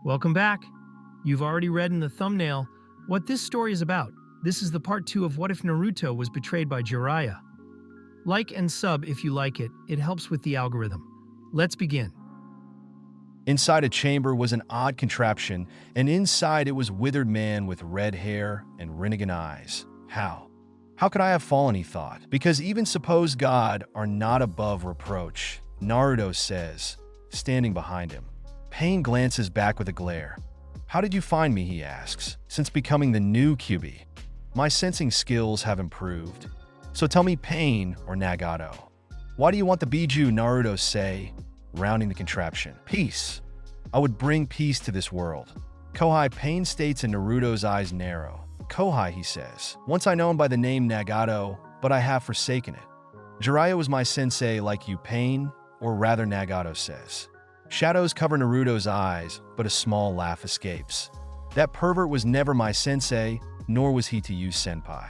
Welcome back. You've already read in the thumbnail what this story is about. This is the part 2 of What If Naruto Was Betrayed by Jiraiya. Like and sub if you like it. It helps with the algorithm. Let's begin. Inside a chamber was an odd contraption, and inside it was withered man with red hair and Rinnegan eyes. How? How could I have fallen, he thought? Because even supposed God are not above reproach, Naruto says, standing behind him. Pain glances back with a glare. How did you find me, he asks. Since becoming the new 𝐞𝐽, my sensing skills have improved. So tell me, Pain or Nagato, why do you want the Bijuu, Naruto say, rounding the contraption. Peace. I would bring peace to this world. 𝐫𝐻, Pain states, and Naruto's eyes narrow. 𝐫𝐻, he says. Once I known by the name Nagato, but I have forsaken it. Jiraiya was my sensei like you, Pain, or rather Nagato says. Shadows cover Naruto's eyes, but a small laugh escapes. That pervert was never my sensei, nor was he to you, senpai.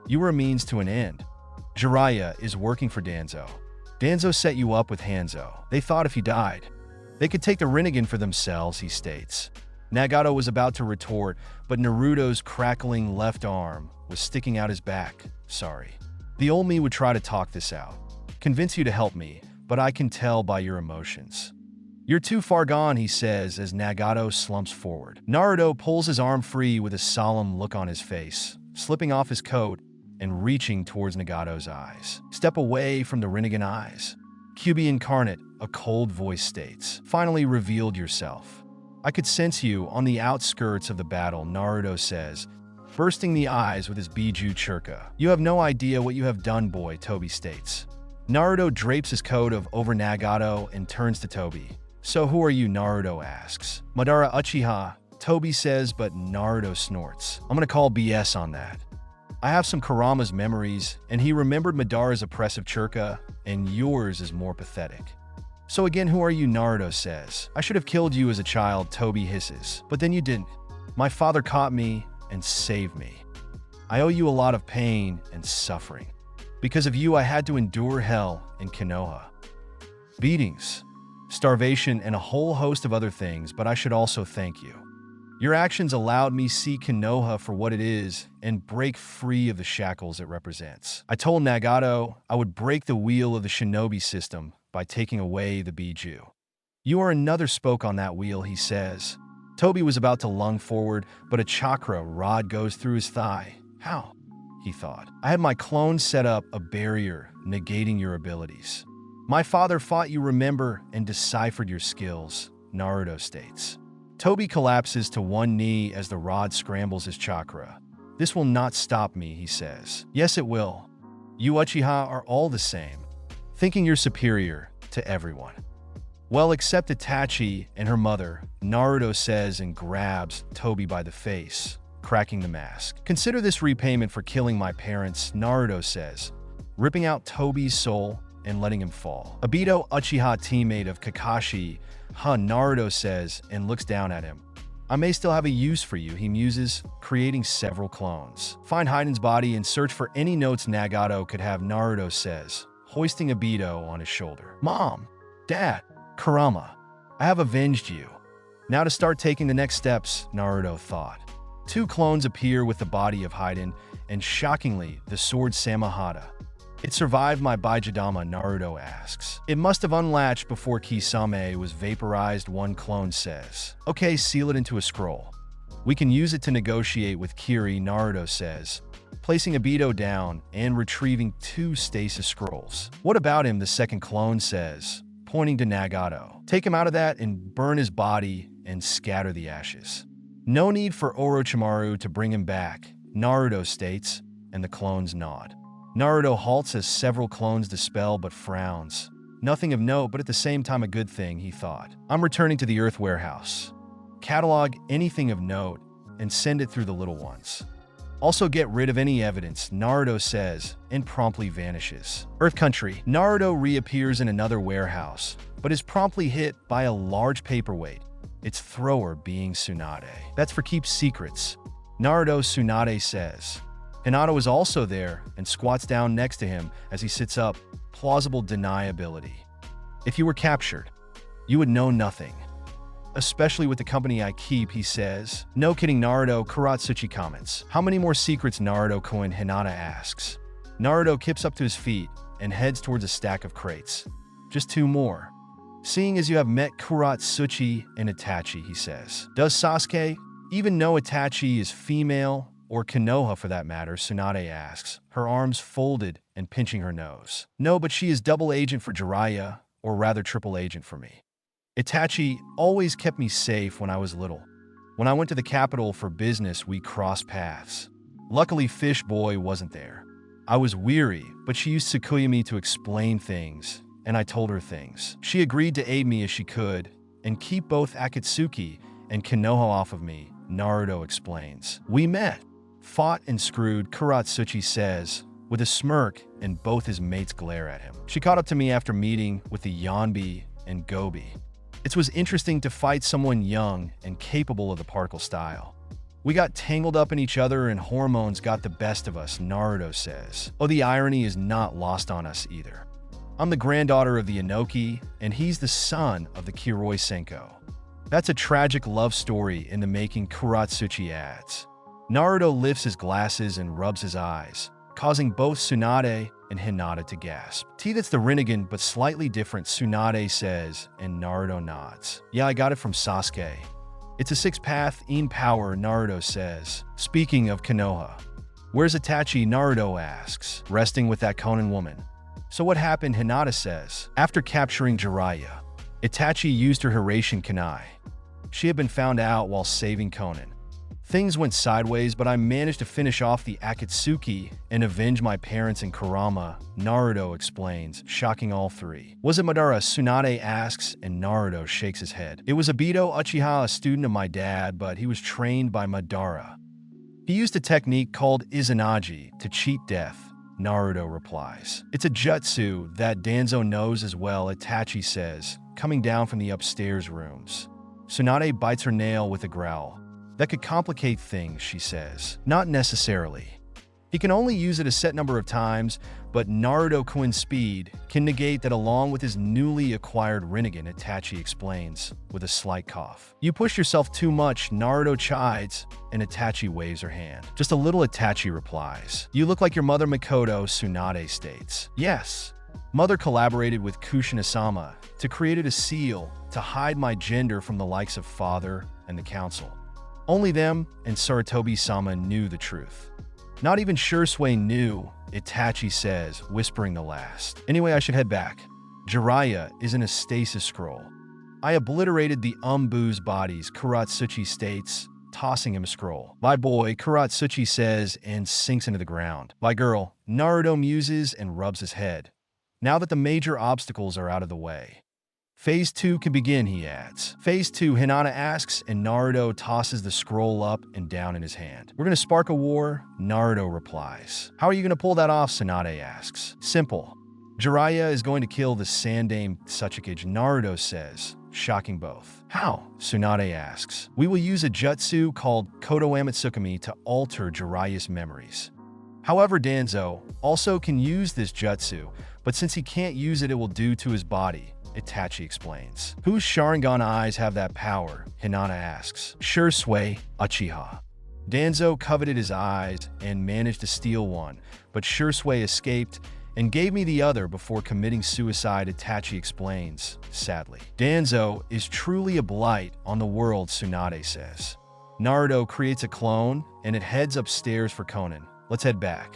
You were a means to an end. Jiraiya is working for Danzo. Danzo set you up with Hanzo. They thought if he died, they could take the Rinnegan for themselves, he states. Nagato was about to retort, but Naruto's crackling left arm was sticking out his back. Sorry. The old me would try to talk this out, convince you to help me, but I can tell by your emotions. You're too far gone, he says as Nagato slumps forward. Naruto pulls his arm free with a solemn look on his face, slipping off his coat and reaching towards Nagato's eyes. Step away from the Rinnegan eyes. 𝐸 incarnate, a cold voice states. Finally revealed yourself. I could sense you on the outskirts of the battle, Naruto says, bursting the eyes with his Bijuu Churka. You have no idea what you have done, boy, Toby states. Naruto drapes his coat over Nagato and turns to Toby. So who are you, Naruto asks. Madara Uchiha, Toby says, but Naruto snorts. I'm gonna call BS on that. I have some Kurama's memories, and he remembered Madara's oppressive Churka, and yours is more pathetic. So again, who are you, Naruto says. I should have killed you as a child, Toby hisses. But then you didn't. My father caught me and saved me. I owe you a lot of pain and suffering. Because of you, I had to endure hell in Konoha. Beatings, starvation, and a whole host of other things, but I should also thank you. Your actions allowed me see Konoha for what it is and break free of the shackles it represents. I told Nagato I would break the wheel of the shinobi system by taking away the Bijuu. You are another spoke on that wheel, he says. Toby was about to lung forward, but a chakra rod goes through his thigh. How? He thought. I had my clone set up a barrier negating your abilities. My father fought you, remember, and deciphered your skills, Naruto states. Toby collapses to one knee as the rod scrambles his chakra. This will not stop me, he says. Yes, it will. You Uchiha are all the same, thinking you're superior to everyone. Well, except Itachi and her mother, Naruto says and grabs Toby by the face, cracking the mask. Consider this repayment for killing my parents, Naruto says, ripping out Toby's soul and letting him fall. Obito, Uchiha teammate of Kakashi, Naruto says and looks down at him. I may still have a use for you, he muses, creating several clones. Find Heiden's body and search for any notes Nagato could have, Naruto says, hoisting Obito on his shoulder. Mom, Dad, Kurama, I have avenged you. Now to start taking the next steps, Naruto thought. Two clones appear with the body of Haiden, and shockingly, the sword Samahata. It survived my Baijidama, Naruto asks. It must have unlatched before Kisame was vaporized, one clone says. Okay, seal it into a scroll. We can use it to negotiate with Kiri, Naruto says, placing Obito down and retrieving two stasis scrolls. What about him, the second clone says, pointing to Nagato. Take him out of that and burn his body and scatter the ashes. No need for Orochimaru to bring him back, Naruto states, and the clones nod. Naruto halts as several clones dispel but frowns. Nothing of note, but at the same time a good thing, he thought. I'm returning to the Earth Warehouse. Catalog anything of note and send it through the little ones. Also get rid of any evidence, Naruto says, and promptly vanishes. Earth Country. Naruto reappears in another warehouse, but is promptly hit by a large paperweight, its thrower being Tsunade. That's for keep secrets, Naruto, Tsunade says. Hinata is also there and squats down next to him as he sits up, plausible deniability. If you were captured, you would know nothing. especially with the company I keep, he says. No kidding, Naruto, Kurotsuchi comments. How many more secrets, Naruto-kun, Hinata asks. Naruto kips up to his feet and heads towards a stack of crates. Just 2 more. Seeing as you have met Kurotsuchi and Itachi, he says. Does Sasuke even know Itachi is female, or Konoha for that matter, Tsunade asks, her arms folded and pinching her nose. No, but she is double agent for Jiraiya, or rather triple agent for me. Itachi always kept me safe when I was little. When I went to the capital for business, we crossed paths. Luckily, Fish Boy wasn't there. I was weary, but she used Tsukuya me to explain things, and I told her things. She agreed to aid me as she could, and keep both Akatsuki and Konoha off of me, Naruto explains. We met, fought and screwed, Kurotsuchi says, with a smirk and both his mates glare at him. She caught up to me after meeting with the Yanbi and Gobi. It was interesting to fight someone young and capable of the particle style. We got tangled up in each other and hormones got the best of us, Naruto says. Oh, the irony is not lost on us either. I'm the granddaughter of the Inoki, and he's the son of the 𝐫𝐞𝐬𝐭𝐬. That's a tragic love story in the making, Kurotsuchi adds. Naruto lifts his glasses and rubs his eyes, causing both Tsunade and Hinata to gasp. That's the Rinnegan, but slightly different, Tsunade says, and Naruto nods. Yeah, I got it from Sasuke. It's a 6-path in power, Naruto says. Speaking of Konoha, where's Itachi, Naruto asks, resting with that Konan woman. So what happened, Hinata says. After capturing Jiraiya, Itachi used her Hiraishin Kunai. She had been found out while saving Konan. Things went sideways, but I managed to finish off the Akatsuki and avenge my parents in Kurama, Naruto explains, shocking all 3. Was it Madara, Tsunade asks, and Naruto shakes his head. It was Obito Uchiha, a student of my dad, but he was trained by Madara. He used a technique called Izanagi to cheat death, Naruto replies. It's a jutsu that Danzo knows as well, Itachi says, coming down from the upstairs rooms. Tsunade bites her nail with a growl. That could complicate things, she says. Not necessarily. He can only use it a set number of times, but Naruto-kun speed can negate that along with his newly acquired Rinnegan, Itachi explains, with a slight cough. You push yourself too much, Naruto chides, and Itachi waves her hand. Just a little, Itachi replies. You look like your mother, Makoto, Tsunade states. Yes. Mother collaborated with Kushina-sama to create a seal to hide my gender from the likes of father and the council. Only them and Sarutobi-sama knew the truth. Not even Shursui knew, Itachi says, whispering the last. Anyway, I should head back. Jiraiya is in a stasis scroll. I obliterated the Umbu's bodies, Kurotsuchi states, tossing him a scroll. Bye boy, Kurotsuchi says, and sinks into the ground. Bye girl, Naruto muses and rubs his head. Now that the major obstacles are out of the way. Phase 2 can begin, he adds. Phase 2, Hinata asks, and Naruto tosses the scroll up and down in his hand. We're gonna spark a war, Naruto replies. How are you gonna pull that off, Tsunade asks. Simple. Jiraiya is going to kill the Sandaime Tsuchikage, Naruto says, shocking both. How? Tsunade asks. We will use a jutsu called Kodo Amatsukami to alter Jiraiya's memories. However, Danzo also can use this jutsu, but since he can't use it, it will do to his body, Itachi explains. Whose Sharingan eyes have that power? Hinata asks. Shursui Uchiha. Danzo coveted his eyes and managed to steal one, but Shursui escaped and gave me the other before committing suicide, Itachi explains, sadly. Danzo is truly a blight on the world, Tsunade says. Naruto creates a clone, and it heads upstairs for Konan. Let's head back.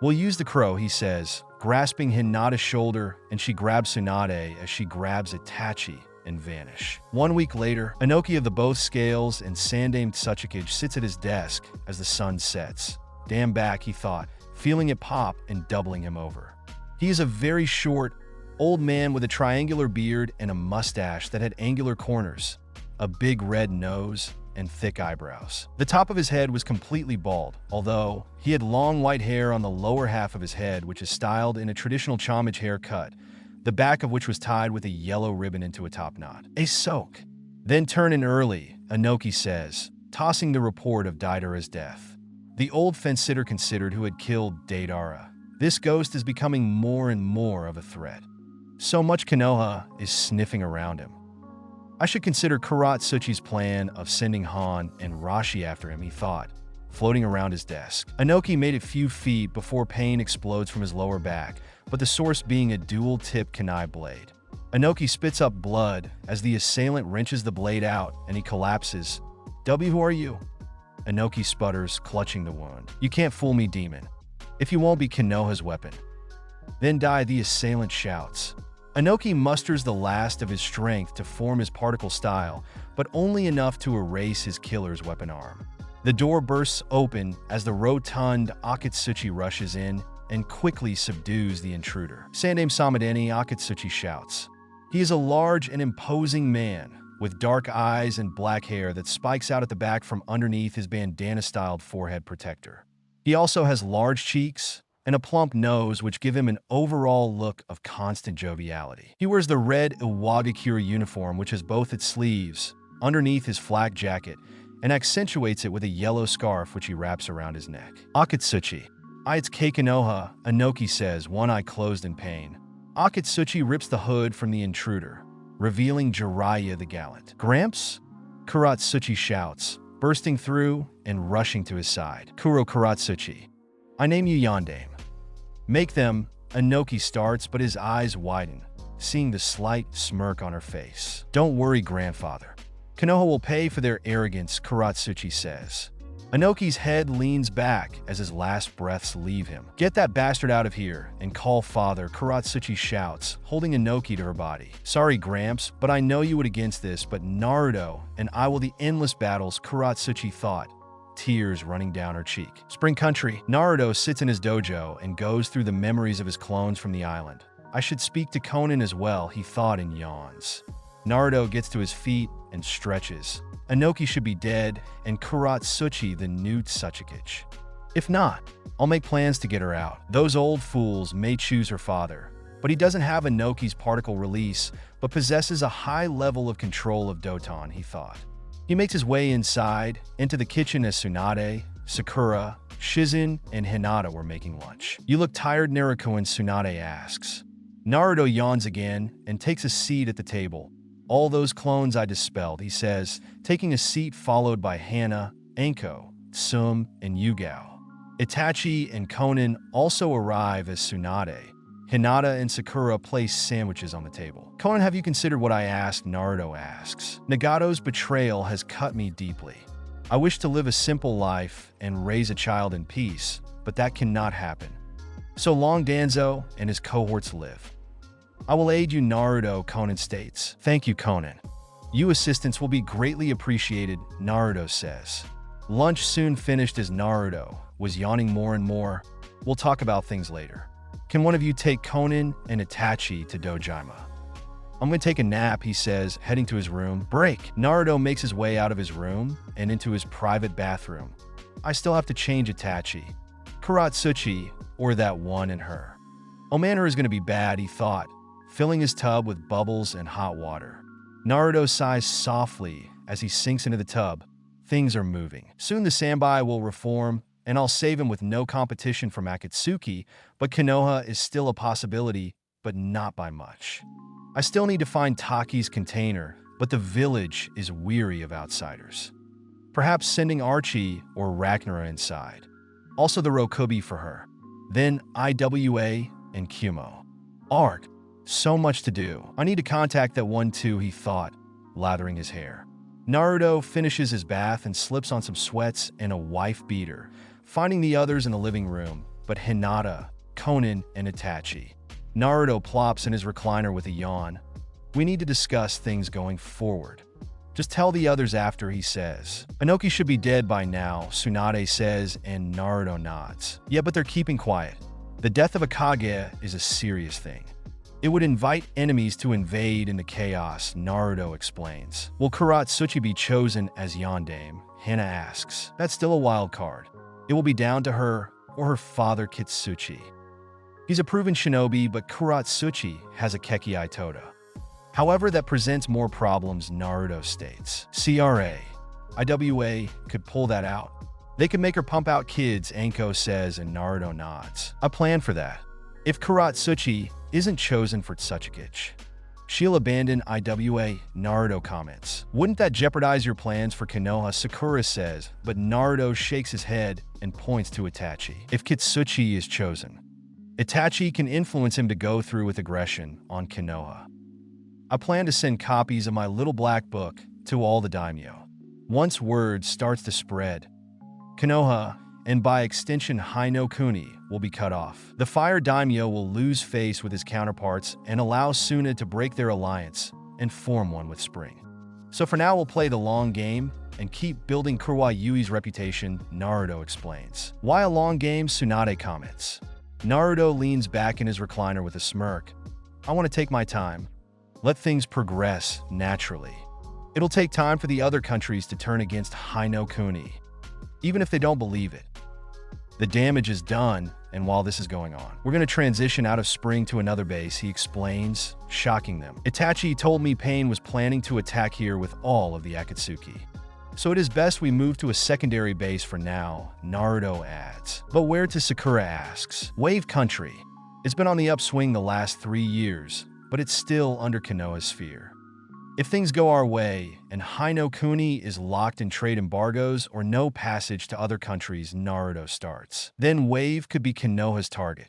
We'll use the crow, he says, grasping Hinata's shoulder, and she grabs Tsunade as she grabs Itachi and vanish. 1 week later, Inoki of the both scales and Sandaime Tsuchikage sits at his desk as the sun sets. Damn back, he thought, feeling it pop and doubling him over. He is a very short, old man with a triangular beard and a mustache that had angular corners, a big red nose, and thick eyebrows. The top of his head was completely bald, although he had long white hair on the lower half of his head, which is styled in a traditional 𝐤𝐻𝐻 haircut, the back of which was tied with a yellow ribbon into a top knot. 𝐫𝐞𝐻𝐿. Then turn in early, Inoki says, tossing the report of Deidara's death. The old fence-sitter considered who had killed Deidara. This ghost is becoming more and more of a threat. So much Konoha is sniffing around him. I should consider Kurotsuchi's plan of sending Han and Rashi after him, he thought, floating around his desk. Inoki made a few feet before pain explodes from his lower back, but the source being a dual-tip kunai blade. Inoki spits up blood as the assailant wrenches the blade out and he collapses. Who are you? Inoki sputters, clutching the wound. You can't fool me, demon. If you won't be Konoha's weapon. Then die, the assailant shouts. Inoki musters the last of his strength to form his particle style, but only enough to erase his killer's weapon arm. The door bursts open as the rotund Akatsuchi rushes in and quickly subdues the intruder. Sandame Samadani, Akatsuchi shouts. He is a large and imposing man, with dark eyes and black hair that spikes out at the back from underneath his bandana-styled forehead protector. He also has large cheeks and a plump nose which give him an overall look of constant joviality. He wears the red Iwagakure uniform which has both its sleeves underneath his flak jacket and accentuates it with a yellow scarf which he wraps around his neck. Akatsuchi. It's Konoha, Inoki says, one eye closed in pain. Akatsuchi rips the hood from the intruder, revealing Jiraiya the gallant. Gramps? Kurotsuchi shouts, bursting through and rushing to his side. Kurotsuchi. I name you Yandame. Make them, Inoki starts, but his eyes widen, seeing the slight smirk on her face. Don't worry, grandfather. Konoha will pay for their arrogance, Kurotsuchi says. Inoki's head leans back as his last breaths leave him. Get that bastard out of here and call father, Kurotsuchi shouts, holding Inoki to her body. Sorry, Gramps, but I know you would against this, but Naruto and I will the endless battles, Kurotsuchi thought, tears running down her cheek. Spring Country. Naruto sits in his dojo and goes through the memories of his clones from the island. I should speak to Conan as well, he thought and yawns. Naruto gets to his feet and stretches. Inoki should be dead, and Kurotsuchi the new Tsuchikage. If not, I'll make plans to get her out. Those old fools may choose her father, but he doesn't have Inoki's particle release, but possesses a high level of control of Doton, he thought. He makes his way inside, into the kitchen as Tsunade, Sakura, Shizen, and Hinata were making lunch. You look tired, Naruto, and Tsunade asks. Naruto yawns again and takes a seat at the table. All those clones I dispelled, he says, taking a seat followed by Hana, Anko, Tsum, and Yugao. Itachi and Conan also arrive as Tsunade. Hinata and Sakura place sandwiches on the table. Conan, have you considered what I asked? Naruto asks. Nagato's betrayal has cut me deeply. I wish to live a simple life and raise a child in peace, but that cannot happen. So long Danzo and his cohorts live. I will aid you, Naruto, Conan states. Thank you, Conan. Your assistance will be greatly appreciated, Naruto says. Lunch soon finished as Naruto was yawning more and more. We'll talk about things later. Can one of you take Conan and Itachi to Dojima? I'm going to take a nap, he says, heading to his room. Break. Naruto makes his way out of his room and into his private bathroom. I still have to change Itachi, Kurotsuchi, or that one in her. Omanner is going to be bad, he thought, filling his tub with bubbles and hot water. Naruto sighs softly as he sinks into the tub. Things are moving. Soon the Sanbai will reform, and I'll save him with no competition from Akatsuki, but Konoha is still a possibility, but not by much. I still need to find Taki's container, but the village is weary of outsiders. Perhaps sending Archie or Ragnar inside. Also the Rokubi for her. Then IWA and Kumo. Arg. So much to do. I need to contact that one too, he thought, lathering his hair. Naruto finishes his bath and slips on some sweats and a wife beater, finding the others in the living room, but Hinata, Conan, and Itachi. Naruto plops in his recliner with a yawn. We need to discuss things going forward. Just tell the others after, he says. Inoki should be dead by now, Tsunade says, and Naruto nods. Yeah, but they're keeping quiet. The death of a Kage is a serious thing. It would invite enemies to invade into chaos, Naruto explains. Will Kurotsuchi be chosen as Yandame? Hana asks. That's still a wild card. It will be down to her or her father Kitsuchi. He's a proven shinobi, but Kurotsuchi has a 𝐫𝐞𝐦𝐻. However, that presents more problems, Naruto states. IWA could pull that out. They could make her pump out kids, Anko says, and Naruto nods. A plan for that. If Kurotsuchi isn't chosen for Tsuchikage. She'll abandon IWA, Naruto comments. Wouldn't that jeopardize your plans for Konoha? Sakura says, but Naruto shakes his head and points to Itachi. If Kitsuchi is chosen, Itachi can influence him to go through with aggression on Konoha. I plan to send copies of my little black book to all the daimyo. Once word starts to spread, Konoha, and by extension Hi-no-Kuni, will be cut off. The Fire Daimyo will lose face with his counterparts and allow Suna to break their alliance and form one with Spring. So for now we'll play the long game and keep building Kuroyui's reputation, Naruto explains. Why a long game? Tsunade comments. Naruto leans back in his recliner with a smirk. I want to take my time. Let things progress naturally. It'll take time for the other countries to turn against Hi-no-Kuni, even if they don't believe it. The damage is done, and while this is going on, we're going to transition out of Spring to another base, he explains, shocking them. Itachi told me Pain was planning to attack here with all of the Akatsuki. So it is best we move to a secondary base for now, Naruto adds. But where to? Sakura asks. Wave Country. It's been on the upswing the last 3 years, but it's still under Konoha's sphere. If things go our way, and Hi-no-Kuni is locked in trade embargoes or no passage to other countries, Naruto starts. Then Wave could be Konoha's target.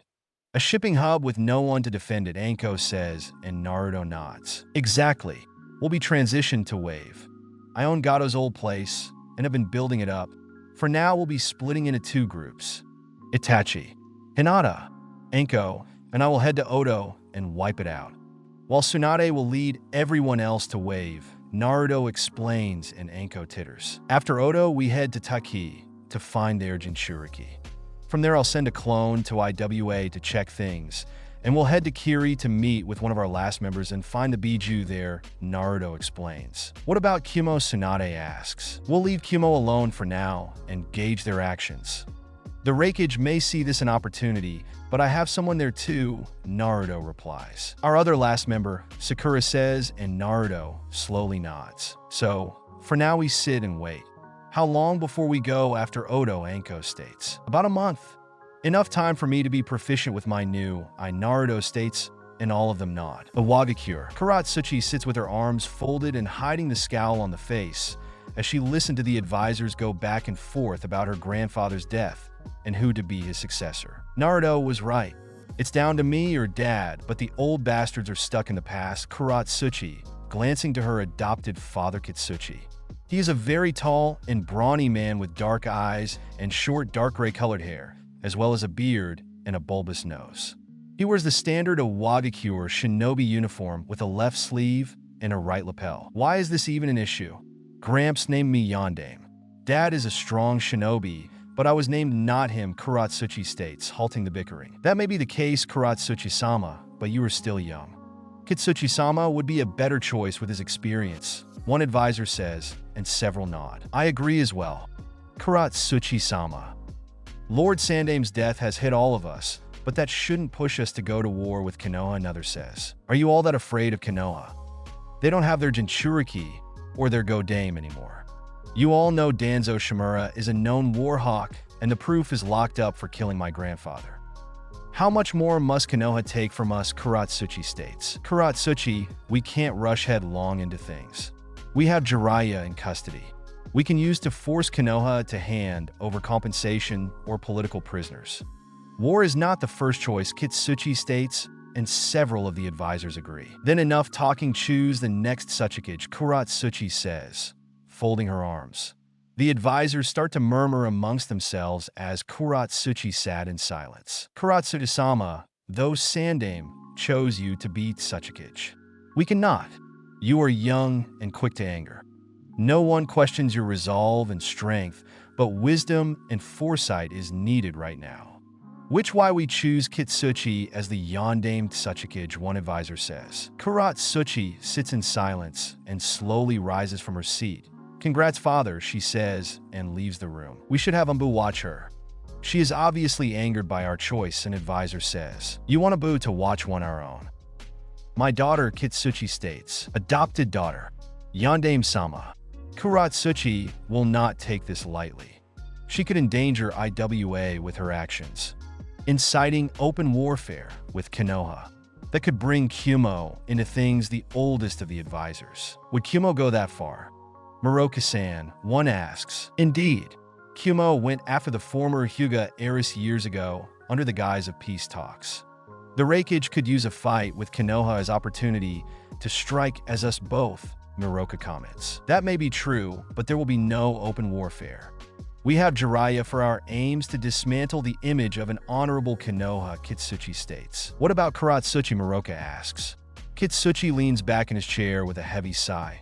A shipping hub with no one to defend it, Anko says, and Naruto nods. Exactly. We'll be transitioned to Wave. I own Gato's old place, and have been building it up. For now, we'll be splitting into 2 groups. Itachi, Hinata, Anko, and I will head to Odo and wipe it out. While Tsunade will lead everyone else to Wave, Naruto explains and Anko titters. After Odo, we head to Taki to find their Jinchuriki. From there, I'll send a clone to IWA to check things, and we'll head to Kiri to meet with one of our last members and find the Biju there, Naruto explains. What about Kyumo? Tsunade asks. We'll leave Kyumo alone for now and gauge their actions. The Raikage may see this an opportunity, but I have someone there too, Naruto replies. Our other last member, Sakura says, and Naruto slowly nods. So, for now we sit and wait. How long before we go after Odo? Anko states. About a month. Enough time for me to be proficient with my new Naruto states, and all of them nod. Iwagakure. Kurotsuchi sits with her arms folded and hiding the scowl on the face as she listened to the advisors go back and forth about her grandfather's death and who to be his successor. Naruto was right. It's down to me or Dad, but the old bastards are stuck in the past. Kurotsuchi, glancing to her adopted father Kitsuchi. He is a very tall and brawny man with dark eyes and short dark gray colored hair, as well as a beard and a bulbous nose. He wears the standard Iwagakure shinobi uniform with a left sleeve and a right lapel. Why is this even an issue? Gramps named me Yondaime. Dad is a strong shinobi, but I was named not him, Kurotsuchi states, halting the bickering. That may be the case, Kurotsuchi-sama, but you are still young. Kitsuchi-sama would be a better choice with his experience, one advisor says, and several nod. I agree as well. Kurotsuchi-sama. Lord Sandaime's death has hit all of us, but that shouldn't push us to go to war with Konoha, another says. Are you all that afraid of Konoha? They don't have their Jinchuriki or their Ɣodaime anymore. You all know Danzo Shimura is a known warhawk, and the proof is locked up for killing my grandfather. How much more must Konoha take from us? Kurotsuchi states. Kurotsuchi, we can't rush headlong into things. We have Jiraiya in custody. We can use to force Konoha to hand over compensation or political prisoners. War is not the first choice, Kitsuchi states, and several of the advisors agree. Then enough talking, choose the next Tsuchikage, Kurotsuchi says, folding her arms. The advisors start to murmur amongst themselves as Kurotsuchi sat in silence. Kurotsuchi-sama, though Sandaime chose you to be Tsuchikage. We cannot. You are young and quick to anger. No one questions your resolve and strength, but wisdom and foresight is needed right now. Which why we choose Kitsuchi as the Yondaime Tsuchikage, one advisor says. Kurotsuchi sits in silence and slowly rises from her seat. Congrats, father, she says, and leaves the room. We should have Umbu watch her. She is obviously angered by our choice, an advisor says. You want Umbu to watch one our own. My daughter, Kitsuchi states. Adopted daughter. Yondaime-sama. Kurotsuchi will not take this lightly. She could endanger IWA with her actions, inciting open warfare with Konoha. that could bring 𝐫𝐞𝐬𝐽 into things the oldest of the advisors. Would 𝐫𝐞𝐬𝐽 go that far? Muroka-san, one asks. Indeed, 𝐫𝐞𝐬𝐽 went after the former 𝐤𝐢𝐧𝐝𝐵 years ago under the guise of peace talks. The Raikage could use a fight with Konoha as opportunity to strike as us both, Muroka comments. That may be true, but there will be no open warfare. We have Jiraiya for our aims to dismantle the image of an honorable Konoha, Kitsuchi states. What about Kurotsuchi, Muroka asks. Kitsuchi leans back in his chair with a heavy sigh.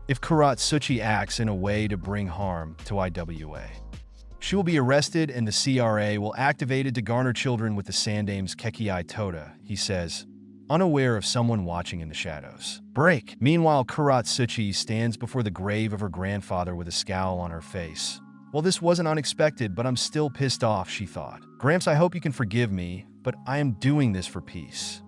If Kurotsuchi acts in a way to bring harm to IWA, she will be arrested and the CRA will activated to garner children with the Sandame's Kekkei Toda, he says, unaware of someone watching in the shadows. Break. Meanwhile, Kurotsuchi stands before the grave of her grandfather with a scowl on her face. Well, this wasn't unexpected, but I'm still pissed off, she thought. Gramps, I hope you can forgive me, but I am doing this for peace.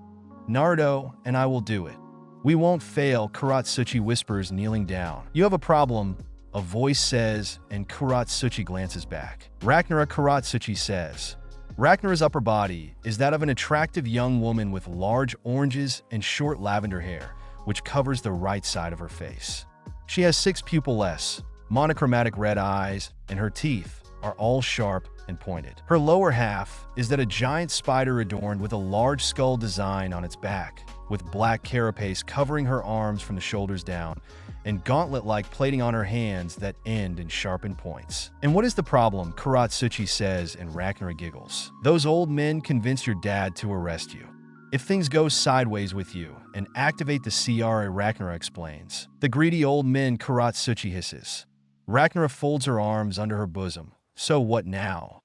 Naruto and I will do it. We won't fail, Kurotsuchi whispers, kneeling down. You have a problem, a voice says, and Kurotsuchi glances back. Ragnaros, Kurotsuchi says. Ragnaros' upper body is that of an attractive young woman with large oranges and short lavender hair, which covers the right side of her face. She has 6 pupilless, monochromatic red eyes, and her teeth are all sharp and pointed. Her lower half is that a giant spider adorned with a large skull design on its back, with black carapace covering her arms from the shoulders down, and gauntlet-like plating on her hands that end in sharpened points. And what is the problem? Kurotsuchi says, and Ragnaros giggles. Those old men convinced your dad to arrest you. If things go sideways with you, and activate the CRA, Ragnaros explains. The greedy old men, Kurotsuchi hisses. Ragnaros folds her arms under her bosom. So what now?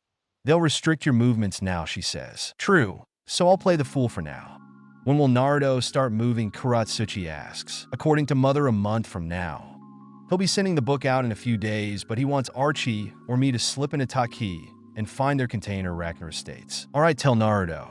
They'll restrict your movements now, she says. True, so I'll play the fool for now. When will Naruto start moving? Kurotsuchi asks. According to Mother, a month from now. He'll be sending the book out in a few days, but he wants Archie or me to slip into Taki and find their container, Ragnaros states. Alright, tell Naruto.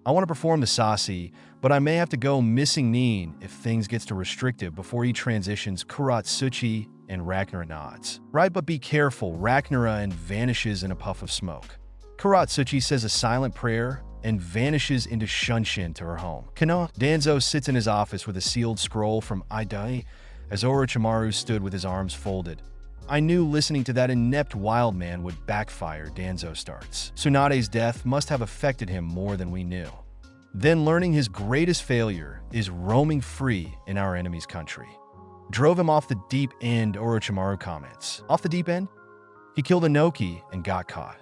I want to perform the Sasi, but I may have to go missing Nin if things gets too restrictive before he transitions, Kurotsuchi, and Ragnaros nods. Right, but be careful, Ragnaros, and vanishes in a puff of smoke. Kurotsuchi says a silent prayer and vanishes into Shunshin to her home. Konoha. Danzo sits in his office with a sealed scroll from Ida as Orochimaru stood with his arms folded. I knew listening to that inept wild man would backfire, Danzo starts. Tsunade's death must have affected him more than we knew. Then learning his greatest failure is roaming free in our enemy's country. Drove him off the deep end, Orochimaru comments. Off the deep end? He killed Inoki and got caught.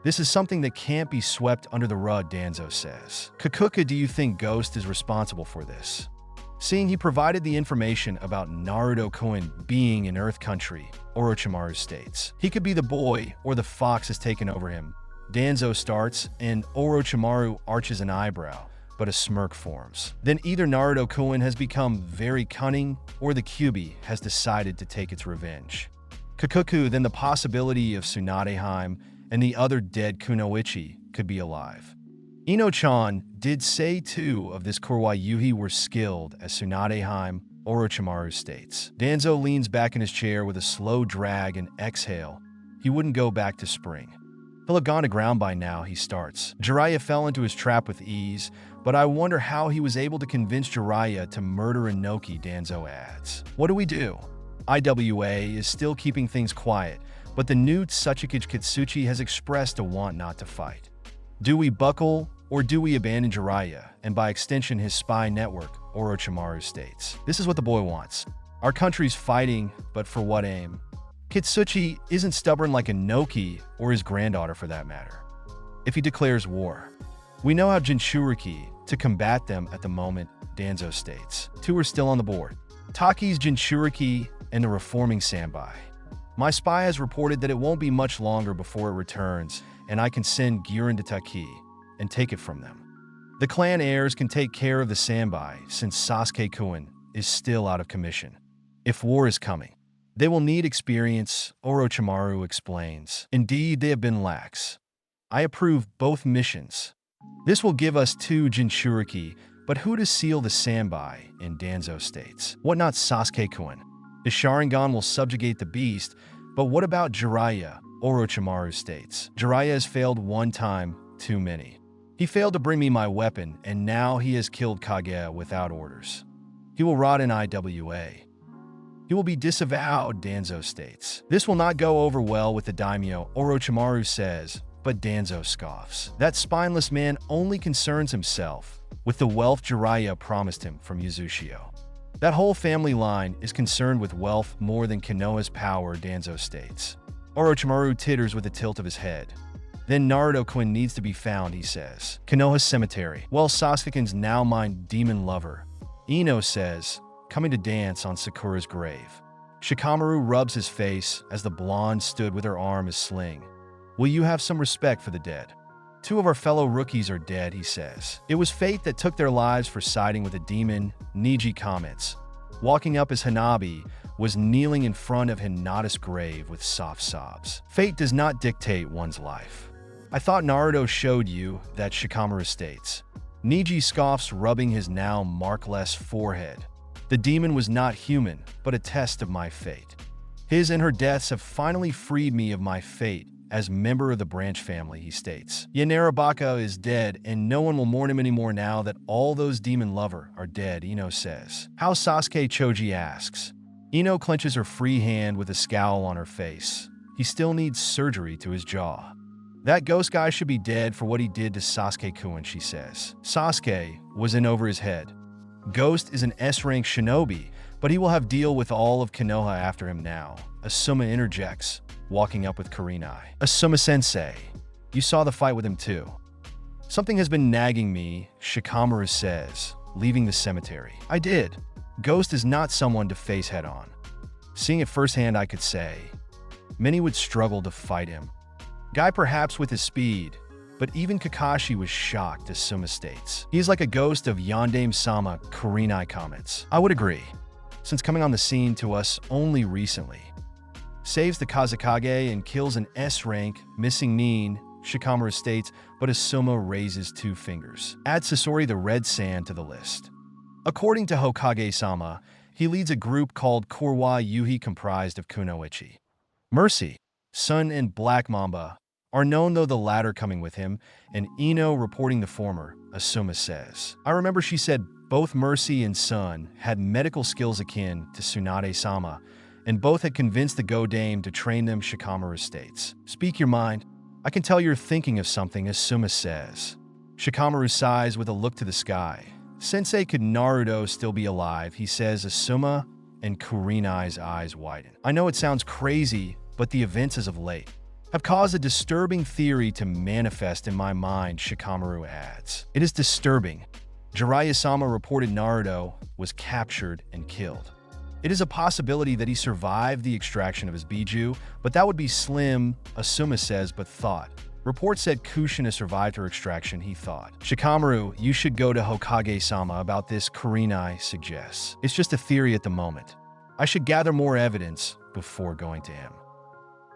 This is something that can't be swept under the rug, Danzo says. Kakuka, do you think Ghost is responsible for this? Seeing he provided the information about Naruto Koen being in Earth Country, Orochimaru states. He could be the boy or the fox has taken over him. Danzo starts, and Orochimaru arches an eyebrow, but a smirk forms. Then either Naruto Koen has become very cunning, or the Kyuubi has decided to take its revenge. Kakuku, then the possibility of Tsunadeheim and the other dead Kunoichi could be alive. Ino-chan did say 2 of this Kuroyuhi were skilled as Tsunadeheim, Orochimaru states. Danzo leans back in his chair with a slow drag and exhale. He wouldn't go back to spring. He'll have gone to ground by now, he starts. Jiraiya fell into his trap with ease, but I wonder how he was able to convince Jiraiya to murder Inoki, Danzo adds. What do we do? IWA is still keeping things quiet, but the new Tsuchikage Kitsuchi has expressed a want not to fight. Do we buckle, or do we abandon Jiraiya, and by extension his spy network, Orochimaru states. This is what the boy wants. Our country's fighting, but for what aim? Kitsuchi isn't stubborn like Inoki, or his granddaughter for that matter. If he declares war, we know how Jinchuriki to combat them at the moment, Danzo states. 2 are still on the board. Taki's Jinchuriki and the reforming Sanbai. My spy has reported that it won't be much longer before it returns, and I can send Girin to Taki and take it from them. The clan heirs can take care of the Sanbai since Sasuke Koen is still out of commission. If war is coming, they will need experience, Orochimaru explains. Indeed, they have been lax. I approve both missions. This will give us 2 Jinchuriki, but who to seal the Sanbai, in Danzo states. What not Sasuke Koen? The Sharingan will subjugate the beast, but what about Jiraiya? Orochimaru states. Jiraiya has failed one time too many. He failed to bring me my weapon, and now he has killed Kage without orders. He will rot in IWA. He will be disavowed, Danzo states. This will not go over well with the daimyo, Orochimaru says, but Danzo scoffs. That spineless man only concerns himself with the wealth Jiraiya promised him from Yuzushiho. That whole family line is concerned with wealth more than Konoha's power, Danzo states. Orochimaru titters with a tilt of his head. Then Naruto-kun needs to be found, he says. Konoha's cemetery. Well, Sasuke's now my demon lover, Ino says, coming to dance on Sakura's grave. Shikamaru rubs his face as the blonde stood with her arm as sling. Will you have some respect for the dead? 2 of our fellow rookies are dead, he says. It was fate that took their lives for siding with a demon, Neji comments. Walking up as Hanabi was kneeling in front of Hinata's grave with soft sobs. Fate does not dictate one's life. I thought Naruto showed you that, Shikamaru states. Neji scoffs, rubbing his now markless forehead. The demon was not human, but a test of my fate. His and her deaths have finally freed me of my fate as member of the branch family, he states. Jiraiya is dead, and no one will mourn him anymore now that all those demon lover are dead, Ino says. How 𝐫𝐞𝐽 asks. Ino clenches her free hand with a scowl on her face. He still needs surgery to his jaw. That ghost guy should be dead for what he did to Sasuke-kun, she says. Sasuke was in over his head. Ghost is an S-rank shinobi, but he will have deal with all of Konoha after him now. Asuma interjects, walking up with Kurenai. Asuma-sensei, you saw the fight with him too. Something has been nagging me, Shikamaru says, leaving the cemetery. I did. Ghost is not someone to face head-on. Seeing it firsthand, I could say. Many would struggle to fight him. Guy perhaps with his speed, but even Kakashi was shocked, Asuma states. He is like a ghost of Yondaime-sama, Kurenai comments. I would agree, since coming on the scene to us only recently. Saves the Kazekage and kills an S-rank, missing Nin, Shikamaru states, but Asuma raises 2 fingers. Add Sasori the Red Sand to the list. According to Hokage-sama, he leads a group called Korwa-Yuhi comprised of Kunoichi, Mercy, Sun, and Black Mamba are known, though the latter coming with him, and Ino reporting the former, Asuma says. I remember she said both Mercy and Sun had medical skills akin to Tsunade-sama, and both had convinced the Go-Dame to train them, Shikamaru states. Speak your mind. I can tell you're thinking of something, Asuma says. Shikamaru sighs with a look to the sky. Sensei, could Naruto still be alive, he says, Asuma, and Kurenai's eyes widen. I know it sounds crazy, but the events as of late have caused a disturbing theory to manifest in my mind, Shikamaru adds. It is disturbing. Jiraiya-sama reported Naruto was captured and killed. It is a possibility that he survived the extraction of his Biju, but that would be slim, Asuma says, but thought. Reports said Kushina survived her extraction, he thought. Shikamaru, you should go to Hokage-sama about this, Kurenai suggests. It's just a theory at the moment. I should gather more evidence before going to him.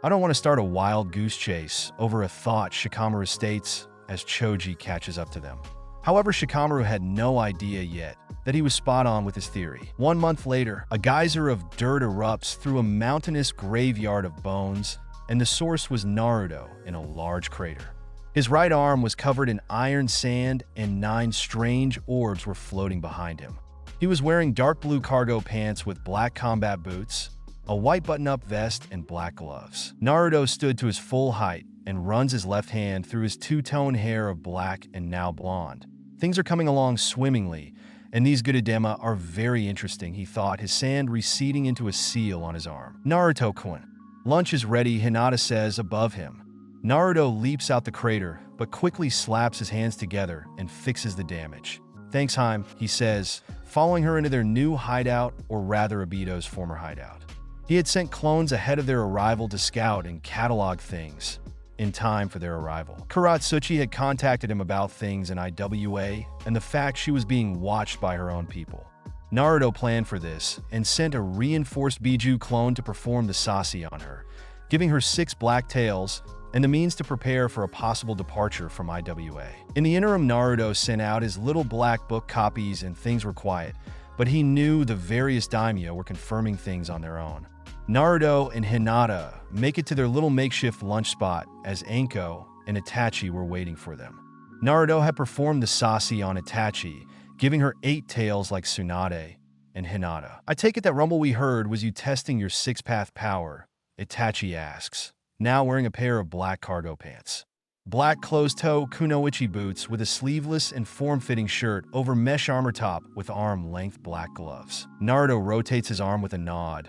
I don't want to start a wild goose chase over a thought, Shikamaru states as Choji catches up to them. However, Shikamaru had no idea yet that he was spot on with his theory. 1 month later, a geyser of dirt erupts through a mountainous graveyard of bones, and the source was Naruto in a large crater. His right arm was covered in iron sand, and 9 strange orbs were floating behind him. He was wearing dark blue cargo pants with black combat boots, a white button-up vest, and black gloves. Naruto stood to his full height and runs his left hand through his 2-tone hair of black and now blonde. Things are coming along swimmingly, and these 𝐫𝐸 are very interesting, he thought, his sand receding into a seal on his arm. Naruto-kun. Lunch is ready, Hinata says above him. Naruto leaps out the crater, but quickly slaps his hands together and fixes the damage. Thanks, Heim, he says, following her into their new hideout, or rather Obito's former hideout. He had sent clones ahead of their arrival to scout and catalog things in time for their arrival. Kurotsuchi had contacted him about things in IWA and the fact she was being watched by her own people. Naruto planned for this and sent a reinforced Biju clone to perform the Sasi on her, giving her 6 black tails and the means to prepare for a possible departure from IWA. In the interim, Naruto sent out his little black book copies and things were quiet, but he knew the various daimyo were confirming things on their own. Naruto and Hinata make it to their little makeshift lunch spot as Anko and Itachi were waiting for them. Naruto had performed the Sasi on Itachi, giving her 8 tails like Tsunade and Hinata. I take it that rumble we heard was you testing your 6-path power, Itachi asks, now wearing a pair of black cargo pants. Black closed-toe kunoichi boots with a sleeveless and form-fitting shirt over mesh armor top with arm-length black gloves. Naruto rotates his arm with a nod,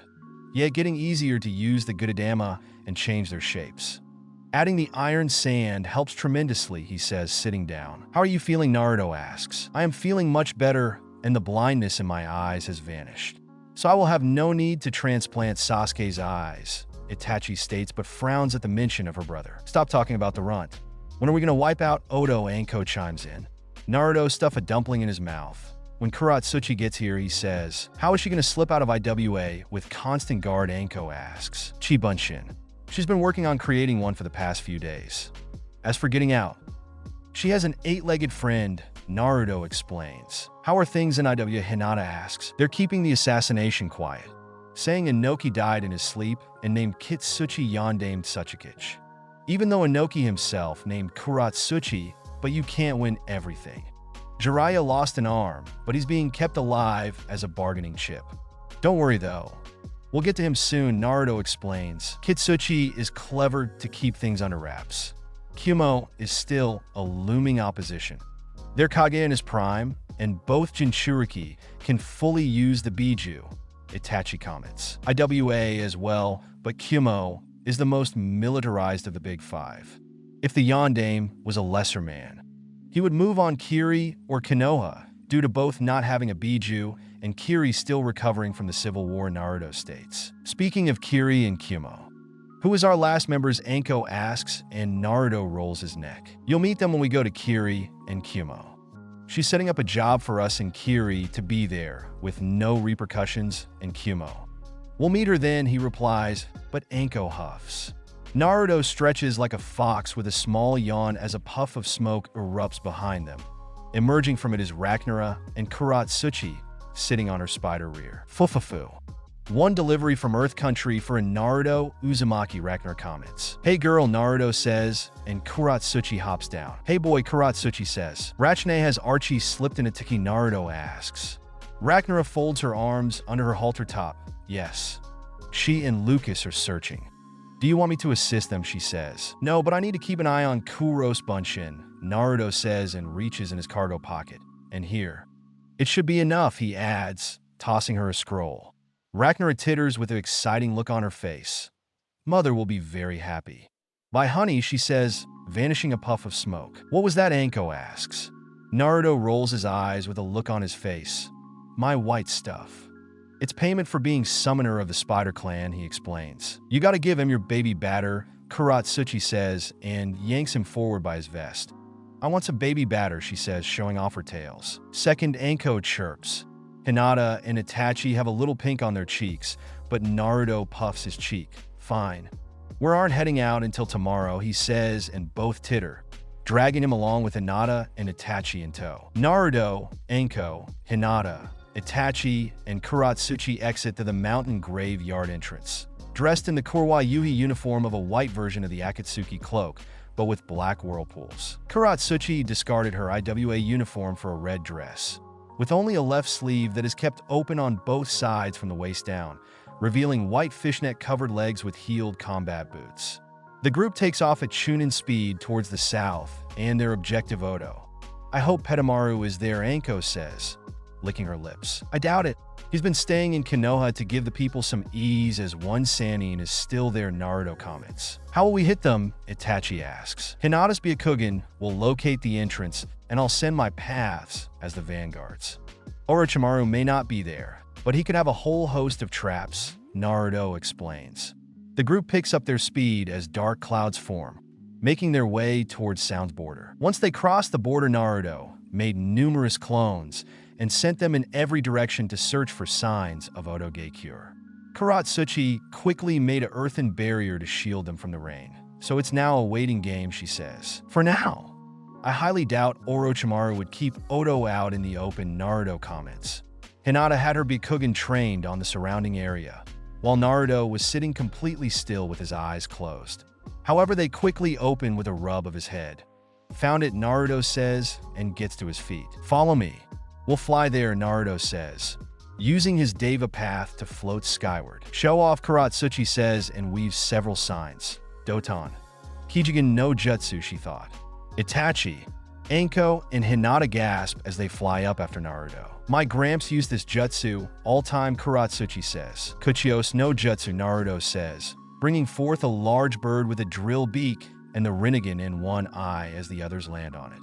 yet getting easier to use the 𝐫𝐞𝐻 and change their shapes. Adding the iron sand helps tremendously, he says, sitting down. How are you feeling, Naruto asks. I am feeling much better, and the blindness in my eyes has vanished. So I will have no need to transplant Sasuke's eyes, Itachi states, but frowns at the mention of her brother. Stop talking about the runt. When are we going to wipe out Odo? Anko chimes in. Naruto stuffs a dumpling in his mouth. When Kurotsuchi gets here, he says, how is she going to slip out of IWA with constant guard? Anko asks. Chibunshin. She's been working on creating one for the past few days. As for getting out, she has an 8-legged friend, Naruto explains. How are things in IWA? Hinata asks. They're keeping the assassination quiet, saying Inoki died in his sleep and named Kitsuchi Yondamed Tsuchikage. Even though Inoki himself named Kurotsuchi, but you can't win everything. Jiraiya lost an arm, but he's being kept alive as a bargaining chip. Don't worry though. We'll get to him soon, Naruto explains. Kitsuchi is clever to keep things under wraps. Kumo is still a looming opposition. They're Kage in his prime, and both Jinchuriki can fully use the Bijuu, Itachi comments. IWA as well, but Kumo is the most militarized of the big 5. If the Yondaime was a lesser man, he would move on Kiri or Konoha, due to both not having a Bijuu and Kiri still recovering from the Civil War, Naruto states. Speaking of Kiri and Kumo, who is our last members? Anko asks, and Naruto rolls his neck. You'll meet them when we go to Kiri and Kumo. She's setting up a job for us and Kiri to be there with no repercussions, and Kumo. We'll meet her then, he replies, but Anko huffs. Naruto stretches like a fox with a small yawn as a puff of smoke erupts behind them. Emerging from it is Ragnar and Kurotsuchi, sitting on her spider rear. Fufufu. One delivery from Earth Country for a Naruto Uzumaki, Ragnar comments. Hey girl, Naruto says, and Kurotsuchi hops down. Hey boy, Kurotsuchi says. Rachne has Archie slipped in a tiki? Naruto asks. Ragnar folds her arms under her halter top. Yes. She and Lucas are searching. Do you want me to assist them? She says. No, but I need to keep an eye on Kurotsuchi, Naruto says and reaches in his cargo pocket. And here. It should be enough, he adds, tossing her a scroll. Ragnar titters with an exciting look on her face. Mother will be very happy. By honey, she says, vanishing a puff of smoke. What was that? Anko asks. Naruto rolls his eyes with a look on his face. My white stuff. It's payment for being summoner of the Spider Clan, he explains. You gotta give him your baby batter, Kurotsuchi says, and yanks him forward by his vest. I want some baby batter, she says, showing off her tails. Second, Anko chirps. Hinata and Itachi have a little pink on their cheeks, but Naruto puffs his cheek. Fine. We aren't heading out until tomorrow, he says, and both titter, dragging him along with Hinata and Itachi in tow. Naruto, Anko, Hinata, Itachi, and Kurotsuchi exit to the mountain graveyard entrance, dressed in the Kuroyuhi uniform of a white version of the Akatsuki cloak, but with black whirlpools. Kurotsuchi discarded her IWA uniform for a red dress, with only a left sleeve that is kept open on both sides from the waist down, revealing white fishnet-covered legs with heeled combat boots. The group takes off at Chunin speed towards the south and their objective Odo. I hope Petamaru is there, Anko says, licking her lips. I doubt it. He's been staying in Konoha to give the people some ease as one Sannin is still there, Naruto comments. How will we hit them? Itachi asks. Hinata's Byakugan will locate the entrance, and I'll send my paths as the vanguards. Orochimaru may not be there, but he could have a whole host of traps, Naruto explains. The group picks up their speed as dark clouds form, making their way towards Sound's border. Once they crossed the border, Naruto made numerous clones and sent them in every direction to search for signs of Otoge cure. Kurotsuchi quickly made an earthen barrier to shield them from the rain. So it's now a waiting game, she says. For now. I highly doubt Orochimaru would keep Odo out in the open, Naruto comments. Hinata had her Byakugan trained on the surrounding area, while Naruto was sitting completely still with his eyes closed. However, they quickly opened with a rub of his head. Found it, Naruto says, and gets to his feet. Follow me. We'll fly there, Naruto says, using his Deva path to float skyward. Show off, Kurotsuchi says, and weaves several signs. Doton. Kijigen no Jutsu, she thought. Itachi, Anko, and Hinata gasp as they fly up after Naruto. My Gramps used this jutsu, all-time, Kurotsuchi says. Kuchios no Jutsu, Naruto says, bringing forth a large bird with a drill beak and the Rinnegan in one eye as the others land on it.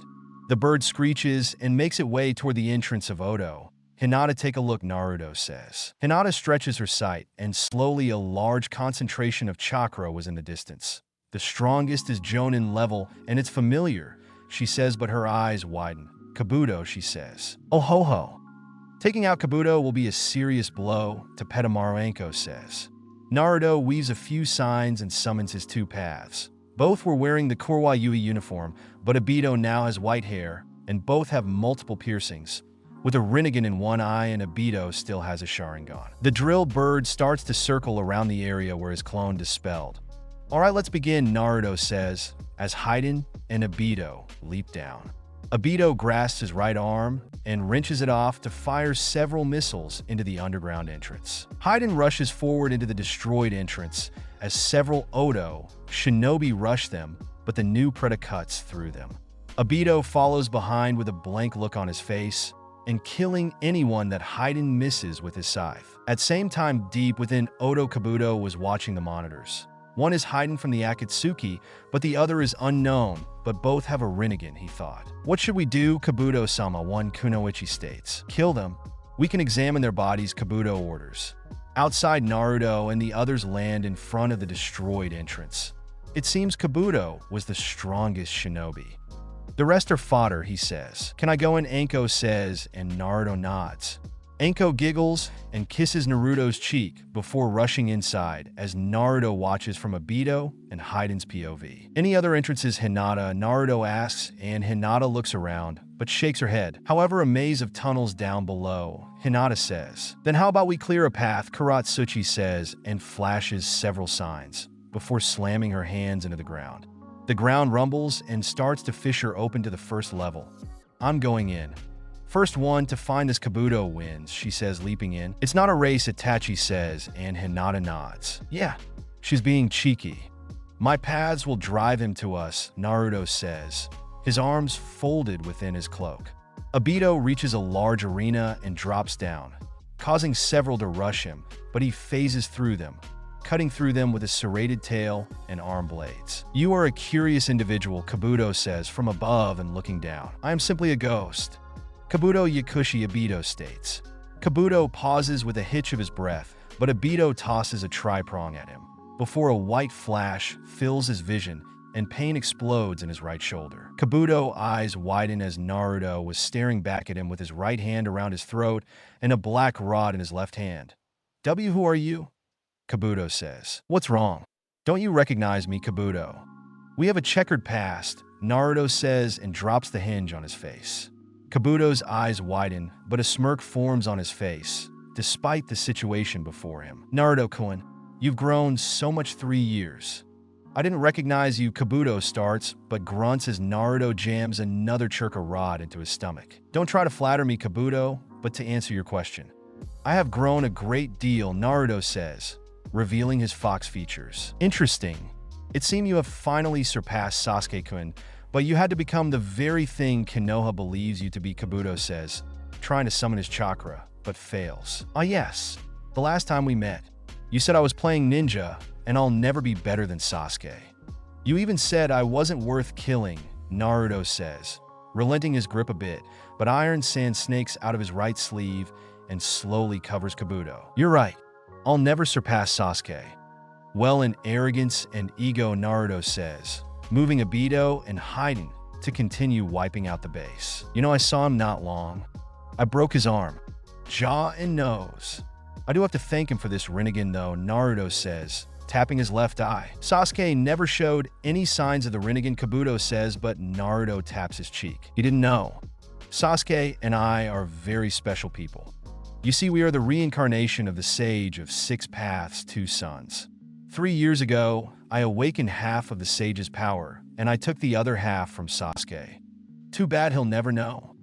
The bird screeches and makes its way toward the entrance of Odo. Hinata, take a look, Naruto says. Hinata stretches her sight, and slowly a large concentration of chakra was in the distance. The strongest is Jonin level, and it's familiar, she says, but her eyes widen. Kabuto, she says. Oh ho ho. Taking out Kabuto will be a serious blow, Tepetamaru Anko says. Naruto weaves a few signs and summons his two paths. Both were wearing the Kurwa-Yui uniform, but Obito now has white hair, and both have multiple piercings, with a Rinnegan in one eye and Obito still has a Sharingan. The drill bird starts to circle around the area where his clone dispelled. Alright, let's begin, Naruto says, as Haiden and Obito leap down. Obito grasps his right arm and wrenches it off to fire several missiles into the underground entrance. Haiden rushes forward into the destroyed entrance as several Odo shinobi rush them, but the new Predator cuts through them. Obito follows behind with a blank look on his face and killing anyone that Haiden misses with his scythe. At same time, deep within, Odo Kabuto was watching the monitors. One is Haiden from the Akatsuki, but the other is unknown, but both have a Rinnegan, he thought. What should we do, Kabuto-sama, one Kunoichi states. Kill them. We can examine their bodies, Kabuto orders. Outside, Naruto and the others land in front of the destroyed entrance. It seems Kabuto was the strongest shinobi. The rest are fodder, he says. Can I go in? Anko says, and Naruto nods. Anko giggles and kisses Naruto's cheek before rushing inside as Naruto watches from Obito and Haiden's POV. Any other entrances, Hinata? Naruto asks, and Hinata looks around, but shakes her head. However, a maze of tunnels down below, Hinata says. Then how about we clear a path, Kurotsuchi says, and flashes several signs, before slamming her hands into the ground. The ground rumbles and starts to fissure open to the first level. I'm going in. First one to find this Kabuto wins, she says, leaping in. It's not a race, Itachi says, and Hinata nods. Yeah, she's being cheeky. My paths will drive him to us, Naruto says, his arms folded within his cloak. Obito reaches a large arena and drops down, causing several to rush him, but he phases through them, cutting through them with his serrated tail and arm blades. You are a curious individual, Kabuto says from above and looking down. I am simply a ghost. Kabuto Yakushi, Obito states. Kabuto pauses with a hitch of his breath, but Obito tosses a tri-prong at him, before a white flash fills his vision and pain explodes in his right shoulder. Kabuto eyes widen as Naruto was staring back at him with his right hand around his throat and a black rod in his left hand. Who are you? Kabuto says. What's wrong? Don't you recognize me, Kabuto? We have a checkered past, Naruto says and drops the hinge on his face. Kabuto's eyes widen, but a smirk forms on his face, despite the situation before him. Naruto-kun, you've grown so much 3 years. I didn't recognize you, Kabuto starts, but grunts as Naruto jams another churka rod into his stomach. Don't try to flatter me, Kabuto, but to answer your question. I have grown a great deal, Naruto says, revealing his fox features. Interesting. It seems you have finally surpassed Sasuke-kun, but you had to become the very thing Konoha believes you to be, Kabuto says, trying to summon his chakra, but fails. Ah yes, the last time we met. You said I was playing ninja, and I'll never be better than Sasuke. You even said I wasn't worth killing, Naruto says, relenting his grip a bit, but Iron Sand snakes out of his right sleeve and slowly covers Kabuto. You're right, I'll never surpass Sasuke. Well, in arrogance and ego, Naruto says, moving Obito and Haiden to continue wiping out the base. You know, I saw him not long. I broke his arm, jaw, and nose. I do have to thank him for this, Rinnegan, though, Naruto says, tapping his left eye. Sasuke never showed any signs of the Rinnegan, Kabuto says, but Naruto taps his cheek. He didn't know. Sasuke and I are very special people. You see, we are the reincarnation of the sage of 6 paths, 2 suns. 3 years ago, I awakened half of the sage's power, and I took the other half from Sasuke. Too bad he'll never know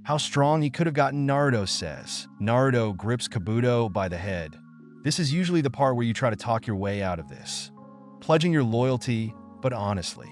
how strong he could have gotten, Naruto says. Naruto grips Kabuto by the head. This is usually the part where you try to talk your way out of this, pledging your loyalty, but honestly.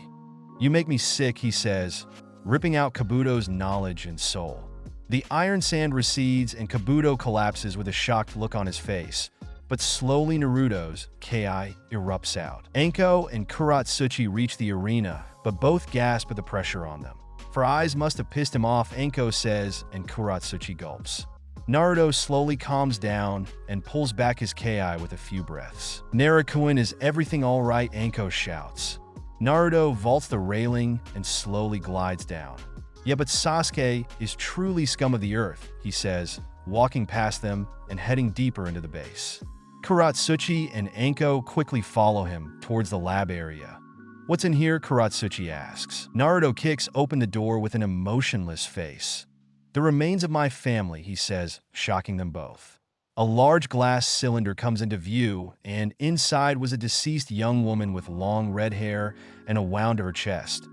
You make me sick, he says, ripping out Kabuto's knowledge and soul. The iron sand recedes and Kabuto collapses with a shocked look on his face, but slowly Naruto's Ki erupts out. Anko and Kurotsuchi reach the arena, but both gasp at the pressure on them. For eyes must have pissed him off, Anko says, and Kurotsuchi gulps. Naruto slowly calms down and pulls back his Ki with a few breaths. Naruto, is everything all right? Anko shouts. Naruto vaults the railing and slowly glides down. Yeah, but Sasuke is truly scum of the earth, he says, walking past them and heading deeper into the base. Kurotsuchi and Anko quickly follow him towards the lab area. What's in here? Kurotsuchi asks. Naruto kicks open the door with an emotionless face. The remains of my family, he says, shocking them both. A large glass cylinder comes into view, and inside was a deceased young woman with long red hair and a wound to her chest,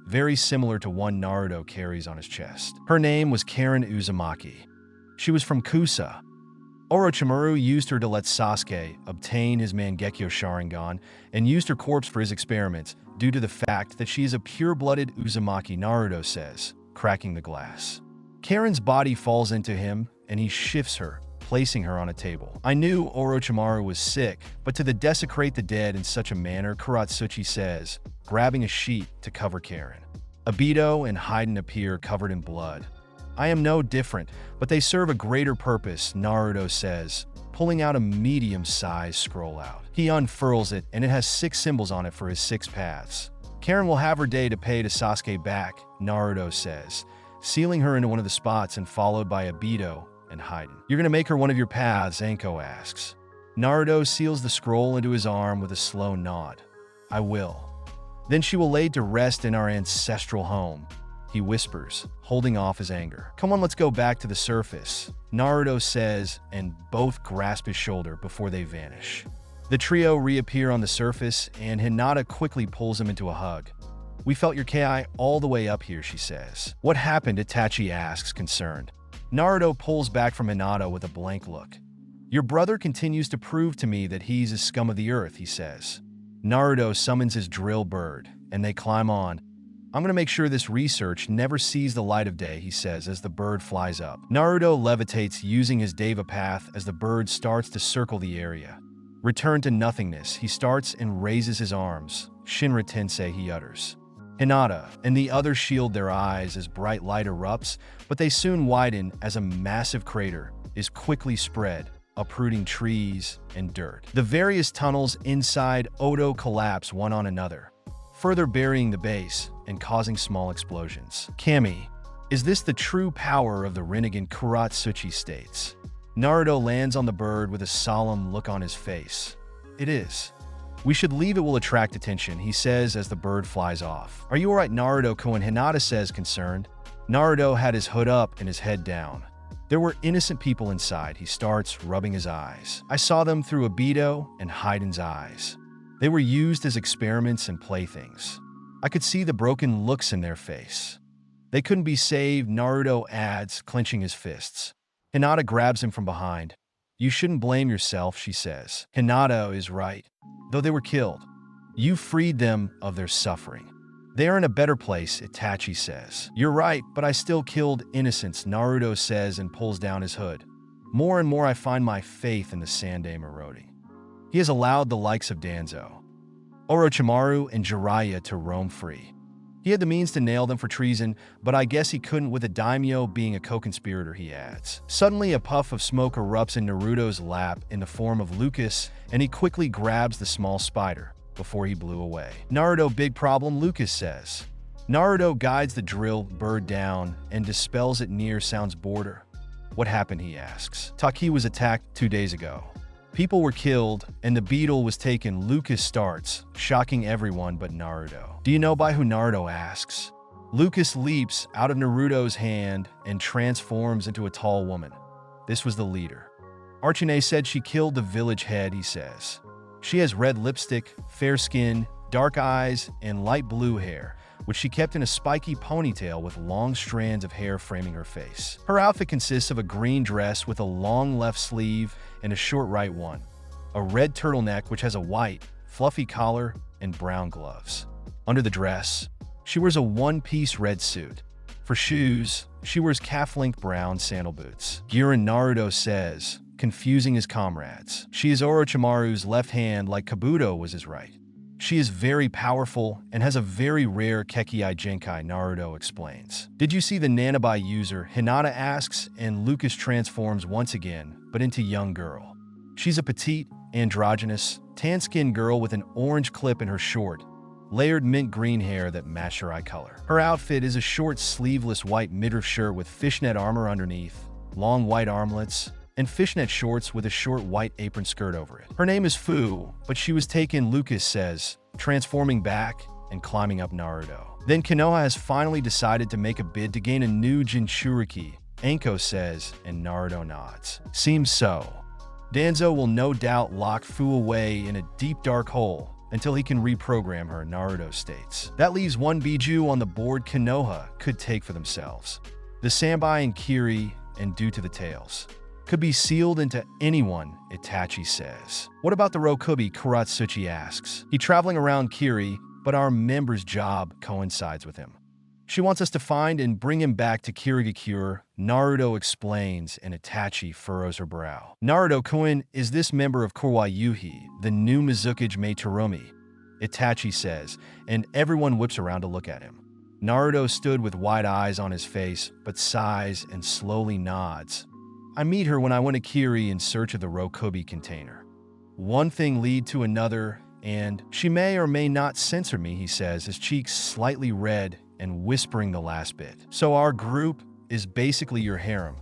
very similar to one Naruto carries on his chest. Her name was Karen Uzumaki. She was from Kusa. Orochimaru used her to let Sasuke obtain his Mangekyo Sharingan and used her corpse for his experiments due to the fact that she is a pure-blooded Uzumaki, Naruto says, cracking the glass. Karen's body falls into him, and he shifts her, placing her on a table. I knew Orochimaru was sick, but to desecrate the dead in such a manner, Kurotsuchi says, grabbing a sheet to cover Karen. Obito and Haiden appear covered in blood. I am no different, but they serve a greater purpose, Naruto says, pulling out a medium-sized scroll out. He unfurls it, and it has 6 symbols on it for his 6 paths. Karen will have her day to pay to Sasuke back, Naruto says, sealing her into one of the spots and followed by Obito and Haiden. You're gonna make her one of your paths, Anko asks. Naruto seals the scroll into his arm with a slow nod. I will. Then she will lay to rest in our ancestral home, he whispers, holding off his anger. Come on, let's go back to the surface, Naruto says, and both grasp his shoulder before they vanish. The trio reappear on the surface, and Hinata quickly pulls him into a hug. We felt your Ki all the way up here, she says. What happened? Itachi asks, concerned. Naruto pulls back from Hinata with a blank look. Your brother continues to prove to me that he's a scum of the earth, he says. Naruto summons his drill bird, and they climb on. I'm gonna make sure this research never sees the light of day, he says as the bird flies up. Naruto levitates using his Deva path as the bird starts to circle the area. Return to nothingness, he starts and raises his arms. Shinra Tensei, he utters. Hinata and the others shield their eyes as bright light erupts, but they soon widen as a massive crater is quickly spread, uprooting trees and dirt. The various tunnels inside Oto collapse one on another, further burying the base and causing small explosions. Kami, is this the true power of the Rinnegan? Kurotsuchi states. Naruto lands on the bird with a solemn look on his face. It is. We should leave, it will attract attention, he says as the bird flies off. Are you alright, Naruto? And Hinata says, concerned. Naruto had his hood up and his head down. There were innocent people inside, he starts, rubbing his eyes. I saw them through Obito and Haiden's eyes. They were used as experiments and playthings. I could see the broken looks in their face. They couldn't be saved, Naruto adds, clenching his fists. Hinata grabs him from behind. You shouldn't blame yourself, she says. Hinata is right. Though they were killed, you freed them of their suffering. They are in a better place, Itachi says. You're right, but I still killed innocents, Naruto says and pulls down his hood. More and more I find my faith in the Sandaime eroding. He has allowed the likes of Danzo, Orochimaru, and Jiraiya to roam free. He had the means to nail them for treason, but I guess he couldn't with a daimyo being a co-conspirator, he adds. Suddenly, a puff of smoke erupts in Naruto's lap in the form of Lucas, and he quickly grabs the small spider before he blew away. Naruto, big problem, Lucas says. Naruto guides the drill bird down and dispels it near Sound's border. What happened, he asks. Taki was attacked 2 days ago. People were killed, and the beetle was taken, Lucas starts, shocking everyone but Naruto. Do you know by who? Naruto asks. Lucas leaps out of Naruto's hand and transforms into a tall woman. This was the leader. Archine said she killed the village head, he says. She has red lipstick, fair skin, dark eyes, and light blue hair, which she kept in a spiky ponytail with long strands of hair framing her face. Her outfit consists of a green dress with a long left sleeve and a short right one, a red turtleneck which has a white, fluffy collar, and brown gloves. Under the dress, she wears a one-piece red suit. For shoes, she wears calf-length brown sandal boots. Naruto says, confusing his comrades. She is Orochimaru's left hand like Kabuto was his right. She is very powerful and has a very rare 𝐫𝐞𝐦𝐨𝐰, Naruto explains. Did you see the Nanabi user? Hinata asks, and Lucas transforms once again, but into young girl. She's a petite, androgynous, tan-skinned girl with an orange clip in her short, layered mint green hair that match her eye color. Her outfit is a short sleeveless white midriff shirt with fishnet armor underneath, long white armlets, and fishnet shorts with a short white apron skirt over it. Her name is Fu, but she was taken, Lucas says, transforming back and climbing up Naruto. Then Konoha has finally decided to make a bid to gain a new Jinchuriki, 𝐸 says, and Naruto nods. Seems so. Danzo will no doubt lock Fu away in a deep dark hole until he can reprogram her, Naruto states. That leaves one Biju on the board Konoha could take for themselves. The Sanbai and Kiri, and due to the tails, could be sealed into anyone, Itachi says. What about the Rokubi, Kurotsuchi asks. He's traveling around Kiri, but our member's job coincides with him. She wants us to find and bring him back to Kirigakure, Naruto explains, and Itachi furrows her brow. Naruto-kun is this member of Kyoryuhi, the new 𝐫𝐸𝐴 Meitoumi, Itachi says, and everyone whips around to look at him. Naruto stood with wide eyes on his face, but sighs and slowly nods. I meet her when I went to Kiri in search of the Rokubi container. One thing lead to another, and she may or may not censor me, he says, his cheeks slightly red and whispering the last bit. So our group is basically your harem.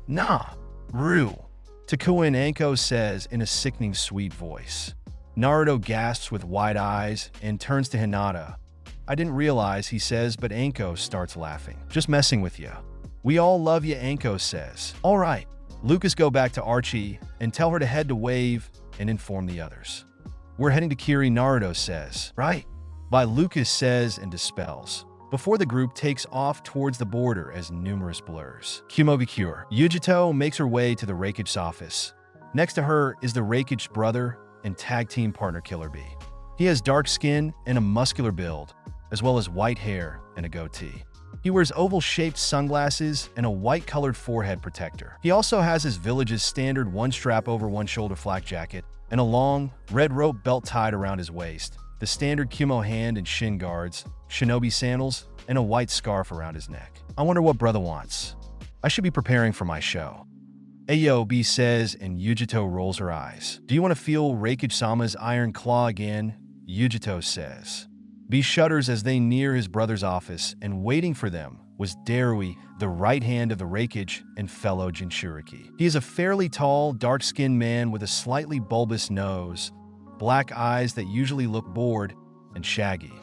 Nah, Ru, 𝐸𝐴 says in a sickening sweet voice. Naruto gasps with wide eyes and turns to Hinata. I didn't realize, he says, but 𝐸 starts laughing. Just messing with you. We all love you, 𝐸 says. All right. Lucas go back to Archie and tell her to head to Wave and inform the others. We're heading to Kiri, Naruto says. Right. By Lucas says and dispels, before the group takes off towards the border as numerous blurs. Kumobikure. Yujito makes her way to the Raikage's office. Next to her is the Raikage's brother and tag team partner Killer Bee. He has dark skin and a muscular build, as well as white hair and a goatee. He wears oval-shaped sunglasses and a white-colored forehead protector. He also has his village's standard one-strap-over-one-shoulder flak jacket and a long, red rope belt tied around his waist, the standard Kumo hand and shin guards, shinobi sandals, and a white scarf around his neck. I wonder what brother wants. I should be preparing for my show. Ayo, says, and Yujito rolls her eyes. Do you want to feel Raikage-sama's iron claw again? Yujito says. B shudders as they near his brother's office, and waiting for them was Darui, the right hand of the Raikage and fellow Jinchuriki. He is a fairly tall, dark-skinned man with a slightly bulbous nose, black eyes that usually look bored, and shaggy,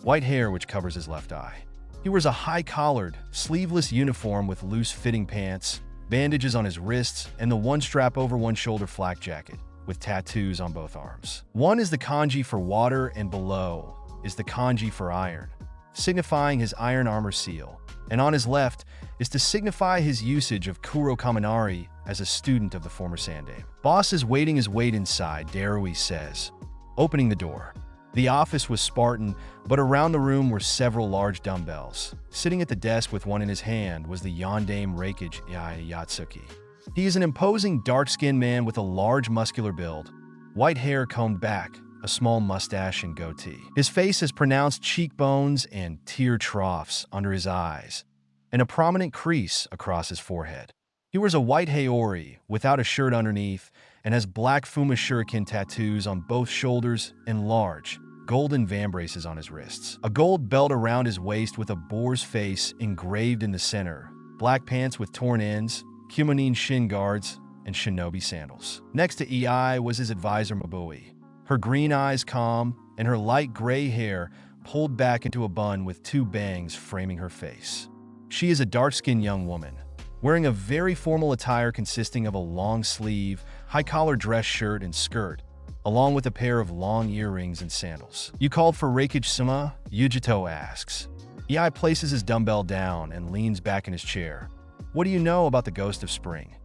white hair which covers his left eye. He wears a high-collared, sleeveless uniform with loose-fitting pants, bandages on his wrists, and the one-strap-over-one-shoulder flak jacket, with tattoos on both arms. One is the kanji for water, and below is the kanji for iron, signifying his iron armor seal, and on his left is to signify his usage of Kuro Kaminari as a student of the former Sandame. Boss is waiting his weight inside, Darui says, opening the door. The office was Spartan, but around the room were several large dumbbells. Sitting at the desk with one in his hand was the Yondaime Raikage Yatsuki. He is an imposing dark-skinned man with a large muscular build, white hair combed back, a small mustache and goatee. His face has pronounced cheekbones and tear troughs under his eyes, and a prominent crease across his forehead. He wears a white haori without a shirt underneath and has black Fuma shuriken tattoos on both shoulders and large, golden vambraces on his wrists. A gold belt around his waist with a boar's face engraved in the center, black pants with torn ends, kumonin shin guards, and shinobi sandals. Next to EI was his advisor Mabui. Her green eyes calm, and her light gray hair pulled back into a bun with two bangs framing her face. She is a dark-skinned young woman, wearing a very formal attire consisting of a long-sleeve, high-collar dress shirt and skirt, along with a pair of long earrings and sandals. "You called for 𝐫𝐞𝐸𝐵?" Yujito asks. Ii places his dumbbell down and leans back in his chair. "What do you know about the ghost of spring?"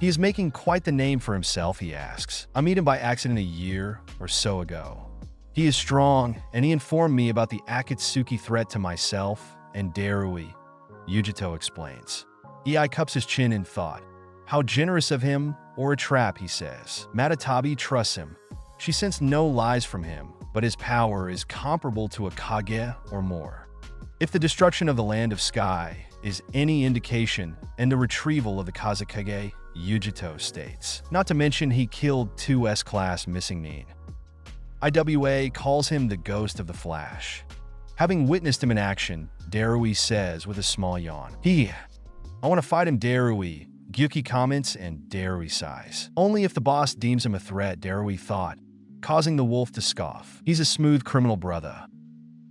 "He is making quite the name for himself," he asks. "I met him by accident a year or so ago. He is strong, and he informed me about the Akatsuki threat to myself and Darui," Yujito explains. Ii cups his chin in thought. "How generous of him, or a trap," he says. Matatabi trusts him. She sensed no lies from him, but his power is comparable to a Kage or more. If the destruction of the Land of Sky is any indication, and the retrieval of the Kazekage, Yujito states. Not to mention he killed two S-class missing nin. IWA calls him the ghost of the Flash. Having witnessed him in action, Darui says with a small yawn. I want to fight him, Darui," Gyuki comments, and Darui sighs. "Only if the boss deems him a threat," Darui thought, causing the wolf to scoff. "He's a smooth criminal, brother."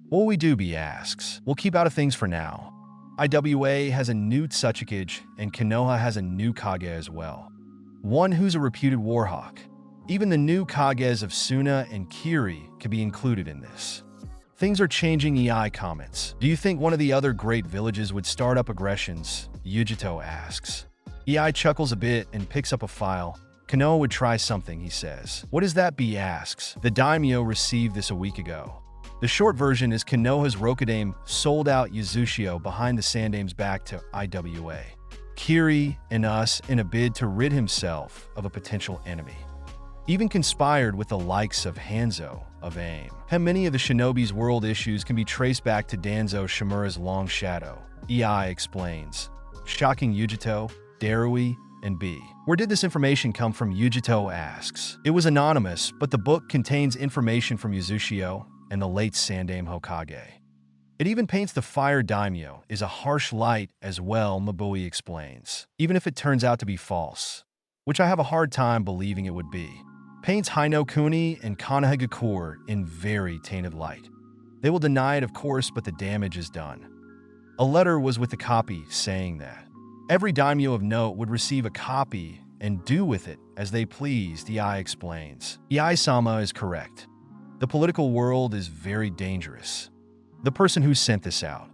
"What'll we do?" B asks. "We'll keep out of things for now." IWA has a new Tsuchikage, and Konoha has a new Kage as well. One who's a reputed warhawk. Even the new Kages of Suna and Kiri could be included in this. "Things are changing," Ei comments. "Do you think one of the other great villages would start up aggressions?" Yujito asks. Ei chuckles a bit and picks up a file. "Konoha would try something," he says. "What is that?" B asks. "The daimyo received this a week ago." The short version is Konoha's Rokudaime sold out Yuzusho behind the Sandame's back to IWA, Kiri, and us in a bid to rid himself of a potential enemy. Even conspired with the likes of Hanzo of AIM. How many of the shinobi's world issues can be traced back to Danzo Shimura's long shadow, Ei explains, shocking Yujito, Darui, and B. "Where did this information come from?" Yujito asks. "It was anonymous, but the book contains information from Yuzusho and the late Sandame Hokage. It even paints the fire daimyo is a harsh light as well," Mabui explains, "even if it turns out to be false, which I have a hard time believing it would be. Paints Hino Kuni and Konohagakure in very tainted light. They will deny it, of course, but the damage is done." A letter was with the copy saying that every daimyo of note would receive a copy and do with it as they pleased, Ei explains. Ei-sama is correct. The political world is very dangerous. The person who sent this out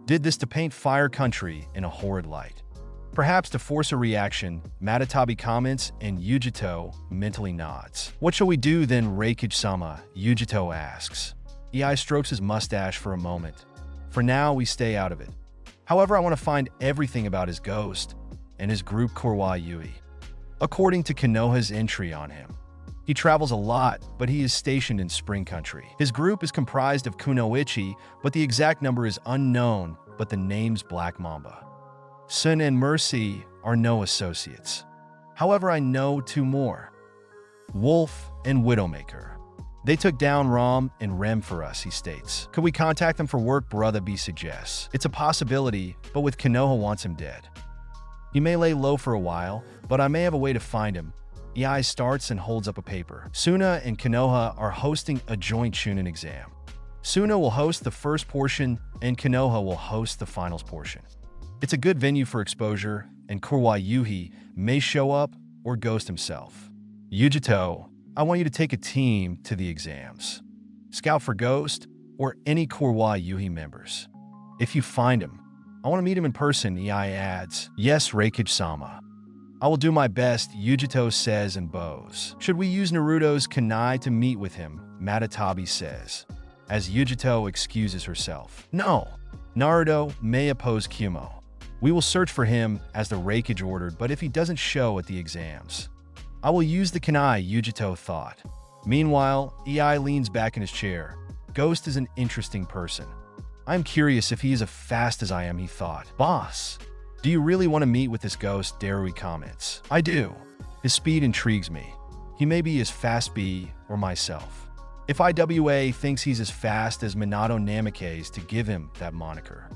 did this to paint Fire Country in a horrid light. Perhaps to force a reaction, Matatabi comments, and Yujito mentally nods. "What shall we do then, Raikage-sama?" Yujito asks. Ei strokes his mustache for a moment. "For now, we stay out of it. However, I want to find everything about his ghost and his group Kurwa-Yui." According to Konoha's entry on him, he travels a lot, but he is stationed in Spring Country. His group is comprised of Kunoichi, but the exact number is unknown, but the name's Black Mamba. Sun and Mercy are no associates. However, I know two more. Wolf and Widowmaker. They took down Ram and Rem for us, he states. "Could we contact them for work?" Brother B suggests. "It's a possibility, but with Konoha wants him dead. He may lay low for a while, but I may have a way to find him." Ei starts and holds up a paper. Suna and Konoha are hosting a joint Chunin exam. Suna will host the first portion, and Konoha will host the finals portion. It's a good venue for exposure, and Kurwa-Yuhi may show up or ghost himself. "Yujito, I want you to take a team to the exams. Scout for Ghost or any Kurwa-Yuhi members. If you find him, I want to meet him in person," Ei adds. "Yes, Raikage-sama. I will do my best," Yujito says and bows. "Should we use Naruto's kunai to meet with him?" Matatabi says, as Yujito excuses herself. "No, Naruto may oppose Kyumo. We will search for him as the Raikage ordered, but if he doesn't show at the exams, I will use the kunai," Yujito thought. Meanwhile, Ei leans back in his chair. "Ghost is an interesting person. I'm curious if he is as fast as I am," he thought. "Boss, do you really want to meet with this ghost?" Darui comments. "I do. His speed intrigues me. He may be as fast B or myself. If IWA thinks he's as fast as Minato Namikaze to give him that moniker,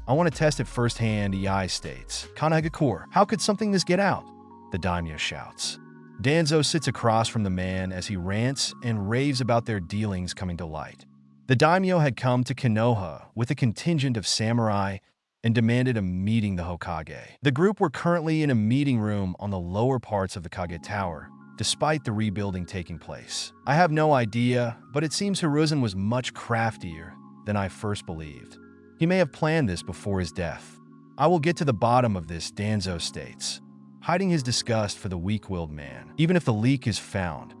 I want to test it firsthand," Ei states. "Konohagakure, how could something this get out?" the daimyo shouts. Danzo sits across from the man as he rants and raves about their dealings coming to light. The daimyo had come to Konoha with a contingent of samurai and demanded a meeting the Hokage. The group were currently in a meeting room on the lower parts of the Kage Tower, despite the rebuilding taking place. I have no idea, but it seems 𝐸𝐻𝐻 was much craftier than I first believed. He may have planned this before his death. I will get to the bottom of this, Danzo states, hiding his disgust for the weak-willed man. Even if the leak is found,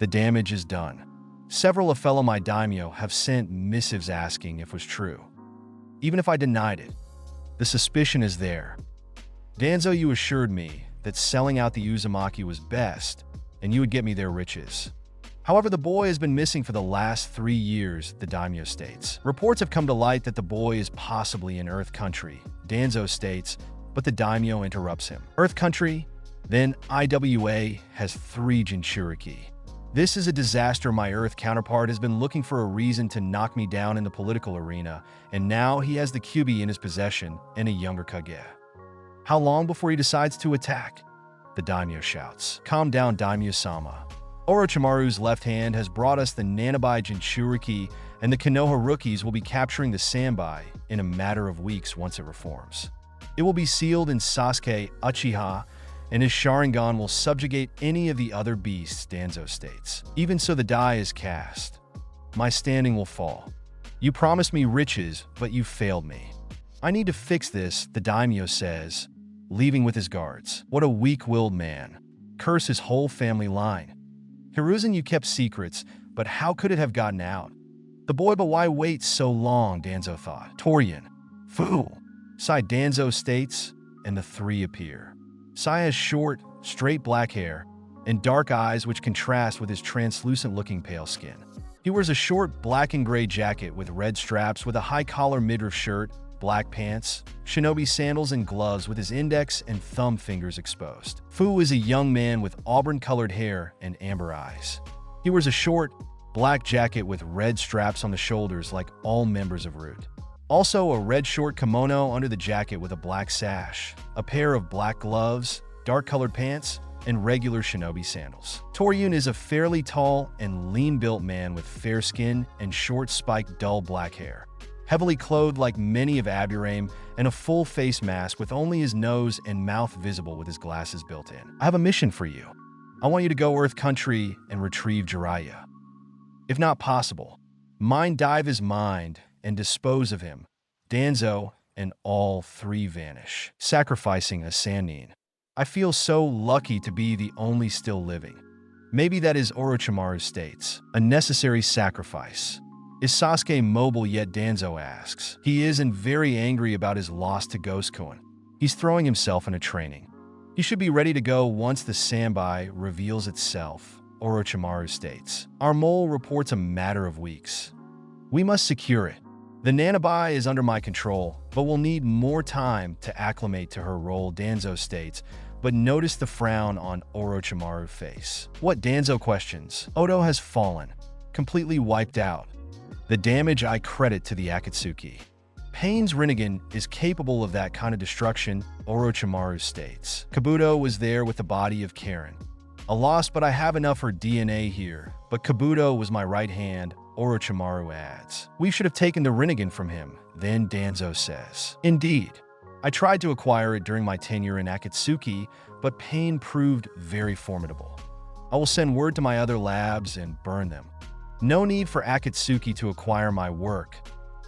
the damage is done. Several of fellow my daimyo have sent missives asking if it was true. Even if I denied it, the suspicion is there. Danzo, you assured me that selling out the Uzumaki was best, and you would get me their riches. However, the boy has been missing for the last 3 years, the daimyo states. Reports have come to light that the boy is possibly in Earth Country, Danzo states, but the daimyo interrupts him. Earth Country? Then IWA has 3 Jinchuriki. This is a disaster. My Earth counterpart has been looking for a reason to knock me down in the political arena, and now he has the 𝐵 in his possession and a younger 𝐫𝐞𝐻. How long before he decides to attack? The daimyo shouts. Calm down, daimyo-sama. Orochimaru's left hand has brought us the Nanabai Jinchuriki, and the Konoha rookies will be capturing the Sanbai in a matter of weeks once it reforms. It will be sealed in Sasuke Uchiha, and his Sharingan will subjugate any of the other beasts, Danzo states. Even so, the die is cast. My standing will fall. You promised me riches, but you failed me. I need to fix this, the daimyo says, leaving with his guards. What a weak-willed man. Curse his whole family line. 𝐸𝐻𝐻, you kept secrets, but how could it have gotten out? The boy, but why wait so long, Danzo thought. Torian. Fool. Sai, Danzo states, and the 3 appear. Sai has short, straight black hair and dark eyes which contrast with his translucent-looking pale skin. He wears a short black and gray jacket with red straps with a high-collar midriff shirt, black pants, shinobi sandals, and gloves with his index and thumb fingers exposed. Fu is a young man with auburn-colored hair and amber eyes. He wears a short, black jacket with red straps on the shoulders like all members of Root. Also, a red short kimono under the jacket with a black sash, a pair of black gloves, dark-colored pants, and regular shinobi sandals. Torian is a fairly tall and lean-built man with fair skin and short, spiked, dull black hair, heavily clothed like many of Aburame, and a full face mask with only his nose and mouth visible with his glasses built in. I have a mission for you. I want you to go Earth Country and retrieve Jiraiya. If not possible, dive his mind and dispose of him. Danzo and all 3 vanish, sacrificing a Sannin. I feel so lucky to be the only still living. Maybe that is Orochimaru states. A necessary sacrifice. Is Sasuke mobile yet, Danzo asks. He is, and very angry about his loss to Ghost Koen. He's throwing himself into training. He should be ready to go once the Sanbai reveals itself, Orochimaru states. Our mole reports a matter of weeks. We must secure it. The Nanabai is under my control, but will need more time to acclimate to her role, Danzo states, but notice the frown on Orochimaru's face. What, Danzo questions? Oto has fallen, completely wiped out. The damage I credit to the Akatsuki. Pain's Rinnegan is capable of that kind of destruction, Orochimaru states. Kabuto was there with the body of Karen. A loss, but I have enough for DNA here. But Kabuto was my right hand, Orochimaru adds. We should have taken the Rinnegan from him, then Danzo says. Indeed. I tried to acquire it during my tenure in Akatsuki, but Pain proved very formidable. I will send word to my other labs and burn them. No need for Akatsuki to acquire my work,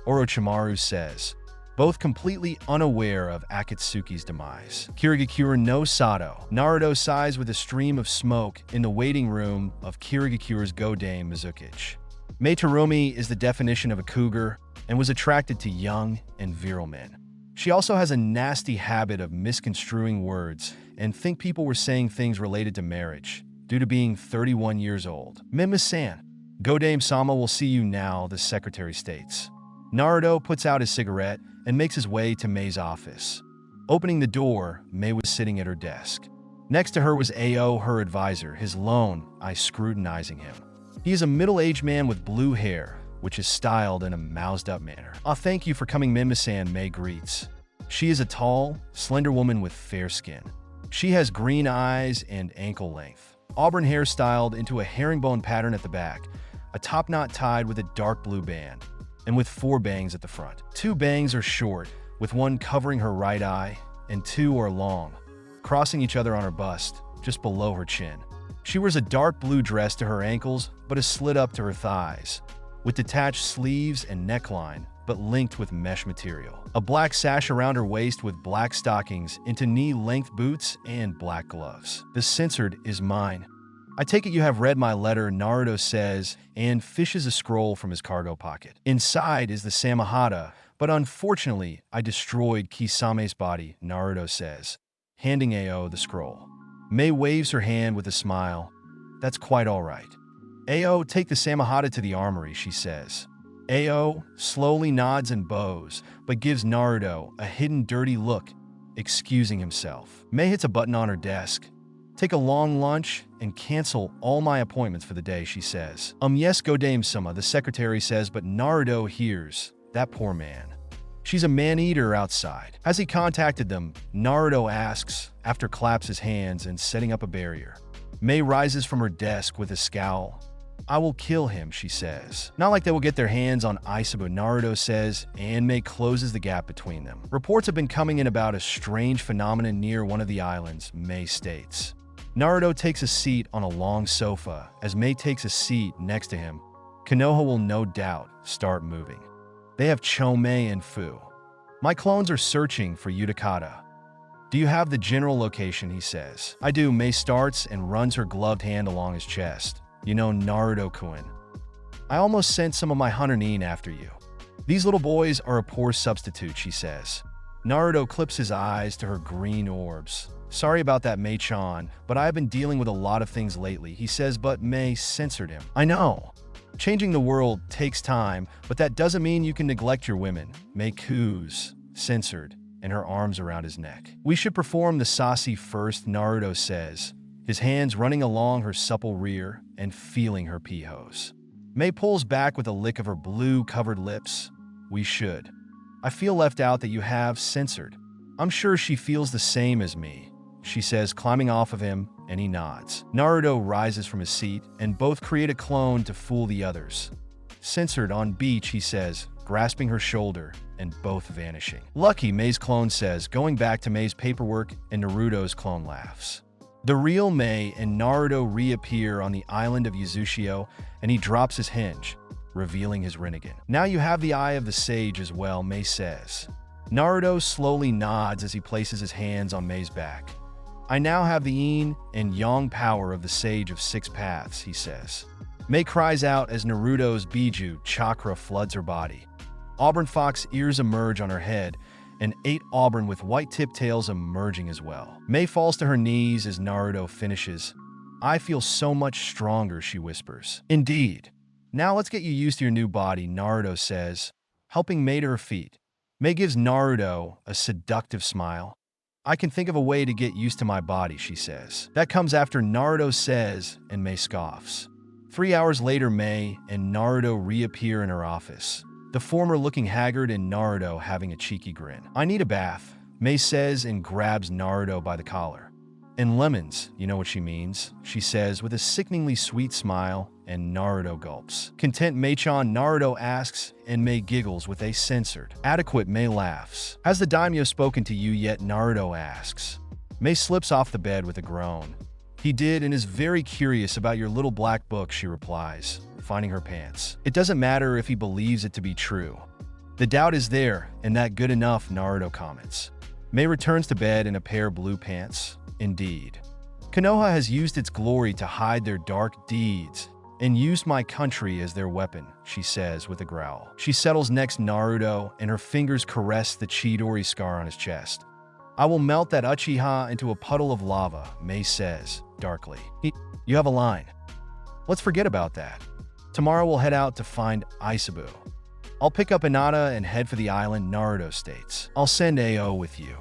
Orochimaru says, both completely unaware of Akatsuki's demise. Kirigakure no Sato. Naruto sighs with a stream of smoke in the waiting room of Kirigakure's Godame Mizukichi. Meitarumi is the definition of a cougar and was attracted to young and virile men. She also has a nasty habit of misconstruing words and think people were saying things related to marriage due to being 31 years old. Mima-san, Godame-sama will see you now, the secretary states. Naruto puts out his cigarette and makes his way to Mei's office. Opening the door, Mei was sitting at her desk. Next to her was Ao, her advisor, his lone eye scrutinizing him. He is a middle-aged man with blue hair, which is styled in a moused-up manner. Thank you for coming, Mima-san, Mei greets. She is a tall, slender woman with fair skin. She has green eyes and ankle length, auburn hair styled into a herringbone pattern at the back, a top knot tied with a dark blue band, and with 4 bangs at the front. 2 bangs are short, with one covering her right eye, and 2 are long, crossing each other on her bust, just below her chin. She wears a dark blue dress to her ankles, but is slid up to her thighs, with detached sleeves and neckline, but linked with mesh material. A black sash around her waist with black stockings into knee-length boots and black gloves. The censored is mine. I take it you have read my letter, Naruto says, and fishes a scroll from his cargo pocket. Inside is the Samehada, but unfortunately, I destroyed Kisame's body, Naruto says, handing Ao the scroll. Mei waves her hand with a smile. That's quite all right. Ao, take the Samehada to the armory, she says. Ao slowly nods and bows, but gives Naruto a hidden dirty look, excusing himself. Mei hits a button on her desk. Take a long lunch and cancel all my appointments for the day, she says. Yes, 𝐫𝐸-sama, the secretary says, but Naruto hears. That poor man. She's a man-eater outside. Has he contacted them? Naruto asks, after claps his hands and setting up a barrier. Mei rises from her desk with a scowl. I will kill him, she says. Not like they will get their hands on 𝐈, Naruto says, and Mei closes the gap between them. Reports have been coming in about a strange phenomenon near one of the islands, Mei states. Naruto takes a seat on a long sofa. As Mei takes a seat next to him, Konoha will no doubt start moving. They have Chomei and Fu. My clones are searching for Utakata. Do you have the general location, he says. I do, Mei starts and runs her gloved hand along his chest. You know, Naruto-kun. I almost sent some of my Hunter-nin after you. These little boys are a poor substitute, she says. Naruto clips his eyes to her green orbs. Sorry about that, Mei-chan, but I have been dealing with a lot of things lately, he says, but Mei censored him. I know. Changing the world takes time, but that doesn't mean you can neglect your women. Mei coos, censored, and her arms around his neck. We should perform the sasi first, Naruto says, his hands running along her supple rear and feeling her pee-hose. Mei pulls back with a lick of her blue-covered lips. We should. I feel left out that you have censored. I'm sure she feels the same as me, she says, climbing off of him, and he nods. Naruto rises from his seat, and both create a clone to fool the others. Censored on beach, he says, grasping her shoulder, and both vanishing. Lucky, Mei's clone says, going back to Mei's paperwork, and Naruto's clone laughs. The real Mei and Naruto reappear on the island of Yuzushiyo, and he drops his hinge, revealing his Rinnegan. Now you have the Eye of the Sage as well, Mei says. Naruto slowly nods as he places his hands on Mei's back. I now have the yin and yang power of the Sage of Six Paths, he says. Mei cries out as Naruto's Biju chakra floods her body. Auburn fox ears emerge on her head, and 8 auburn with white tip tails emerging as well. Mei falls to her knees as Naruto finishes. I feel so much stronger, she whispers. Indeed. Now let's get you used to your new body, Naruto says, helping Mei to her feet. Mei gives Naruto a seductive smile. I can think of a way to get used to my body, she says. That comes after Naruto says, and Mei scoffs. 3 hours later, Mei and Naruto reappear in her office. The former looking haggard and Naruto having a cheeky grin. I need a bath, Mei says and grabs Naruto by the collar. And lemons, you know what she means, she says with a sickeningly sweet smile, and Naruto gulps. Content, Mei-chan, Naruto asks, and Mei giggles with a censored. Adequate, Mei laughs. Has the daimyo spoken to you yet, Naruto asks. Mei slips off the bed with a groan. He did and is very curious about your little black book, she replies, finding her pants. It doesn't matter if he believes it to be true. The doubt is there, and that good enough, Naruto comments. Mei returns to bed in a pair of blue pants. Indeed. Konoha has used its glory to hide their dark deeds and used my country as their weapon, she says with a growl. She settles next Naruto, and her fingers caress the Chidori scar on his chest. I will melt that Uchiha into a puddle of lava, Mei says, darkly. You have a line. Let's forget about that. Tomorrow we'll head out to find 𝐈. I'll pick up Hinata and head for the island, Naruto states. I'll send Ao with you.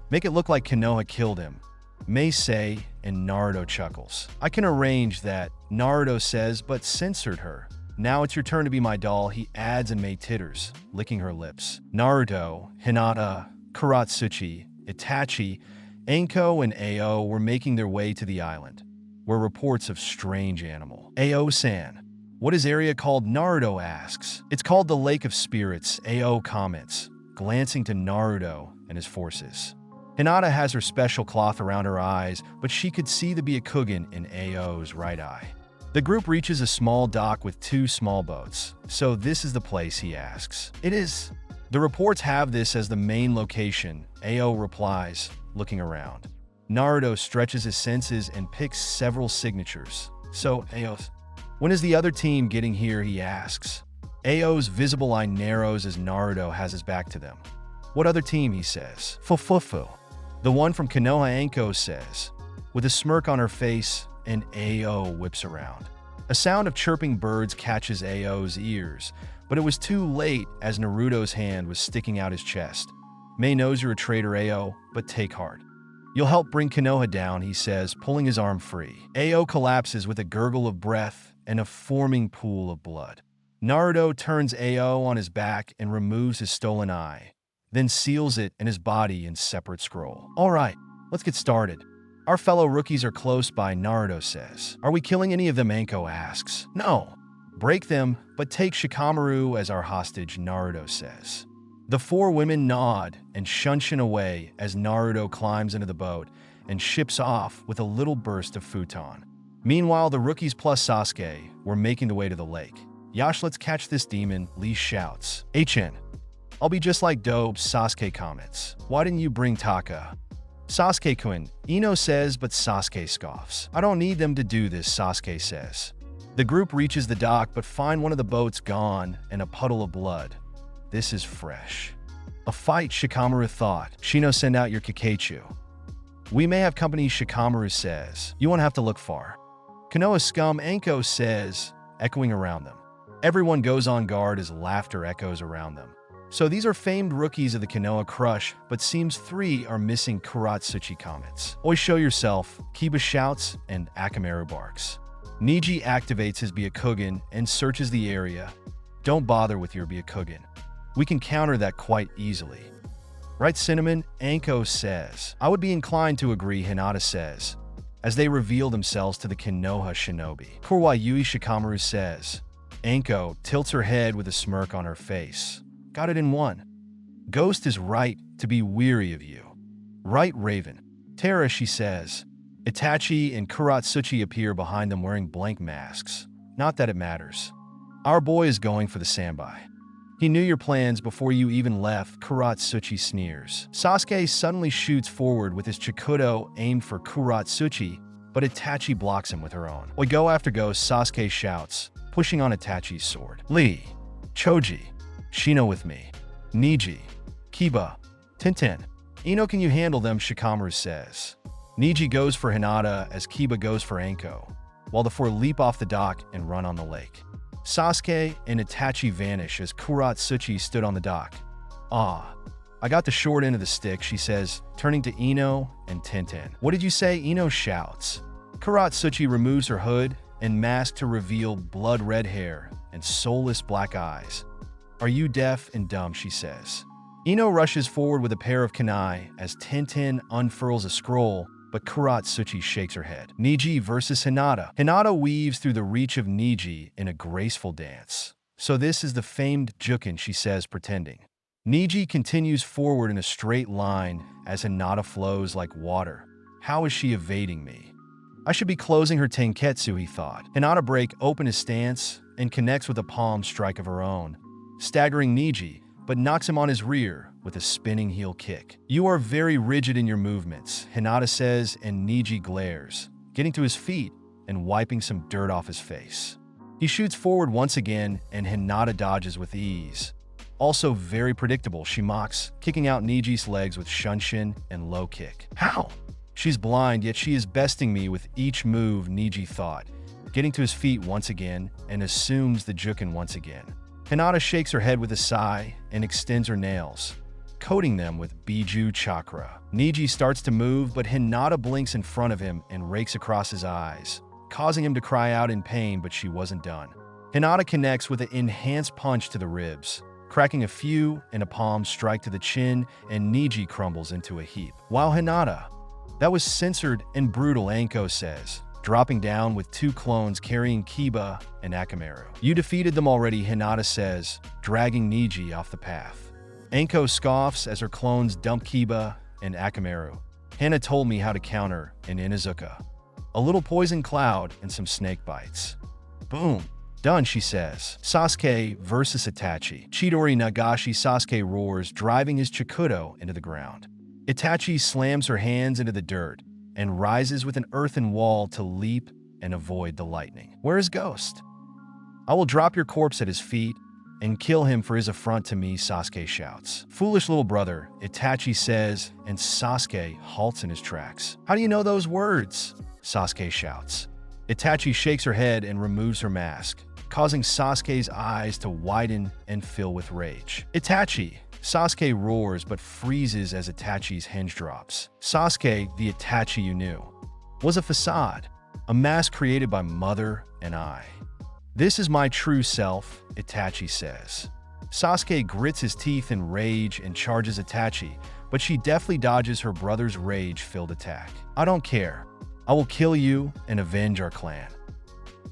Make it look like Konoha killed him, Mei say, and Naruto chuckles. I can arrange that, Naruto says, but censored her. Now it's your turn to be my doll, he adds, and Mei titters, licking her lips. Naruto, Hinata, Kurotsuchi, Itachi, Anko, and Ao were making their way to the island, where reports of strange animal. Ao-san, what is area called? Naruto asks. It's called the Lake of Spirits, Ao comments, glancing to Naruto and his forces. Hinata has her special cloth around her eyes, but she could see the 𝐫𝐞𝐽 in AO's right eye. The group reaches a small dock with 2 small boats. So this is the place, he asks. It is. The reports have this as the main location, AO replies, looking around. Naruto stretches his senses and picks several signatures. So, AO's. When is the other team getting here, he asks. AO's visible eye narrows as Naruto has his back to them. What other team, he says. Fufufu. The one from Konoha, 𝐸𝐴 says. With a smirk on her face, and AO whips around. A sound of chirping birds catches AO's ears, but it was too late as Naruto's hand was sticking out his chest. May knows you're a traitor, AO, but take heart. You'll help bring Konoha down, he says, pulling his arm free. AO collapses with a gurgle of breath and a forming pool of blood. Naruto turns AO on his back and removes his stolen eye, then seals it and his body in separate scroll. All right, let's get started. Our fellow rookies are close by, Naruto says. Are we killing any of them, 𝐸𝐴 asks. No. Break them, but take Shikamaru as our hostage, Naruto says. The 4 women nod and shun away as Naruto climbs into the boat and ships off with a little burst of futon. Meanwhile, the rookies plus Sasuke were making the way to the lake. Yash, let's catch this demon, Lee shouts. HN. I'll be just like dope, Sasuke comments. Why didn't you bring Taka? Sasuke-kun, Ino says, but Sasuke scoffs. I don't need them to do this, Sasuke says. The group reaches the dock but find one of the boats gone and a puddle of blood. This is fresh. A fight, Shikamaru thought. Shino, send out your Kakachu. We may have company, Shikamaru says. You won't have to look far. Konoha scum, 𝐸𝐴 says, echoing around them. Everyone goes on guard as laughter echoes around them. So these are famed rookies of the Konoha crush, but seems 3 are missing Kurotsuchi comments. Oi, show yourself, Kiba shouts, and Akamaru barks. Neji activates his 𝐫𝐞𝐽 and searches the area. Don't bother with your 𝐫𝐞𝐽. We can counter that quite easily. Right, Cinnamon? 𝐸𝐴 says. I would be inclined to agree, Hinata says, as they reveal themselves to the Konoha shinobi. 𝐸𝐴 Shikamaru says. 𝐸𝐴 tilts her head with a smirk on her face. Got it in one. Ghost is right to be weary of you. Right, Raven. Terra, she says. Itachi and Kurotsuchi appear behind them wearing blank masks. Not that it matters. Our boy is going for the Sanbai. He knew your plans before you even left, Kurotsuchi sneers. Sasuke suddenly shoots forward with his Chikudo aimed for Kurotsuchi, but Itachi blocks him with her own. We go after Ghost, Sasuke shouts, pushing on Itachi's sword. Lee, Choji, Shino with me. Neji, Kiba, Tenten. Ino, can you handle them, Shikamaru says. Neji goes for Hinata as Kiba goes for 𝐸𝐴, while the 4 leap off the dock and run on the lake. Sasuke and Itachi vanish as Kurotsuchi stood on the dock. Ah, I got the short end of the stick, she says, turning to Ino and Tenten. What did you say? Ino shouts. Kurotsuchi removes her hood and mask to reveal blood-red hair and soulless black eyes. Are you deaf and dumb, she says. Ino rushes forward with a pair of kunai as Tenten unfurls a scroll, but Kurotsuchi shakes her head. Neji versus Hinata. Hinata weaves through the reach of Neji in a graceful dance. So this is the famed Jukin, she says, pretending. Neji continues forward in a straight line as Hinata flows like water. How is she evading me? I should be closing her tenketsu, he thought. Hinata breaks open his stance and connects with a palm strike of her own, staggering Neji, but knocks him on his rear with a spinning heel kick. You are very rigid in your movements, Hinata says, and Neji glares, getting to his feet and wiping some dirt off his face. He shoots forward once again, and Hinata dodges with ease. Also very predictable, she mocks, kicking out Neji's legs with shunshin and low kick. How? She's blind, yet she is besting me with each move, Neji thought, getting to his feet once again and assumes the Jukin once again. Hinata shakes her head with a sigh and extends her nails, coating them with Biju chakra. Neji starts to move, but Hinata blinks in front of him and rakes across his eyes, causing him to cry out in pain, but she wasn't done. Hinata connects with an enhanced punch to the ribs, cracking a few and a palm strike to the chin, and Neji crumbles into a heap. Wow, Hinata. That was censored and brutal, 𝐸𝐴 says, dropping down with 2 clones carrying Kiba and Akamaru. You defeated them already, Hinata says, dragging Neji off the path. 𝐸𝐴 scoffs as her clones dump Kiba and Akamaru. Hana told me how to counter in Inuzuka. A little poison cloud and some snake bites. Boom. Done, she says. Sasuke versus Itachi. Chidori Nagashi. Sasuke roars, driving his Chikudo into the ground. Itachi slams her hands into the dirt and rises with an earthen wall to leap and avoid the lightning. Where is Ghost? I will drop your corpse at his feet and kill him for his affront to me, Sasuke shouts. Foolish little brother, Itachi says, and Sasuke halts in his tracks. How do you know those words? Sasuke shouts. Itachi shakes her head and removes her mask, causing Sasuke's eyes to widen and fill with rage. Itachi! Sasuke roars but freezes as Itachi's hinge drops. Sasuke, the Itachi you knew, was a facade, a mask created by Mother and I. This is my true self, Itachi says. Sasuke grits his teeth in rage and charges Itachi, but she deftly dodges her brother's rage-filled attack. I don't care. I will kill you and avenge our clan.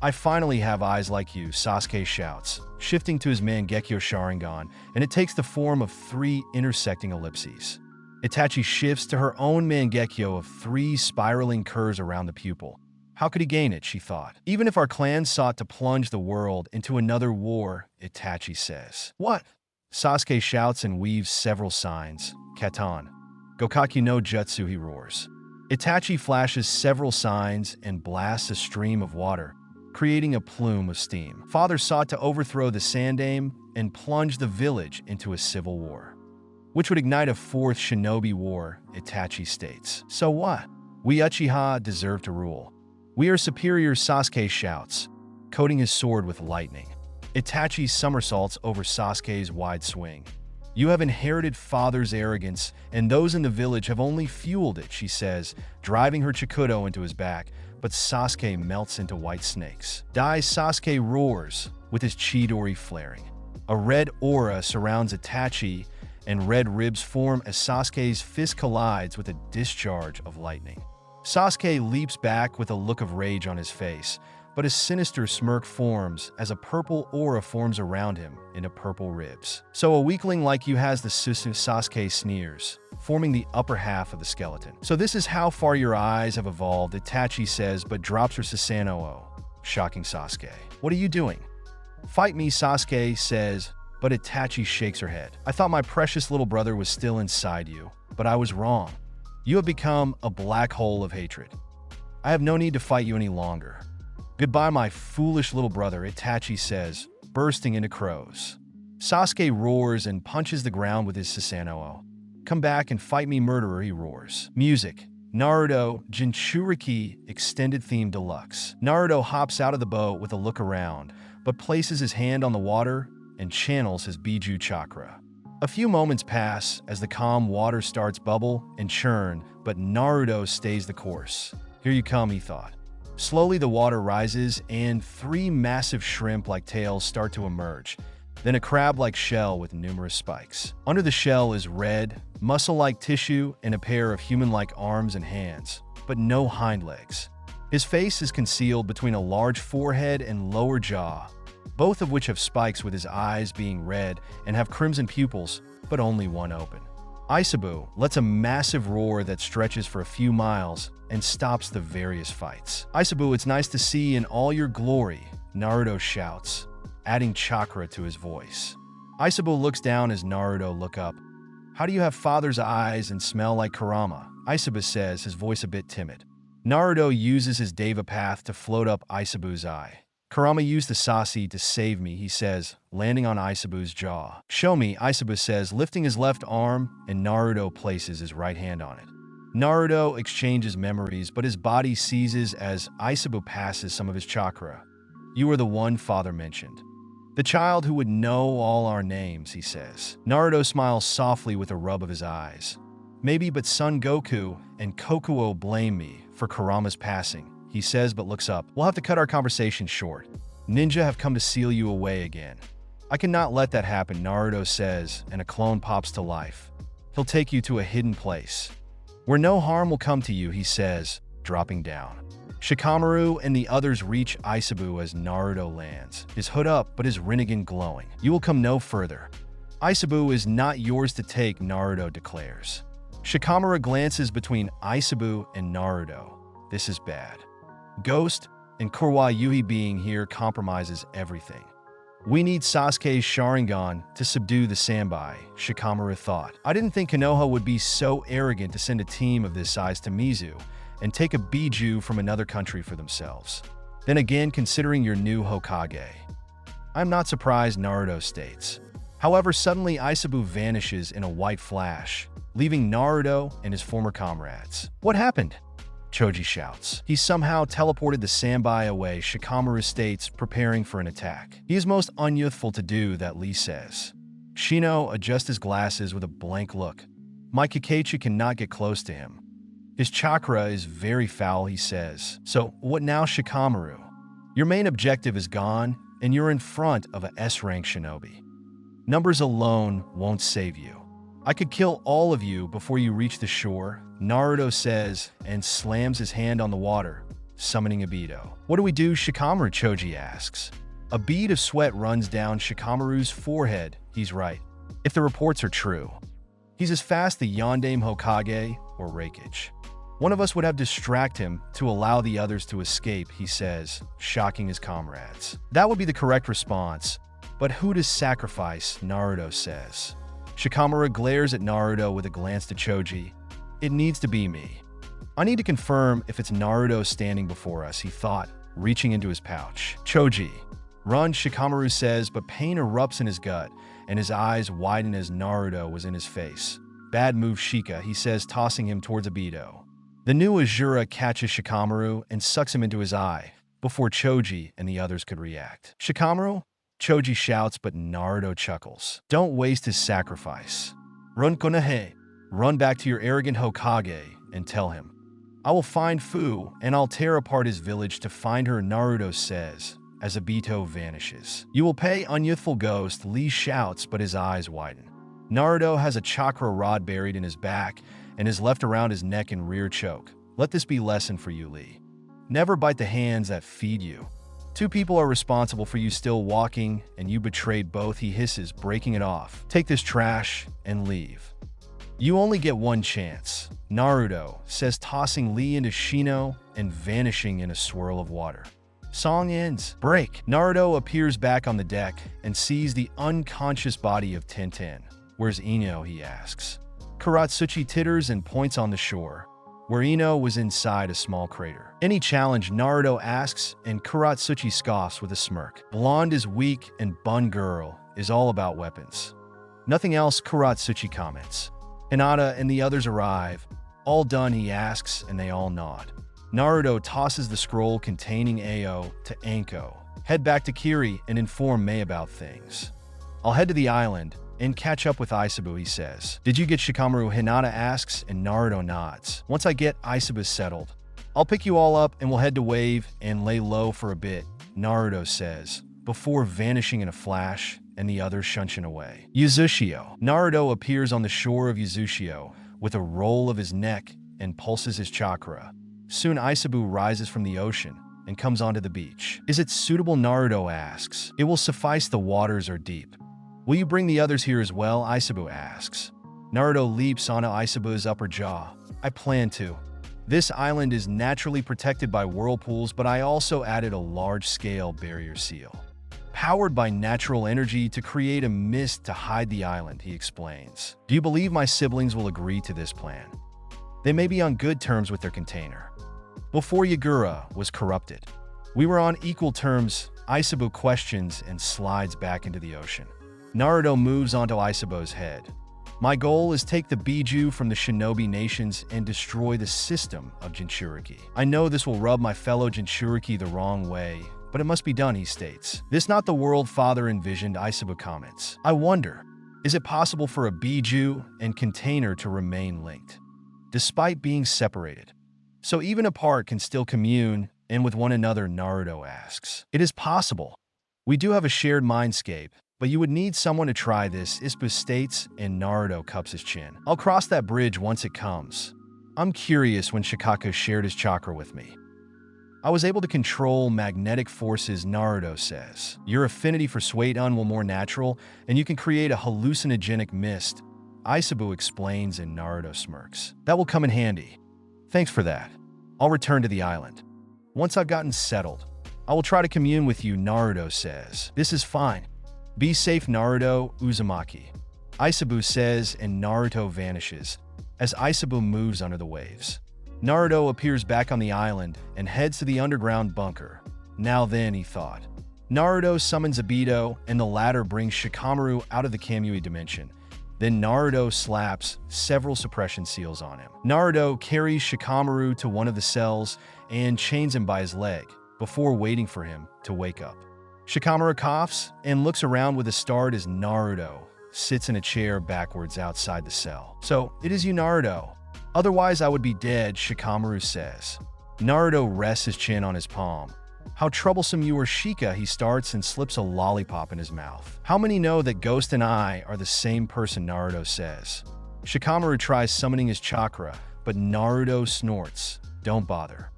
I finally have eyes like you, Sasuke shouts, shifting to his Mangekyo Sharingan, and it takes the form of 3 intersecting ellipses. Itachi shifts to her own Mangekyo of 3 spiraling curves around the pupil. How could he gain it, she thought. Even if our clan sought to plunge the world into another war, Itachi says. What? Sasuke shouts and weaves several signs. Katan. Gokaki no Jutsu, he roars. Itachi flashes several signs and blasts a stream of water, creating a plume of steam. Father sought to overthrow the Sandaime and plunge the village into a civil war, which would ignite a 4th shinobi war, Itachi states. So what? We Uchiha deserve to rule. We are superior, Sasuke shouts, coating his sword with lightning. Itachi somersaults over Sasuke's wide swing. You have inherited father's arrogance, and those in the village have only fueled it, she says, driving her Chikudo into his back, but Sasuke melts into white snakes. Die, Sasuke roars, with his Chidori flaring. A red aura surrounds Itachi, and red ribs form as Sasuke's fist collides with a discharge of lightning. Sasuke leaps back with a look of rage on his face, but a sinister smirk forms as a purple aura forms around him into purple ribs. So a weakling like you has the Susu, Sasuke sneers, forming the upper half of the skeleton. So this is how far your eyes have evolved, Itachi says, but drops her Susanoo, shocking Sasuke. What are you doing? Fight me, Sasuke says, but Itachi shakes her head. I thought my precious little brother was still inside you, but I was wrong. You have become a black hole of hatred. I have no need to fight you any longer. Goodbye, my foolish little brother, Itachi says, bursting into crows. Sasuke roars and punches the ground with his Susanoo. Come back and fight me, murderer, he roars. Music. Naruto, Jinchuriki, Extended Theme Deluxe. Naruto hops out of the boat with a look around, but places his hand on the water and channels his Biju chakra. A few moments pass as the calm water starts bubble and churn, but Naruto stays the course. Here you come, he thought. Slowly the water rises and 3 massive shrimp-like tails start to emerge, then a crab-like shell with numerous spikes. Under the shell is red, muscle-like tissue and a pair of human-like arms and hands, but no hind legs. His face is concealed between a large forehead and lower jaw, both of which have spikes, with his eyes being red and have crimson pupils, but only one open. 𝐈𝐶𝐵 lets a massive roar that stretches for a few miles and stops the various fights. 𝐈𝐶𝐵, it's nice to see in all your glory, Naruto shouts, adding chakra to his voice. 𝐈𝐶𝐵 looks down as Naruto look up. How do you have father's eyes and smell like Kurama? 𝐈𝐶𝐵 says, his voice a bit timid. Naruto uses his Deva path to float up 𝐈𝐶𝐵's eye. Kurama used the Sasi to save me, he says, landing on 𝐈𝐶𝐵's jaw. Show me, 𝐈𝐶𝐵 says, lifting his left arm, and Naruto places his right hand on it. Naruto exchanges memories, but his body seizes as 𝐈𝐶𝐵 passes some of his chakra. You are the one father mentioned. The child who would know all our names, he says. Naruto smiles softly with a rub of his eyes. Maybe, but Son Goku and Kokuo blame me for Kurama's passing, he says, but looks up. We'll have to cut our conversation short. Ninja have come to seal you away again. I cannot let that happen, Naruto says, and a clone pops to life. He'll take you to a hidden place, where no harm will come to you, he says, dropping down. Shikamaru and the others reach 𝐈𝐶𝐵 as Naruto lands, his hood up but his Rinnegan glowing. You will come no further. 𝐈𝐶𝐵 is not yours to take, Naruto declares. Shikamaru glances between 𝐈 and Naruto. This is bad. Ghost and 𝐫𝐞𝐬𝐻 being here compromises everything. We need Sasuke's Sharingan to subdue the Sanbai, Shikamaru thought. I didn't think Konoha would be so arrogant to send a team of this size to Mizu and take a Biju from another country for themselves. Then again, considering your new Hokage. I'm not surprised, Naruto states. However, suddenly 𝐈 vanishes in a white flash, leaving Naruto and his former comrades. What happened? Choji shouts. He somehow teleported the Sanbai away, Shikamaru states, preparing for an attack. He is most unyouthful to do that, Lee says. Shino adjusts his glasses with a blank look. My Kakashi cannot get close to him. His chakra is very foul, he says. So, what now, Shikamaru? Your main objective is gone, and you're in front of a S-rank shinobi. Numbers alone won't save you. I could kill all of you before you reach the shore, Naruto says, and slams his hand on the water, summoning Obito. What do we do, Shikamaru? Choji asks. A bead of sweat runs down Shikamaru's forehead. He's right. If the reports are true, he's as fast the Yondaime Hokage or Raikage. One of us would have distracted him to allow the others to escape, he says, shocking his comrades. That would be the correct response, but who to sacrifice, Naruto says. Shikamaru glares at Naruto with a glance to Choji. It needs to be me. I need to confirm if it's Naruto standing before us, he thought, reaching into his pouch. Choji. Run, Shikamaru says, but pain erupts in his gut, and his eyes widen as Naruto was in his face. Bad move, Shika, he says, tossing him towards Obito. The new Azura catches Shikamaru and sucks him into his eye, before Choji and the others could react. Shikamaru? Choji shouts, but Naruto chuckles. Don't waste his sacrifice. Run, Konoha. Run back to your arrogant Hokage and tell him. I will find Fu, and I'll tear apart his village to find her, Naruto says, as Obito vanishes. You will pay, unyouthful ghost, Lee shouts, but his eyes widen. Naruto has a chakra rod buried in his back and is left around his neck and rear choke. Let this be a lesson for you, Lee. Never bite the hands that feed you. Two people are responsible for you still walking, and you betrayed both, he hisses, breaking it off. Take this trash and leave. You only get one chance, Naruto says, tossing Lee into Shino and vanishing in a swirl of water. Song ends. Break. Naruto appears back on the deck and sees the unconscious body of Tenten. Where's Ino, he asks. Kurotsuchi titters and points on the shore, where Ino was inside a small crater. Any challenge, Naruto asks, and Kurotsuchi scoffs with a smirk. Blonde is weak and Bun Girl is all about weapons. Nothing else, Kurotsuchi comments. Hinata and the others arrive. All done, he asks, and they all nod. Naruto tosses the scroll containing Ao to Anko. Head back to Kiri and inform Mei about things. I'll head to the island and catch up with 𝐈, he says. Did you get Shikamaru? Hinata asks, and Naruto nods. Once I get 𝐈 settled, I'll pick you all up and we'll head to Wave and lay low for a bit, Naruto says, before vanishing in a flash and the others shunching away. 𝐤𝐳. Naruto appears on the shore of 𝐤𝐳 with a roll of his neck and pulses his chakra. Soon 𝐈 rises from the ocean and comes onto the beach. Is it suitable? Naruto asks. It will suffice, the waters are deep. Will you bring the others here as well? 𝐈 asks. Naruto leaps onto 𝐈's upper jaw. I plan to. This island is naturally protected by whirlpools, but I also added a large-scale barrier seal, powered by natural energy to create a mist to hide the island, he explains. Do you believe my siblings will agree to this plan? They may be on good terms with their container. Before Yagura was corrupted, we were on equal terms, 𝐈 questions and slides back into the ocean. Naruto moves onto 𝐈's head. My goal is take the Biju from the shinobi nations and destroy the system of Jinchuriki. I know this will rub my fellow Jinchuriki the wrong way, but it must be done, he states. This not the world father envisioned, 𝐈 comments. I wonder, is it possible for a Biju and container to remain linked, despite being separated? So even apart can still commune and with one another, Naruto asks. It is possible. We do have a shared mindscape, but you would need someone to try this, 𝐈 states, and Naruto cups his chin. I'll cross that bridge once it comes. I'm curious when Shikaka shared his chakra with me. I was able to control magnetic forces, Naruto says. Your affinity for Suiton will more natural, and you can create a hallucinogenic mist, 𝐈𝐴𝐭 explains and Naruto smirks. That will come in handy. Thanks for that. I'll return to the island. Once I've gotten settled, I will try to commune with you, Naruto says. This is fine. Be safe, Naruto Uzumaki. 𝐈𝐴𝐭 says and Naruto vanishes as 𝐈𝐴𝐭 moves under the waves. Naruto appears back on the island and heads to the underground bunker. Now then, he thought. Naruto summons Obito and the latter brings Shikamaru out of the Kamui dimension. Then Naruto slaps several suppression seals on him. Naruto carries Shikamaru to one of the cells and chains him by his leg before waiting for him to wake up. Shikamaru coughs and looks around with a start as Naruto sits in a chair backwards outside the cell. So, it is you, Naruto. Otherwise, I would be dead, Shikamaru says. Naruto rests his chin on his palm. How troublesome you are, Shika, he starts and slips a lollipop in his mouth. How many know that Ghost and I are the same person, Naruto says. Shikamaru tries summoning his chakra, but Naruto snorts. Don't bother.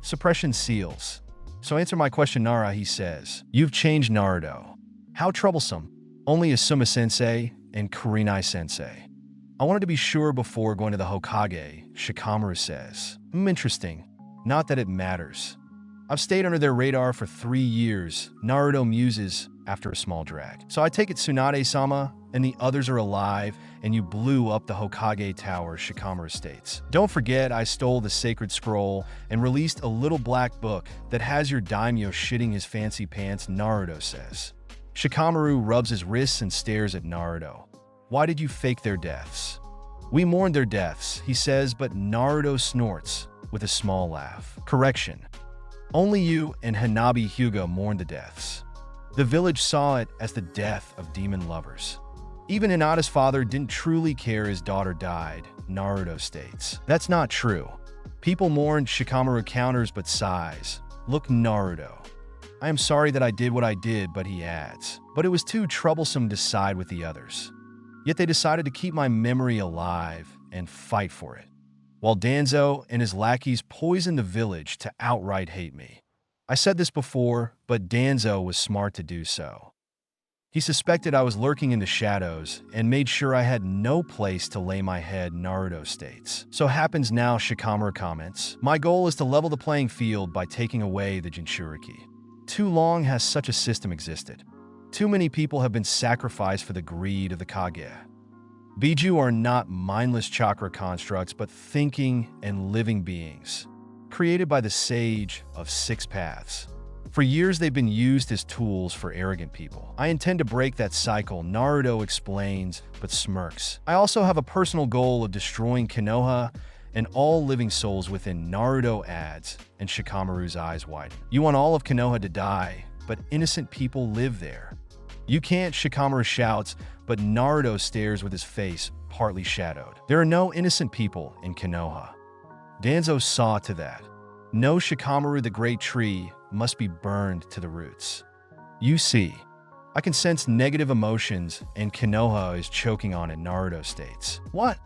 Suppression seals. So answer my question, Nara, he says. You've changed, Naruto. How troublesome. Only Asuma-sensei and Kurenai-sensei. I wanted to be sure before going to the Hokage, Shikamaru says. Interesting. Not that it matters. I've stayed under their radar for 3 years, Naruto muses after a small drag. So I take it Tsunade-sama and the others are alive and you blew up the Hokage Tower, Shikamaru states. Don't forget I stole the sacred scroll and released a little black book that has your daimyo shitting his fancy pants, Naruto says. Shikamaru rubs his wrists and stares at Naruto. Why did you fake their deaths? We mourned their deaths, he says, but Naruto snorts with a small laugh. Correction. Only you and Hanabi Hyuga mourned the deaths. The village saw it as the death of demon lovers. Even Hinata's father didn't truly care his daughter died, Naruto states. That's not true. People mourned, Shikamaru counters but sighs. Look, Naruto. I am sorry that I did what I did, but he adds. But it was too troublesome to side with the others. Yet they decided to keep my memory alive and fight for it. While Danzo and his lackeys poisoned the village to outright hate me. I said this before, but Danzo was smart to do so. He suspected I was lurking in the shadows and made sure I had no place to lay my head, Naruto states. So happens now, Shikamaru comments. My goal is to level the playing field by taking away the Jinchuriki. Too long has such a system existed. Too many people have been sacrificed for the greed of the Kage. Biju are not mindless chakra constructs, but thinking and living beings, created by the Sage of Six Paths. For years, they've been used as tools for arrogant people. I intend to break that cycle, Naruto explains, but smirks. I also have a personal goal of destroying Konoha and all living souls within, Naruto adds, and Shikamaru's eyes widen. You want all of Konoha to die, but innocent people live there. You can't, Shikamaru shouts, but Naruto stares with his face partly shadowed. There are no innocent people in Konoha. Danzo saw to that. No, Shikamaru, the great tree must be burned to the roots. You see, I can sense negative emotions and Konoha is choking on it, Naruto states. What?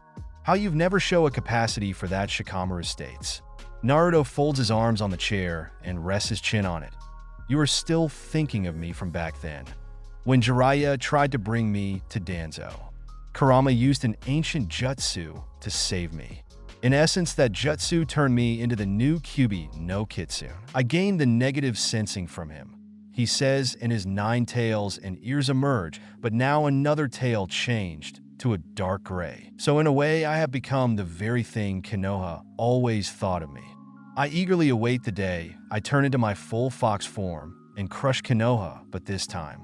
How you've never show a capacity for that, Shikamaru states. Naruto folds his arms on the chair and rests his chin on it. You are still thinking of me from back then, when Jiraiya tried to bring me to Danzo. Kurama used an ancient jutsu to save me. In essence, that jutsu turned me into the new Kyuubi no Kitsune. I gained the negative sensing from him. He says in his 9 tails and ears emerge, but now another tail changed to a dark gray. So in a way, I have become the very thing Konoha always thought of me. I eagerly await the day I turn into my full fox form and crush Konoha, but this time,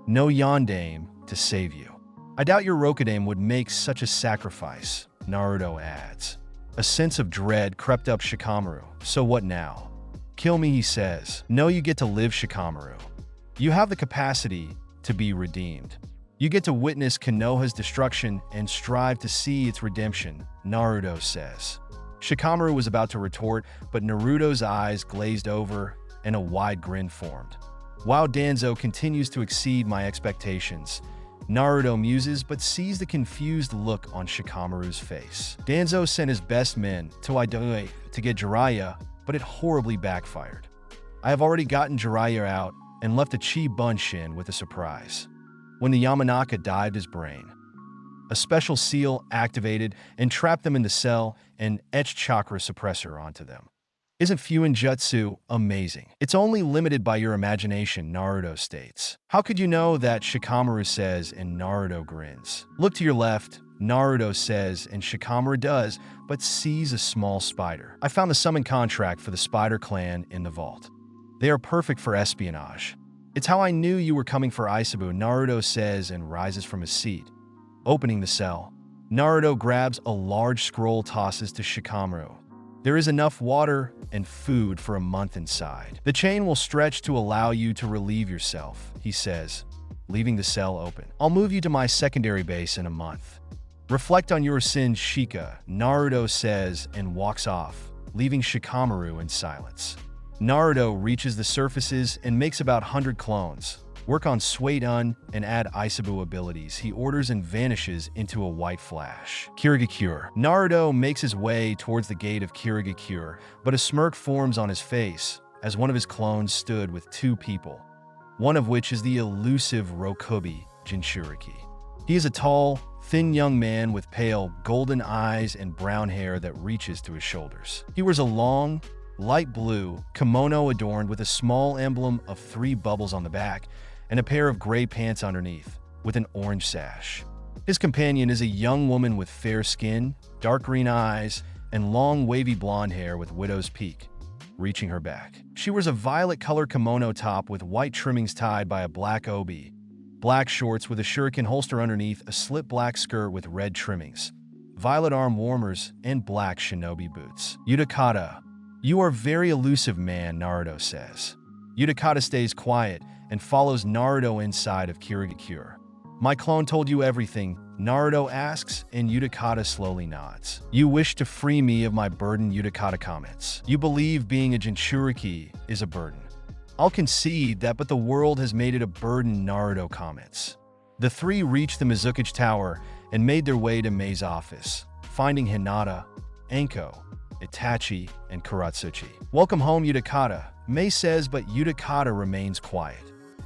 no Yondaime to save you. I doubt your Rokudaime would make such a sacrifice, Naruto adds. A sense of dread crept up Shikamaru. So what now? Kill me, he says. No, you get to live, Shikamaru. You have the capacity to be redeemed. You get to witness Konoha's destruction and strive to see its redemption, Naruto says. Shikamaru was about to retort, but Naruto's eyes glazed over and a wide grin formed. While Danzo continues to exceed my expectations, Naruto muses but sees the confused look on Shikamaru's face. Danzo sent his best men to Iwagakure to get Jiraiya, but it horribly backfired. I have already gotten Jiraiya out and left a Chi Bunshin with a surprise. When the Yamanaka dived his brain. A special seal activated and trapped them in the cell and etched chakra suppressor onto them. Isn't 𝐸𝐽 amazing? It's only limited by your imagination, Naruto states. How could you know that, Shikamaru says, and Naruto grins. Look to your left, Naruto says, and Shikamaru does, but sees a small spider. I found the summon contract for the Spider Clan in the vault. They are perfect for espionage. It's how I knew you were coming for 𝐈, Naruto says and rises from his seat. Opening the cell, Naruto grabs a large scroll, tosses to Shikamaru. There is enough water and food for a month inside. The chain will stretch to allow you to relieve yourself, he says, leaving the cell open. I'll move you to my secondary base in a month. Reflect on your sins, Shika, Naruto says and walks off, leaving Shikamaru in silence. Naruto reaches the surfaces and makes about 100 clones. Work on 𝐸𝐽 and add 𝐈 abilities, he orders and vanishes into a white flash. 𝐫𝐞𝐬𝐽. Naruto makes his way towards the gate of 𝐫𝐞𝐬𝐽, but a smirk forms on his face as one of his clones stood with two people, one of which is the elusive 𝐫𝐞𝐽 Jinchuriki. He is a tall, thin young man with pale, golden eyes and brown hair that reaches to his shoulders. He wears a long, light blue kimono adorned with a small emblem of 3 bubbles on the back, and a pair of gray pants underneath, with an orange sash. His companion is a young woman with fair skin, dark green eyes, and long wavy blonde hair with widow's peak, reaching her back. She wears a violet-colored kimono top with white trimmings tied by a black obi, black shorts with a shuriken holster underneath, a slip black skirt with red trimmings, violet arm warmers, and black shinobi boots. Utakata. You are very elusive, man, Naruto says. Utakata stays quiet and follows Naruto inside of 𝐫𝐽𝐽. My clone told you everything, Naruto asks, and Utakata slowly nods. You wish to free me of my burden, Utakata comments. You believe being a Jinchuriki is a burden. I'll concede that, but the world has made it a burden, Naruto comments. The three reached the Mizukage Tower and made their way to Mei's office, finding Hinata, Anko, Itachi, and Kurotsuchi. Welcome home, Utakata, Mei says, but Utakata remains quiet.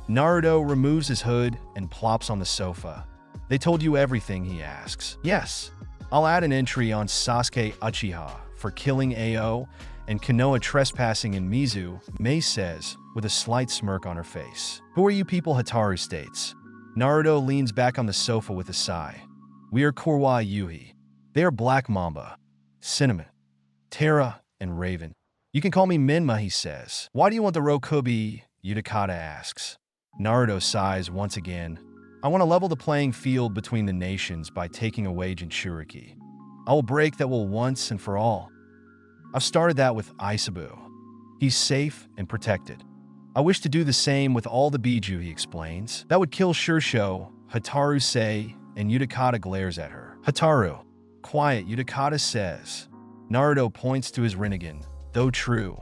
Naruto removes his hood and plops on the sofa. They told you everything, he asks. Yes. I'll add an entry on Sasuke Uchiha for killing Ao and Konoha trespassing in Mizu, Mei says, with a slight smirk on her face. Who are you people, Hataru states. Naruto leans back on the sofa with a sigh. We are 𝐸𝐽. They are Black Mamba, Cinnamon, Terra, and Raven. You can call me Minma, he says. Why do you want the 𝐸𝐽? Utakata asks. Naruto sighs once again. I want to level the playing field between the nations by taking away Jinchuriki. I will break that will once and for all. I've started that with 𝐈. He's safe and protected. I wish to do the same with all the Biju, he explains. That would kill Shursho, Hataru say, and Utakata glares at her. Hataru. Quiet, Utakata says. Naruto points to his Rinnegan. Though true,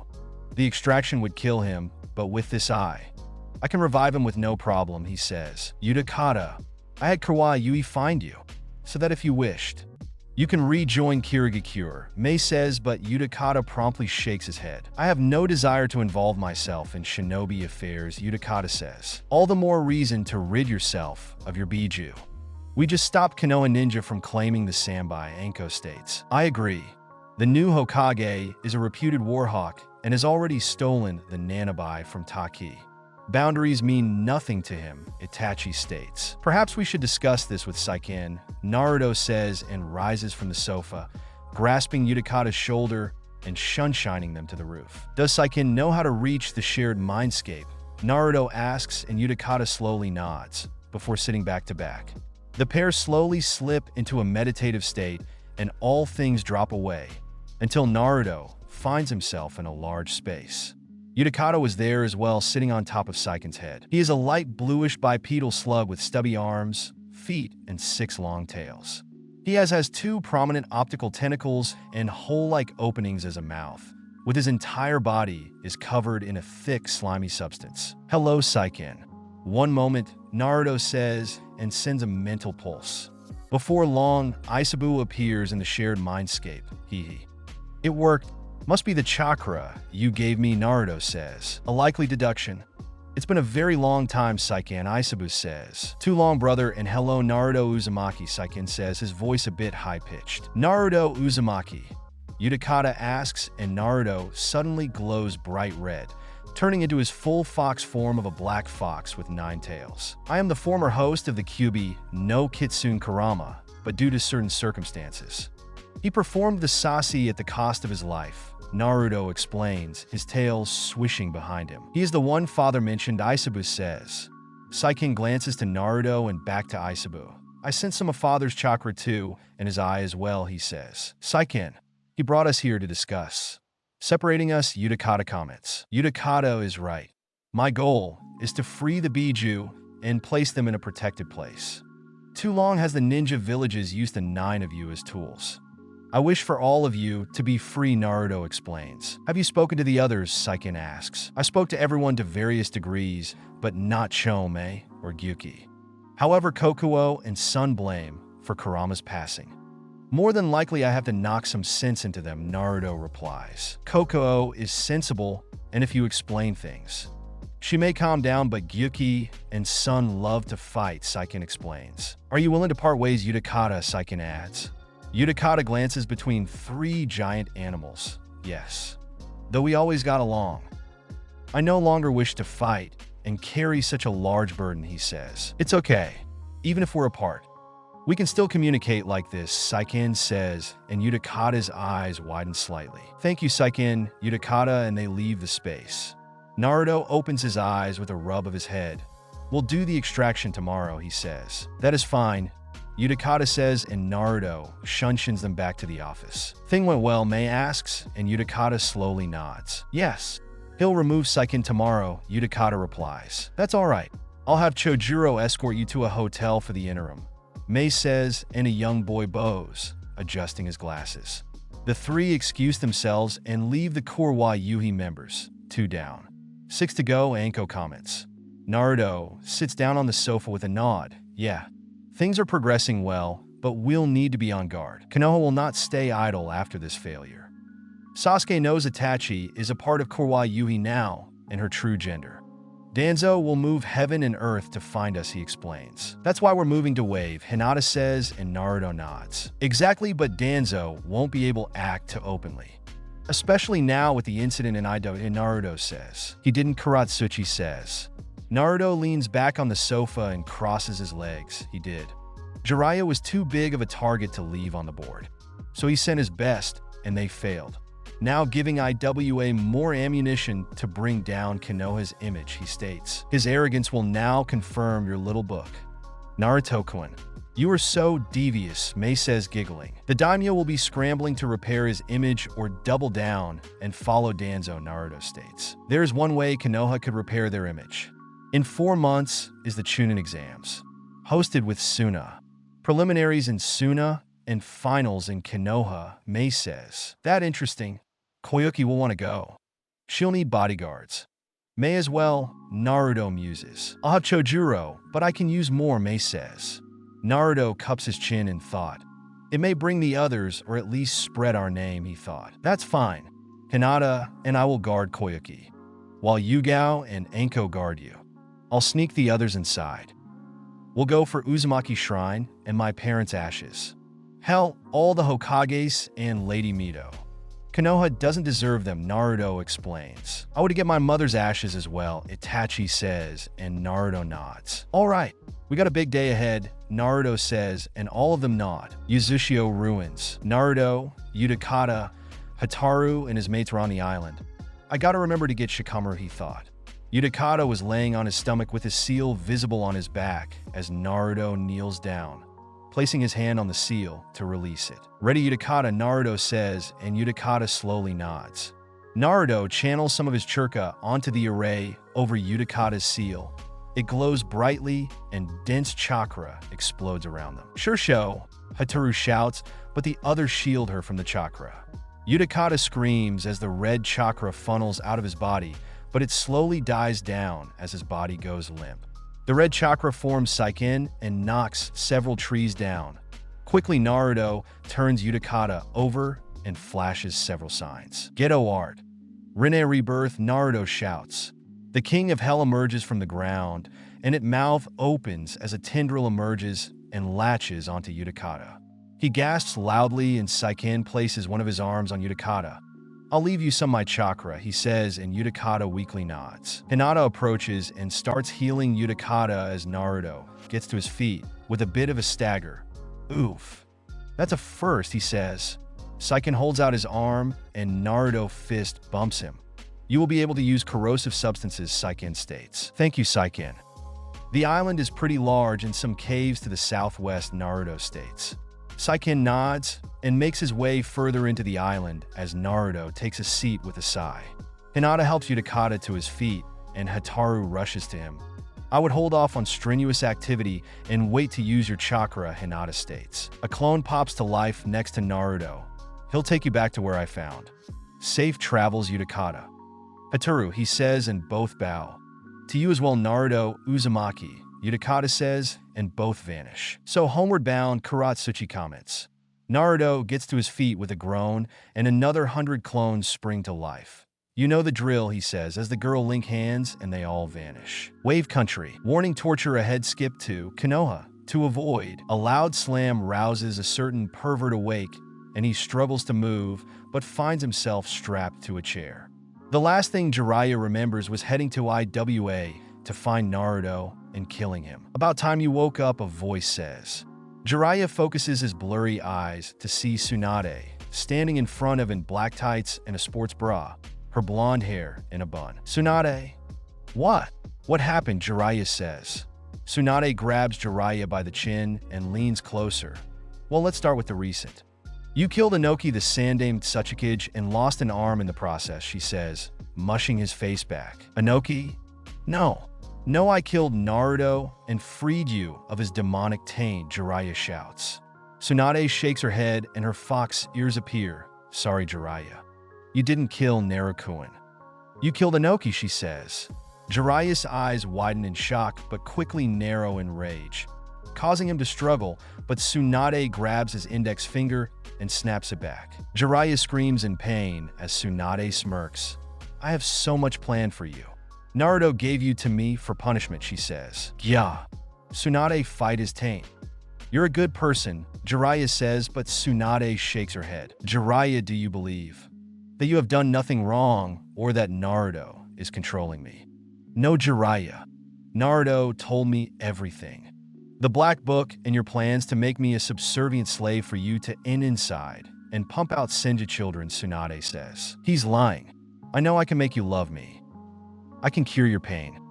the extraction would kill him, but with this eye, I can revive him with no problem, he says. Utakata, I had 𝐸𝐽 find you, so that if you wished, you can rejoin 𝐫𝐽, Mei says, but Utakata promptly shakes his head. I have no desire to involve myself in shinobi affairs, Utakata says. All the more reason to rid yourself of your Biju. We just stopped Konoha ninja from claiming the Sanbai, Anko states. I agree. The new Hokage is a reputed warhawk and has already stolen the Nanabai from Taki. Boundaries mean nothing to him, Itachi states. Perhaps we should discuss this with Saiken, Naruto says and rises from the sofa, grasping Utakata's shoulder and shining them to the roof. Does Saiken know how to reach the shared mindscape? Naruto asks and Utakata slowly nods, before sitting back to back. The pair slowly slip into a meditative state and all things drop away, until Naruto finds himself in a large space. Utakata was there as well, sitting on top of Saiken's head. He is a light bluish bipedal slug with stubby arms, feet, and 6 long tails. He has 2 prominent optical tentacles and hole-like openings as a mouth, with his entire body is covered in a thick, slimy substance. Hello, Saiken. One moment, Naruto says and sends a mental pulse. Before long, 𝐈 appears in the shared mindscape. It worked. Must be the chakra you gave me, Naruto says. A likely deduction. It's been a very long time, 𝐫𝐞𝐻 Aisabu says. Too long, brother, and hello, Naruto Uzumaki, 𝐫𝐞𝐻 says, his voice a bit high-pitched. Naruto Uzumaki, Utakata asks, and Naruto suddenly glows bright red, turning into his full fox form of a black fox with 9 tails. I am the former host of the 𝐫𝐞𝐵 no Kitsune Kurama, but due to certain circumstances, he performed the sasi at the cost of his life. Naruto explains, his tail swishing behind him. He is the one father mentioned, Aisabu says. 𝐫𝐞𝐻 glances to Naruto and back to Aisabu. I sense some of father's chakra too, and his eye as well, he says. 𝐫𝐞𝐻, he brought us here to discuss. Separating us, Utakata comments. Utakata is right. My goal is to free the Biju and place them in a protected place. Too long has the ninja villages used the 9 of you as tools. I wish for all of you to be free, Naruto explains. Have you spoken to the others, 𝐫𝐞𝐻 asks. I spoke to everyone to various degrees, but not Chome or Gyuki. However, Kokuo and Sun blame for Kurama's passing. More than likely I have to knock some sense into them, Naruto replies. Kokuo is sensible, and if you explain things, she may calm down, but Gyuki and Sun love to fight, 𝐫𝐞𝐻 explains. Are you willing to part ways, Utakata, 𝐫𝐞𝐻 adds. Utakata glances between 3 giant animals. Yes. Though we always got along. I no longer wish to fight and carry such a large burden, he says. It's okay, even if we're apart. We can still communicate like this, 𝐫𝐞𝐻 says, and Utakata's eyes widen slightly. Thank you, 𝐫𝐞𝐻, Utakata, and they leave the space. Naruto opens his eyes with a rub of his head. We'll do the extraction tomorrow, he says. That is fine, Utakata says, and Naruto shuns them back to the office. Thing went well, May asks, and Utakata slowly nods. Yes. He'll remove 𝐫𝐞𝐻 tomorrow, Utakata replies. That's alright. I'll have Chojuro escort you to a hotel for the interim, May says, and a young boy bows, adjusting his glasses. The 3 excuse themselves and leave the 𝐸 members, 2 down. 6 to go, Anko comments. Naruto sits down on the sofa with a nod. Yeah. Things are progressing well, but we'll need to be on guard. Konoha will not stay idle after this failure. Sasuke knows Itachi is a part of 𝐸 now and her true gender. Danzo will move heaven and earth to find us, he explains. That's why we're moving to Wave, Hinata says, and Naruto nods. Exactly, but Danzo won't be able to act too openly. Especially now with the incident in Ido, Naruto says. He didn't, Kurotsuchi says. Naruto leans back on the sofa and crosses his legs. He did. Jiraiya was too big of a target to leave on the board, so he sent his best, and they failed. Now giving IWA more ammunition to bring down Konoha's image, he states. His arrogance will now confirm your little book. Naruto-kun, you are so devious, May says, giggling. The daimyo will be scrambling to repair his image or double down and follow Danzo, Naruto states. There is one way Konoha could repair their image. In 4 months is the Chunin exams, hosted with Suna. Preliminaries in Suna and finals in Konoha, May says. That interesting. Koyuki will want to go. She'll need bodyguards. May as well, Naruto muses. I'll have Chojuro, but I can use more, May says. Naruto cups his chin in thought. It may bring the others, or at least spread our name, he thought. That's fine. Hinata and I will guard Koyuki, while Yugao and Anko guard you. I'll sneak the others inside. We'll go for Uzumaki Shrine and my parents' ashes. Hell, all the Hokages and Lady Mito. Konoha doesn't deserve them, Naruto explains. I would get my mother's ashes as well, Itachi says, and Naruto nods. Alright, we got a big day ahead, Naruto says, and all of them nod. Yuzushio ruins. Naruto, Utakata, Hataru, and his mates are on the island. I gotta remember to get Shikamaru, he thought. Utakata was laying on his stomach with his seal visible on his back as Naruto kneels down, placing his hand on the seal to release it. Ready, Utakata, Naruto says, and Utakata slowly nods. Naruto channels some of his chakra onto the array over Utakata's seal. It glows brightly, and dense chakra explodes around them. Sure, Hataru shouts, but the others shield her from the chakra. Utakata screams as the red chakra funnels out of his body, but it slowly dies down as his body goes limp. The red chakra forms 𝐫𝐞𝐻 and knocks several trees down. Quickly, Naruto turns Utakata over and flashes several signs. Geto art. Rinne rebirth, Naruto shouts. The king of hell emerges from the ground, and its mouth opens as a tendril emerges and latches onto Utakata. He gasps loudly, and Saiken places one of his arms on Utakata. "I'll leave you some of my chakra," he says, and Utakata weakly nods. Hinata approaches and starts healing Utakata as Naruto gets to his feet with a bit of a stagger. "Oof. That's a first," he says. Saiken holds out his arm, and Naruto fist bumps him. "You will be able to use corrosive substances," Saiken states. "Thank you, Saiken." "The island is pretty large and some caves to the southwest," Naruto states. Saiken nods and makes his way further into the island as Naruto takes a seat with a sigh. Hinata helps Utakata to his feet, and Hataru rushes to him. "I would hold off on strenuous activity and wait to use your chakra," Hinata states. A clone pops to life next to Naruto. "He'll take you back to where I found." "Safe travels, Utakata." "Hataru," he says, and both bow. "To you as well, Naruto Uzumaki," Utakata says, and both vanish. So homeward bound, Kurotsuchi comments. Naruto gets to his feet with a groan, and another 100 clones spring to life. "You know the drill," he says, as the girl link hands and they all vanish. Wave country. Warning torture ahead. Skip to Konoha. To avoid. A loud slam rouses a certain pervert awake, and he struggles to move, but finds himself strapped to a chair. The last thing Jiraiya remembers was heading to IWA to find Naruto and killing him. "About time you woke up," a voice says. Jiraiya focuses his blurry eyes to see Tsunade, standing in front of in black tights and a sports bra, her blonde hair in a bun. "Tsunade?" "What? What happened?" Jiraiya says. Tsunade grabs Jiraiya by the chin and leans closer. "Well, let's start with the recent. You killed Inoki the Sandaime Tsuchikage and lost an arm in the process," she says, mushing his face back. "Inoki? No. No, I killed Naruto and freed you of his demonic taint," Jiraiya shouts. Tsunade shakes her head and her fox ears appear. "Sorry, Jiraiya. You didn't kill Naruto. You killed Inoki," she says. Jiraiya's eyes widen in shock but quickly narrow in rage, causing him to struggle, but Tsunade grabs his index finger and snaps it back. Jiraiya screams in pain as Tsunade smirks. "I have so much planned for you. Naruto gave you to me for punishment," she says. "Yeah." Tsunade fight his taint. "You're a good person," Jiraiya says, but Tsunade shakes her head. "Jiraiya, do you believe that you have done nothing wrong or that Naruto is controlling me?" "No, Jiraiya. Naruto told me everything. The Black Book and your plans to make me a subservient slave for you to inside and pump out Senju children," Tsunade says. "He's lying. I know I can make you love me. I can cure your pain."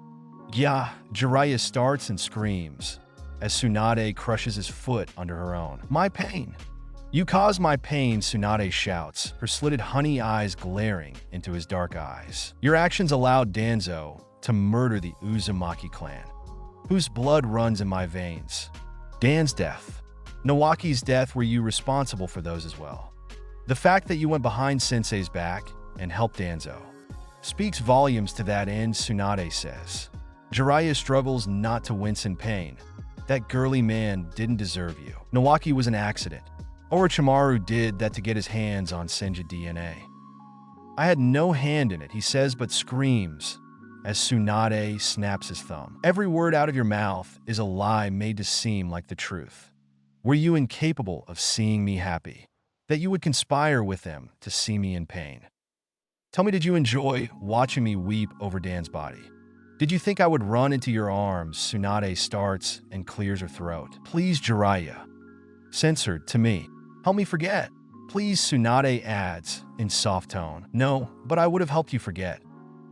"Yeah," Jiraiya starts and screams as Tsunade crushes his foot under her own. "My pain. You caused my pain," Tsunade shouts, her slitted honey eyes glaring into his dark eyes. "Your actions allowed Danzo to murder the Uzumaki clan, whose blood runs in my veins. Dan's death. Nawaki's death, were you responsible for those as well? The fact that you went behind Sensei's back and helped Danzo speaks volumes to that end," Tsunade says. Jiraiya struggles not to wince in pain. "That girly man didn't deserve you. Nawaki was an accident. Orochimaru did that to get his hands on Senju DNA. I had no hand in it," he says, but screams as Tsunade snaps his thumb. "Every word out of your mouth is a lie made to seem like the truth. Were you incapable of seeing me happy? That you would conspire with them to see me in pain? Tell me, did you enjoy watching me weep over Dan's body? Did you think I would run into your arms?" Tsunade starts and clears her throat. "Please, Jiraiya." Censored to me. "Help me forget." "Please," Tsunade adds in soft tone. "No, but I would have helped you forget.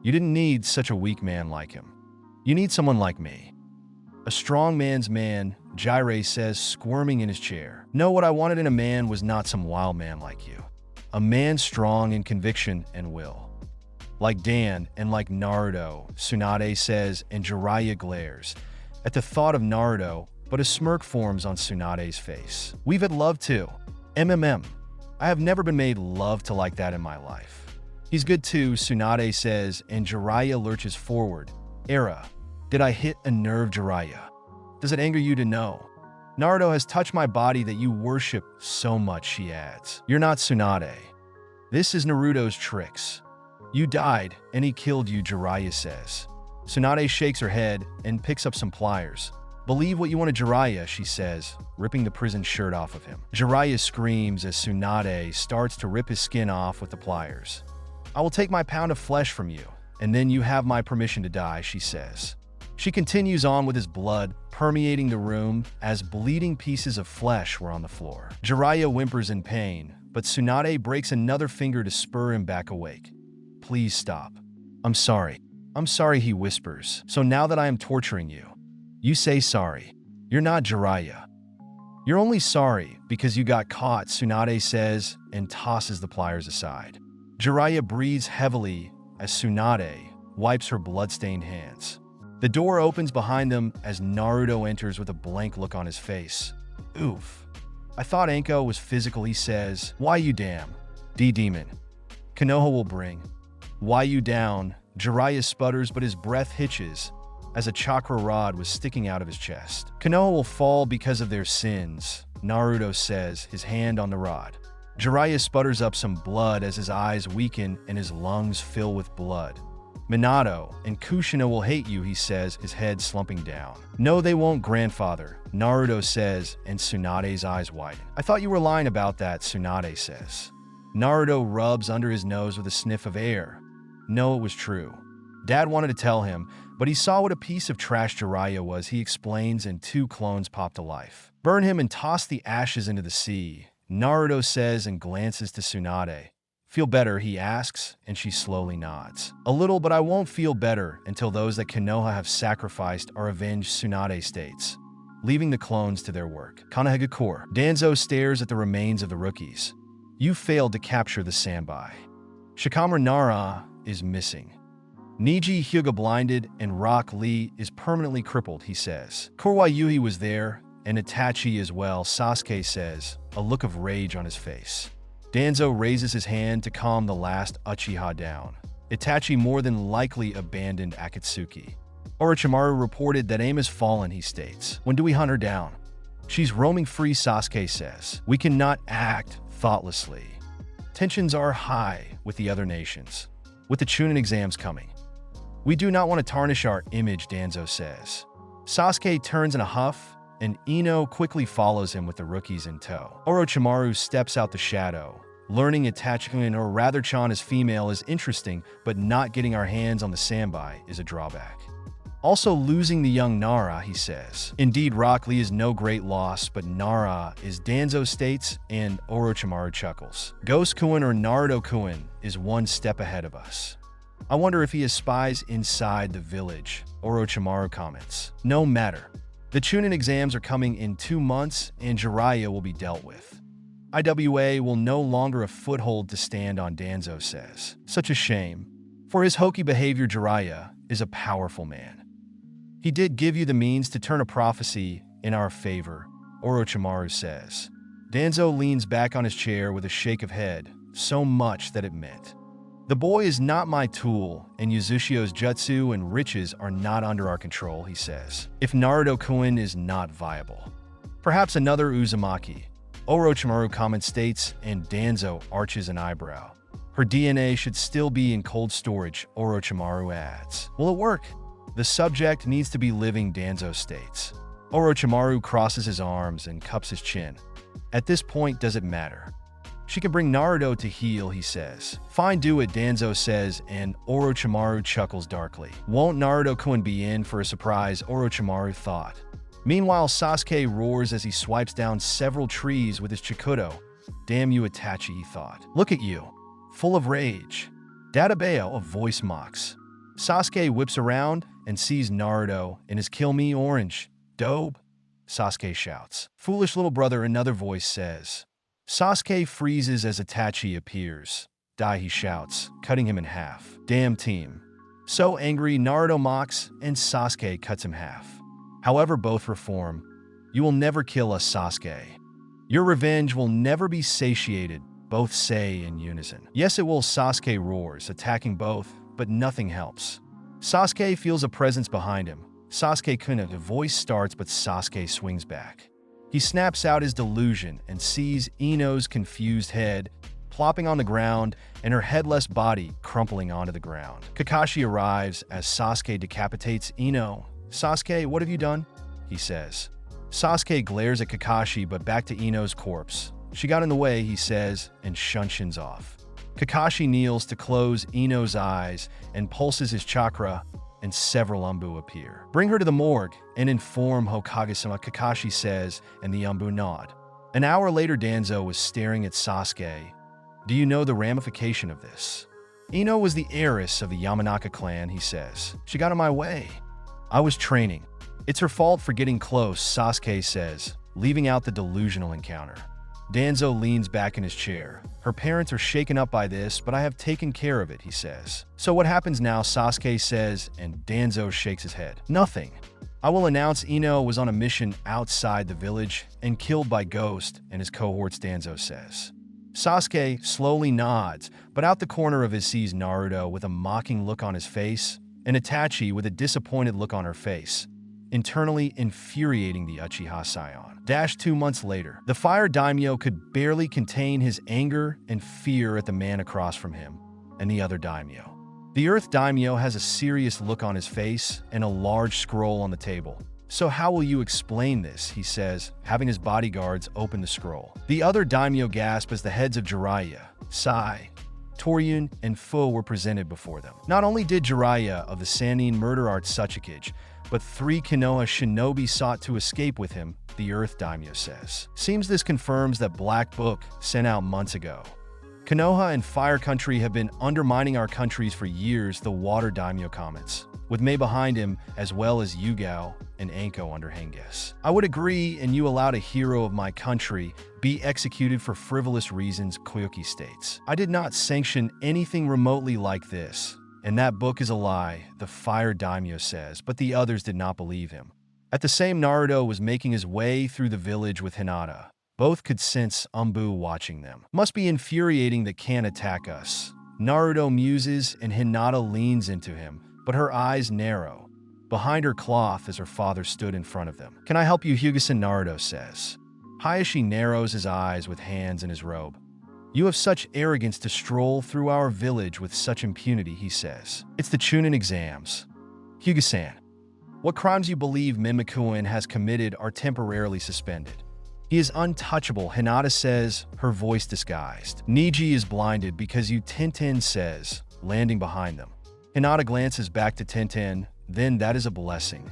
You didn't need such a weak man like him. You need someone like me. A strong man's man," Jiraiya says, squirming in his chair. "No, what I wanted in a man was not some wild man like you. A man strong in conviction and will. Like Dan and like Naruto," Tsunade says, and Jiraiya glares at the thought of Naruto, but a smirk forms on Tsunade's face. "We've had love too. I have never been made love to like that in my life." "He's good too," Tsunade says, and Jiraiya lurches forward. "Era, did I hit a nerve, Jiraiya? Does it anger you to know? Naruto has touched my body that you worship so much," she adds. "You're not Tsunade. This is Naruto's tricks. You died, and he killed you," Jiraiya says. Tsunade shakes her head and picks up some pliers. "Believe what you want to Jiraiya," she says, ripping the prison shirt off of him. Jiraiya screams as Tsunade starts to rip his skin off with the pliers. "I will take my pound of flesh from you, and then you have my permission to die," she says. She continues on with his blood permeating the room as bleeding pieces of flesh were on the floor. Jiraiya whimpers in pain, but Tsunade breaks another finger to spur him back awake. "Please stop. I'm sorry. I'm sorry," he whispers. "So now that I am torturing you, you say sorry. You're not Jiraiya. You're only sorry because you got caught," Tsunade says and tosses the pliers aside. Jiraiya breathes heavily as Tsunade wipes her bloodstained hands. The door opens behind them as Naruto enters with a blank look on his face. "Oof. I thought Anko was physical," he says. "Why you damn? D-Demon. Konoha will bring. Why you down?" Jiraiya sputters, but his breath hitches as a chakra rod was sticking out of his chest. "Konoha will fall because of their sins," Naruto says, his hand on the rod. Jiraiya sputters up some blood as his eyes weaken and his lungs fill with blood. "Minato and Kushina will hate you," he says, his head slumping down. "No, they won't, grandfather," Naruto says, and Tsunade's eyes widen. "I thought you were lying about that," Tsunade says. Naruto rubs under his nose with a sniff of air. "No, it was true. Dad wanted to tell him, but he saw what a piece of trash Jiraiya was," he explains, and 2 clones pop to life. "Burn him and toss the ashes into the sea," Naruto says and glances to Tsunade. "Feel better?" he asks, and she slowly nods. "A little, but I won't feel better until those that Konoha have sacrificed are avenged," Tsunade states, leaving the clones to their work. Konohagakure. Danzo stares at the remains of the rookies. "You failed to capture the Sanbai. Shikamaru Nara is missing. Neji Hyuga blinded and Rock Lee is permanently crippled," he says. "Korwa was there, and Itachi as well," Sasuke says, a look of rage on his face. Danzo raises his hand to calm the last Uchiha down. "Itachi more than likely abandoned Akatsuki. Orochimaru reported that aim has fallen," he states. "When do we hunt her down?" "She's roaming free," Sasuke says. "We cannot act thoughtlessly. Tensions are high with the other nations, with the Chunin exams coming. We do not want to tarnish our image," Danzo says. Sasuke turns in a huff, and Ino quickly follows him with the rookies in tow. Orochimaru steps out the shadow. "Learning Itachi or rather Chan as female is interesting, but not getting our hands on the Sanbai is a drawback. Also losing the young Nara," he says. "Indeed, Rock Lee is no great loss, but Nara is," Danzo states, and Orochimaru chuckles. "Ghost-kun or Naruto-kun is one step ahead of us. I wonder if he has spies inside the village," Orochimaru comments. "No matter. The Chunin exams are coming in 2 months, and Jiraiya will be dealt with. IWA will no longer a foothold to stand on," Danzo says. "Such a shame. For his hokey behavior, Jiraiya is a powerful man. He did give you the means to turn a prophecy in our favor," Orochimaru says. Danzo leans back on his chair with a shake of head, so much that it meant. "The boy is not my tool, and Yuzushi's jutsu and riches are not under our control," he says. "If Naruto-kun is not viable, perhaps another Uzumaki," Orochimaru comments states, and Danzo arches an eyebrow. "Her DNA should still be in cold storage," Orochimaru adds. "Will it work?" "The subject needs to be living," Danzo states. Orochimaru crosses his arms and cups his chin. "At this point, does it matter? She can bring Naruto to heal," he says. "Fine, do it," Danzo says, and Orochimaru chuckles darkly. "Won't Naruto-kun be in for a surprise?" Orochimaru thought. Meanwhile, Sasuke roars as he swipes down several trees with his Chikudo. "Damn you, Itachi," he thought. "Look at you, full of rage." "Databeo," a voice mocks. Sasuke whips around and sees Naruto in his Kill Me orange. "Dope," Sasuke shouts. "Foolish little brother," another voice says. Sasuke freezes as Itachi appears. "Die," he shouts, cutting him in half. "Damn team." So angry, Naruto mocks, and Sasuke cuts him half. However, both reform. "You will never kill us, Sasuke. Your revenge will never be satiated," both say in unison. "Yes, it will," Sasuke roars, attacking both, but nothing helps. Sasuke feels a presence behind him. "Sasuke-kun," the voice starts, but Sasuke swings back. He snaps out his delusion and sees Ino's confused head plopping on the ground and her headless body crumpling onto the ground. Kakashi arrives as Sasuke decapitates Ino. "Sasuke, what have you done?" he says. Sasuke glares at Kakashi but back to Ino's corpse. "She got in the way," he says, and shunsins off. Kakashi kneels to close Ino's eyes and pulses his chakra, and several Umbu appear. "Bring her to the morgue and inform Hokage-sama," Kakashi says, and the Umbu nod. An hour later, Danzo was staring at Sasuke. "Do you know the ramification of this?" "Ino was the heiress of the Yamanaka clan," he says. "She got in my way. I was training. It's her fault for getting close," Sasuke says, leaving out the delusional encounter. Danzo leans back in his chair. "Her parents are shaken up by this, but I have taken care of it," he says. "So what happens now?" Sasuke says, and Danzo shakes his head. "Nothing. I will announce Ino was on a mission outside the village and killed by Ghost and his cohorts," Danzo says. Sasuke slowly nods, but out the corner of his sees Naruto with a mocking look on his face and Itachi with a disappointed look on her face, internally infuriating the Uchiha Scion. 2 months later, the Fire Daimyo could barely contain his anger and fear at the man across from him and the other Daimyo. The Earth Daimyo has a serious look on his face and a large scroll on the table. "So how will you explain this?" he says, having his bodyguards open the scroll. The other Daimyo gasp as the heads of Jiraiya, Sai, Toryun, and Fu were presented before them. Not only did Jiraiya of the Sannin murder art Tsuchikage, but 3 Konoha shinobi sought to escape with him, the Earth Daimyo says. "Seems this confirms that Black Book sent out months ago. Konoha and Fire Country have been undermining our countries for years," the Water Daimyo comments, with Mei behind him as well as Yugao and Anko under Henges. "I would agree, and you allowed a hero of my country be executed for frivolous reasons," Koyuki states. "I did not sanction anything remotely like this, and that book is a lie," the Fire Daimyo says, but the others did not believe him. At the same, Naruto was making his way through the village with Hinata. Both could sense Umbu watching them. "Must be infuriating that can't attack us," Naruto muses, and Hinata leans into him, but her eyes narrow behind her cloth as her father stood in front of them. "Can I help you, Hyuga-san?" Naruto says. Hayashi narrows his eyes with hands in his robe. "You have such arrogance to stroll through our village with such impunity," he says. "It's the Chunin exams. Hyuga-san, what crimes you believe Mimikuen has committed are temporarily suspended. He is untouchable," Hinata says, her voice disguised. "Niji is blinded because you," Tenten says, landing behind them. Hinata glances back to Tenten, then "That is a blessing.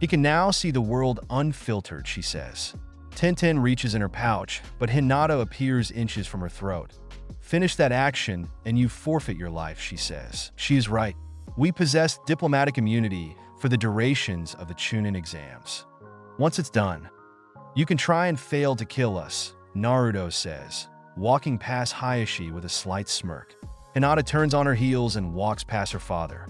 He can now see the world unfiltered," she says. Tenten reaches in her pouch, but Hinata appears inches from her throat. "Finish that action and you forfeit your life," she says. She is right. We possess diplomatic immunity for the durations of the Chunin exams. Once it's done, you can try and fail to kill us, Naruto says, walking past Hayashi with a slight smirk. Hinata turns on her heels and walks past her father.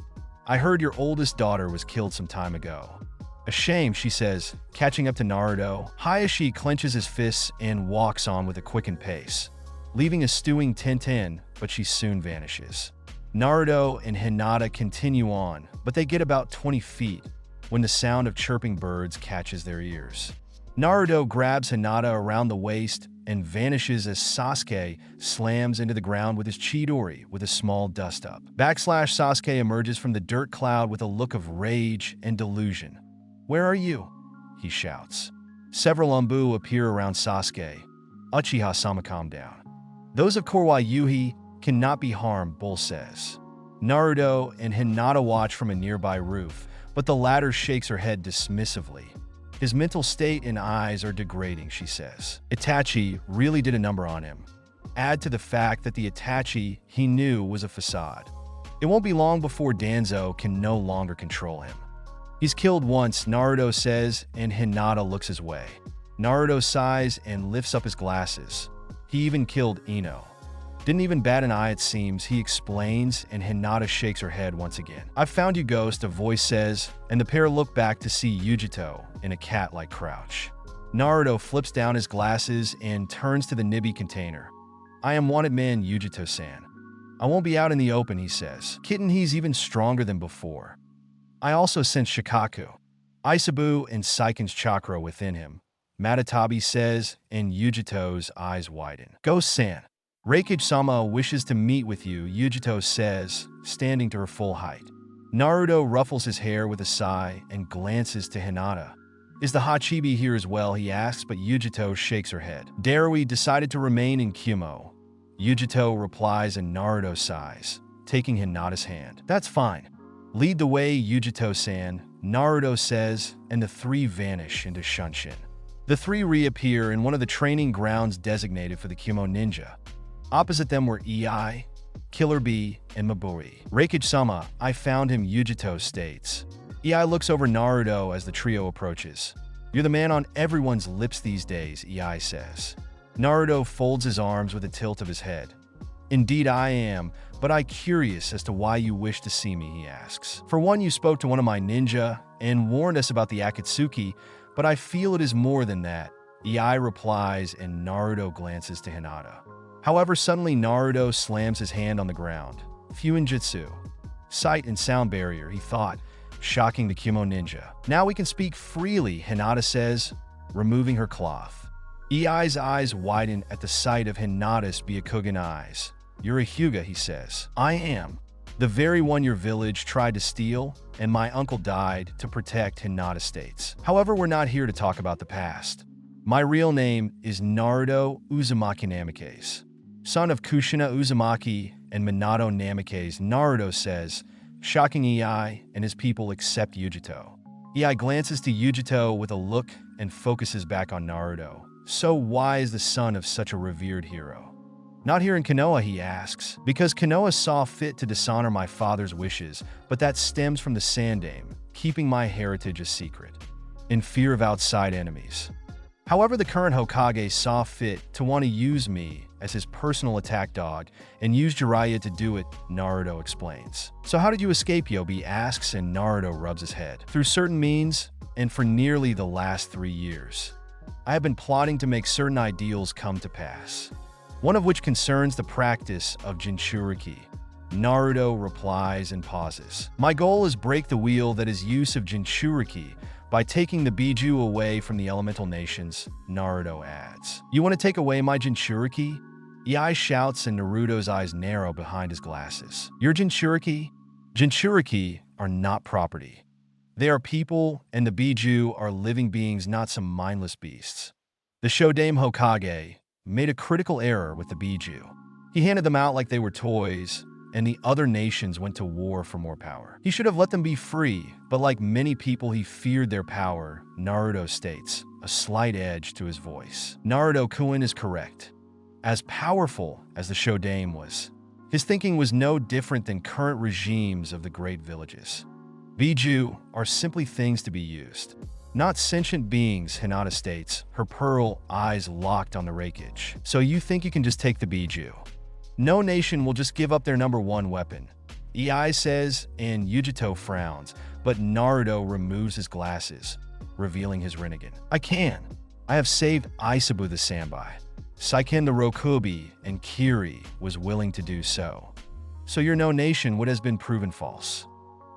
"I heard your oldest daughter was killed some time ago." "A shame," she says, catching up to Naruto. Hayashi clenches his fists and walks on with a quickened pace, leaving a stewing Tenten, but she soon vanishes. Naruto and Hinata continue on, but they get about 20 feet when the sound of chirping birds catches their ears. Naruto grabs Hinata around the waist and vanishes as Sasuke slams into the ground with his Chidori with a small dust-up. Sasuke emerges from the dirt cloud with a look of rage and delusion. "Where are you?" he shouts. Several Umbu appear around Sasuke. "Uchiha-sama, calm down. Those of Korwa-Yuhi cannot be harmed," Bull says. Naruto and Hinata watch from a nearby roof, but the latter shakes her head dismissively. "His mental state and eyes are degrading," she says. Itachi really did a number on him. Add to the fact that the Itachi he knew was a facade. It won't be long before Danzo can no longer control him. "He's killed once," Naruto says, and Hinata looks his way. Naruto sighs and lifts up his glasses. "He even killed Ino. Didn't even bat an eye, it seems," he explains, and Hinata shakes her head once again. "I've found you, Ghost," a voice says, and the pair look back to see Yujito in a cat-like crouch. Naruto flips down his glasses and turns to the Nibi container. "I am wanted man, Yujito-san. I won't be out in the open," he says. Kitten, he's even stronger than before. "I also sense Shikaku, Isebu, and Saiken's chakra within him," Matatabi says, and Yujito's eyes widen. "Ghost-san, Raikage-sama wishes to meet with you, Yujito says, standing to her full height. Naruto ruffles his hair with a sigh and glances to Hinata. Is the Hachibi here as well, he asks, but Yujito shakes her head. Darui decided to remain in Kyumo. Yujito replies and Naruto sighs, taking Hinata's hand. That's fine. Lead the way, Yujito-san, Naruto says, and the three vanish into Shunshin. The three reappear in one of the training grounds designated for the Kyumo ninja. Opposite them were Ei, Killer Bee, and Mabui. Raikage-sama, I found him, Yujito states. Ei looks over Naruto as the trio approaches. You're the man on everyone's lips these days, Ei says. Naruto folds his arms with a tilt of his head. Indeed I am, but I'm curious as to why you wish to see me, he asks. For one, you spoke to one of my ninja and warned us about the Akatsuki, but I feel it is more than that. Ei replies and Naruto glances to Hinata. However, suddenly Naruto slams his hand on the ground. Fuinjutsu. Sight and sound barrier, he thought, shocking the Kyumo ninja. Now we can speak freely, Hinata says, removing her cloth. Ei's eyes widen at the sight of Hinata's Byakugan eyes. You're a Hyuga, he says. I am. The very one your village tried to steal, and my uncle died to protect, Hinata states. However, we're not here to talk about the past. My real name is Naruto Uzumaki Namikaze, son of Kushina Uzumaki and Minato Namikaze, Naruto says, shocking Ei and his people except Yujito. Ei glances to Yujito with a look and focuses back on Naruto. So why is the son of such a revered hero? Not here in Konoha, he asks. Because Konoha saw fit to dishonor my father's wishes, but that stems from the Sandaime, keeping my heritage a secret, in fear of outside enemies. However, the current Hokage saw fit to want to use me as his personal attack dog and use Jiraiya to do it, Naruto explains. So how did you escape, Yobi asks, and Naruto rubs his head. Through certain means, and for nearly the last 3 years. I have been plotting to make certain ideals come to pass, one of which concerns the practice of Jinchuriki. Naruto replies and pauses. My goal is break the wheel that is use of Jinchuriki by taking the Biju away from the elemental nations, Naruto adds. You want to take away my Jinchuriki? Ei shouts and Naruto's eyes narrow behind his glasses. Your Jinchuriki? Jinchuriki are not property. They are people, and the Biju are living beings, not some mindless beasts. The Shodaime Hokage made a critical error with the Biju. He handed them out like they were toys, and the other nations went to war for more power. He should have let them be free, but like many people, he feared their power, Naruto states, a slight edge to his voice. Naruto-kun is correct. As powerful as the Shodaime was, his thinking was no different than current regimes of the great villages. Biju are simply things to be used, not sentient beings, Hinata states, her pearl eyes locked on the Raikage. So you think you can just take the Biju? No nation will just give up their number one weapon, Ei says, and Yujito frowns, but Naruto removes his glasses, revealing his Rinnegan. I can. I have saved 𝐈 the Sanbai. Saiken the Rokubi and Kiri was willing to do so. So your no nation would has been proven false.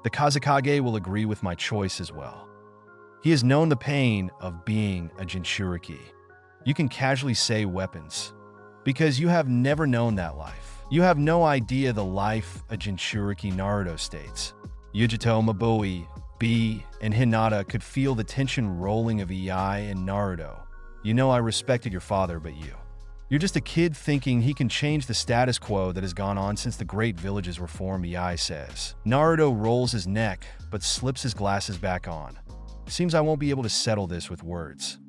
The Kazekage will agree with my choice as well. He has known the pain of being a Jinchuriki. You can casually say weapons, because you have never known that life. You have no idea the life a Jinchuriki, Naruto states. Yujito, Mabui, Bee, and Hinata could feel the tension rolling of Ei and Naruto. You know I respected your father, but you're just a kid thinking he can change the status quo that has gone on since the great villages were formed, Ei says. Naruto rolls his neck, but slips his glasses back on. Seems I won't be able to settle this with words.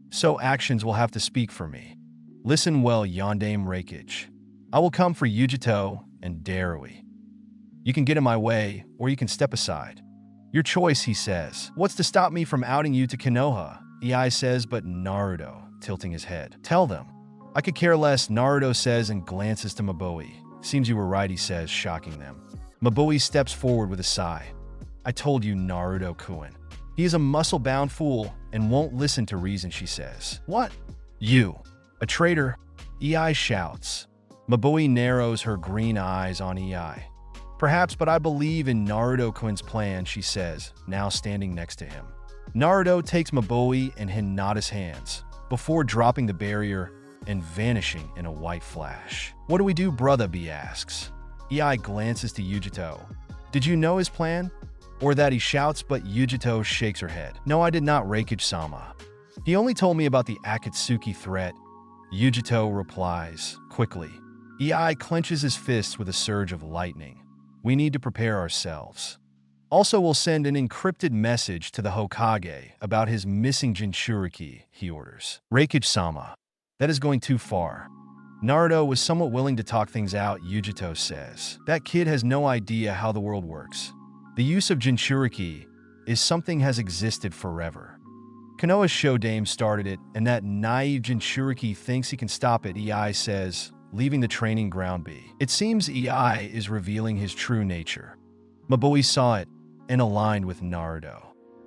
So actions will have to speak for me. Listen well, Yondaime Raikage. I will come for Yujito and Darui. You can get in my way, or you can step aside. Your choice, he says. What's to stop me from outing you to Konoha? Ei says, but Naruto, tilting his head. Tell them. I could care less, Naruto says and glances to Mabui. Seems you were right, he says, shocking them. Mabui steps forward with a sigh. I told you, Naruto-kun. He is a muscle-bound fool and won't listen to reason, she says. What? You. A traitor? Ei shouts. Mabui narrows her green eyes on Ei. Perhaps, but I believe in Naruto-kun's plan, she says, now standing next to him. Naruto takes Mabui and Hinata's hands. Before dropping the barrier, and vanishing in a white flash. "What do we do, brother?" B asks. EI glances to Yugito. "Did you know his plan?" Or that he shouts, but Yugito shakes her head. "No, I did not, Raikage-sama. He only told me about the Akatsuki threat." Yugito replies quickly. EI clenches his fists with a surge of lightning. "We need to prepare ourselves. Also, we'll send an encrypted message to the Hokage about his missing Jinchuriki," he orders. "Raikage-sama, that is going too far. Naruto was somewhat willing to talk things out," Yugito says. "That kid has no idea how the world works. The use of Jinchuriki is something has existed forever. Konoha's Shodaime started it, and that naive Jinchuriki thinks he can stop it," EI says, leaving the training ground B. It seems EI is revealing his true nature. Mabui saw it and aligned with Naruto.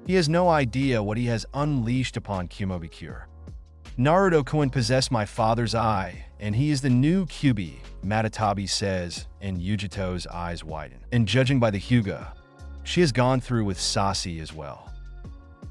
He has no idea what he has unleashed upon Kumobikure. "Naruto Koen possessed my father's eye, and he is the new Kyuubi," Matatabi says, and Yugito's eyes widen. "And judging by the Hyuga, she has gone through with Sassi as well.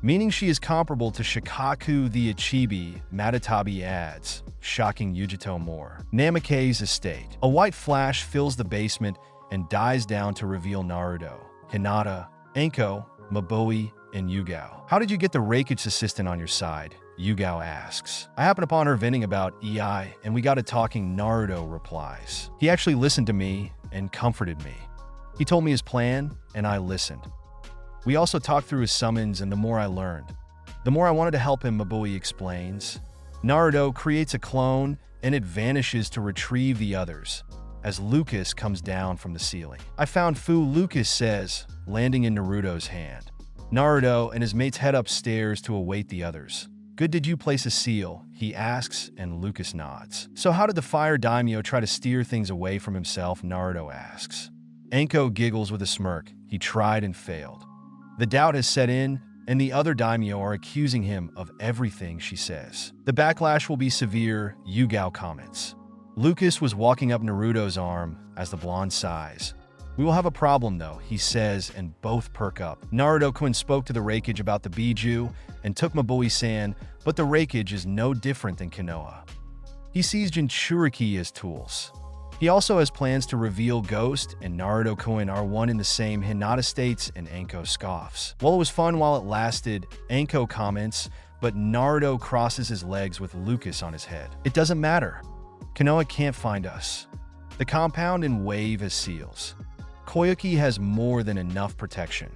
Meaning she is comparable to Shikaku the Ichibi," Matatabi adds, shocking Yugito more. Namake's estate. A white flash fills the basement and dies down to reveal Naruto, Hinata, Anko, Mabui, and Yugao. "How did you get the Raikage assistant on your side?" Yugao asks. "I happened upon her venting about EI, and we got a talking," Naruto replies. "He actually listened to me and comforted me. He told me his plan, and I listened. We also talked through his summons, and the more I learned, the more I wanted to help him," Mabui explains. Naruto creates a clone, and it vanishes to retrieve the others as Lucas comes down from the ceiling. "I found Fu," Lucas says, landing in Naruto's hand. Naruto and his mates head upstairs to await the others. "Good, did you place a seal?" he asks, and Lucas nods. "So how did the fire daimyo try to steer things away from himself?" Naruto asks. Anko giggles with a smirk. "He tried and failed. The doubt has set in, and the other daimyo are accusing him of everything," she says. "The backlash will be severe," Yugao comments. Lucas was walking up Naruto's arm as the blonde sighs. "We will have a problem though," he says, and both perk up. Naruto-kun spoke to the Raikage about the Biju and took Mabui-san, but the Raikage is no different than Konoha. He sees Jinchuriki as tools. He also has plans to reveal Ghost and Naruto-kun are one in the same. Hinata states, and Anko scoffs. "Well, it was fun while it lasted," Anko comments, but Naruto crosses his legs with Lucas on his head. "It doesn't matter. Konoha can't find us. The compound and wave has seals. Koyuki has more than enough protection.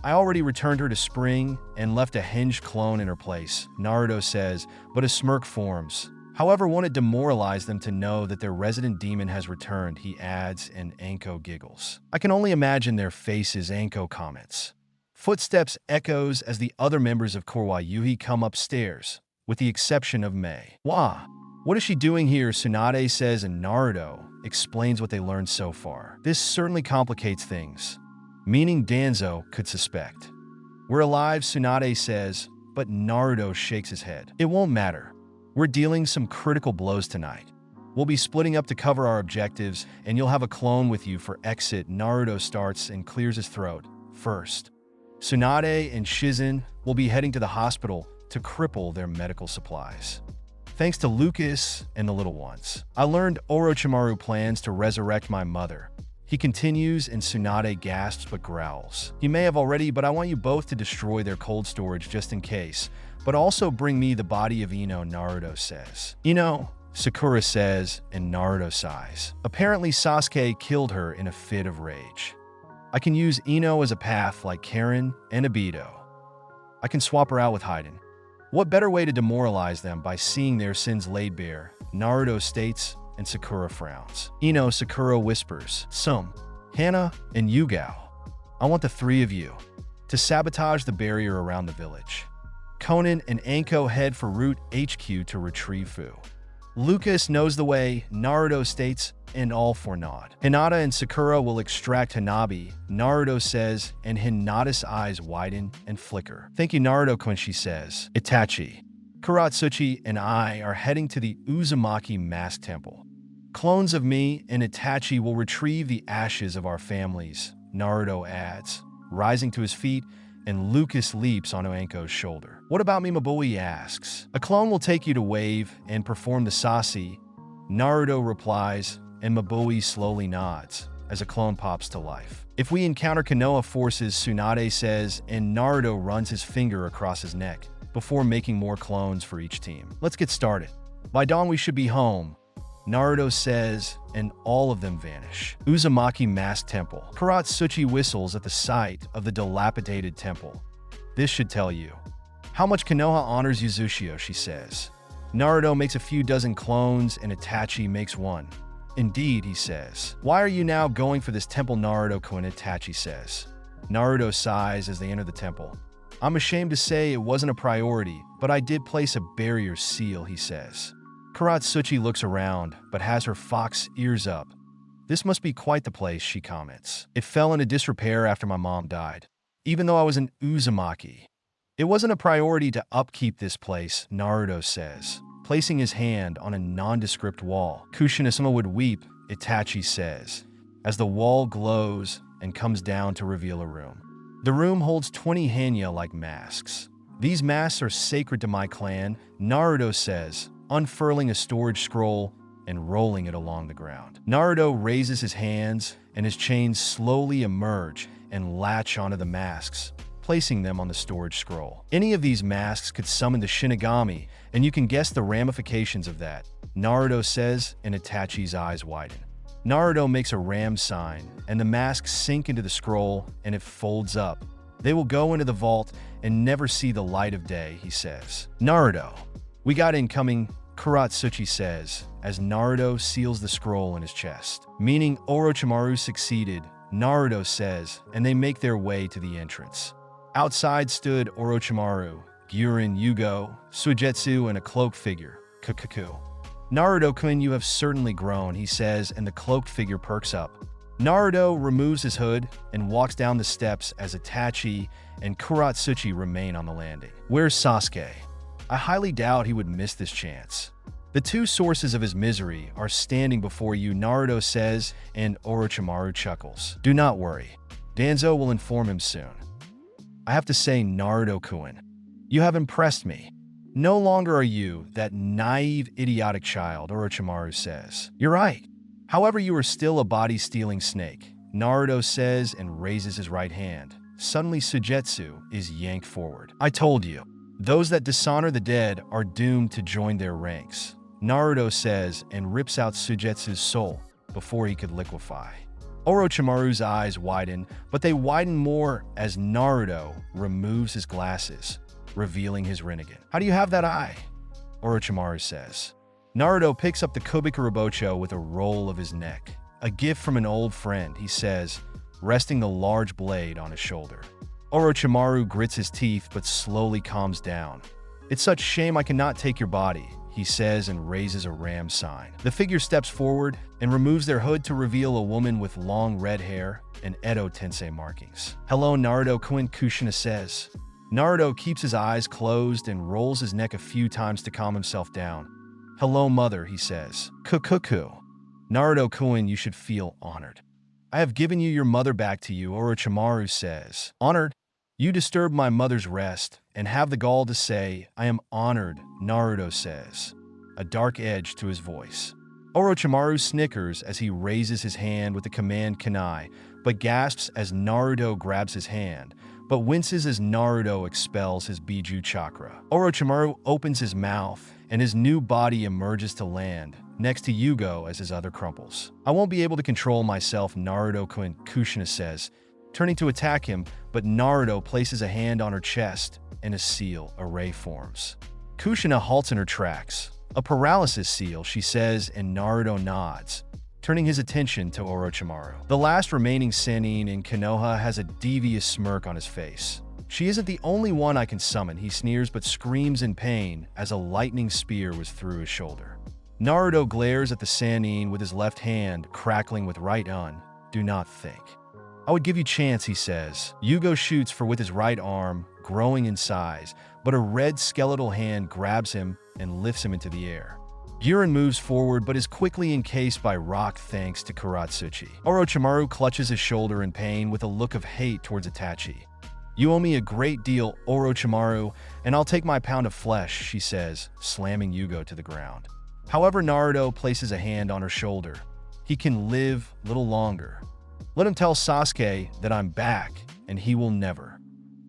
I already returned her to Spring and left a hinged clone in her place," Naruto says, but a smirk forms. "However, won't it demoralize them to know that their resident demon has returned?" he adds, and Anko giggles. "I can only imagine their faces," Anko comments. Footsteps echoes as the other members of Korwa-Yuhi come upstairs, with the exception of Mei. "Wah! What is she doing here?" Tsunade says, and Naruto explains what they learned so far. "This certainly complicates things," meaning Danzo could suspect. "We're alive," Tsunade says, but Naruto shakes his head. "It won't matter. We're dealing some critical blows tonight. We'll be splitting up to cover our objectives, and you'll have a clone with you for exit." Naruto starts and clears his throat. "First, Tsunade and Shizen will be heading to the hospital to cripple their medical supplies. Thanks to Lucas and the little ones. I learned Orochimaru plans to resurrect my mother." He continues, and Tsunade gasps but growls. "He may have already, but I want you both to destroy their cold storage just in case. But also bring me the body of Ino," Naruto says. "Ino," Sakura says, and Naruto sighs. "Apparently Sasuke killed her in a fit of rage. I can use Ino as a path like Karen and Obito. I can swap her out with Haiden. What better way to demoralize them by seeing their sins laid bare?" Naruto states, and Sakura frowns. "Ino," Sakura whispers. "Some, Hana, and Yugao. I want the three of you to sabotage the barrier around the village. Conan and Anko head for Route HQ to retrieve Fu. Lucas knows the way," Naruto states, and all four nod. "Hinata and Sakura will extract Hanabi," Naruto says, and Hinata's eyes widen and flicker. "Thank you, Naruto-kun," she says. "Itachi, Kurotsuchi, and I are heading to the Uzumaki Mask Temple. Clones of me and Itachi will retrieve the ashes of our families," Naruto adds, rising to his feet, and Lucas leaps onto Anko's shoulder. What about me, Mabui? He asks. A clone will take you to Wave and perform the Sasi. Naruto replies, and Mabui slowly nods as a clone pops to life. If we encounter Konoha forces, Tsunade says, and Naruto runs his finger across his neck before making more clones for each team. Let's get started. By dawn we should be home, Naruto says, and all of them vanish. Uzumaki Masked Temple. Kurotsuchi whistles at the sight of the dilapidated temple. This should tell you how much Konoha honors Yuzashio, she says. Naruto makes a few dozen clones and Itachi makes one. Indeed, he says. Why are you now going for this temple, Naruto-kun? Itachi says. Naruto sighs as they enter the temple. I'm ashamed to say it wasn't a priority, but I did place a barrier seal, he says. Kurotsuchi looks around, but has her fox ears up. This must be quite the place, she comments. It fell into disrepair after my mom died. Even though I was an Uzumaki, it wasn't a priority to upkeep this place, Naruto says, placing his hand on a nondescript wall. Kushina-sama would weep, Itachi says, as the wall glows and comes down to reveal a room. The room holds 20 Hanya-like masks. These masks are sacred to my clan, Naruto says, unfurling a storage scroll and rolling it along the ground. Naruto raises his hands and his chains slowly emerge and latch onto the masks, placing them on the storage scroll. Any of these masks could summon the Shinigami, and you can guess the ramifications of that, Naruto says, and Itachi's eyes widen. Naruto makes a ram sign, and the masks sink into the scroll, and it folds up. They will go into the vault and never see the light of day, he says. Naruto, we got incoming, Kurotsuchi says, as Naruto seals the scroll in his chest. Meaning Orochimaru succeeded, Naruto says, and they make their way to the entrance. Outside stood Orochimaru, Gyurin Yugo, Suigetsu, and a cloaked figure, 𝐫𝐞𝐽. Naruto-kun, you have certainly grown, he says, and the cloaked figure perks up. Naruto removes his hood and walks down the steps as Itachi and Kurotsuchi remain on the landing. Where's Sasuke? I highly doubt he would miss this chance. The two sources of his misery are standing before you, Naruto says, and Orochimaru chuckles. Do not worry. Danzo will inform him soon. I have to say, Naruto-kun, you have impressed me. No longer are you that naive, idiotic child, Orochimaru says. You're right. However, you are still a body-stealing snake, Naruto says and raises his right hand. Suddenly, Suigetsu is yanked forward. I told you. Those that dishonor the dead are doomed to join their ranks, Naruto says and rips out Suigetsu's soul before he could liquefy. Orochimaru's eyes widen, but they widen more as Naruto removes his glasses, revealing his Rinnegan. How do you have that eye? Orochimaru says. Naruto picks up the Kubikarabocho with a roll of his neck. A gift from an old friend, he says, resting the large blade on his shoulder. Orochimaru grits his teeth but slowly calms down. It's such shame I cannot take your body, he says and raises a ram sign. The figure steps forward and removes their hood to reveal a woman with long red hair and Edo Tensei markings. Hello, Naruto-kun, Kushina says. Naruto keeps his eyes closed and rolls his neck a few times to calm himself down. Hello, mother, he says. 𝐫𝐞𝐽. Naruto-kun, you should feel honored. I have given your mother back to you, Orochimaru says. Honored? You disturbed my mother's rest and have the gall to say, I am honored, Naruto says, a dark edge to his voice. Orochimaru snickers as he raises his hand with the command kunai, but gasps as Naruto grabs his hand, but winces as Naruto expels his Biju chakra. Orochimaru opens his mouth, and his new body emerges to land, next to Yugo as his other crumples. I won't be able to control myself, Naruto-kun, Kushina says, turning to attack him, but Naruto places a hand on her chest, and a seal array forms. Kushina halts in her tracks. A paralysis seal, she says, and Naruto nods, turning his attention to Orochimaru. The last remaining Sannin in Konoha has a devious smirk on his face. She isn't the only one I can summon, he sneers but screams in pain as a lightning spear was through his shoulder. Naruto glares at the Sannin with his left hand crackling with right on. Do not think. I would give you chance, he says. Yugo shoots for with his right arm, growing in size, but a red skeletal hand grabs him and lifts him into the air. Gyurin moves forward but is quickly encased by rock thanks to Kurotsuchi. Orochimaru clutches his shoulder in pain with a look of hate towards Itachi. You owe me a great deal, Orochimaru, and I'll take my pound of flesh, she says, slamming Yugo to the ground. However, Naruto places a hand on her shoulder. He can live a little longer. Let him tell Sasuke that I'm back, and he will never,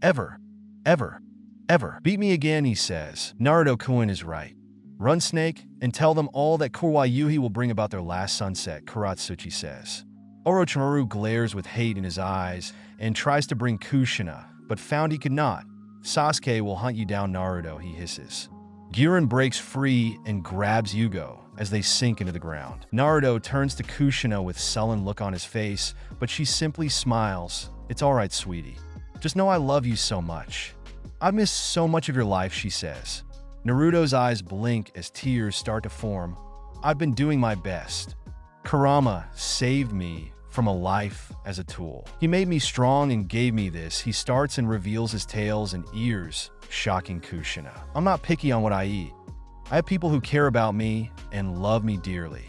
ever, ever, ever beat me again, he says. Naruto-kun is right. Run, Snake, and tell them all that Ǩōryūji will bring about their last sunset, Kurotsuchi says. Orochimaru glares with hate in his eyes and tries to bring Kushina, but found he could not. Sasuke will hunt you down, Naruto, he hisses. Girin breaks free and grabs Yugo as they sink into the ground. Naruto turns to Kushina with sullen look on his face, but she simply smiles. It's all right, sweetie. Just know I love you so much. I've missed so much of your life, she says. Naruto's eyes blink as tears start to form. I've been doing my best. Kurama saved me from a life as a tool. He made me strong and gave me this. He starts and reveals his tails and ears, shocking Kushina. I'm not picky on what I eat. I have people who care about me and love me dearly.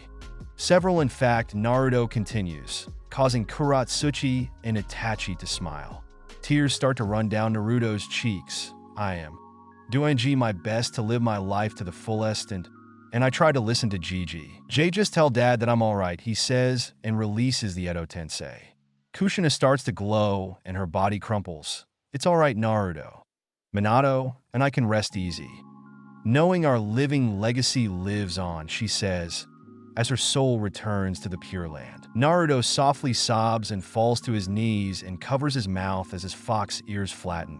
Several, in fact, Naruto continues, causing Kurotsuchi and Itachi to smile. Tears start to run down Naruto's cheeks. I am doing my best to live my life to the fullest, and I try to listen to Gigi. Jay, just tell Dad that I'm alright, he says, and releases the Edo Tensei. Kushina starts to glow, and her body crumples. It's alright, Naruto. Minato, and I can rest easy. Knowing our living legacy lives on, she says, as her soul returns to the Pure Land. Naruto softly sobs and falls to his knees and covers his mouth as his fox ears flatten.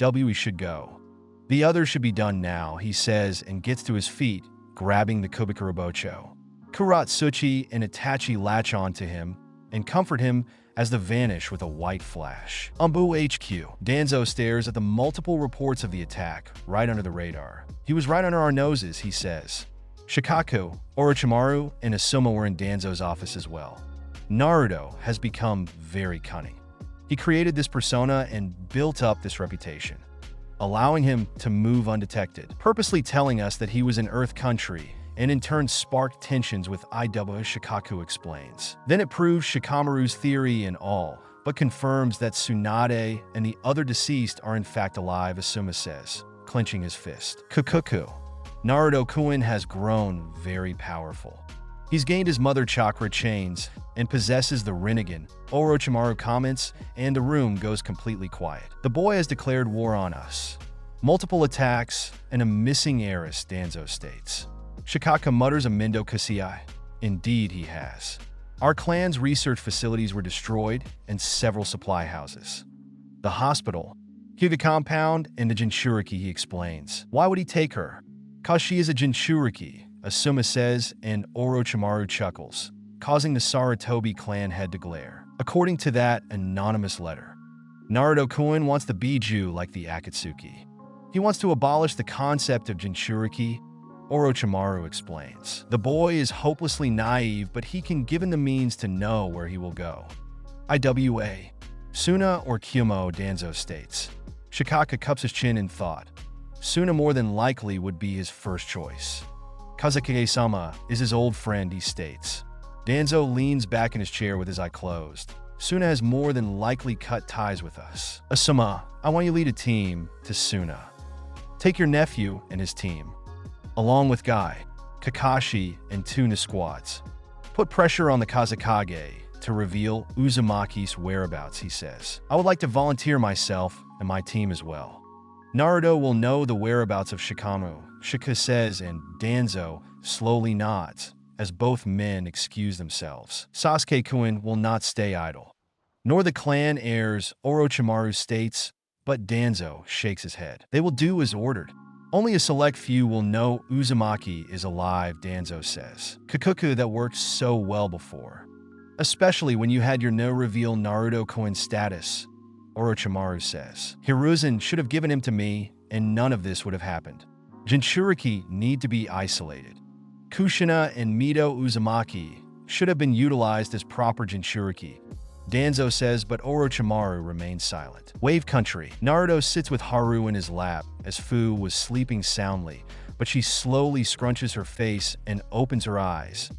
We should go. The others should be done now, he says, and gets to his feet, grabbing the Kubikurobocho. Kurotsuchi and Itachi latch onto him and comfort him as they vanish with a white flash. Umbu HQ. Danzo stares at the multiple reports of the attack, right under the radar. He was right under our noses, he says. Shikaku, Orochimaru, and Asuma were in Danzo's office as well. Naruto has become very cunning. He created this persona and built up this reputation, allowing him to move undetected, purposely telling us that he was in Earth Country, and in turn sparked tensions with 𝐸, Shikaku explains. Then it proves Shikamaru's theory and all, but confirms that Tsunade and the other deceased are in fact alive, Asuma says, clenching his fist. Kukuku. Naruto-kun has grown very powerful. He's gained his mother chakra chains and possesses the Rinnegan, Orochimaru comments, and the room goes completely quiet. The boy has declared war on us. Multiple attacks and a missing heiress, Danzo states. Shikaka mutters a Mendo Kusei. Indeed he has. Our clan's research facilities were destroyed and several supply houses. The hospital, Hyuga compound, and the Jinchuriki, he explains. Why would he take her? Cause she is a Jinchuriki, Asuma says, and Orochimaru chuckles, causing the Sarutobi clan head to glare. According to that anonymous letter, Naruto-kun wants to be Jew like the Akatsuki. He wants to abolish the concept of Jinchuriki, Orochimaru explains. The boy is hopelessly naive, but he can given the means to know where he will go. IWA. Suna or Kyumo, Danzo states. Shikaka cups his chin in thought. Suna more than likely would be his first choice. Kazekage-sama is his old friend, he states. Danzo leans back in his chair with his eye closed. Suna has more than likely cut ties with us. Asuma, I want you to lead a team to Suna. Take your nephew and his team, along with Guy, Kakashi, and Tuna squads. Put pressure on the Kazekage to reveal Uzumaki's whereabouts, he says. I would like to volunteer myself and my team as well. Naruto will know the whereabouts of Shikamaru, Shika says, and Danzo slowly nods as both men excuse themselves. Sasuke-kun will not stay idle, nor the clan heirs, Orochimaru states, but Danzo shakes his head. They will do as ordered. Only a select few will know Uzumaki is alive, Danzo says. Kakuku that worked so well before, especially when you had your no-reveal Naruto-kun status, Orochimaru says. Hiruzen should have given him to me, and none of this would have happened. Jinchuriki need to be isolated. Kushina and Mito Uzumaki should have been utilized as proper Jinchuriki, Danzo says, but Orochimaru remains silent. Wave Country. Naruto sits with Haru in his lap as Fu was sleeping soundly, but she slowly scrunches her face and opens her eyes.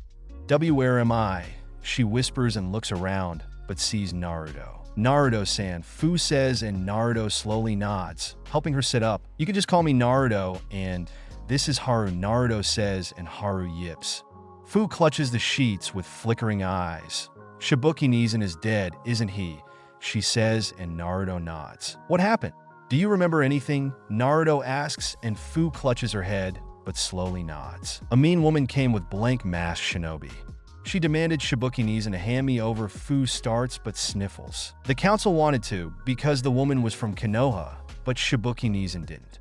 Where am I? She whispers and looks around, but sees Naruto. Naruto-san, Fu says, and Naruto slowly nods, helping her sit up. You can just call me Naruto, and this is Haru, Naruto says, and Haru yips. Fu clutches the sheets with flickering eyes. 𝐫𝐞𝐬𝐻 is dead, isn't he? She says, and Naruto nods. What happened? Do you remember anything? Naruto asks, and Fu clutches her head, but slowly nods. A mean woman came with blank-masked shinobi. She demanded 𝐫𝐞𝐬𝐻 hand me over. Fu starts but sniffles. The council wanted to, because the woman was from Konoha, but 𝐫𝐞𝐬𝐻 didn't.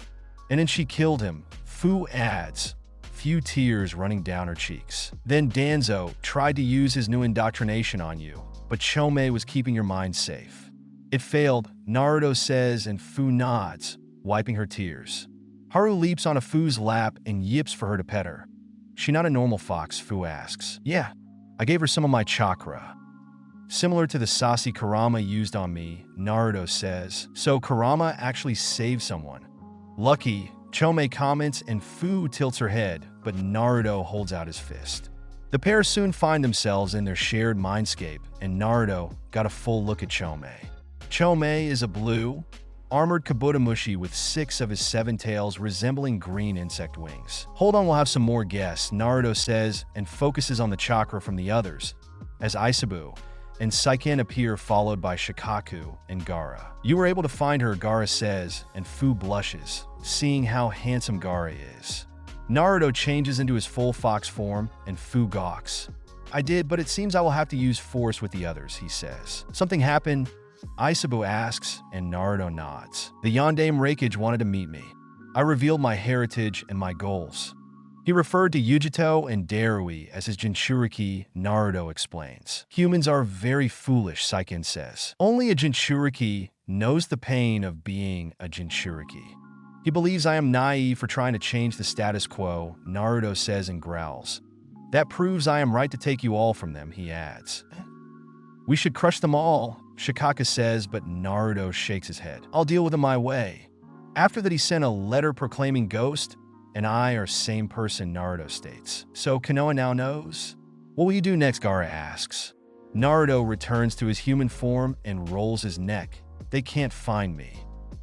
And then she killed him, Fu adds, few tears running down her cheeks. Then Danzo tried to use his new indoctrination on you, but 𝐤𝐲 was keeping your mind safe. It failed, Naruto says, and Fu nods, wiping her tears. Haru leaps onto Fu's lap and yips for her to pet her. She not a normal fox? Fu asks. Yeah, I gave her some of my chakra. Similar to the Sasi Kurama used on me, Naruto says. So Kurama actually saved someone. Lucky, 𝐤𝐲 comments, and Fu tilts her head, but Naruto holds out his fist. The pair soon find themselves in their shared mindscape, and Naruto got a full look at 𝐤𝐲. 𝐤𝐲 is a blue, armored kabutomushi with 6 of his 7 tails resembling green insect wings. Hold on, we'll have some more guests, Naruto says, and focuses on the chakra from the others, as 𝐈 and 𝐸𝐼𝐾 appear, followed by Shikaku and Gaara. You were able to find her, Gaara says, and Fu blushes, seeing how handsome Gaara is. Naruto changes into his full fox form, and Fu gawks. I did, but it seems I will have to use force with the others, he says. Something happened? 𝐈 asks, and Naruto nods. The 𝐤𝐽dame Raikage wanted to meet me. I revealed my heritage and my goals. He referred to Yujito and Darui as his Jinchuriki, Naruto explains. Humans are very foolish, Seiken says. Only a Jinchuriki knows the pain of being a Jinchuriki. He believes I am naive for trying to change the status quo, Naruto says and growls. That proves I am right to take you all from them, he adds. We should crush them all, Shikaka says, but Naruto shakes his head. I'll deal with them my way. After that, he sent a letter proclaiming Ghost and I are same person, Naruto states. So Konoha now knows? What will you do next, Gaara asks. Naruto returns to his human form and rolls his neck. They can't find me.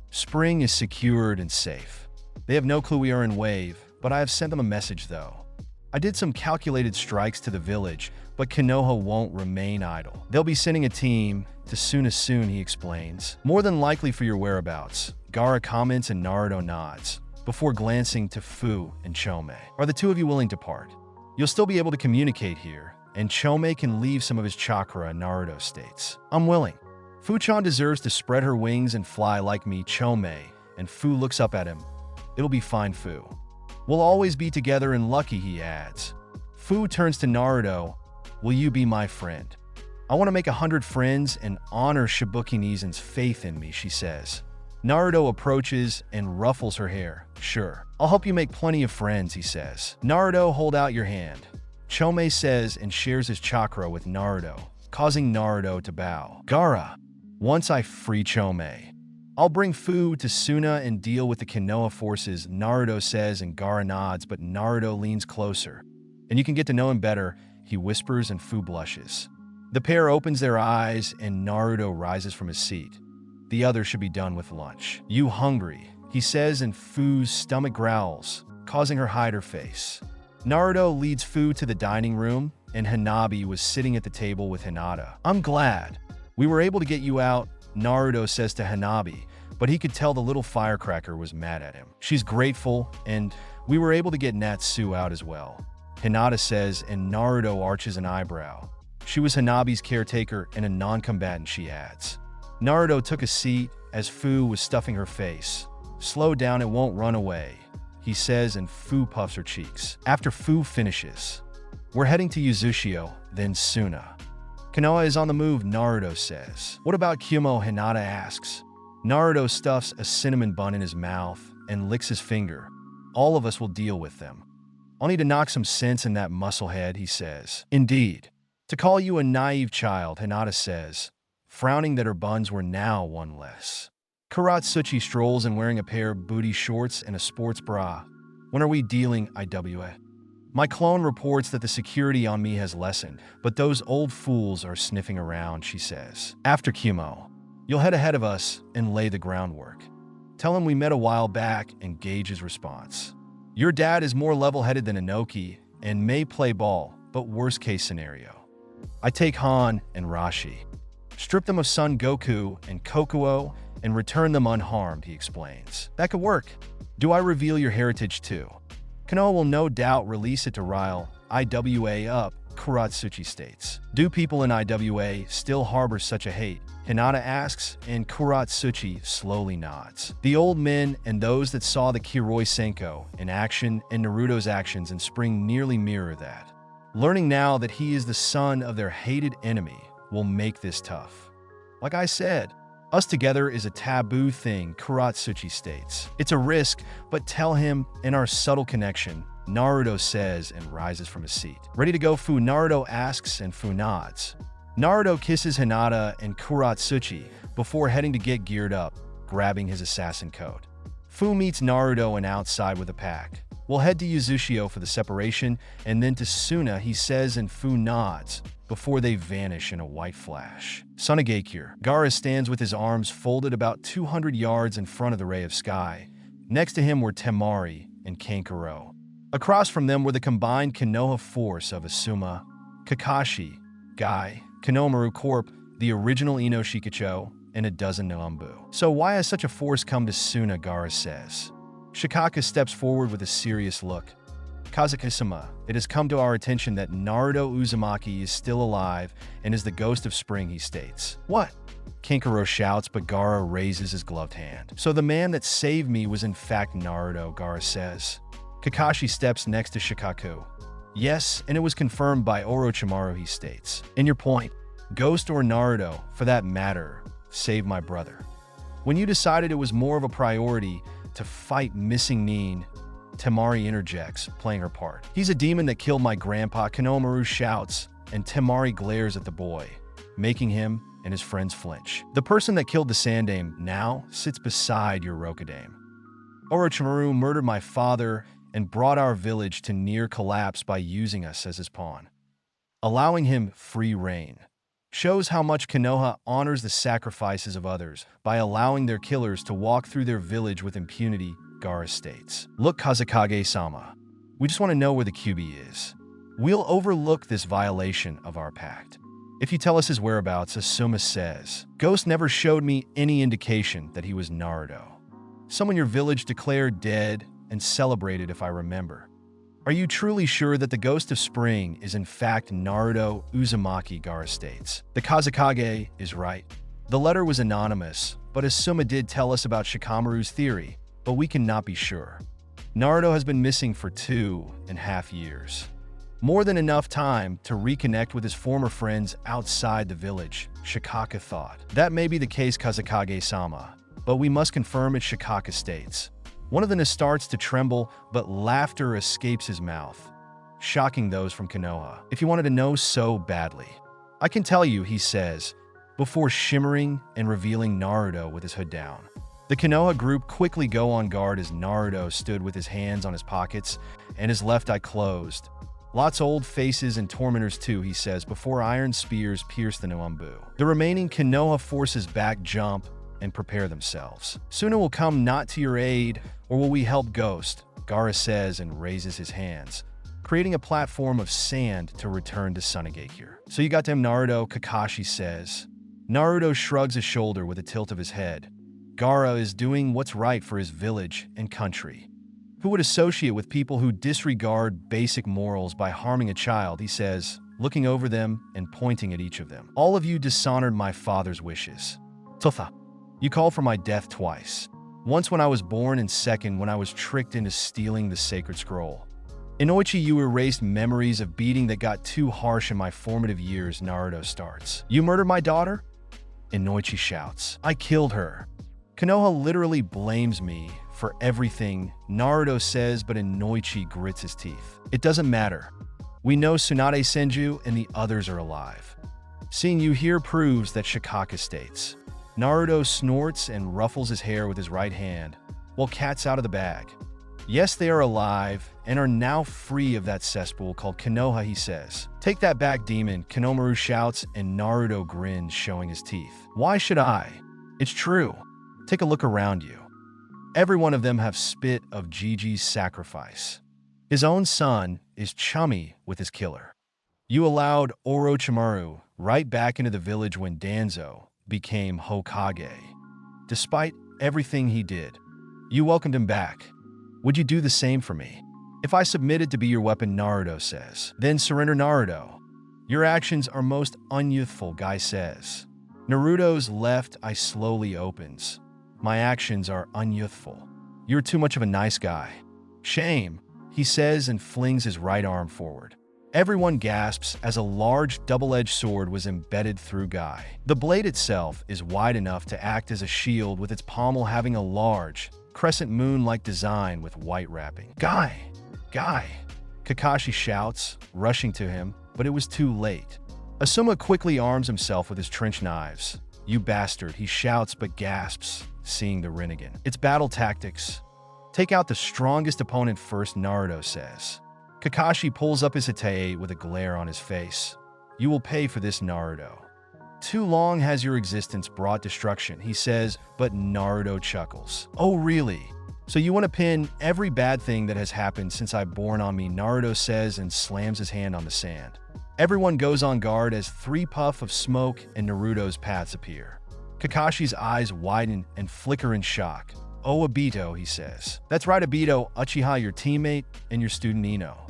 Spring is secured and safe. They have no clue we are in Wave, but I have sent them a message though. I did some calculated strikes to the village, but Konoha won't remain idle. They'll be sending a team to soon, he explains. More than likely for your whereabouts. Gaara comments and Naruto nods, before glancing to Fu and 𝐤𝐲. Are the two of you willing to part? You'll still be able to communicate here, and 𝐤𝐲 can leave some of his chakra, Naruto states. I'm willing. Fu-chan deserves to spread her wings and fly like me, 𝐤𝐲, and Fu looks up at him. It'll be fine, Fu. We'll always be together and lucky, he adds. Fu turns to Naruto. Will you be my friend? I want to make 100 friends and honor 𝐫𝐞𝐬𝐻's faith in me, she says. Naruto approaches and ruffles her hair. Sure, I'll help you make plenty of friends, he says. Naruto, hold out your hand. 𝐤𝐲 says and shares his chakra with Naruto, causing Naruto to bow. Gaara, once I free 𝐤𝐲, I'll bring Fu to Suna and deal with the Konoha forces, Naruto says, and Gaara nods, but Naruto leans closer. And you can get to know him better, he whispers, and Fu blushes. The pair opens their eyes and Naruto rises from his seat. The other should be done with lunch. You hungry? He says, and Fu's stomach growls, causing her hide her face. Naruto leads Fu to the dining room, and Hanabi was sitting at the table with Hinata. I'm glad we were able to get you out, Naruto says to Hanabi, but he could tell the little firecracker was mad at him. She's grateful, and we were able to get Natsu out as well, Hinata says, and Naruto arches an eyebrow. She was Hanabi's caretaker and a non-combatant, she adds. Naruto took a seat as Fu was stuffing her face. Slow down, it won't run away, he says, and Fu puffs her cheeks. After Fu finishes, we're heading to Uzushio, then Suna. Konoha is on the move, Naruto says. What about Kyumo? Hinata asks. Naruto stuffs a cinnamon bun in his mouth and licks his finger. All of us will deal with them. I'll need to knock some sense in that musclehead, he says. Indeed. To call you a naive child, Hinata says, frowning that her buns were now one less. Kurotsuchi strolls in wearing a pair of booty shorts and a sports bra. When are we dealing, IWA? My clone reports that the security on me has lessened, but those old fools are sniffing around, she says. After Q-mo, you'll head ahead of us and lay the groundwork. Tell him we met a while back and gauge his response. Your dad is more level-headed than Inoki and may play ball, but worst-case scenario. I take Han and Rashi. Strip them of Son Goku and Kokuo and return them unharmed, he explains. That could work. Do I reveal your heritage too? Konoha will no doubt release it to Ryle, IWA up, Kurotsuchi states. Do people in IWA still harbor such a hate? Hinata asks, and Kurotsuchi slowly nods. The old men and those that saw the 𝐫𝐞𝐬𝐭 in action and Naruto's actions in Spring nearly mirror that. Learning now that he is the son of their hated enemy will make this tough. Like I said, us together is a taboo thing, Kurotsuchi states. It's a risk, but tell him in our subtle connection, Naruto says and rises from his seat. Ready to go, Fu? Naruto asks and Fu nods. Naruto kisses Hinata and Kurotsuchi before heading to get geared up, grabbing his assassin coat. Fu meets Naruto and outside with a pack. We'll head to Uzushio for the separation, and then to Suna, he says, and Fu nods, before they vanish in a white flash. 𝐫𝐸𝐴. Gaara stands with his arms folded about 200 yards in front of the ray of sky. Next to him were Temari and Kankuro. Across from them were the combined Konoha force of Asuma, Kakashi, Guy, Konohamaru Corp., the original Ino Shikacho, and a dozen Noambu. So why has such a force come to Suna, Gaara says. Shikaka steps forward with a serious look. Kazuki-sama, it has come to our attention that Naruto Uzumaki is still alive and is the ghost of spring, he states. What? Kankuro shouts, but Gaara raises his gloved hand. So the man that saved me was in fact Naruto, Gaara says. Kakashi steps next to Shikaku. Yes, and it was confirmed by Orochimaru, he states. In your point, Ghost or Naruto, for that matter, saved my brother. When you decided it was more of a priority to fight missing Nin, Temari interjects, playing her part. He's a demon that killed my grandpa, Konohamaru shouts, and Temari glares at the boy, making him and his friends flinch. The person that killed the Sandaime now sits beside your Rokudaime. Orochimaru murdered my father and brought our village to near collapse by using us as his pawn. Allowing him free reign shows how much Konoha honors the sacrifices of others by allowing their killers to walk through their village with impunity, Gaara states. Look, Kazekage-sama, we just want to know where the 𝐸𝐵 is. We'll overlook this violation of our pact if you tell us his whereabouts, Asuma says. Ghost never showed me any indication that he was Naruto. Someone your village declared dead and celebrated, if I remember. Are you truly sure that the ghost of spring is in fact Naruto Uzumaki, Gaara states. The Kazekage is right. The letter was anonymous, but Asuma did tell us about Shikamaru's theory, but we cannot be sure. Naruto has been missing for 2.5 years. More than enough time to reconnect with his former friends outside the village, Shikaka thought. That may be the case, Kazekage-sama, but we must confirm it, Shikaka states. One of them starts to tremble, but laughter escapes his mouth, shocking those from Konoha. If you wanted to know so badly, I can tell you, he says, before shimmering and revealing Naruto with his hood down. The Konoha group quickly go on guard as Naruto stood with his hands on his pockets and his left eye closed. Lots of old faces and tormentors too, he says, before iron spears pierce the Noambu. The remaining Konoha forces back jump and prepare themselves. Suna will come not to your aid, or will we help Ghost? Gaara says and raises his hands, creating a platform of sand to return to 𝐸𝐴. So you got them, Naruto, Kakashi says. Naruto shrugs his shoulder with a tilt of his head. Gaara is doing what's right for his village and country. Who would associate with people who disregard basic morals by harming a child, he says, looking over them and pointing at each of them. All of you dishonored my father's wishes. Totha. You called for my death twice. Once when I was born, and second when I was tricked into stealing the sacred scroll. Inoichi, you erased memories of beating that got too harsh in my formative years, Naruto starts. You murdered my daughter? Inoichi shouts. I killed her. Konoha literally blames me for everything, Naruto says, but Inoichi grits his teeth. It doesn't matter. We know Tsunade Senju and the others are alive. Seeing you here proves that, Shikaka states. Naruto snorts and ruffles his hair with his right hand, while cat's out of the bag. Yes, they are alive and are now free of that cesspool called Konoha, he says. Take that back, demon, Kkenomaru shouts, and Naruto grins, showing his teeth. Why should I? It's true. Take a look around you. Every one of them have spit of Gigi's sacrifice. His own son is chummy with his killer. You allowed Orochimaru right back into the village when Danzo became Hokage. Despite everything he did, you welcomed him back. Would you do the same for me? If I submitted to be your weapon, Naruto says, then surrender, Naruto. Your actions are most unyouthful, Guy says. Naruto's left eye slowly opens. My actions are unyouthful. You're too much of a nice guy. Shame, he says and flings his right arm forward. Everyone gasps as a large double-edged sword was embedded through Guy. The blade itself is wide enough to act as a shield, with its pommel having a large, crescent moon-like design with white wrapping. Guy! Guy! Kakashi shouts, rushing to him, but it was too late. Asuma quickly arms himself with his trench knives. You bastard, he shouts but gasps, seeing the Rinnegan. It's battle tactics. Take out the strongest opponent first, Naruto says. Kakashi pulls up his Hitae with a glare on his face. You will pay for this, Naruto. Too long has your existence brought destruction, he says, but Naruto chuckles. Oh, really? So you want to pin every bad thing that has happened since I born on me, Naruto says and slams his hand on the sand. Everyone goes on guard as 3 puffs of smoke and Naruto's paths appear. Kakashi's eyes widen and flicker in shock. Oh, Obito, he says. That's right, Obito, Uchiha, your teammate, and your student Ino.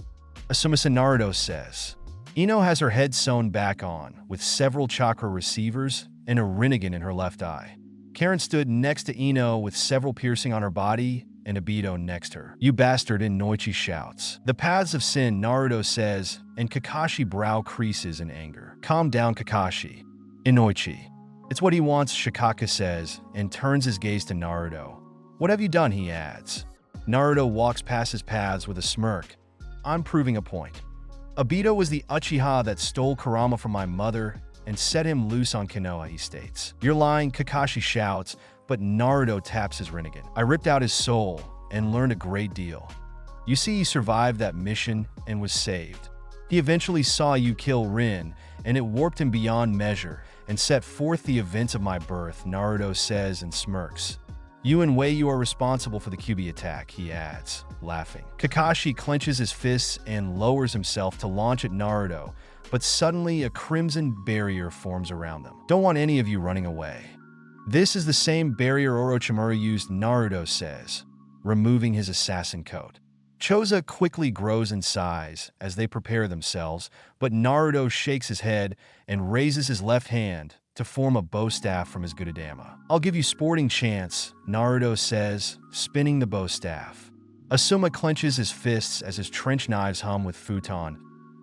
Asuma-san, Naruto says. Ino has her head sewn back on, with several chakra receivers and a Rinnegan in her left eye. Karen stood next to Ino with several piercing on her body, and Obito next her. You bastard, Inoichi shouts. The paths of sin, Naruto says, and Kakashi brow creases in anger. Calm down, Kakashi. Inoichi. It's what he wants, Shikaka says, and turns his gaze to Naruto. What have you done, he adds. Naruto walks past his paths with a smirk. I'm proving a point. Obito was the Uchiha that stole Kurama from my mother and set him loose on Konoha, he states. You're lying, Kakashi shouts, but Naruto taps his Rinnegan. I ripped out his soul and learned a great deal. You see, he survived that mission and was saved. He eventually saw you kill Rin, and it warped him beyond measure and set forth the events of my birth, Naruto says and smirks. You and 𝐤𝐢 are responsible for the Kyuubi attack, he adds, laughing. Kakashi clenches his fists and lowers himself to launch at Naruto, but suddenly a crimson barrier forms around them. Don't want any of you running away. This is the same barrier Orochimaru used, Naruto says, removing his assassin coat. 𝐤𝐲 quickly grows in size as they prepare themselves, but Naruto shakes his head and raises his left hand to form a bow staff from his Gudadama. I'll give you sporting chance, Naruto says, spinning the bow staff. Asuma clenches his fists as his trench knives hum with futon.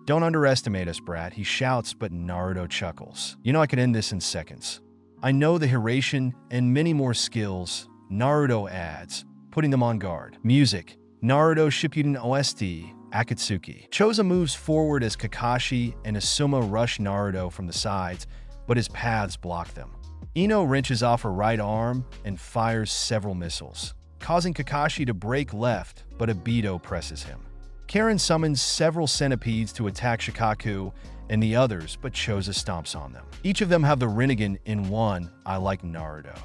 Don't underestimate us, brat, he shouts, but Naruto chuckles. You know I could end this in seconds. I know the Hiraishin and many more skills, Naruto adds, putting them on guard. Music. Naruto Shippuden OST, Akatsuki. 𝐤𝐲 moves forward as Kakashi and Asuma rush Naruto from the sides, but his paths block them. Ino wrenches off her right arm and fires several missiles, causing Kakashi to break left, but Obito presses him. Karen summons several centipedes to attack Shikaku and the others, but 𝐤𝐲 stomps on them. Each of them have the Rinnegan in one eye like Naruto.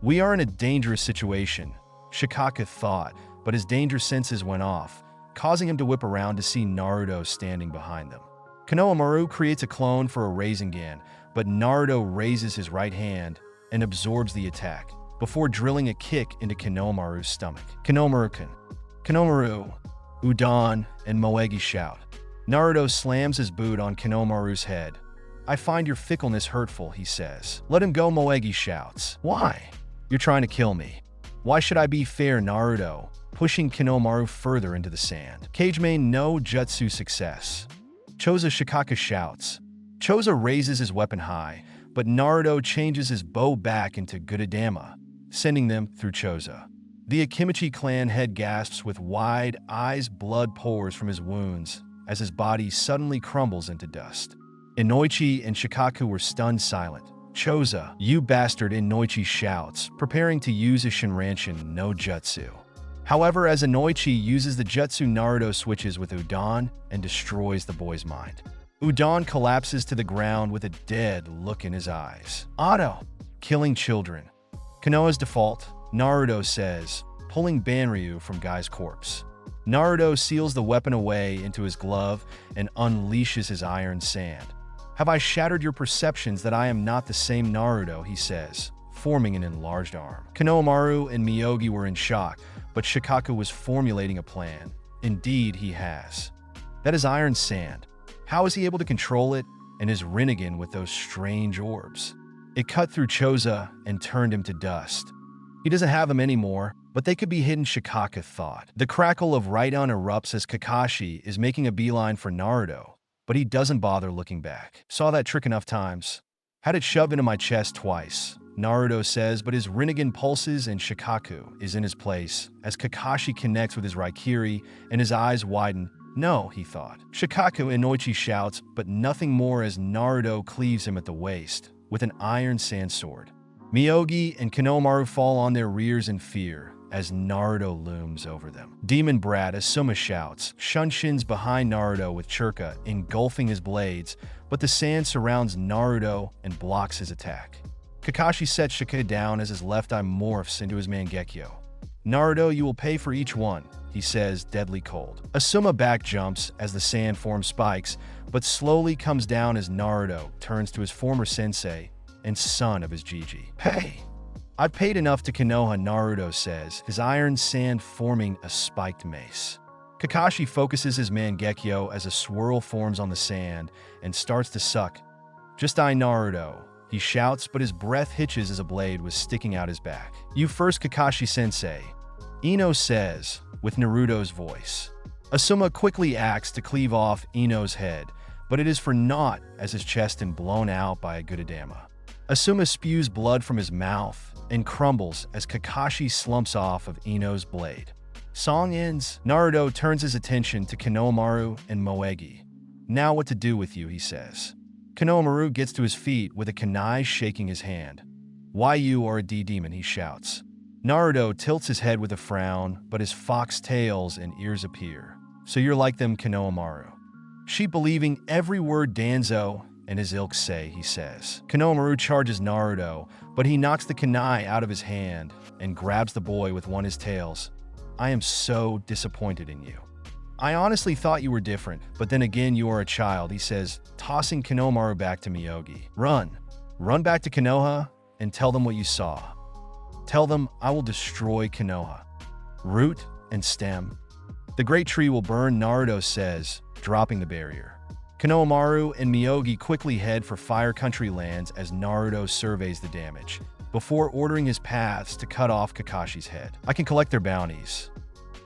We are in a dangerous situation, Shikaka thought, but his danger senses went off, causing him to whip around to see Naruto standing behind them. Konohamaru creates a clone for a Rasengan, but Naruto raises his right hand and absorbs the attack, before drilling a kick into Konohamaru's stomach. Konohamaru-kun. Konohamaru, Udon, and Moegi shout. Naruto slams his boot on Konohamaru's head. I find your fickleness hurtful, he says. Let him go, Moegi shouts. Why? You're trying to kill me. Why should I be fair, Naruto, pushing Konohamaru further into the sand. 𝐾𝐨 no jutsu success. 𝐤𝐲 Shikaka shouts. 𝐤𝐲 raises his weapon high, but Naruto changes his bow back into Gudadama, sending them through 𝐤𝐲. The Akimichi clan head gasps with wide eyes, blood pours from his wounds as his body suddenly crumbles into dust. Inoichi and Shikaku were stunned silent. 𝐤𝐲, you bastard, Inoichi shouts, preparing to use a Shinranshin no jutsu. However, as 𝐤𝐢𝐳𝐻𝐸 uses the jutsu, Naruto switches with Udon and destroys the boy's mind. Udon collapses to the ground with a dead look in his eyes. Auto, killing children. Konoha's default, Naruto says, pulling Banryu from Guy's corpse. Naruto seals the weapon away into his glove and unleashes his iron sand. Have I shattered your perceptions that I am not the same Naruto, he says, forming an enlarged arm. Konohamaru and Miyogi were in shock, but Shikaku was formulating a plan. Indeed, he has. That is iron sand. How is he able to control it and his Rinnegan with those strange orbs? It cut through 𝐤𝐻𝐸 and turned him to dust. He doesn't have them anymore, but they could be hidden, Shikaku thought. The crackle of Raidon erupts as Kakashi is making a beeline for Naruto, but he doesn't bother looking back. Saw that trick enough times. Had it shoved into my chest twice, Naruto says, but his Rinnegan pulses and Shikaku is in his place as Kakashi connects with his Raikiri and his eyes widen. No, he thought. Shikaku, 𝐤𝐻𝐸 shouts, but nothing more as Naruto cleaves him at the waist with an iron sand sword. Miyogi and Konohamaru fall on their rears in fear as Naruto looms over them. Demon Brat, 𝐸zuma shouts, Shunshin's behind Naruto with Churka engulfing his blades, but the sand surrounds Naruto and blocks his attack. Kakashi sets Shikaku down as his left eye morphs into his Mangekyo. Naruto, you will pay for each one, he says, deadly cold. 𝐸zuma back jumps as the sand forms spikes, but slowly comes down as Naruto turns to his former sensei and son of his Gigi. Hey! I've paid enough to Konoha, Naruto says, his iron sand forming a spiked mace. Kakashi focuses his Mangekyo as a swirl forms on the sand and starts to suck. Just I, Naruto, he shouts, but his breath hitches as a blade was sticking out his back. You first, Kakashi-sensei, Ino says, with Naruto's voice. 𝐸zuma quickly acts to cleave off Ino's head, but it is for naught as his chest is blown out by a Gudadama. 𝐸zuma spews blood from his mouth and crumbles as Kakashi slumps off of Ino's blade. Song ends. Naruto turns his attention to Konohamaru and Moegi. Now what to do with you, he says. Konohamaru gets to his feet with a kunai shaking his hand. Why you are a D-demon, he shouts. Naruto tilts his head with a frown, but his fox tails and ears appear. So you're like them, Konohamaru. She believing every word Danzo and his ilk say, he says. Konohamaru charges Naruto, but he knocks the kunai out of his hand and grabs the boy with one of his tails. I am so disappointed in you. I honestly thought you were different, but then again you are a child, he says, tossing Konohamaru back to Miyogi. Run. Run back to Konoha and tell them what you saw. Tell them I will destroy Konoha. Root and stem. The great tree will burn, Naruto says, dropping the barrier. Konohamaru and Miyogi quickly head for Fire Country lands as Naruto surveys the damage, before ordering his paths to cut off Kakashi's head. I can collect their bounties.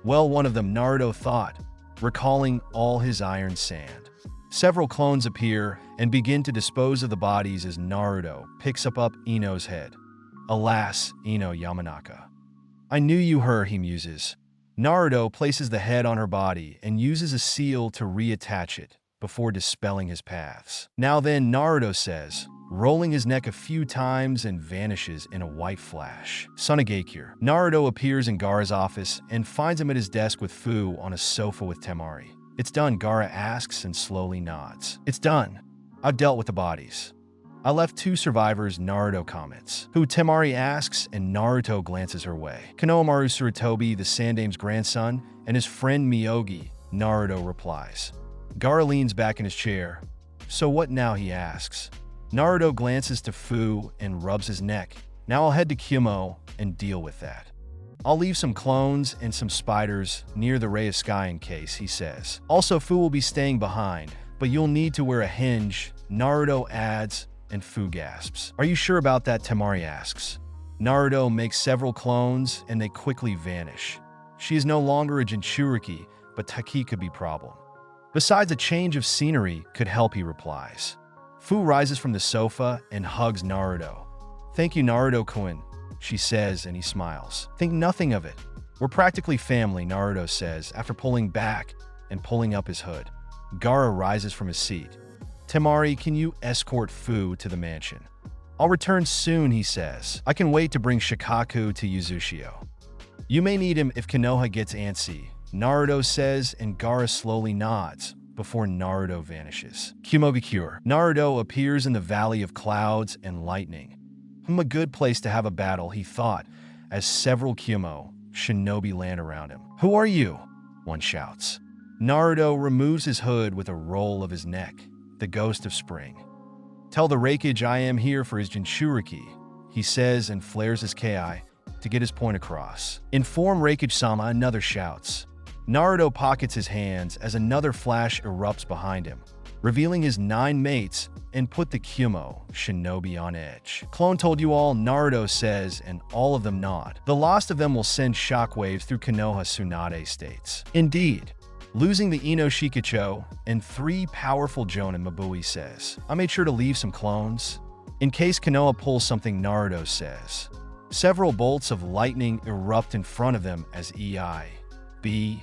Well, one of them, Naruto thought, recalling all his iron sand. Several clones appear and begin to dispose of the bodies as Naruto picks up Ino's head. Alas, Ino Yamanaka. I knew you her, he muses. Naruto places the head on her body and uses a seal to reattach it before dispelling his paths. Now then, Naruto says, rolling his neck a few times and vanishes in a white flash. Tsunagakure. Naruto appears in Gaara's office and finds him at his desk with Fu on a sofa with Temari. It's done, Gaara asks and slowly nods. It's done. I've dealt with the bodies. I left 2 survivors, Naruto comments. Who, Temari asks, and Naruto glances her way. Konohamaru Sarutobi, the Sandame's grandson, and his friend Miyogi, Naruto replies. Gaara leans back in his chair. So what now, he asks. Naruto glances to Fu and rubs his neck. Now I'll head to Kyumo and deal with that. I'll leave some clones and some spiders near the Ray of Sky in case, he says. Also, Fu will be staying behind, but you'll need to wear a hinge, Naruto adds, and Fu gasps. Are you sure about that, Temari asks. Naruto makes several clones and they quickly vanish. She is no longer a Jinchuriki, but Taki could be a problem. Besides, a change of scenery could help, he replies. Fu rises from the sofa and hugs Naruto. Thank you, Naruto-kun, she says, and he smiles. Think nothing of it. We're practically family, Naruto says, after pulling back and pulling up his hood. Gaara rises from his seat. Temari, can you escort Fu to the mansion? I'll return soon, he says. I can wait to bring Shikaku to Yuzushio. You may need him if Konoha gets antsy, Naruto says, and Gaara slowly nods before Naruto vanishes. 𝐫𝐞𝐬𝐽. Naruto appears in the Valley of Clouds and Lightning. A good place to have a battle, he thought, as several 𝐫𝐞𝐬𝐽 shinobi land around him. Who are you? One shouts. Naruto removes his hood with a roll of his neck, the ghost of spring. Tell the Raikage I am here for his Jinchuriki, he says and flares his Ki to get his point across. Inform Raikage-sama, another shouts. Naruto pockets his hands as another flash erupts behind him, revealing his 9 mates and put the 𝐫𝐞𝐬𝐽 shinobi on edge. Clone told you all, Naruto says, and all of them nod. The last of them will send shockwaves through Konoha, Tsunade states. Indeed. Losing the Ino Shikacho and 3 powerful Jonin, Mabui says. I made sure to leave some clones in case Konoha pulls something, Naruto says. Several bolts of lightning erupt in front of them as 𝐫𝐸,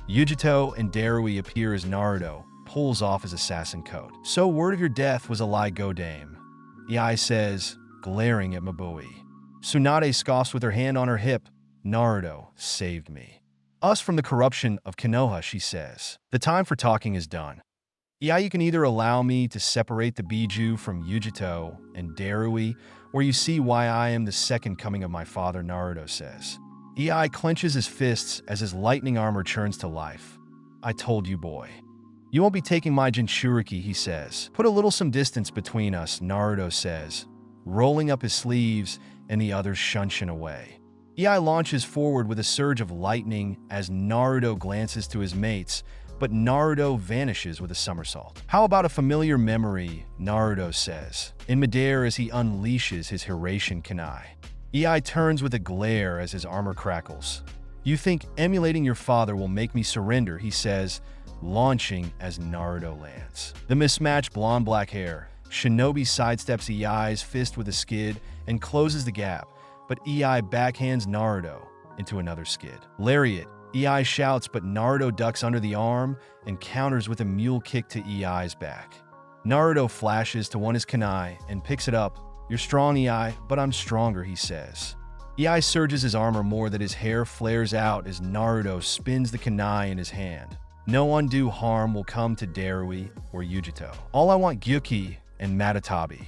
Yujito, and Darui appear as Naruto pulls off his assassin coat. So word of your death was a lie, go dame, 𝐸𝐸 says, glaring at Mabui. Tsunade scoffs with her hand on her hip. Naruto saved me. Us from the corruption of Konoha, she says. The time for talking is done. 𝐸𝐸, you can either allow me to separate the Biju from Yujito and Darui, or you see why I am the second coming of my father, Naruto says. 𝐸𝐸 clenches his fists as his lightning armor churns to life. I told you, boy. You won't be taking my Jinchuriki, he says. Put a little some distance between us, Naruto says, rolling up his sleeves, and the others shunshin away. 𝐸𝐸 launches forward with a surge of lightning as Naruto glances to his mates, but Naruto vanishes with a somersault. How about a familiar memory, Naruto says, in midair as he unleashes his 𝐫𝐸𝐵 Kunai. 𝐸𝐸 turns with a glare as his armor crackles. You think emulating your father will make me surrender, he says, launching as Naruto lands. The mismatched blonde-black hair, shinobi sidesteps 𝐸𝐸's fist with a skid and closes the gap, but 𝐸𝐸 backhands Naruto into another skid. Lariat, 𝐸𝐸 shouts, but Naruto ducks under the arm and counters with a mule kick to 𝐸𝐸's back. Naruto flashes to one his kunai and picks it up. You're strong, 𝐸𝐸, but I'm stronger, he says. 𝐸𝐸 surges his armor more that his hair flares out as Naruto spins the kunai in his hand. No undue harm will come to Darui or Yujito. All I want Gyuki and Matatabi.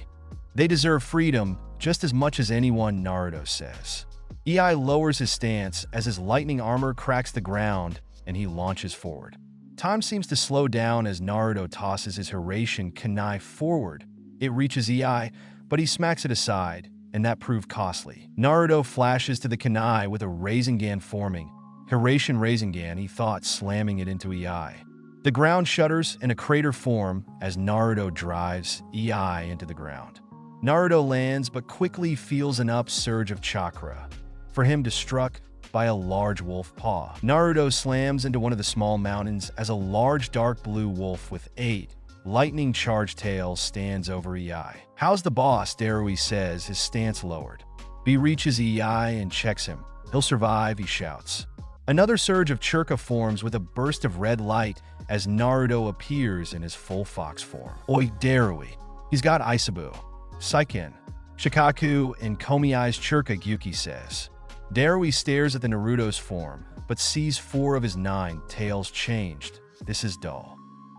They deserve freedom just as much as anyone, Naruto says. 𝐸𝐸 lowers his stance as his lightning armor cracks the ground and he launches forward. Time seems to slow down as Naruto tosses his 𝐫𝐸𝐵 kunai forward. It reaches 𝐸𝐸, but he smacks it aside, and that proved costly. Naruto flashes to the kunai with a Rasengan forming. 𝐫𝐸𝐵 he thought, slamming it into 𝐸𝐸. The ground shudders and a crater form as Naruto drives 𝐸𝐸 into the ground. Naruto lands but quickly feels an upsurge of chakra, for him to struck by a large wolf paw. Naruto slams into one of the small mountains as a large dark blue wolf with 8 lightning-charged tails stands over 𝐸𝐸. How's the boss, Darui says, his stance lowered. B reaches 𝐸𝐸 and checks him. He'll survive, he shouts. Another surge of churka forms with a burst of red light as Naruto appears in his full fox form. Oi, Darui. He's got Aisabu, Saiken, Shikaku, and Komiai's churka, Gyuki says. Darui stares at the Naruto's form, but sees 4 of his 9 tails changed. This is dull.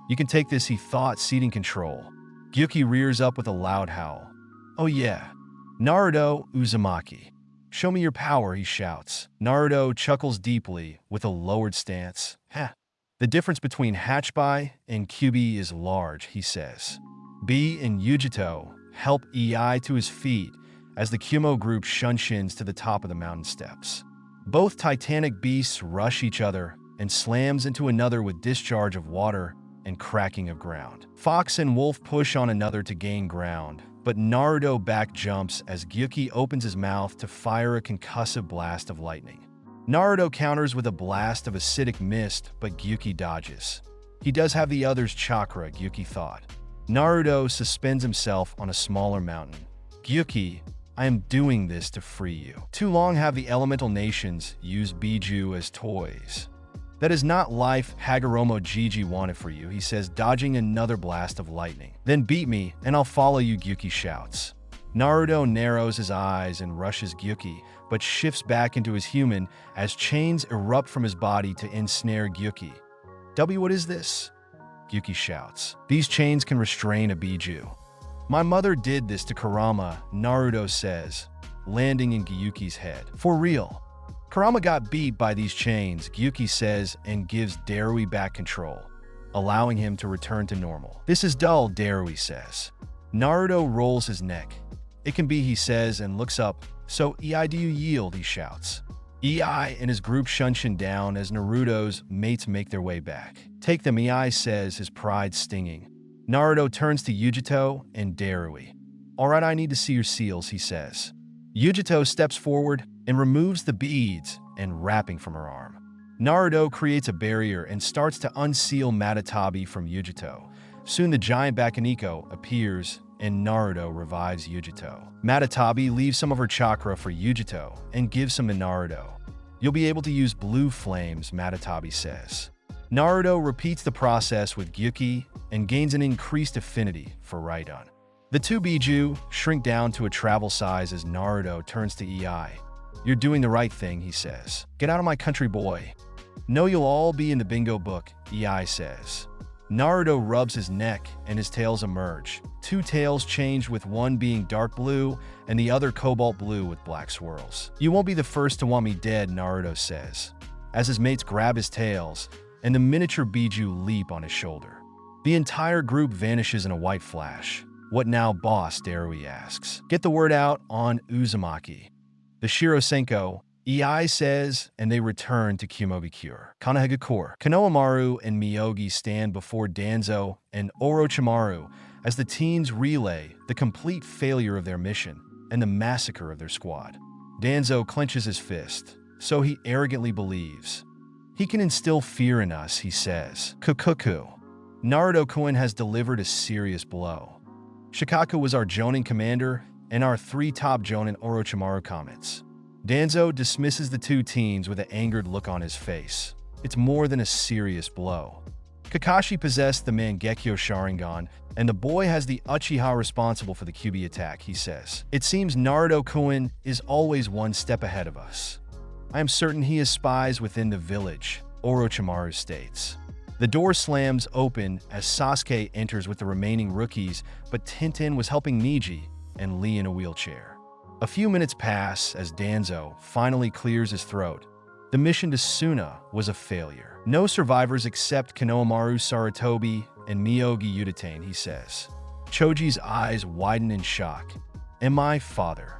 You can take this, he thought, ceding control. Gyuki rears up with a loud howl. Oh yeah. Naruto Uzumaki. Show me your power, he shouts. Naruto chuckles deeply with a lowered stance. Ha. The difference between Hachibai and Kyuubi is large, he says. B and Yujito help 𝐸𝐸 to his feet as the 𝐫𝐸𝐵 group shunshins to the top of the mountain steps. Both titanic beasts rush each other and slams into another with discharge of water and cracking of ground. Fox and Wolf push on another to gain ground, but Naruto back jumps as Gyuki opens his mouth to fire a concussive blast of lightning. Naruto counters with a blast of acidic mist, but Gyuki dodges. He does have the other's chakra, Gyuki thought. Naruto suspends himself on a smaller mountain. Gyuki, I am doing this to free you. Too long have the elemental nations used Biju as toys. That is not life Hagoromo Jiji wanted for you, he says, dodging another blast of lightning. Then beat me, and I'll follow you, Gyuki shouts. Naruto narrows his eyes and rushes 𝐸𝐞𝐸, but shifts back into his human as chains erupt from his body to ensnare 𝐸𝐸𝐸. "W, what is this?" 𝐸𝐸𝐸 shouts. "These chains can restrain a Biju. My mother did this to Kurama," Naruto says, landing in 𝐸𝐸𝐸's head. "For real. Kurama got beat by these chains," 𝐸𝐸𝐸 says, and gives 𝐷𝐸𝐸 back control, allowing him to return to normal. "This is dull," 𝐷𝐸𝐸 says. Naruto rolls his neck. "It can be," he says, and looks up. "So, EI, do you yield?" he shouts. EI and his group shunshin down as Naruto's mates make their way back. "Take them," EI says, his pride stinging. Naruto turns to Yujito and 𝐷𝐸𝐸𝐸. "Alright, I need to see your seals," he says. Yujito steps forward and removes the beads and wrapping from her arm. Naruto creates a barrier and starts to unseal Matatabi from Yujito. Soon the giant Bakeneko appears and Naruto revives Yujito. Matatabi leaves some of her chakra for Yujito and gives some to Naruto. "You'll be able to use blue flames," Matatabi says. Naruto repeats the process with 𝐸𝐸𝐸 and gains an increased affinity for Raidon. The two Biju shrink down to a travel size as Naruto turns to EI. "You're doing the right thing," he says. "Get out of my country, boy." "No, you'll all be in the bingo book," EI says. Naruto rubs his neck and his tails emerge. Two tails change, with one being dark blue and the other cobalt blue with black swirls. "You won't be the first to want me dead," Naruto says, as his mates grab his tails and the miniature Biju leap on his shoulder. The entire group vanishes in a white flash. "What now, boss?" 𝐷𝐸𝐸𝐸 asks. "Get the word out on Uzumaki." The Shirosenko, EI says, and they return to Kumogakure. Konohagakure. Konohamaru and Miyogi stand before Danzo and Orochimaru as the teens relay the complete failure of their mission and the massacre of their squad. Danzo clenches his fist, so he arrogantly believes. "He can instill fear in us," he says. Kukuku. Naruto-kun has delivered a serious blow. "Shikaku was our Jonin commander, and our three top Jonin," Orochimaru comments. Danzo dismisses the two teens with an angered look on his face. "It's more than a serious blow. Kakashi possessed the Mangekyo Sharingan, and the boy has the Uchiha responsible for the Kyuubi attack," he says. "It seems Naruto-kun is always one step ahead of us. I am certain he has spies within the village," Orochimaru states. The door slams open as Sasuke enters with the remaining rookies, but Tintin was helping Neji and Lee in a wheelchair. A few minutes pass as Danzo finally clears his throat. The mission to Suna was a failure. "No survivors except Konohamaru Sarutobi and Miyogi Udatane," he says. Choji's eyes widen in shock. "And my father,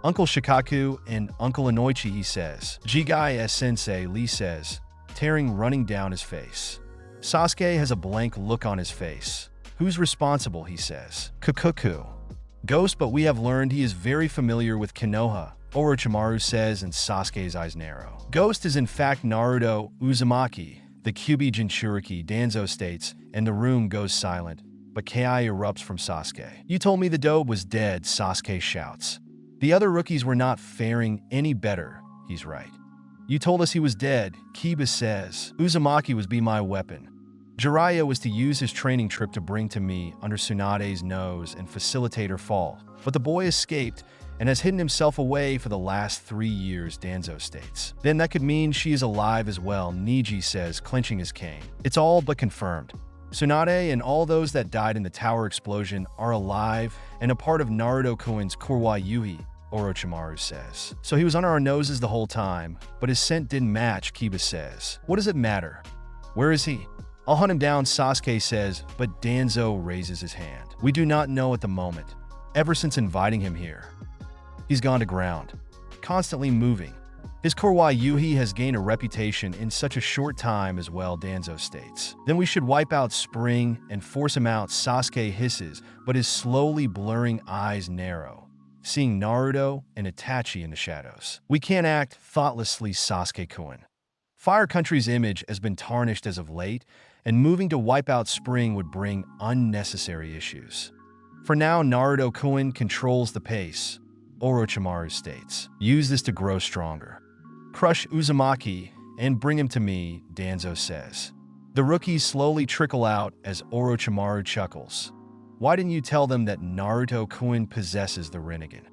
Uncle Shikaku and Uncle Inoichi," he says. "Jigai sensei," Lee says, tearing running down his face. Sasuke has a blank look on his face. "Who's responsible?" he says. "Kukuku. Ghost, but we have learned he is very familiar with Konoha," Orochimaru says, and Sasuke's eyes narrow. "Ghost is in fact Naruto Uzumaki, the Kyuubi Jinchuriki," Danzo states, and the room goes silent, but Ki erupts from Sasuke. "You told me the dobe was dead," Sasuke shouts. "The other rookies were not faring any better." "He's right. You told us he was dead," Kiba says. "Uzumaki was be my weapon. Jiraiya was to use his training trip to bring to me under Tsunade's nose and facilitate her fall, but the boy escaped and has hidden himself away for the last 3 years," Danzo states. "Then that could mean she is alive as well," Neji says, clenching his cane. "It's all but confirmed. Tsunade and all those that died in the tower explosion are alive and a part of Naruto-kun's Kurwa-yuhi," Orochimaru says. "So he was under our noses the whole time, but his scent didn't match," Kiba says. "What does it matter? Where is he?" "I'll hunt him down," Sasuke says, but Danzo raises his hand. "We do not know at the moment. Ever since inviting him here, he's gone to ground, constantly moving. His Kurwa-yuhi has gained a reputation in such a short time as well," Danzo states. "Then we should wipe out Spring and force him out," Sasuke hisses, but his slowly blurring eyes narrow, seeing Naruto and Itachi in the shadows. "We can't act thoughtlessly, Sasuke-kun. Fire Country's image has been tarnished as of late, and moving to wipe out Spring would bring unnecessary issues. For now, Naruto-kun controls the pace," Orochimaru states. "Use this to grow stronger. Crush Uzumaki and bring him to me," Danzo says. The rookies slowly trickle out as Orochimaru chuckles. Why didn't you tell them that Naruto-kun possesses the Rinnegan?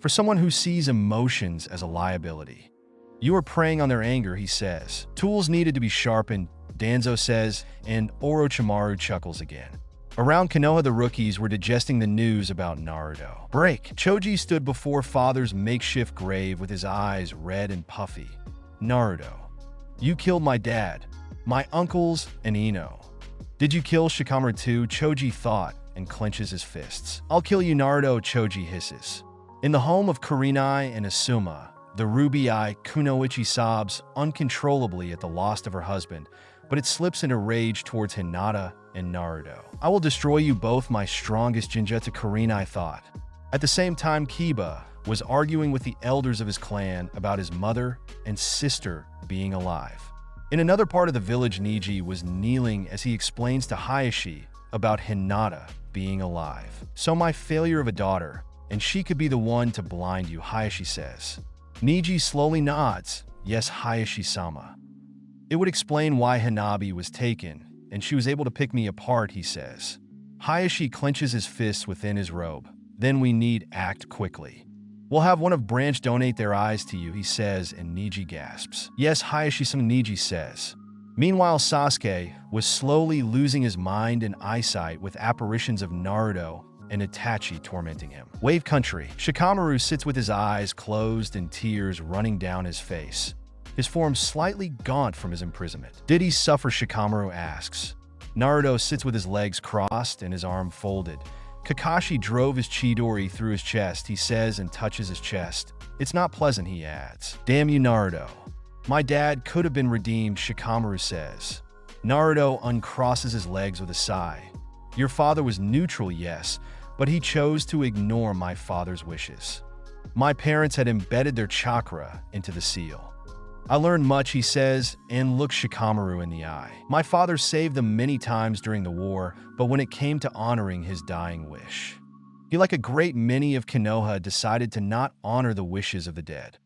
For someone who sees emotions as a liability. You are preying on their anger, he says. Tools needed to be sharpened, Danzo says, and Orochimaru chuckles again. Around Konoha, the rookies were digesting the news about Naruto. Break. Choji stood before father's makeshift grave with his eyes red and puffy. Naruto, you killed my dad, my uncles, and Ino. Did you kill Shikamaru too? Choji thought and clenches his fists. I'll kill you, Naruto, Choji hisses. In the home of Kurenai and Asuma, the ruby-eye Kunoichi sobs uncontrollably at the loss of her husband, but it slips into rage towards Hinata and Naruto. I will destroy you both, my strongest Jinjutsu, Kurenai thought. At the same time, Kiba was arguing with the elders of his clan about his mother and sister being alive. In another part of the village, Neji was kneeling as he explains to Hayashi about Hinata being alive. So my failure of a daughter, and she could be the one to blind you, Hayashi says. Neji slowly nods, yes, Hayashi-sama. It would explain why Hanabi was taken, and she was able to pick me apart, he says. Hayashi clenches his fists within his robe. Then we need act quickly. We'll have one of Branch donate their eyes to you, he says, and Neji gasps. Yes, Hayashi-sama, Neji says. Meanwhile, Sasuke was slowly losing his mind and eyesight with apparitions of Naruto and Itachi tormenting him. Wave Country. Shikamaru sits with his eyes closed and tears running down his face, his form slightly gaunt from his imprisonment. Did he suffer? Shikamaru asks. Naruto sits with his legs crossed and his arm folded. Kakashi drove his Chidori through his chest, he says, and touches his chest. It's not pleasant, he adds. Damn you, Naruto. My dad could have been redeemed, Shikamaru says. Naruto uncrosses his legs with a sigh. Your father was neutral, yes, but he chose to ignore my father's wishes. My parents had embedded their chakra into the seal. I learned much, he says, and looks Shikamaru in the eye. My father saved them many times during the war, but when it came to honoring his dying wish, he, like a great many of Konoha, decided to not honor the wishes of the dead.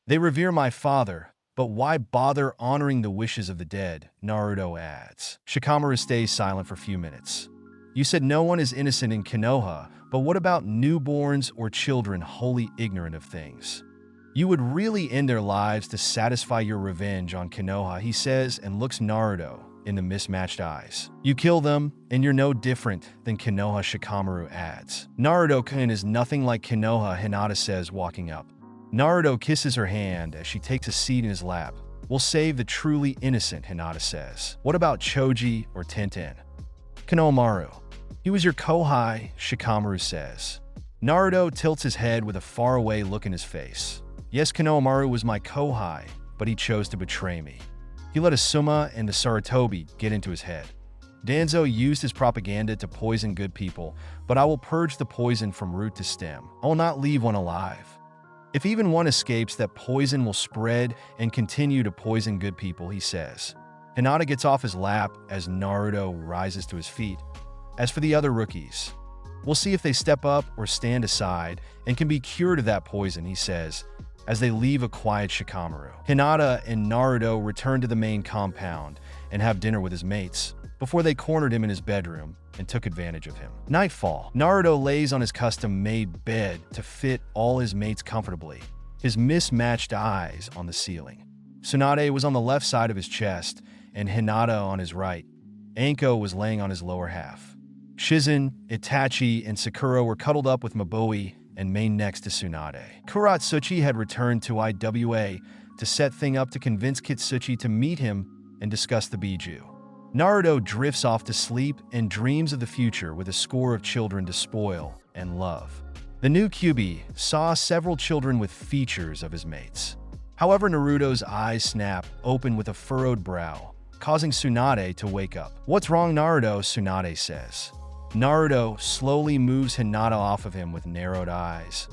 They revere my father, but why bother honoring the wishes of the dead? Naruto adds. Shikamaru stays silent for a few minutes. You said no one is innocent in Konoha, but what about newborns or children wholly ignorant of things? You would really end their lives to satisfy your revenge on Konoha, he says, and looks Naruto in the mismatched eyes. You kill them, and you're no different than Konoha, Shikamaru adds. Naruto-kun is nothing like Konoha, Hinata says, walking up. Naruto kisses her hand as she takes a seat in his lap. We'll save the truly innocent, Hinata says. What about Choji or Tenten? Konohamaru. He was your Kohai, Shikamaru says. Naruto tilts his head with a faraway look in his face. Yes, Konohamaru was my Kohai, but he chose to betray me. He let Asuma and the Sarutobi get into his head. Danzo used his propaganda to poison good people, but I will purge the poison from root to stem. I will not leave one alive. If even one escapes, that poison will spread and continue to poison good people, he says. Hinata gets off his lap as Naruto rises to his feet. As for the other rookies, we'll see if they step up or stand aside and can be cured of that poison, he says, as they leave a quiet Shikamaru. Hinata and Naruto return to the main compound and have dinner with his mates before they cornered him in his bedroom and took advantage of him. Nightfall. Naruto lays on his custom-made bed to fit all his mates comfortably, his mismatched eyes on the ceiling. Tsunade was on the left side of his chest and Hinata on his right. Anko was laying on his lower half. Shizen, Itachi, and Sakura were cuddled up with Mabui and Main next to Tsunade. Kurotsuchi had returned to IWA to set things up to convince Kitsuchi to meet him and discuss the Biju. Naruto drifts off to sleep and dreams of the future with a score of children to spoil and love. The new 𝐸 saw several children with features of his mates. However, Naruto's eyes snap open with a furrowed brow, causing Tsunade to wake up. What's wrong, Naruto? Tsunade says. Naruto slowly moves Hinata off of him with narrowed eyes.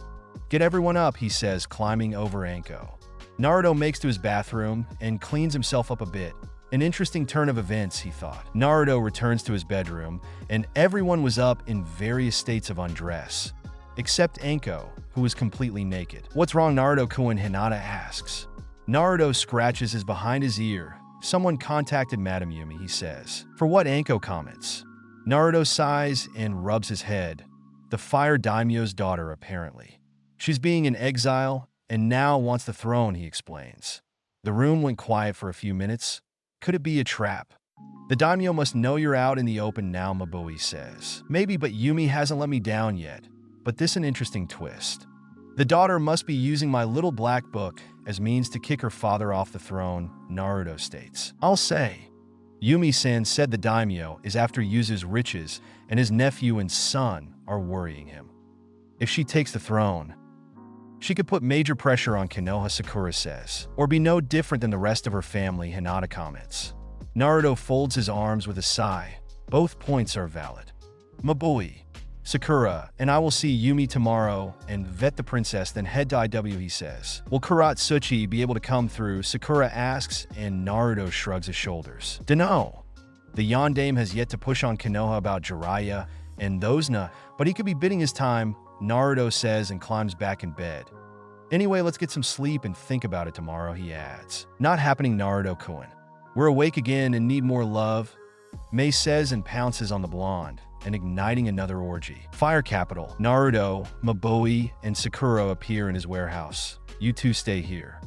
Get everyone up, he says, climbing over Anko. Naruto makes to his bathroom and cleans himself up a bit. An interesting turn of events, he thought. Naruto returns to his bedroom, and everyone was up in various states of undress, except Anko, who was completely naked. What's wrong, Naruto-kun? Hinata asks. Naruto scratches his behind his ear. Someone contacted Madame Yumi, he says. For what? Anko comments. Naruto sighs and rubs his head. The Fire Daimyo's daughter, apparently. She's being in exile and now wants the throne, he explains. The room went quiet for a few minutes. Could it be a trap? The daimyo must know you're out in the open now, Mabui says. Maybe, but Yumi hasn't let me down yet. But this an interesting twist. The daughter must be using my little black book as means to kick her father off the throne, Naruto states. I'll say. Yumi-san said the daimyo is after Yuzu's riches and his nephew and son are worrying him. If she takes the throne, she could put major pressure on Konoha, Sakura says, or be no different than the rest of her family, Hinata comments. Naruto folds his arms with a sigh. Both points are valid. Mabui, Sakura, and I will see Yumi tomorrow and vet the princess, then head to IW, he says. Will Kurotsuchi be able to come through? Sakura asks, and Naruto shrugs his shoulders. Dunno. The Yondaime has yet to push on Konoha about Jiraiya and Thosna, but he could be biding his time, Naruto says and climbs back in bed. Anyway, let's get some sleep and think about it tomorrow, he adds. Not happening, Naruto-kun. We're awake again and need more love, Mei says and pounces on the blonde, and igniting another orgy. Fire Capital, Naruto, Mabui, and Sakura appear in his warehouse. You two stay here.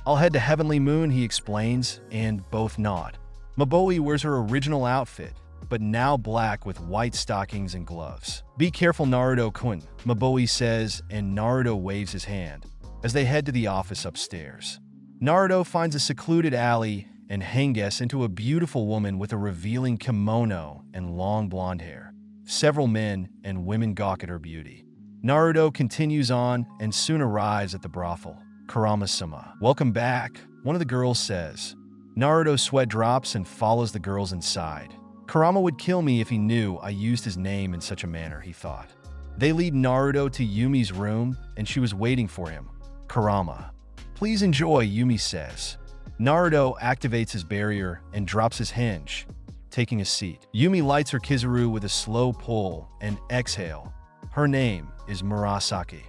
I'll head to Heavenly Moon, he explains, and both nod. Mabui wears her original outfit, but now black with white stockings and gloves. Be careful, Naruto-kun, Mabui says, and Naruto waves his hand as they head to the office upstairs. Naruto finds a secluded alley and henges into a beautiful woman with a revealing kimono and long blonde hair. Several men and women gawk at her beauty. Naruto continues on and soon arrives at the brothel. Kurama-sama. Welcome back, one of the girls says. Naruto's sweat drops and follows the girls inside. Kurama would kill me if he knew I used his name in such a manner, he thought. They lead Naruto to Yumi's room, and she was waiting for him. Kurama. Please enjoy, Yumi says. Naruto activates his barrier and drops his hinge, taking a seat. Yumi lights her Kizaru with a slow pull and exhale. Her name is Murasaki.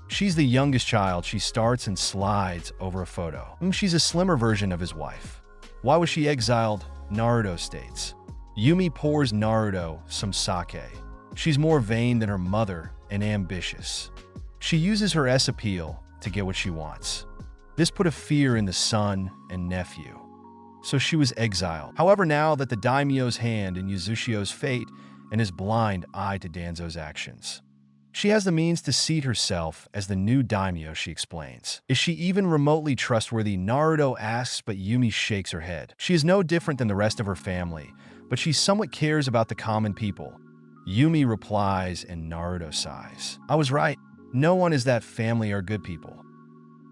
She's the youngest child. She starts and slides over a photo. She's a slimmer version of his wife. Why was she exiled? Naruto states. Yumi pours Naruto some sake. She's more vain than her mother and ambitious. She uses her S-appeal to get what she wants. This put a fear in the son and nephew. So she was exiled. However, now that the daimyo's hand in Yuzashio's fate and his blind eye to Danzo's actions, she has the means to seat herself as the new daimyo, she explains. Is she even remotely trustworthy? Naruto asks, but Yumi shakes her head. She is no different than the rest of her family, but she somewhat cares about the common people. Yumi replies and Naruto sighs. I was right. No one is that family are good people.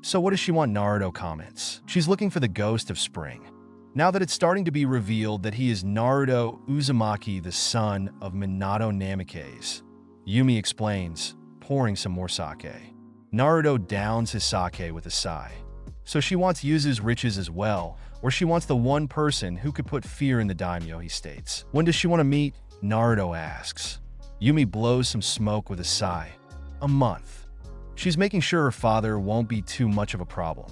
So what does she want? Naruto comments. She's looking for the ghost of spring. Now that it's starting to be revealed that he is Naruto Uzumaki, the son of Minato Namikaze, Yumi explains, pouring some more sake. Naruto downs his sake with a sigh. So she wants Yuzu's riches as well, or she wants the one person who could put fear in the daimyo, he states. When does she want to meet? Naruto asks. Yumi blows some smoke with a sigh. A month. She's making sure her father won't be too much of a problem.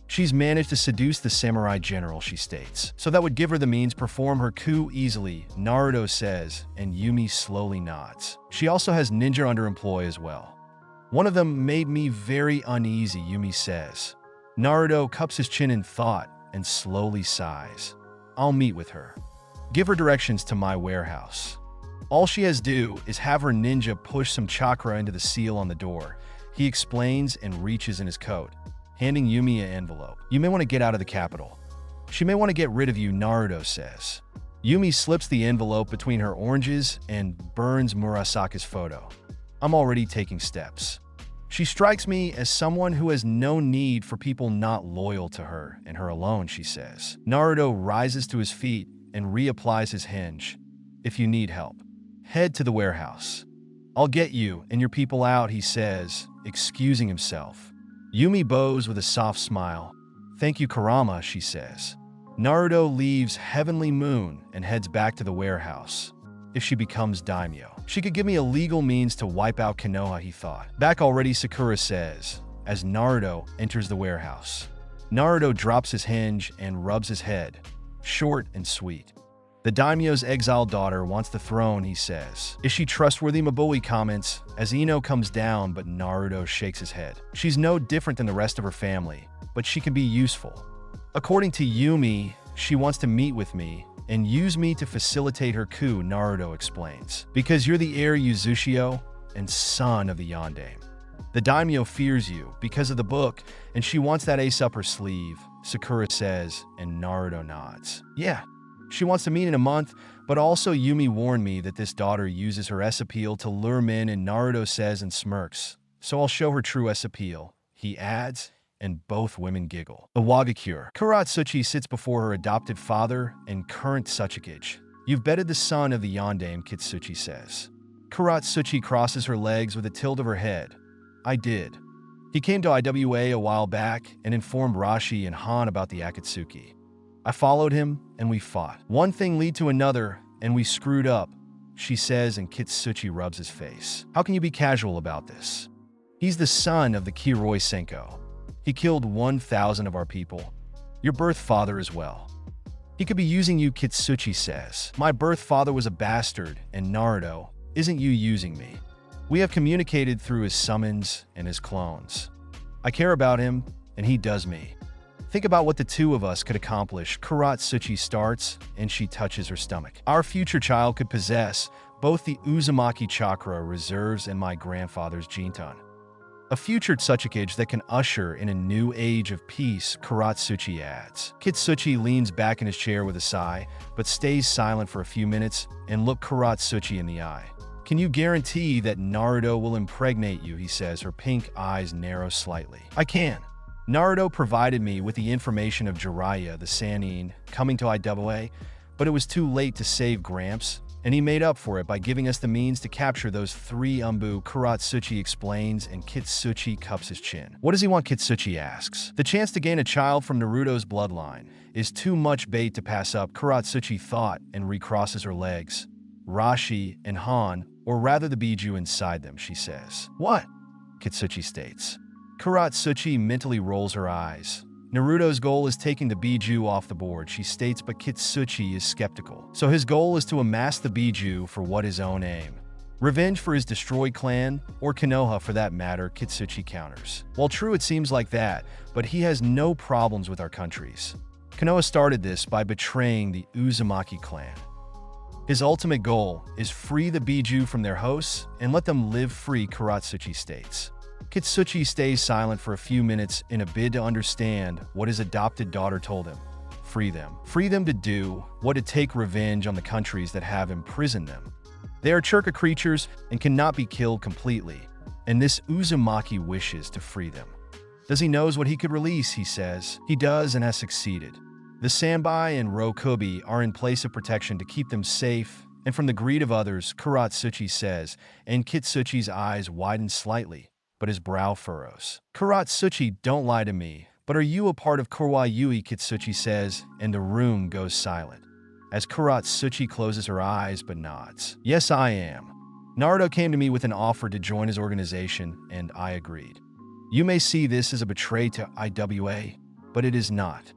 She's managed to seduce the samurai general, she states, so that would give her the means to perform her coup easily, Naruto says, and Yumi slowly nods. She also has ninja underemploy as well. One of them made me very uneasy, Yumi says. Naruto cups his chin in thought and slowly sighs. I'll meet with her. Give her directions to my warehouse. All she has to do is have her ninja push some chakra into the seal on the door. He explains and reaches in his coat, handing Yumi an envelope. You may want to get out of the capital. She may want to get rid of you, Naruto says. Yumi slips the envelope between her oranges and burns Murasaki's photo. I'm already taking steps. She strikes me as someone who has no need for people not loyal to her and her alone, she says. Naruto rises to his feet and reapplies his hinge. If you need help, head to the warehouse. I'll get you and your people out, he says, excusing himself. Yumi bows with a soft smile. Thank you, Kurama, she says. Naruto leaves Heavenly Moon and heads back to the warehouse. If she becomes daimyo, she could give me a legal means to wipe out Konoha, he thought. Back already, Sakura says, as Naruto enters the warehouse. Naruto drops his hinge and rubs his head, short and sweet. The daimyo's exiled daughter wants the throne, he says. Is she trustworthy? Mabui comments as Ino comes down, but Naruto shakes his head. She's no different than the rest of her family, but she can be useful. According to Yumi, she wants to meet with me and use me to facilitate her coup, Naruto explains. Because you're the heir Yuzushiyo and son of the Yondaime. The daimyo fears you because of the book, and she wants that ace up her sleeve, Sakura says, and Naruto nods. Yeah, she wants to meet in a month, but also Yumi warned me that this daughter uses her S-appeal to lure men, and Naruto says and smirks. So I'll show her true S-appeal, he adds, and both women giggle. Iwagakure. Kurotsuchi sits before her adopted father and current Tsuchikage. You've bedded the son of the Yondaime, Kitsuchi says. Kurotsuchi crosses her legs with a tilt of her head. I did. He came to IWA a while back and informed Rashi and Han about the Akatsuki. I followed him and we fought. One thing led to another and we screwed up, she says, and Kitsuchi rubs his face. How can you be casual about this? He's the son of the 𝐫𝐞𝐬𝐭𝐬. He killed 1,000 of our people. Your birth father as well. He could be using you, Kitsuchi says. My birth father was a bastard, and Naruto, isn't you using me? We have communicated through his summons and his clones. I care about him, and he does me. Think about what the two of us could accomplish. Kurotsuchi starts, and she touches her stomach. Our future child could possess both the Uzumaki chakra reserves and my grandfather's Jintan. A future Tsuchikage that can usher in a new age of peace, Kurotsuchi adds. Kitsuchi leans back in his chair with a sigh, but stays silent for a few minutes and looks Kurotsuchi in the eye. Can you guarantee that Naruto will impregnate you, he says, her pink eyes narrow slightly. I can. Naruto provided me with the information of Jiraiya, the Sannin, coming to IWA, but it was too late to save Gramps, and he made up for it by giving us the means to capture those 3 Umbu, Kurotsuchi explains, and Kitsuchi cups his chin. What does he want, Kitsuchi asks. The chance to gain a child from Naruto's bloodline is too much bait to pass up, Kurotsuchi thought, and recrosses her legs. Rashi and Han, or rather the Biju inside them, she says. What? Kitsuchi states. Kurotsuchi mentally rolls her eyes. Naruto's goal is taking the Biju off the board, she states, but Kitsuchi is skeptical. So his goal is to amass the Biju for what his own aim. Revenge for his destroyed clan, or Konoha for that matter, Kitsuchi counters. Well, true, it seems like that, but he has no problems with our countries. Konoha started this by betraying the Uzumaki clan. His ultimate goal is free the Biju from their hosts and let them live free, Kurotsuchi states. Kitsuchi stays silent for a few minutes in a bid to understand what his adopted daughter told him. Free them. Free them to do what to take revenge on the countries that have imprisoned them. They are Churka creatures and cannot be killed completely, and this Uzumaki wishes to free them. Does he knows what he could release, he says. He does and has succeeded. The Sanbai and Rokubi are in place of protection to keep them safe and from the greed of others, Kurotsuchi says, and Kitsuchi's eyes widen slightly, but his brow furrows. Kurotsuchi, don't lie to me, but are you a part of Kawaii? Kitsuchi says, and the room goes silent. As Kurotsuchi closes her eyes but nods. Yes, I am. Naruto came to me with an offer to join his organization, and I agreed. You may see this as a betray to IWA, but it is not.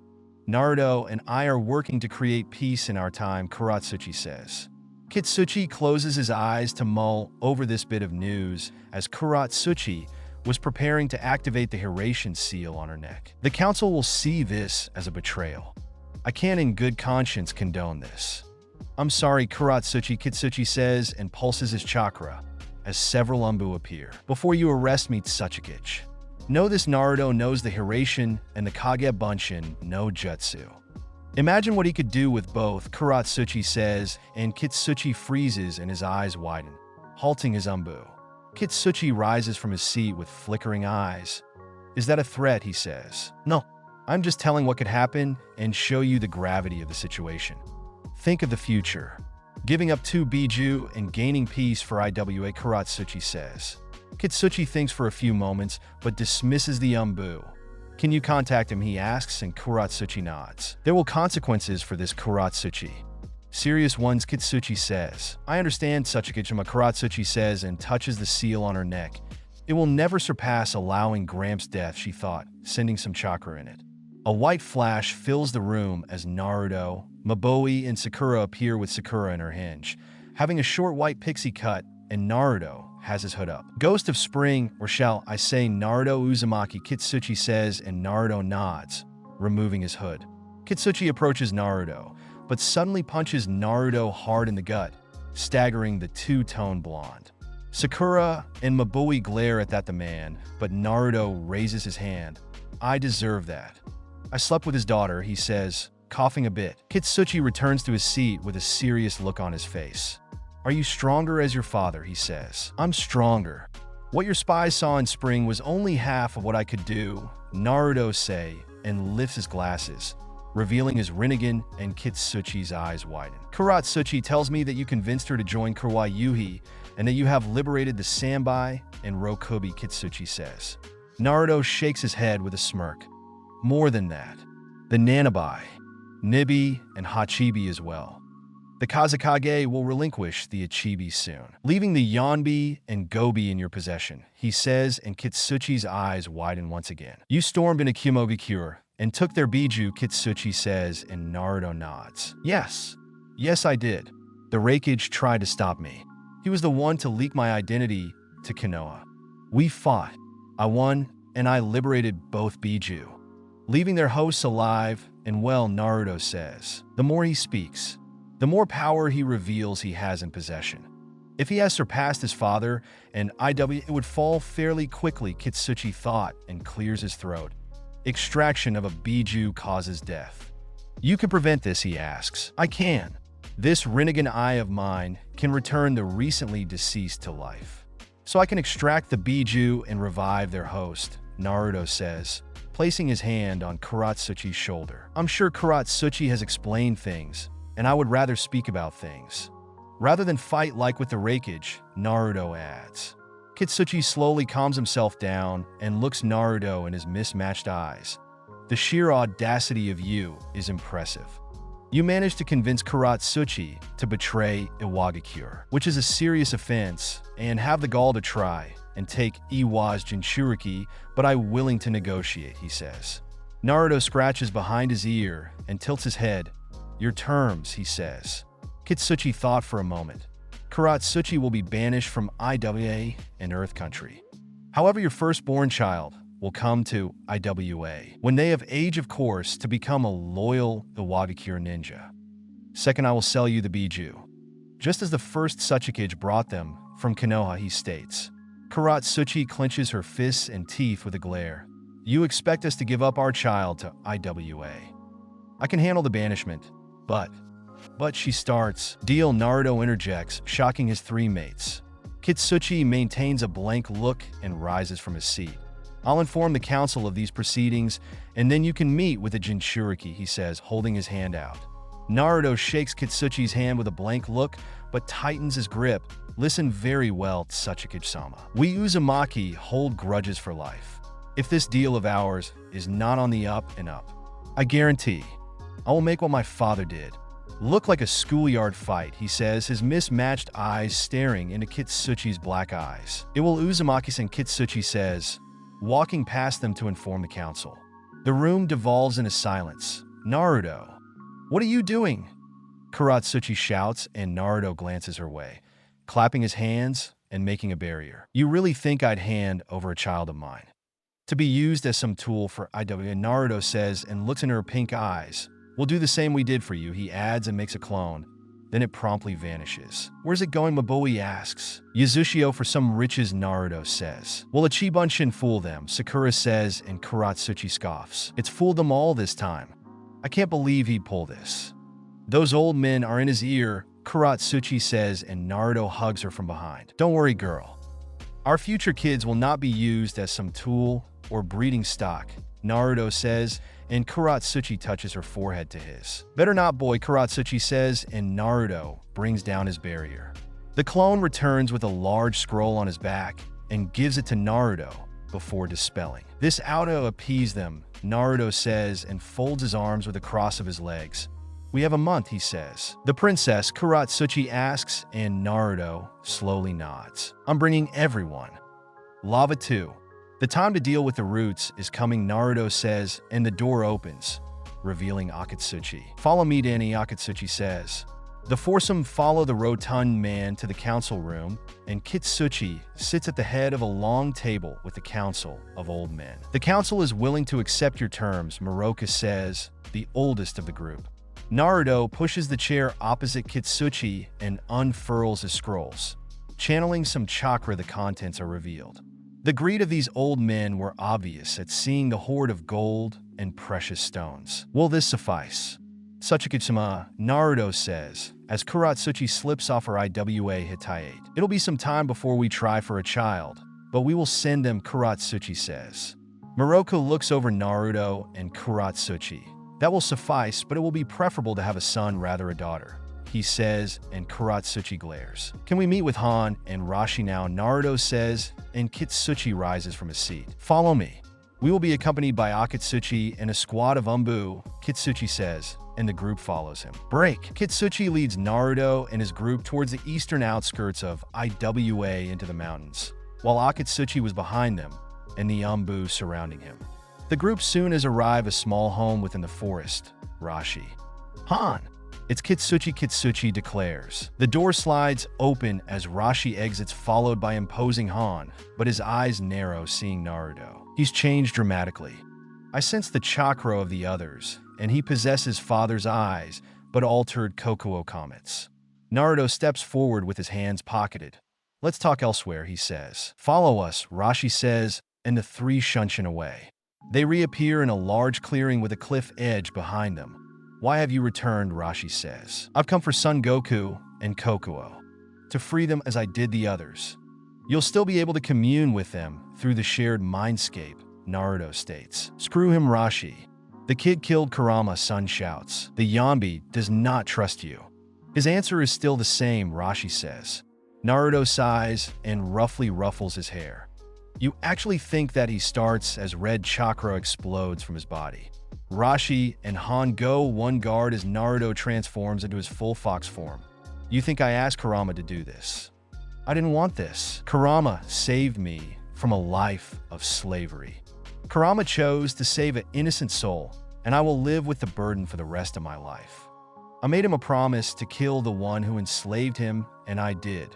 Naruto and I are working to create peace in our time, Kurotsuchi says. Kitsuchi closes his eyes to mull over this bit of news as Kurotsuchi was preparing to activate the H seal on her neck. The council will see this as a betrayal. I can't in good conscience condone this. I'm sorry, Kurotsuchi, Kitsuchi says and pulses his chakra as several Umbu appear. Before you arrest me, Tsuchikage. Know this, Naruto knows the H and the Kage Bunshin no jutsu. Imagine what he could do with both, Kurotsuchi says, and Kitsuchi freezes and his eyes widen, halting his Umbu. Kitsuchi rises from his seat with flickering eyes. Is that a threat, he says. No, I'm just telling what could happen and show you the gravity of the situation. Think of the future. Giving up 2 Biju and gaining peace for IWA, Kurotsuchi says. Kitsuchi thinks for a few moments, but dismisses the Umbu. Can you contact him, he asks, and Kurotsuchi nods. There will consequences for this, Kurotsuchi. Serious ones, Kitsuchi says. I understand, Tsuchikage, Kurotsuchi says and touches the seal on her neck. It will never surpass allowing Gramps' death, she thought, sending some chakra in it. A white flash fills the room as Naruto, Mabui, and Sakura appear with Sakura in her hinge, having a short white pixie cut, and Naruto has his hood up. Ghost of Spring, or shall I say Naruto Uzumaki, Kitsuchi says, and Naruto nods, removing his hood. Kitsuchi approaches Naruto, but suddenly punches Naruto hard in the gut, staggering the two-tone blonde. Sakura and Mabui glare at the man, but Naruto raises his hand. I deserve that. I slept with his daughter, he says, coughing a bit. Kitsuchi returns to his seat with a serious look on his face. Are you stronger as your father, he says. I'm stronger. What your spies saw in spring was only half of what I could do, Naruto say, and lifts his glasses, revealing his Rinnegan, and Kitsuchi's eyes widen. Kurotsuchi tells me that you convinced her to join Kawaii and that you have liberated the Sanbai and Rokubi, Kitsuchi says. Naruto shakes his head with a smirk. More than that, the Nanabai, Nibi, and Hachibi as well. The Kazekage will relinquish the Ichibi soon, leaving the Yonbi and Gobi in your possession, he says, and Kitsuchi's eyes widen once again. You stormed into Kumogakure and took their Biju, Kitsuchi says, and Naruto nods. Yes, I did. The Raikage tried to stop me. He was the one to leak my identity to Konoha. We fought. I won, and I liberated both Biju, leaving their hosts alive, and well, Naruto says. The more he speaks, the more power he reveals he has in possession. If he has surpassed his father and it would fall fairly quickly, Kitsuchi thought, and clears his throat. Extraction of a Biju causes death. You can prevent this, he asks. I can. This Rinnegan eye of mine can return the recently deceased to life. So I can extract the Biju and revive their host, Naruto says, placing his hand on Kurotsuchi's shoulder. I'm sure Kurotsuchi has explained things, and I would rather speak about things, rather than fight like with the Raikage, Naruto adds. Kitsuchi slowly calms himself down and looks Naruto in his mismatched eyes. The sheer audacity of you is impressive. You managed to convince Kurotsuchi to betray Iwagakure, which is a serious offense, and have the gall to try and take Iwa's Jinchuriki, but I'm willing to negotiate, he says. Naruto scratches behind his ear and tilts his head. Your terms, he says. Kitsuchi thought for a moment. Kurotsuchi will be banished from IWA and Earth Country. However, your firstborn child will come to IWA when they have age, of course, to become a loyal Iwagakure ninja. Second, I will sell you the Biju, just as the first Tsuchikage brought them from Konoha, he states. Kurotsuchi clenches her fists and teeth with a glare. You expect us to give up our child to IWA. I can handle the banishment, but she starts. Deal, Naruto interjects, shocking his three mates. Kitsuchi maintains a blank look and rises from his seat. I'll inform the council of these proceedings, and then you can meet with the Jinchuriki, he says, holding his hand out. Naruto shakes Kitsuchi's hand with a blank look, but tightens his grip. Listen very well, Tsuchikage-sama. We Uzumaki hold grudges for life. If this deal of ours is not on the up and up, I guarantee I will make what my father did look like a schoolyard fight, he says, his mismatched eyes staring into Kitsuchi's black eyes. It will Uzumaki-san, Kitsuchi says, walking past them to inform the council. The room devolves into silence. Naruto, what are you doing? Kurotsuchi shouts, and Naruto glances her way, clapping his hands and making a barrier. You really think I'd hand over a child of mine to be used as some tool for IWA? Naruto says and looks into her pink eyes. We'll do the same we did for you, he adds and makes a clone. Then it promptly vanishes. Where's it going, Mabui asks. Yazushio for some riches, Naruto says. Will Ichibunshin fool them, Sakura says, and Kurotsuchi scoffs. It's fooled them all this time. I can't believe he'd pull this. Those old men are in his ear, Kurotsuchi says, and Naruto hugs her from behind. Don't worry, girl. Our future kids will not be used as some tool or breeding stock, Naruto says, and Kurotsuchi touches her forehead to his. Better not, boy, Kurotsuchi says, and Naruto brings down his barrier. The clone returns with a large scroll on his back and gives it to Naruto before dispelling. This ought to appease them, Naruto says, and folds his arms with a cross of his legs. We have a month, he says. The princess, Kurotsuchi asks, and Naruto slowly nods. I'm bringing everyone. Lava too. The time to deal with the roots is coming, Naruto says, and the door opens, revealing Akatsuchi. Follow me, Danny, Akatsuchi says. The foursome follow the rotund man to the council room, and Kitsuchi sits at the head of a long table with the council of old men. The council is willing to accept your terms, Moroka says, the oldest of the group. Naruto pushes the chair opposite Kitsuchi and unfurls his scrolls. Channeling some chakra, the contents are revealed. The greed of these old men were obvious at seeing the hoard of gold and precious stones. Will this suffice? Tsuchikage-sama, Naruto says, as Kurotsuchi slips off her 𝐤𝐢𝐳𝐻𝐻. It'll be some time before we try for a child, but we will send them, Kurotsuchi says. Moroka looks over Naruto and Kurotsuchi. That will suffice, but it will be preferable to have a son rather a daughter, he says, and Kurotsuchi glares. Can we meet with Han and Rashi now, Naruto says, and Kitsuchi rises from his seat. Follow me. We will be accompanied by Akatsuchi and a squad of Umbu, Kitsuchi says, and the group follows him. Break. Kitsuchi leads Naruto and his group towards the eastern outskirts of Iwa into the mountains, while Akatsuchi was behind them and the Umbu surrounding him. The group soon as arrive a small home within the forest. Rashi. Han! It's Kitsuchi, Kitsuchi declares. The door slides open as Rashi exits, followed by imposing Han, but his eyes narrow seeing Naruto. He's changed dramatically. I sense the chakra of the others, and he possesses father's eyes, but altered Kokuo comets. Naruto steps forward with his hands pocketed. Let's talk elsewhere, he says. Follow us, Rashi says, and the three shunshin away. They reappear in a large clearing with a cliff edge behind them. Why have you returned, Rashi says. I've come for Son Goku and Kokuo, to free them as I did the others. You'll still be able to commune with them through the shared mindscape, Naruto states. Screw him, Rashi. The kid killed Kurama, Son shouts. The Yambi does not trust you. His answer is still the same, Rashi says. Naruto sighs and roughly ruffles his hair. You actually think that he starts as red chakra explodes from his body. Rashi and Han go one guard as Naruto transforms into his full fox form. You think I asked Kurama to do this? I didn't want this. Kurama saved me from a life of slavery. Kurama chose to save an innocent soul, and I will live with the burden for the rest of my life. I made him a promise to kill the one who enslaved him, and I did.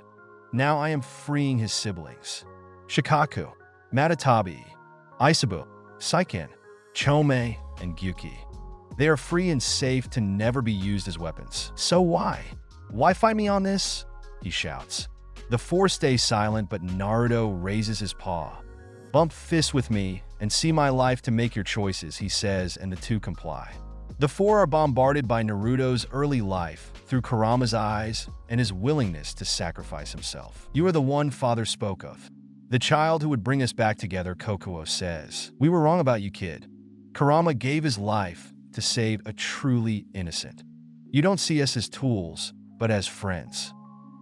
Now I am freeing his siblings. Shikaku, Matatabi, Isabu, Saiken, Chome, and Gyuki. They are free and safe to never be used as weapons. So why? Why fight me on this? He shouts. The four stay silent, but Naruto raises his paw. Bump fists with me and see my life to make your choices, he says, and the two comply. The four are bombarded by Naruto's early life through Kurama's eyes and his willingness to sacrifice himself. You are the one father spoke of. The child who would bring us back together, Kokuo says. We were wrong about you, kid. Kurama gave his life to save a truly innocent. You don't see us as tools, but as friends.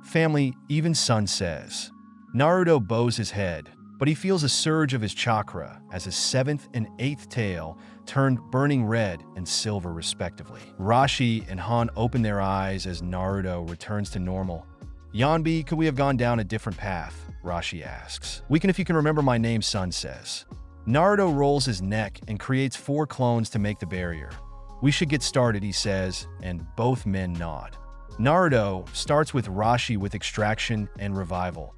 Family, even Son says. Naruto bows his head, but he feels a surge of his chakra as his seventh and eighth tail turned burning red and silver respectively. Rashi and Han open their eyes as Naruto returns to normal. Yanbi, could we have gone down a different path? Rashi asks. We can if you can remember my name, Son says. Naruto rolls his neck and creates 4 clones to make the barrier. We should get started, he says, and both men nod. Naruto starts with Rashi with extraction and revival.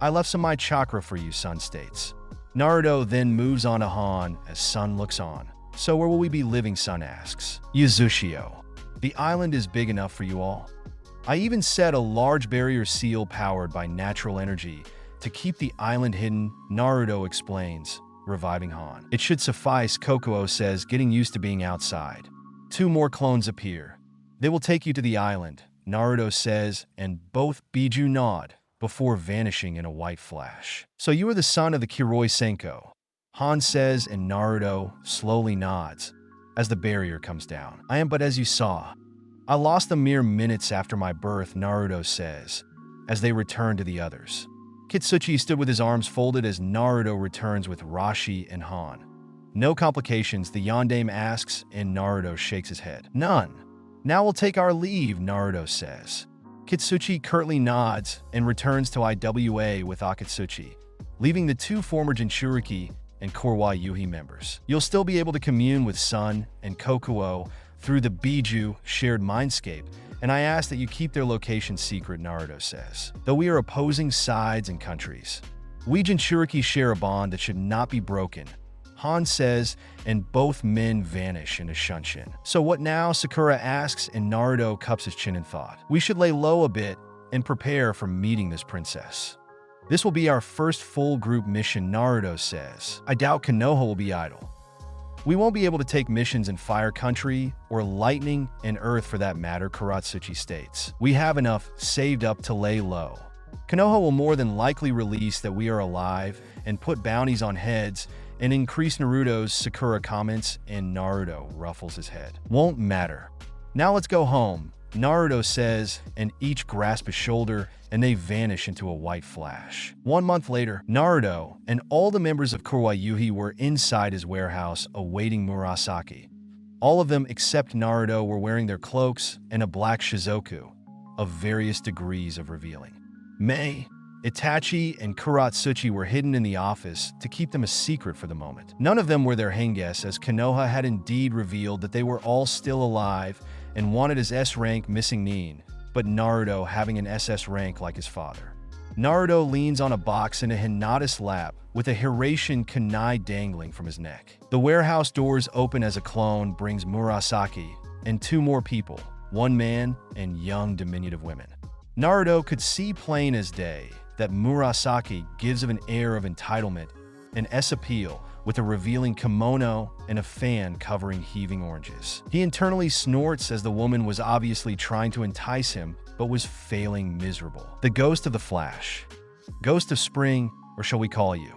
I left some of my chakra for you, Son states. Naruto then moves on to Han as Son looks on. So where will we be living, Son asks. Yuzushio. The island is big enough for you all. I even set a large barrier seal powered by natural energy to keep the island hidden, Naruto explains, reviving Han. It should suffice, Kokuo says, getting used to being outside. 2 more clones appear. They will take you to the island, Naruto says, and both Biju nod before vanishing in a white flash. So you are the son of the 𝐤𝐲, Han says, and Naruto slowly nods as the barrier comes down. I am, but as you saw, I lost them mere minutes after my birth, Naruto says, as they return to the others. Kitsuchi stood with his arms folded as Naruto returns with Rashi and Han. No complications, the yondaime asks, and Naruto shakes his head. None. Now we'll take our leave, Naruto says. Kitsuchi curtly nods and returns to Iwa with Akatsuchi, leaving the 2 former Jinchuriki and 𝐤𝐲 members. You'll still be able to commune with Sun and Kokuo through the Biju shared mindscape, and I ask that you keep their location secret, Naruto says. Though we are opposing sides and countries, we Jinchuriki share a bond that should not be broken, Han says, and both men vanish into Shunshin. So what now? Sakura asks, and Naruto cups his chin in thought. We should lay low a bit and prepare for meeting this princess. This will be our first full group mission, Naruto says. I doubt Konoha will be idle. We won't be able to take missions in Fire Country or Lightning and Earth for that matter, Kurotsuchi states. We have enough saved up to lay low. Konoha will more than likely release that we are alive and put bounties on heads and increase Naruto's, Sakura comments, and Naruto ruffles his head. Won't matter. Now let's go home, Naruto says, and each grasp his shoulder, and they vanish into a white flash. 1 month later, Naruto and all the members of 𝐸𝐸 were inside his warehouse awaiting Murasaki. All of them except Naruto were wearing their cloaks and a black shizoku of various degrees of revealing. Mei, Itachi, and Kurotsuchi were hidden in the office to keep them a secret for the moment. None of them were their henges, as Konoha had indeed revealed that they were all still alive and wanted his S rank missing Nin, but Naruto having an SS rank like his father. Naruto leans on a box in a Hinata's lap with a Hiraishin kunai dangling from his neck. The warehouse doors open as a clone brings Murasaki and 2 more people, 1 man and young diminutive women. Naruto could see plain as day that Murasaki gives of an air of entitlement and appeal with a revealing kimono and a fan covering heaving oranges. He internally snorts as the woman was obviously trying to entice him but was failing miserable. The ghost of the Flash. Ghost of Spring, or shall we call you?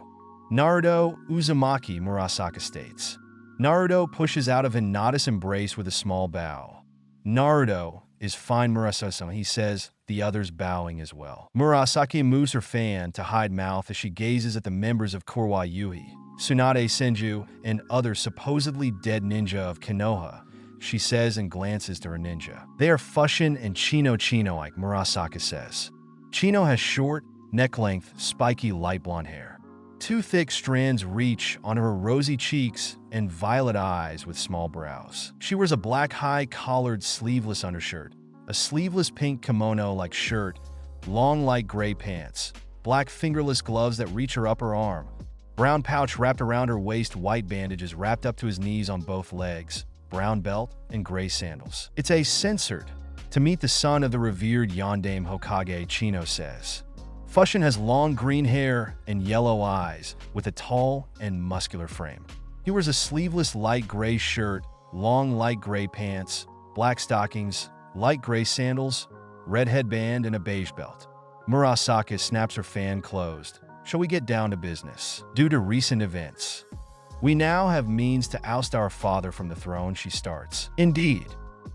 Naruto Uzumaki, Murasaki states. Naruto pushes out of Hinata's embrace with a small bow. Naruto is fine, Murasaki, he says, the others bowing as well. Murasaki moves her fan to hide mouth as she gazes at the members of 𝐸𝐸, Tsunade Senju, and other supposedly dead ninja of Konoha, she says and glances to her ninja. They are Fushin and Chino, like Murasaki says. Chino has short, neck-length, spiky light blonde hair. 2 thick strands reach onto her rosy cheeks and violet eyes with small brows. She wears a black high-collared sleeveless undershirt, a sleeveless pink kimono-like shirt, long light gray pants, black fingerless gloves that reach her upper arm, brown pouch wrapped around her waist, white bandages wrapped up to his knees on both legs, brown belt, and gray sandals. It's a censored to meet the son of the revered Yondaime Hokage, Chino says. Fushin has long green hair and yellow eyes with a tall and muscular frame. He wears a sleeveless light gray shirt, long light gray pants, black stockings, light gray sandals, red headband, and a beige belt. Murasaki snaps her fan closed. Shall we get down to business? Due to recent events, we now have means to oust our father from the throne, she starts. Indeed,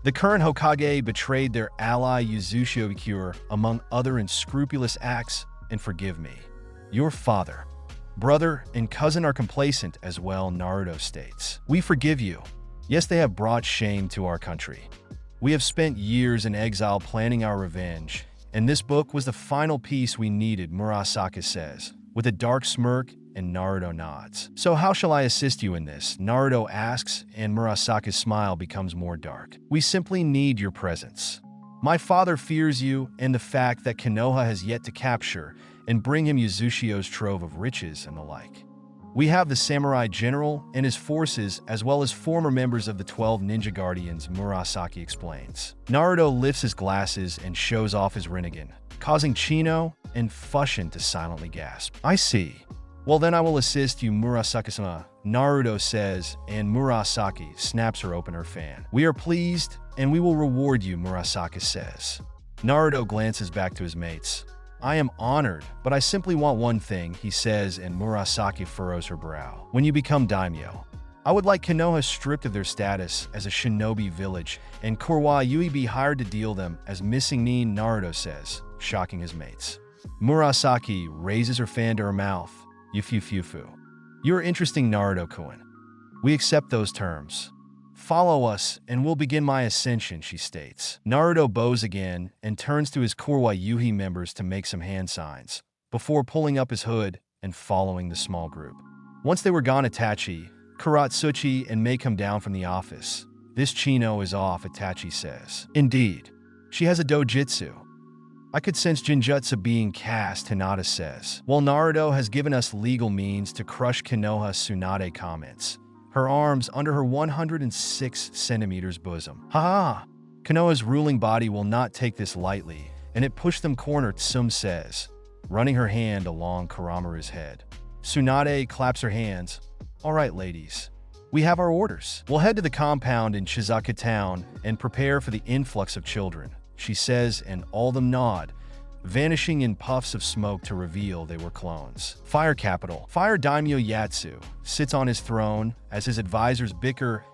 the current Hokage betrayed their ally 𝐤𝐳𝐴 among other unscrupulous acts, and forgive me. Your father, brother, and cousin are complacent as well, Naruto states. We forgive you. Yes, they have brought shame to our country. We have spent years in exile planning our revenge, and this book was the final piece we needed, Murasaki says, with a dark smirk, and Naruto nods. So how shall I assist you in this? Naruto asks, and Murasaki's smile becomes more dark. We simply need your presence. My father fears you and the fact that Konoha has yet to capture and bring him Yuzushiyo's trove of riches and the like. We have the samurai general and his forces as well as former members of the 12 ninja guardians, Murasaki explains. Naruto lifts his glasses and shows off his Rinnegan, causing Chino and Fushin to silently gasp. I see. Well then I will assist you, Murasaki-sama, Naruto says, and Murasaki snaps her open her fan. We are pleased, and we will reward you, Murasaki says. Naruto glances back to his mates. I am honored, but I simply want one thing, he says, and Murasaki furrows her brow. When you become daimyo, I would like Konoha stripped of their status as a shinobi village, and 𝐸𝐸 be hired to deal them as missing Nin, Naruto says, shocking his mates. Murasaki raises her fan to her mouth. Yufu. You're interesting, Naruto-kun. We accept those terms. Follow us, and we'll begin my ascension, she states. Naruto bows again and turns to his 𝐸𝐸 members to make some hand signs, before pulling up his hood and following the small group. Once they were gone, Itachi, Kurotsuchi, and May come down from the office. This Chino is off, Itachi says. Indeed. She has a dojutsu. I could sense Jinjutsu being cast, Hinata says. While Naruto has given us legal means to crush Konoha, Tsunade comments. Her arms under her 106 centimeters bosom. Ha! Konoha's ruling body will not take this lightly, and it pushed them corner, Tsum says, running her hand along Kuramaru's head. Tsunade claps her hands. All right, ladies. We have our orders. We'll head to the compound in Shizuka Town and prepare for the influx of children, she says, and all of them nod, vanishing in puffs of smoke to reveal they were clones. Fire Capital. Fire Daimyo Yatsu sits on his throne as his advisors bicker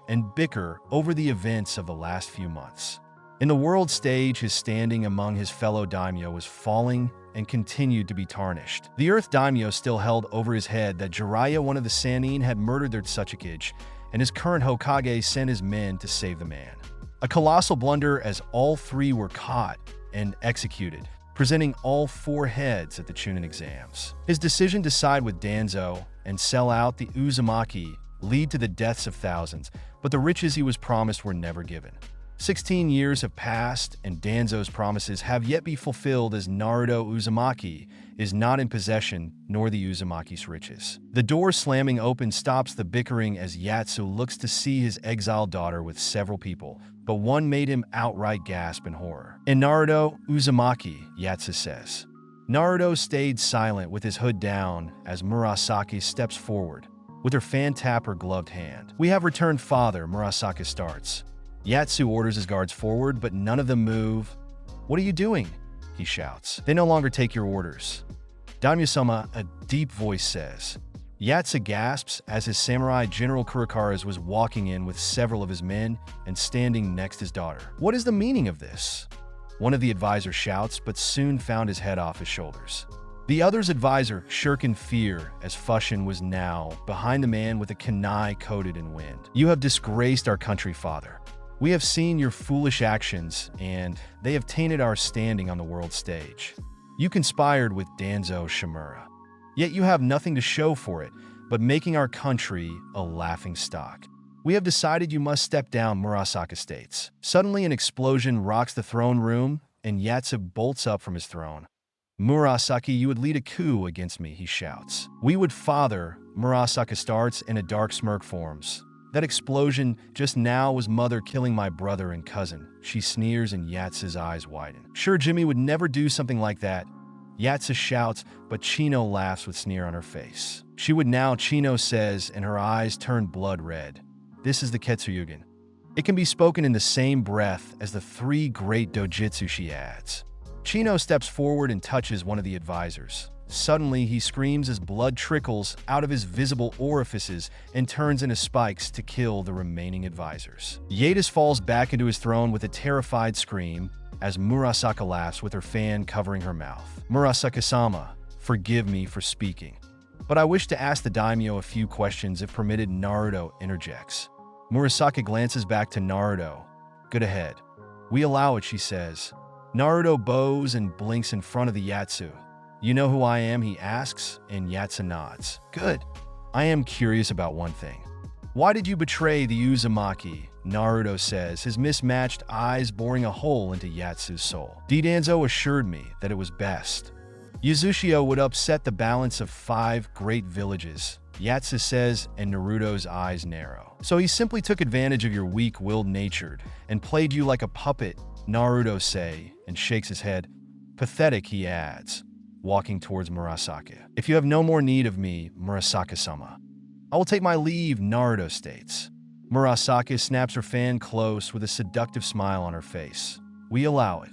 over the events of the last few months. In the world stage, his standing among his fellow daimyo was falling and continued to be tarnished. The Earth Daimyo still held over his head that Jiraiya, one of the Sannin, had murdered their Tsuchikage, and his current Hokage sent his men to save the man. A colossal blunder, as all three were caught and executed, presenting all four heads at the Chunin exams. His decision to side with Danzo and sell out the Uzumaki lead to the deaths of thousands, but the riches he was promised were never given. 16 years have passed, and Danzo's promises have yet be fulfilled, as Naruto Uzumaki is not in possession, nor the Uzumaki's riches. The door slamming open stops the bickering as Yatsu looks to see his exiled daughter with several people, but one made him outright gasp in horror. "In Naruto Uzumaki," Yatsu says. Naruto stayed silent with his hood down as Murasaki steps forward, with her fan tap her gloved hand. "We have returned, father," Murasaki starts. Yatsu orders his guards forward, but none of them move. "What are you doing?" he shouts. "They no longer take your orders." "Daimyo-sama," a deep voice says. Yatsu gasps as his samurai General Kurikaras was walking in with several of his men and standing next to his daughter. "What is the meaning of this?" One of the advisors shouts, but soon found his head off his shoulders. The other's advisor shook in fear as Fushin was now behind the man with a kunai coated in wind. "You have disgraced our country, father. We have seen your foolish actions, and they have tainted our standing on the world stage. You conspired with Danzo Shimura. Yet you have nothing to show for it, but making our country a laughingstock. We have decided you must step down," Murasaki states. Suddenly, an explosion rocks the throne room, and Yatsu bolts up from his throne. "Murasaki, you would lead a coup against me," he shouts. "We would, father," Murasaki starts, and a dark smirk forms. "That explosion just now was mother killing my brother and cousin," she sneers, and Yatsu's eyes widen. "Sure, Jimmy would never do something like that," Yatsu shouts, but Chino laughs with sneer on her face. "She would now," Chino says, and her eyes turn blood red. This is the Ketsuryugen. It can be spoken in the same breath as the three great dojutsu, she adds. Chino steps forward and touches one of the advisors. Suddenly, he screams as blood trickles out of his visible orifices and turns into spikes to kill the remaining advisors. Yadis falls back into his throne with a terrified scream as Murasaki laughs with her fan covering her mouth. "Murasaki-sama, forgive me for speaking, but I wish to ask the daimyo a few questions if permitted," Naruto interjects. Murasaki glances back to Naruto. "Good ahead." "We allow it," she says. Naruto bows and blinks in front of the Yatsu. "You know who I am?" he asks, and Yatsu nods. "Good. I am curious about one thing. Why did you betray the Uzumaki?" Naruto says, his mismatched eyes boring a hole into Yatsu's soul. "Danzo assured me that it was best. Yazushio would upset the balance of 5 great villages," Yatsu says, and Naruto's eyes narrow. "So he simply took advantage of your weak-willed nature and played you like a puppet," Naruto says, and shakes his head. "Pathetic," he adds, walking towards Murasaki. "If you have no more need of me, Murasaki-sama, I will take my leave," Naruto states. Murasaki snaps her fan close with a seductive smile on her face. "We allow it.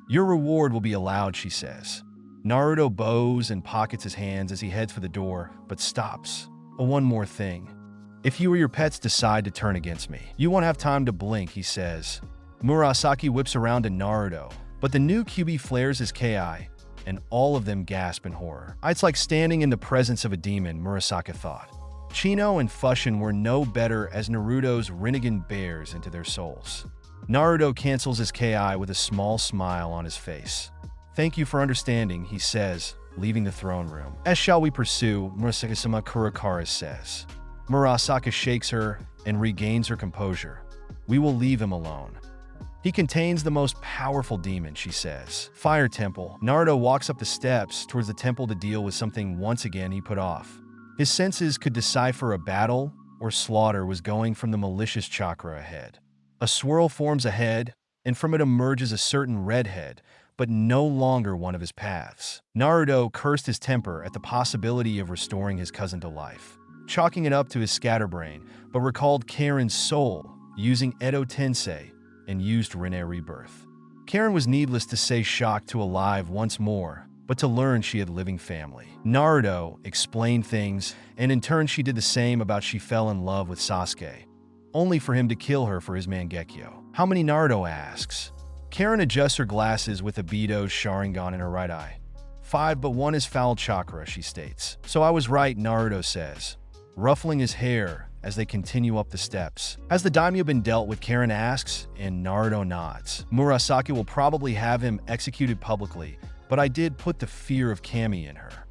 Your reward will be allowed," she says. Naruto bows and pockets his hands as he heads for the door, but stops. "One more thing. If you or your pets decide to turn against me, you won't have time to blink," he says. Murasaki whips around to Naruto, but the new QB flares his KI, and all of them gasp in horror. "It's like standing in the presence of a demon," Murasaki thought. Chino and Fushin were no better as Naruto's Rinnegan bears into their souls. Naruto cancels his KI with a small smile on his face. "Thank you for understanding," he says, leaving the throne room. "As shall we pursue?" Murasaki-sama Kurokara says. Murasaki shakes her and regains her composure. "We will leave him alone. He contains the most powerful demon," she says. Fire Temple. Naruto walks up the steps towards the temple to deal with something once again he put off. His senses could decipher a battle or slaughter was going from the malicious chakra ahead. A swirl forms ahead, and from it emerges a certain redhead, but no longer one of his paths. Naruto cursed his temper at the possibility of restoring his cousin to life, chalking it up to his scatterbrain, but recalled Karen's soul, using Edo Tensei, and used Rinne Rebirth. Karen was, needless to say, shocked to alive once more, but to learn she had living family. Naruto explained things, and in turn she did the same about she fell in love with Sasuke, only for him to kill her for his Mangekyo. "How many?" Naruto asks. Karen adjusts her glasses with Obito's Sharingan in her right eye. "5, but one is foul chakra," she states. "So I was right," Naruto says, ruffling his hair as they continue up the steps. "Has the daimyo been dealt with?" Karen asks, and Naruto nods. "Murasaki will probably have him executed publicly, but I did put the fear of Kami in her,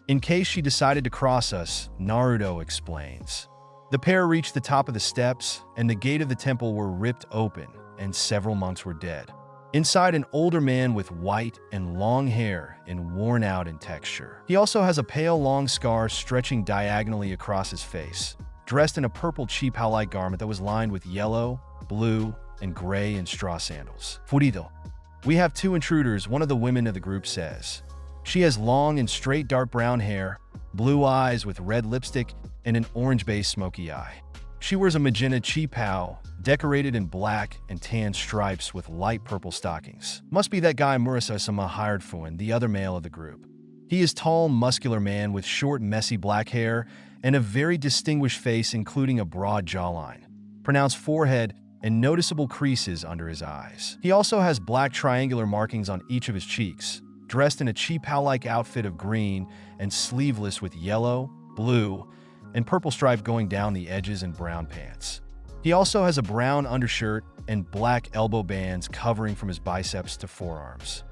in case she decided to cross us," Naruto explains. The pair reached the top of the steps, and the gate of the temple were ripped open, and several monks were dead. Inside, an older man with white and long hair and worn out in texture. He also has a pale long scar stretching diagonally across his face, dressed in a purple 𝐲𝐸𝐼 garment that was lined with yellow, blue, and gray and straw sandals. "Furito. We have 2 intruders," one of the women of the group says. She has long and straight dark brown hair, blue eyes with red lipstick, and an orange-based smoky eye. She wears a magenta 𝐲𝐸𝐼, decorated in black and tan stripes with light purple stockings. "Must be that guy Murasaki-sama," hired Fuin, the other male of the group. He is tall, muscular man with short, messy black hair and a very distinguished face, including a broad jawline, pronounced forehead, and noticeable creases under his eyes. He also has black triangular markings on each of his cheeks, dressed in a 𝐲𝐸𝐼-like outfit of green and sleeveless with yellow, blue, and purple stripe going down the edges, and brown pants. He also has a brown undershirt and black elbow bands covering from his biceps to forearms.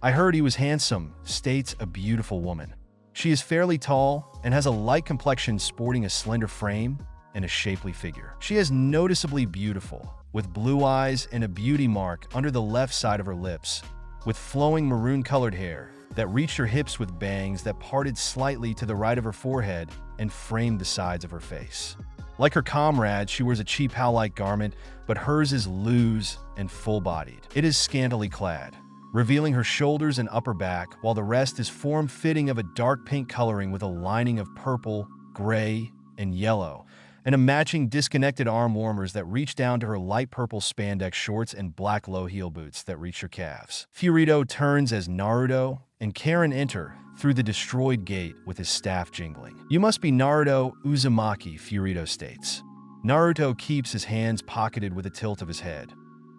"I heard he was handsome," states a beautiful woman. She is fairly tall and has a light complexion, sporting a slender frame and a shapely figure. She is noticeably beautiful, with blue eyes and a beauty mark under the left side of her lips, with flowing maroon-colored hair that reached her hips with bangs that parted slightly to the right of her forehead and framed the sides of her face. Like her comrade, she wears a 𝐲𝐸𝐼-like garment, but hers is loose and full-bodied. It is scantily clad, revealing her shoulders and upper back, while the rest is form-fitting of a dark pink coloring with a lining of purple, gray, and yellow, and a matching disconnected arm warmers that reach down to her light purple spandex shorts and black low-heel boots that reach her calves. Furito turns as Naruto and Karen enter through the destroyed gate with his staff jingling. "You must be Naruto Uzumaki," Furito states. Naruto keeps his hands pocketed with a tilt of his head.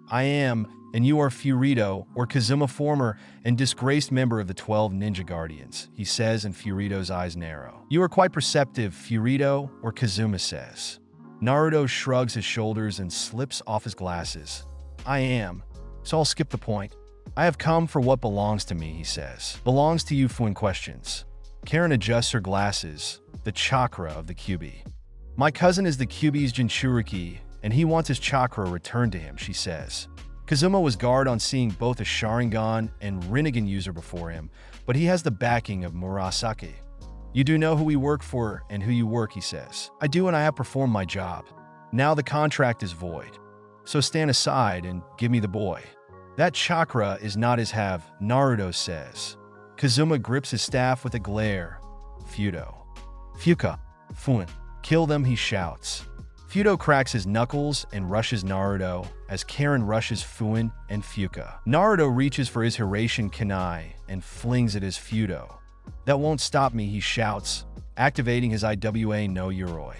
"I am, and you are Furito, or Kazuma, former and disgraced member of the 12 Ninja Guardians," he says, and Furito's eyes narrow. "You are quite perceptive, Furito," or Kazuma says. Naruto shrugs his shoulders and slips off his glasses. "I am, so I'll skip the point. I have come for what belongs to me," he says. "Belongs to you?" Fuin questions. Karen adjusts her glasses, the chakra of the 𝐸𝐵. "My cousin is the 𝐸𝐵's Jinchuriki, and he wants his chakra returned to him," she says. Kazuma was guard on seeing both a Sharingan and Rinnegan user before him, but he has the backing of Murasaki. "You do know who we work for and who you work," he says. "I do, and I have performed my job. Now the contract is void. So stand aside and give me the boy." "That chakra is not his have," Naruto says. Kazuma grips his staff with a glare. Fuka. Fuin. "Kill them," he shouts. Fudo cracks his knuckles and rushes Naruto, as Karen rushes Fuin and Fuka. Naruto reaches for his Hiraishin Kunai and flings it as Fudo. "That won't stop me," he shouts, activating his IWA no Yoroi.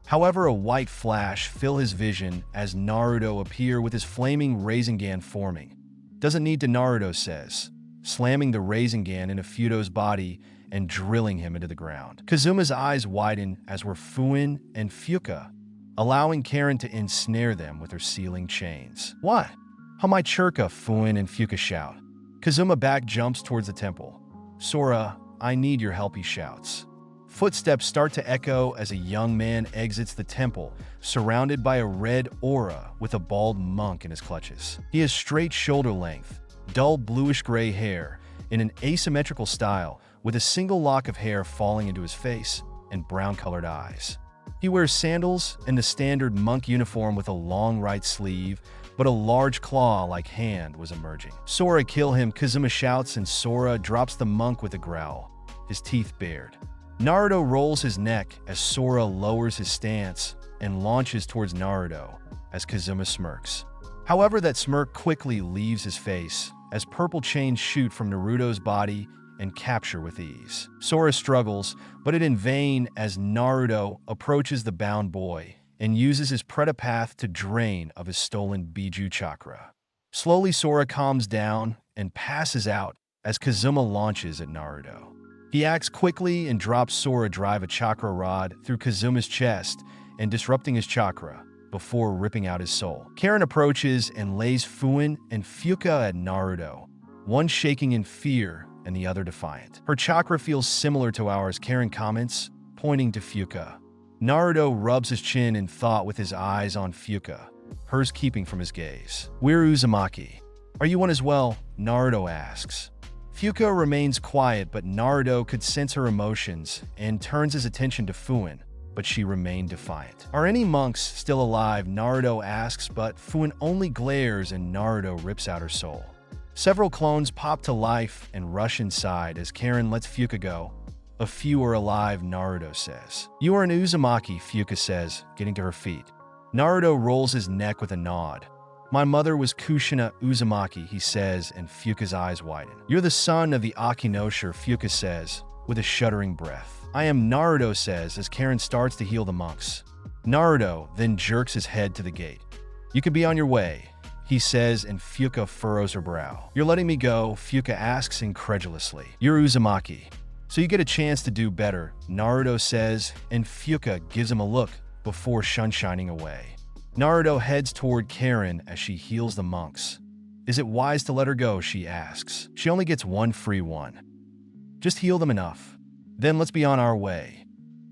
However, a white flash fills his vision as Naruto appears with his flaming Rasengan forming. "Doesn't need to," Naruto says, slamming the Rasengan into Fudo's body and drilling him into the ground. Kazuma's eyes widen as were Fuin and Fuka, allowing Karen to ensnare them with her sealing chains. "What? How my churka?" Fuin and Fuka shout. Kazuma back jumps towards the temple. "Sora, I need your help," he shouts. Footsteps start to echo as a young man exits the temple, surrounded by a red aura with a bald monk in his clutches. He has straight shoulder length, dull bluish-gray hair in an asymmetrical style, with a single lock of hair falling into his face and brown-colored eyes. He wears sandals and the standard monk uniform with a long right sleeve, but a large claw-like hand was emerging. "Sora, kill him," Kazuma shouts, and Sora drops the monk with a growl, his teeth bared. Naruto rolls his neck as Sora lowers his stance and launches towards Naruto as Kazuma smirks. However, that smirk quickly leaves his face as purple chains shoot from Naruto's body and capture with ease. Sora struggles, but it in vain as Naruto approaches the bound boy and uses his Predapath to drain of his stolen Biju chakra. Slowly, Sora calms down and passes out as Kazuma launches at Naruto. He acts quickly and drops Sora drive a chakra rod through Kazuma's chest and disrupting his chakra before ripping out his soul. Karen approaches and lays Fuin and Fuka at Naruto, one shaking in fear and the other defiant. "Her chakra feels similar to ours," Karen comments, pointing to Fuka. Naruto rubs his chin in thought with his eyes on Fuka, hers keeping from his gaze. "We're Uzumaki. Are you one as well?" Naruto asks. Fuka remains quiet, but Naruto could sense her emotions and turns his attention to Fuin, but she remained defiant. "Are any monks still alive?" Naruto asks, but Fuin only glares and Naruto rips out her soul. Several clones pop to life and rush inside as Karen lets Fuka go. "A few are alive," Naruto says. "You are an Uzumaki," Fuka says, getting to her feet. Naruto rolls his neck with a nod. "My mother was Kushina Uzumaki," he says, and Fuka's eyes widen. "You're the son of the Akinosher," Fuka says, with a shuddering breath. "I am," Naruto says as Karen starts to heal the monks. Naruto then jerks his head to the gate. "You can be on your way," he says, and Fuka furrows her brow. "You're letting me go?" Fuka asks incredulously. "You're Uzumaki, so you get a chance to do better," Naruto says, and Fuka gives him a look before sunshining away. Naruto heads toward Karen as she heals the monks. "Is it wise to let her go?" she asks. "She only gets one free one. Just heal them enough. Then let's be on our way.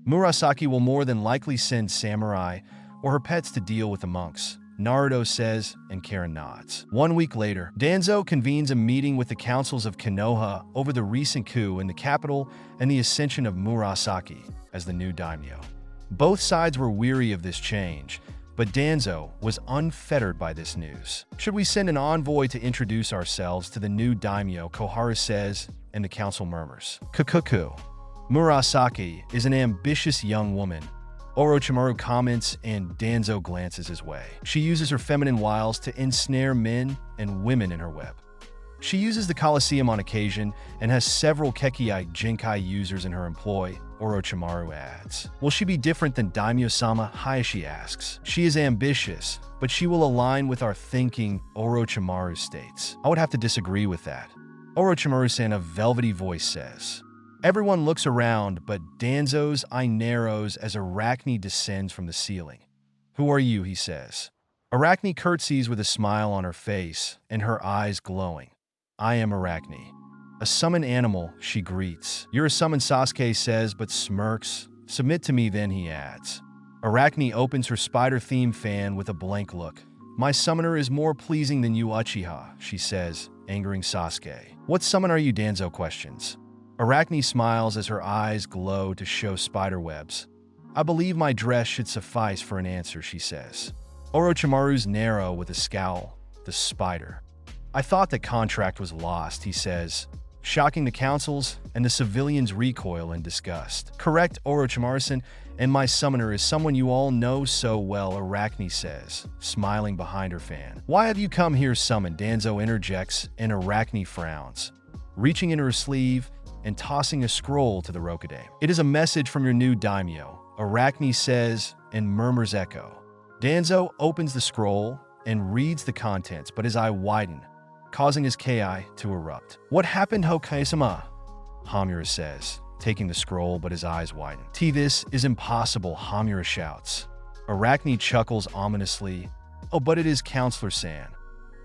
Murasaki will more than likely send samurai or her pets to deal with the monks," Naruto says, and Karen nods. 1 week later, Danzo convenes a meeting with the councils of Konoha over the recent coup in the capital and the ascension of Murasaki as the new daimyo. Both sides were weary of this change, but Danzo was unfettered by this news. "Should we send an envoy to introduce ourselves to the new daimyo?" Koharu says, and the council murmurs. "Kukuku. Murasaki is an ambitious young woman," Orochimaru comments, and Danzo glances his way. "She uses her feminine wiles to ensnare men and women in her web. She uses the Colosseum on occasion and has several 𝐫𝐞𝐦𝐨 users in her employ," Orochimaru adds. "Will she be different than Daimyo-sama?" Hayashi asks. "She is ambitious, but she will align with our thinking," Orochimaru states. "I would have to disagree with that," Orochimaru in a velvety voice says. Everyone looks around, but Danzo's eye narrows as Arachne descends from the ceiling. "Who are you?" he says. Arachne curtsies with a smile on her face and her eyes glowing. "I am Arachne. A summoned animal," she greets. "You're a summoned," Sasuke says, but smirks. "Submit to me then," he adds. Arachne opens her spider-themed fan with a blank look. "My summoner is more pleasing than you, Uchiha," she says, angering Sasuke. "What summon are you?" Danzo questions. Arachne smiles as her eyes glow to show spider webs. "I believe my dress should suffice for an answer," she says. Orochimaru's narrow with a scowl. "The spider. I thought the contract was lost," he says, shocking the councils, and the civilians recoil in disgust. "Correct, Orochimaru, and my summoner is someone you all know so well," Arachne says, smiling behind her fan. "Why have you come here summoned?" Danzo interjects, and Arachne frowns, reaching into her sleeve and tossing a scroll to the Rokudame. "It is a message from your new daimyo," Arachne says, and murmurs echo. Danzo opens the scroll and reads the contents, but his eye widens, causing his ki to erupt. "What happened, Hokage-sama?" Hamura says, taking the scroll, but his eyes widen. "This is impossible," Hamura shouts. Arachne chuckles ominously. "Oh, but it is, Counselor San.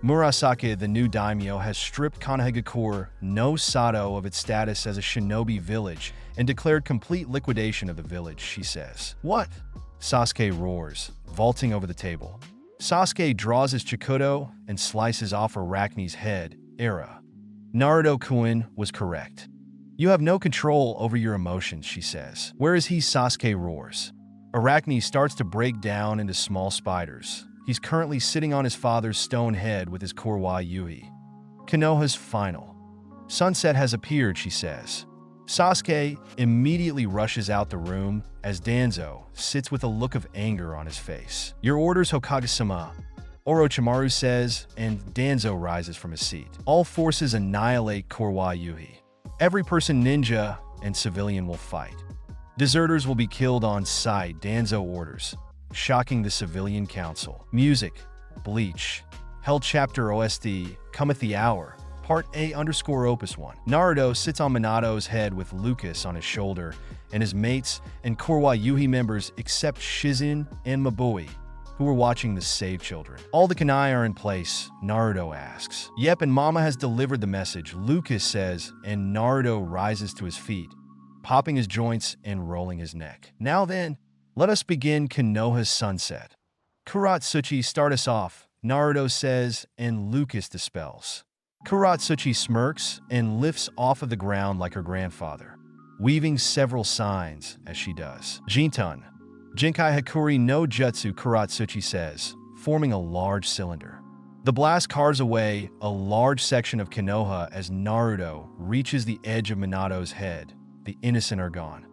Murasake, the new daimyo, has stripped Konohagakure no Sato of its status as a shinobi village and declared complete liquidation of the village, she says. What? Sasuke roars, vaulting over the table. Sasuke draws his chikudo and slices off Arachne's head. Naruto-kun was correct. You have no control over your emotions, she says. Where is he? Sasuke roars. Arachne starts to break down into small spiders. He's currently sitting on his father's stone head with his 𝐸𝐲. Konoha's final. Sunset has appeared, she says. Sasuke immediately rushes out the room as Danzo sits with a look of anger on his face. Your orders, Hokage-sama, Orochimaru says, and Danzo rises from his seat. All forces annihilate 𝐸𝐲. Every person, ninja and civilian, will fight. Deserters will be killed on sight, Danzo orders, shocking the civilian council. Music, Bleach, Hell Chapter OST, Cometh the Hour, Part A_Opus 1. Naruto sits on Minato's head with Lucas on his shoulder, and his mates and 𝐸𝐲 members except Shizen and Mabui, who are watching the Save Children. All the kunai are in place, Naruto asks. Yep, and Mama has delivered the message, Lucas says, and Naruto rises to his feet, popping his joints and rolling his neck. Now then, let us begin Konoha's sunset. Kurotsuchi, start us off, Naruto says, and Lucas dispels. Kurotsuchi smirks and lifts off of the ground like her grandfather, weaving several signs as she does. Jinton. Jinkai Hakuri no Jutsu, Kurotsuchi says, forming a large cylinder. The blast carves away a large section of Konoha as Naruto reaches the edge of Minato's head. The innocent are gone.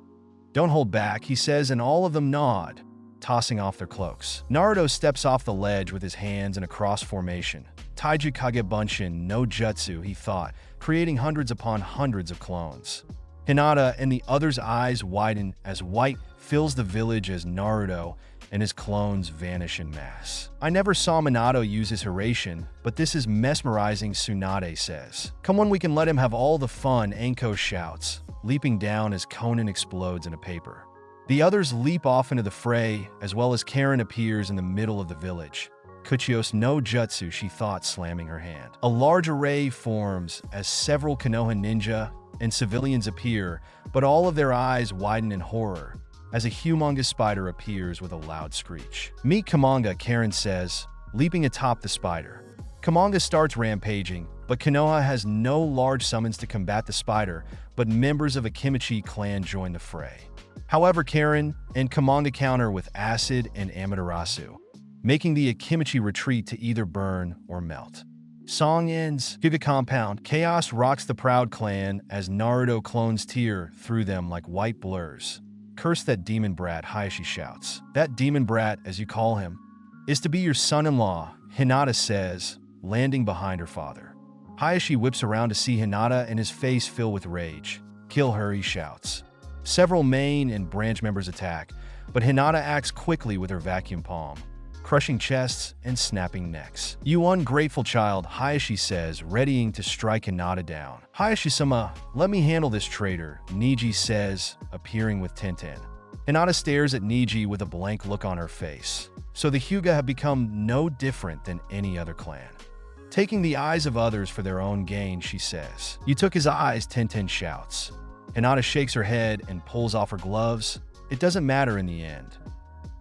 Don't hold back, he says, and all of them nod, tossing off their cloaks. Naruto steps off the ledge with his hands in a cross formation. Taiju Kage Bunshin no Jutsu, he thought, creating hundreds upon hundreds of clones. Hinata and the others' eyes widen as white fills the village as Naruto and his clones vanish in mass. I never saw Minato use his Hiraishin, but this is mesmerizing, Tsunade says. Come on, we can let him have all the fun, Anko shouts, leaping down as Conan explodes in a paper. The others leap off into the fray, as well as Karen appears in the middle of the village. 𝐸𝐴𝐻 no Jutsu, she thought, slamming her hand. A large array forms as several Konoha ninja and civilians appear, but all of their eyes widen in horror as a humongous spider appears with a loud screech. Meet Killmonger, Karen says, leaping atop the spider. Killmonger starts rampaging, but Konoha has no large summons to combat the spider, but members of a 𝐸𝐴𝐻 clan join the fray. However, Karen and Killmonger counter with acid and Amaterasu, making the 𝐸𝐻 retreat to either burn or melt. Song ends. Giga Compound. Chaos rocks the Proud Clan as Naruto clones tear through them like white blurs. Curse that demon brat, Hayashi shouts. That demon brat, as you call him, is to be your son-in-law, Hinata says, landing behind her father. Hayashi whips around to see Hinata and his face fill with rage. Kill her, he shouts. Several main and branch members attack, but Hinata acts quickly with her vacuum palm, crushing chests and snapping necks. You ungrateful child, Hayashi says, readying to strike Hinata down. Hayashi-sama, let me handle this traitor, Neji says, appearing with Tenten. Hinata stares at Neji with a blank look on her face. So the Hyuga have become no different than any other clan. Taking the eyes of others for their own gain, she says. You took his eyes, Tenten shouts. Hinata shakes her head and pulls off her gloves. It doesn't matter in the end.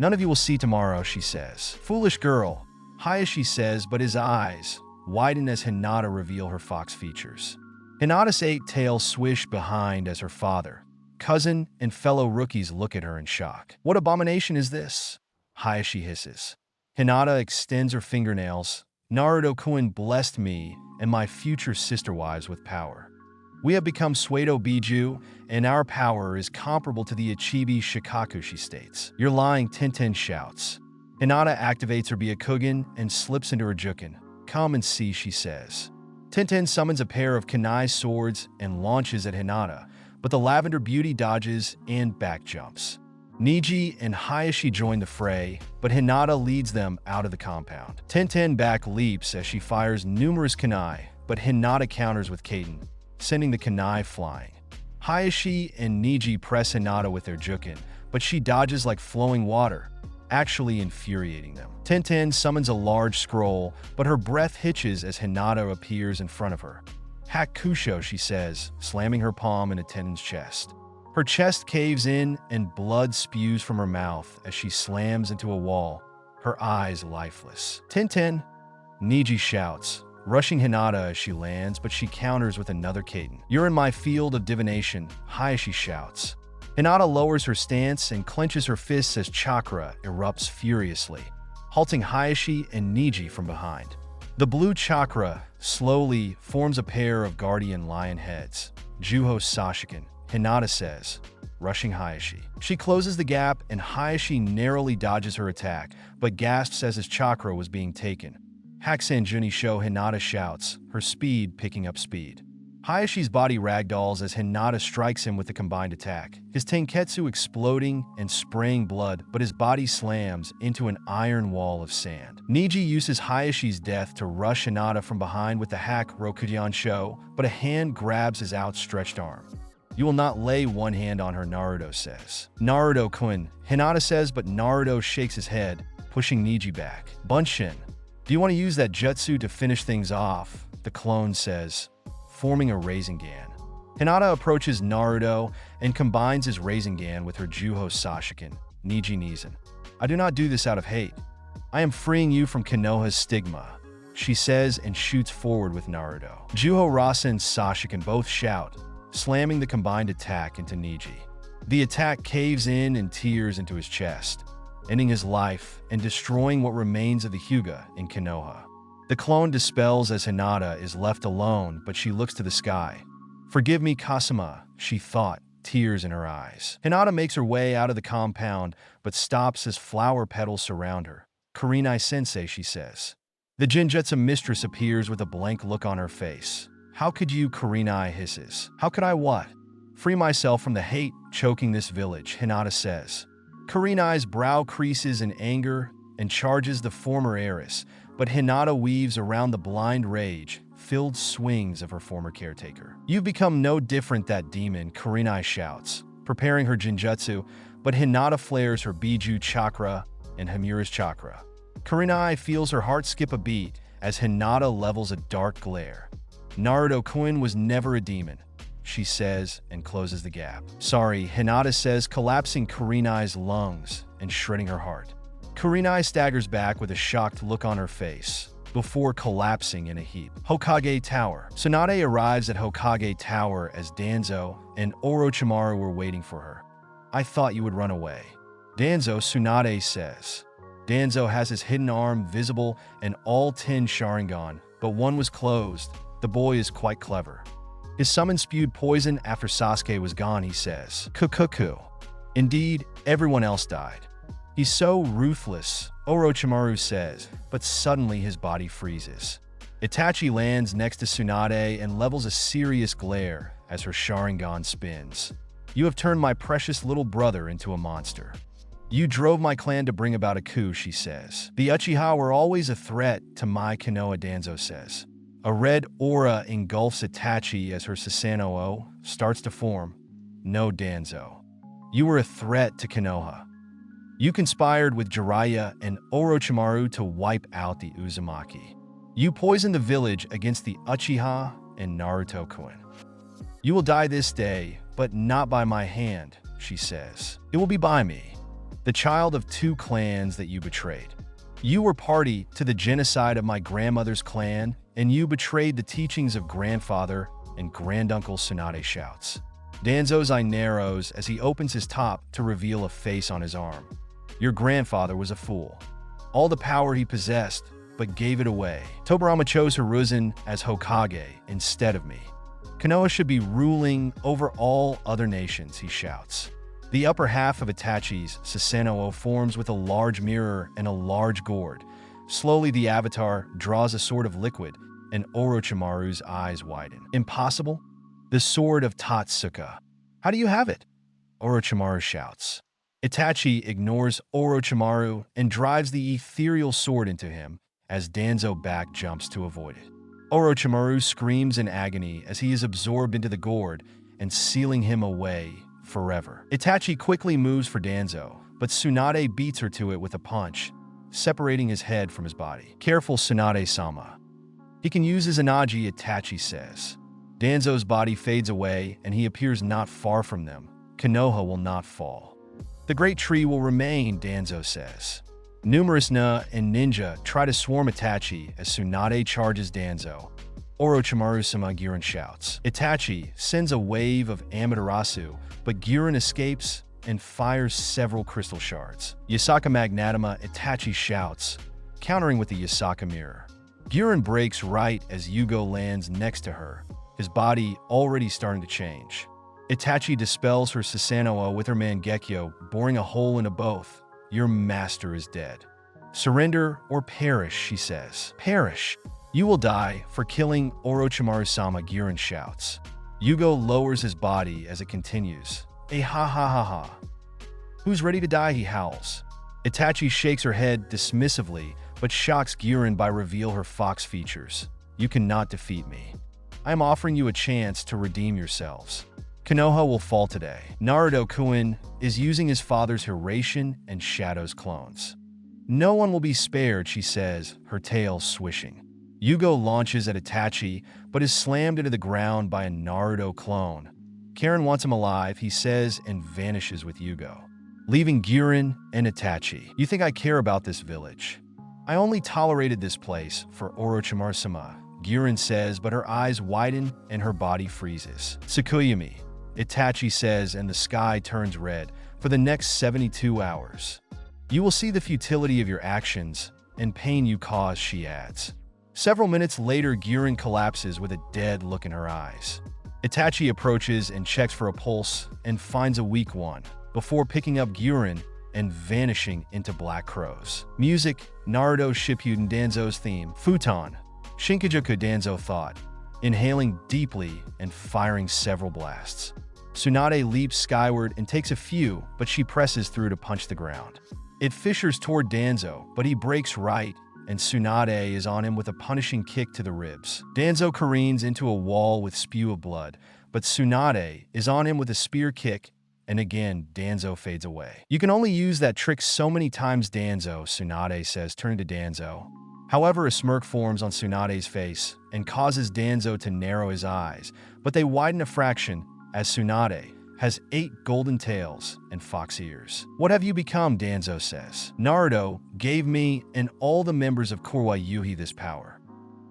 None of you will see tomorrow, she says. Foolish girl, Hayashi says, but his eyes widen as Hinata reveal her fox features. Hinata's eight tails swish behind as her father, cousin, and fellow rookies look at her in shock. What abomination is this? Hayashi hisses. Hinata extends her fingernails. Naruto-kun blessed me and my future sister wives with power. We have become Suedo Biju, and our power is comparable to the Ichibi Shikaku, she states. You're lying, Tenten shouts. Hinata activates her Byakugan and slips into her Juken. Come and see, she says. Tenten summons a pair of kunai swords and launches at Hinata, but the Lavender Beauty dodges and back jumps. Neji and Hayashi join the fray, but Hinata leads them out of the compound. Tenten back leaps as she fires numerous kunai, but Hinata counters with Kaden, sending the kunai flying. Hayashi and Neji press Hinata with their Juken, but she dodges like flowing water. actually infuriating them. Tenten summons a large scroll, but her breath hitches as Hinata appears in front of her. "Hakusho," she says, slamming her palm into Tenten's chest. Her chest caves in and blood spews from her mouth as she slams into a wall, her eyes lifeless. "Tenten!" Niji shouts, rushing Hinata as she lands, but she counters with another Kaiten. "You're in my field of divination," Hayashi shouts. Hinata lowers her stance and clenches her fists as chakra erupts furiously, halting Hayashi and Niji from behind. The blue chakra slowly forms a pair of guardian lion heads. "Juho Sashiken," Hinata says, rushing Hayashi. She closes the gap and Hayashi narrowly dodges her attack, but gasps as his chakra was being taken. "Hakusen Junisho," Hinata shouts, her speed picking up speed. Hayashi's body ragdolls as Hinata strikes him with the combined attack, his tenketsu exploding and spraying blood, but his body slams into an iron wall of sand. Niji uses Hayashi's death to rush Hinata from behind with the hack Rokugan Sho, but a hand grabs his outstretched arm. "You will not lay one hand on her," Naruto says. "Naruto-kun," Hinata says, but Naruto shakes his head, pushing Niji back. "Bunshin, do you want to use that jutsu to finish things off?" the clone says, forming a Rasengan. Hinata approaches Naruto and combines his Rasengan with her Juho Sashiken, Niji Nizan. "I do not do this out of hate. I am freeing you from Konoha's stigma," she says and shoots forward with Naruto. Juho Rasa and Sashiken both shout, slamming the combined attack into Niji. The attack caves in and tears into his chest, ending his life and destroying what remains of the Hyuga in Konoha. The clone dispels as Hinata is left alone, but she looks to the sky. "Forgive me, Kasuma," she thought, tears in her eyes. Hinata makes her way out of the compound, but stops as flower petals surround her. "Kurenai-sensei," she says. The Genjutsu mistress appears with a blank look on her face. "How could you?" Kurenai hisses. "How could I what?" "Free myself from the hate choking this village," Hinata says. Kurenai's brow creases in anger and charges the former heiress, but Hinata weaves around the blind rage-filled swings of her former caretaker. "You've become no different, that demon," Kurenai shouts, preparing her Genjutsu, but Hinata flares her Biju chakra and Himura's chakra. Kurenai feels her heart skip a beat as Hinata levels a dark glare. "Naruto-kun was never a demon," she says and closes the gap. "Sorry," Hinata says, collapsing Kurenai's lungs and shredding her heart. Kurenai staggers back with a shocked look on her face, before collapsing in a heap. Hokage Tower. Tsunade arrives at Hokage Tower as Danzo and Orochimaru were waiting for her. "I thought you would run away," Danzo, Tsunade says. Danzo has his hidden arm visible and all 10 Sharingan, but one was closed. The boy is quite clever. His summon spewed poison after Sasuke was gone, he says. Kukuku. Indeed, everyone else died. "He's so ruthless," Orochimaru says, but suddenly his body freezes. Itachi lands next to Tsunade and levels a serious glare as her Sharingan spins. "You have turned my precious little brother into a monster. You drove my clan to bring about a coup," she says. "The Uchiha were always a threat to my Konoha," Danzo says. A red aura engulfs Itachi as her Susanoo starts to form. "No, Danzo. You were a threat to Konoha. You conspired with Jiraiya and Orochimaru to wipe out the Uzumaki. You poisoned the village against the Uchiha and Naruto-kun. You will die this day, but not by my hand," she says. "It will be by me, the child of 2 clans that you betrayed. You were party to the genocide of my grandmother's clan, and you betrayed the teachings of grandfather and granduncle," Tsunade shouts. Danzo's eye narrows as he opens his top to reveal a face on his arm. "Your grandfather was a fool. All the power he possessed, but gave it away. Tobirama chose Hiruzen as Hokage instead of me. Konoha should be ruling over all other nations," he shouts. The upper half of Itachi's Susanoo forms with a large mirror and a large gourd. Slowly the avatar draws a sword of liquid, and Orochimaru's eyes widen. "Impossible? The sword of Totsuka. How do you have it?" Orochimaru shouts. Itachi ignores Orochimaru and drives the ethereal sword into him as Danzo back jumps to avoid it. Orochimaru screams in agony as he is absorbed into the gourd and sealing him away forever. Itachi quickly moves for Danzo, but Tsunade beats her to it with a punch, separating his head from his body. Careful, Tsunade-sama. He can use his Anaji, Itachi says. Danzo's body fades away, and he appears not far from them. Konoha will not fall. The great tree will remain, Danzo says. Numerous Na and ninja try to swarm Itachi as Tsunade charges Danzo. Orochimaru-sama Giran shouts. Itachi sends a wave of Amaterasu, but Giran escapes and fires several crystal shards. Yasaka Magnanima, Itachi shouts, countering with the Yasaka mirror. Giran breaks right as Yugo lands next to her, his body already starting to change. Itachi dispels her Susanoo with her Mangekyo, boring a hole into both. Your master is dead. Surrender or perish, she says. Perish. You will die for killing Orochimaru-sama, Giran shouts. Yugo lowers his body as it continues. Ha ha ha ha. Who's ready to die, he howls. Itachi shakes her head dismissively, but shocks Giran by reveal her fox features. You cannot defeat me. I am offering you a chance to redeem yourselves. Konoha will fall today. Naruto-kun is using his father's Hiraishin and Shadow's clones. No one will be spared, she says, her tail swishing. Yugo launches at Itachi, but is slammed into the ground by a Naruto clone. Karen wants him alive, he says, and vanishes with Yugo, leaving Giran and Itachi. You think I care about this village? I only tolerated this place for Orochimaru-sama, Giran says, but her eyes widen and her body freezes. Tsukuyomi, Itachi says, and the sky turns red for the next 72 hours. You will see the futility of your actions and pain you cause, she adds. Several minutes later, Giran collapses with a dead look in her eyes. Itachi approaches and checks for a pulse and finds a weak one, before picking up Giran and vanishing into black crows. Music, Naruto Shippuden Danzo's theme, Futon, Shinkajuku Danzo thought, inhaling deeply and firing several blasts. Tsunade leaps skyward and takes a few, but she presses through to punch the ground. It fissures toward Danzo, but he breaks right, and Tsunade is on him with a punishing kick to the ribs. Danzo careens into a wall with spew of blood, but Tsunade is on him with a spear kick, and again, Danzo fades away. You can only use that trick so many times, Danzo, Tsunade says, turning to Danzo. However, a smirk forms on Tsunade's face and causes Danzo to narrow his eyes, but they widen a fraction as Tsunade has 8 golden tails and fox ears. What have you become, Danzo says. Naruto gave me and all the members of Kuroyuhi this power.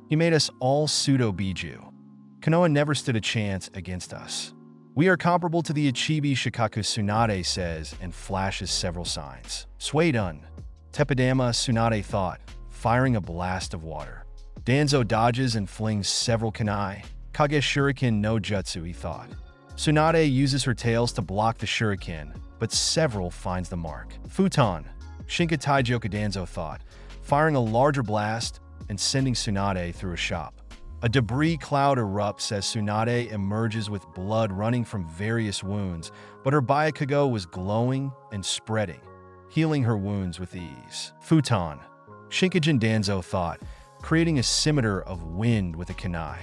He made us all pseudo-biju. Konoha never stood a chance against us. We are comparable to the Ichibi Shikaku, Tsunade says, and flashes several signs. Suedun, Tepidama, Tsunade thought, firing a blast of water. Danzo dodges and flings several kunai. Kage shuriken no jutsu, he thought. Tsunade uses her tails to block the shuriken, but several finds the mark. Futon, Shinkatai Joka, Danzo thought, firing a larger blast and sending Tsunade through a shop. A debris cloud erupts as Tsunade emerges with blood running from various wounds, but her Byakugo was glowing and spreading, healing her wounds with ease. Futon, Shinkajin Danzo thought, creating a scimitar of wind with a kunai.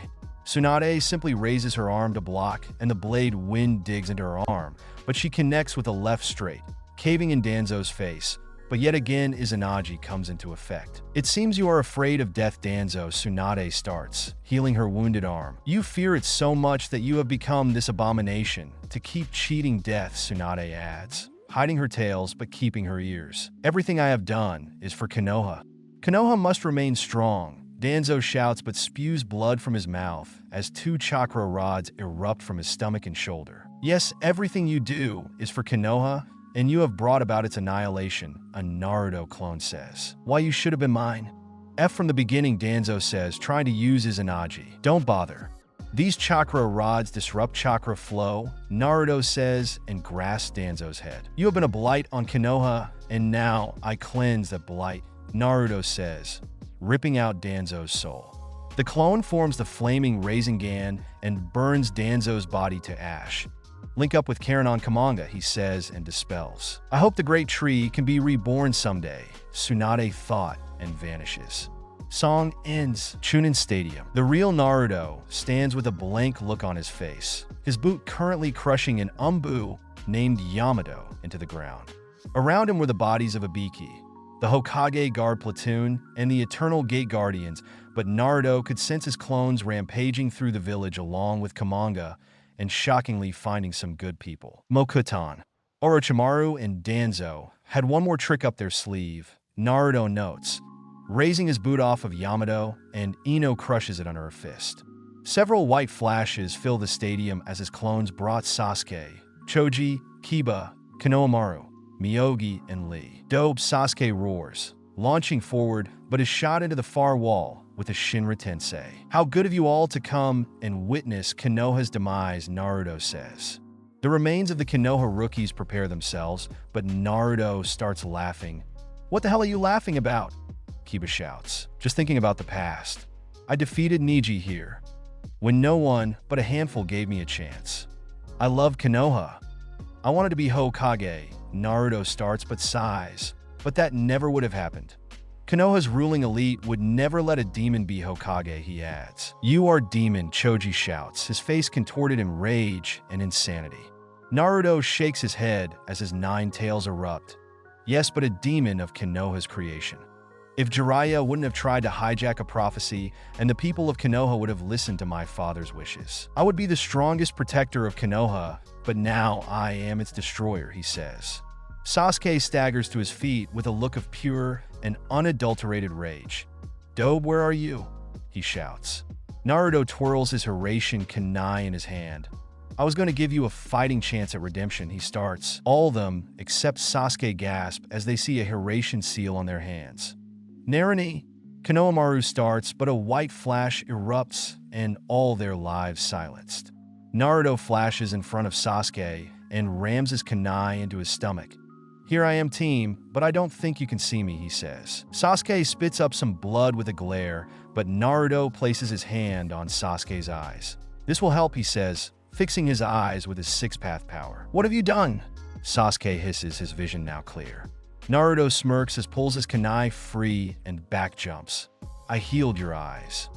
Tsunade simply raises her arm to block, and the blade wind digs into her arm, but she connects with a left straight, caving in Danzo's face. But yet again, Izanagi comes into effect. It seems you are afraid of death, Danzo, Tsunade starts, healing her wounded arm. You fear it so much that you have become this abomination. To keep cheating death, Tsunade adds, hiding her tails but keeping her ears. Everything I have done is for Konoha. Konoha must remain strong. Danzo shouts but spews blood from his mouth as 2 chakra rods erupt from his stomach and shoulder. Yes, everything you do is for Konoha, and you have brought about its annihilation, a Naruto clone says. Why, you should have been mine. F from the beginning, Danzo says, trying to use his Izanagi. Don't bother. These chakra rods disrupt chakra flow, Naruto says, and grasps Danzo's head. You have been a blight on Konoha, and now I cleanse that blight, Naruto says, ripping out Danzo's soul. The clone forms the flaming Rasengan and burns Danzo's body to ash. Link up with Karen on Kamanga, he says, and dispels. I hope the great tree can be reborn someday, Tsunade thought, and vanishes. Song ends. Chunin Stadium. The real Naruto stands with a blank look on his face, his boot currently crushing an Umbu named Yamato into the ground. Around him were the bodies of Ibiki, the Hokage Guard Platoon, and the Eternal Gate Guardians, but Naruto could sense his clones rampaging through the village along with Ksō and shockingly finding some good people. Mokutan, Orochimaru, and Danzo had one more trick up their sleeve, Naruto notes, raising his boot off of Yamato, and Ino crushes it under her fist. Several white flashes fill the stadium as his clones brought Sasuke, Choji, Kiba, Konohamaru, Miyogi, and Lee. Dope Sasuke roars, launching forward, but is shot into the far wall with a Shinra Tensei. How good of you all to come and witness Konoha's demise, Naruto says. The remains of the Konoha rookies prepare themselves, but Naruto starts laughing. What the hell are you laughing about? Kiba shouts, just thinking about the past. I defeated Neji here, when no one but a handful gave me a chance. I loved Konoha. I wanted to be Hokage, Naruto starts but sighs, but that never would have happened. Konoha's ruling elite would never let a demon be Hokage, he adds. You are demon, Choji shouts, his face contorted in rage and insanity. Naruto shakes his head as his 9 tails erupt. Yes, but a demon of Konoha's creation. If Jiraiya wouldn't have tried to hijack a prophecy, and the people of Konoha would have listened to my father's wishes, I would be the strongest protector of Konoha, but now I am its destroyer, he says. Sasuke staggers to his feet with a look of pure and unadulterated rage. Dobe, where are you? He shouts. Naruto twirls his Iraishin kunai in his hand. I was going to give you a fighting chance at redemption, he starts. All of them, except Sasuke, gasp as they see a Iraishin seal on their hands. Narani, Konohamaru starts, but a white flash erupts and all their lives silenced. Naruto flashes in front of Sasuke and rams his kunai into his stomach. Here I am, team, but I don't think you can see me, he says. Sasuke spits up some blood with a glare, but Naruto places his hand on Sasuke's eyes. This will help, he says, fixing his eyes with his six-path power. What have you done? Sasuke hisses, his vision now clear. Naruto smirks as pulls his kunai free and back jumps. I healed your eyes.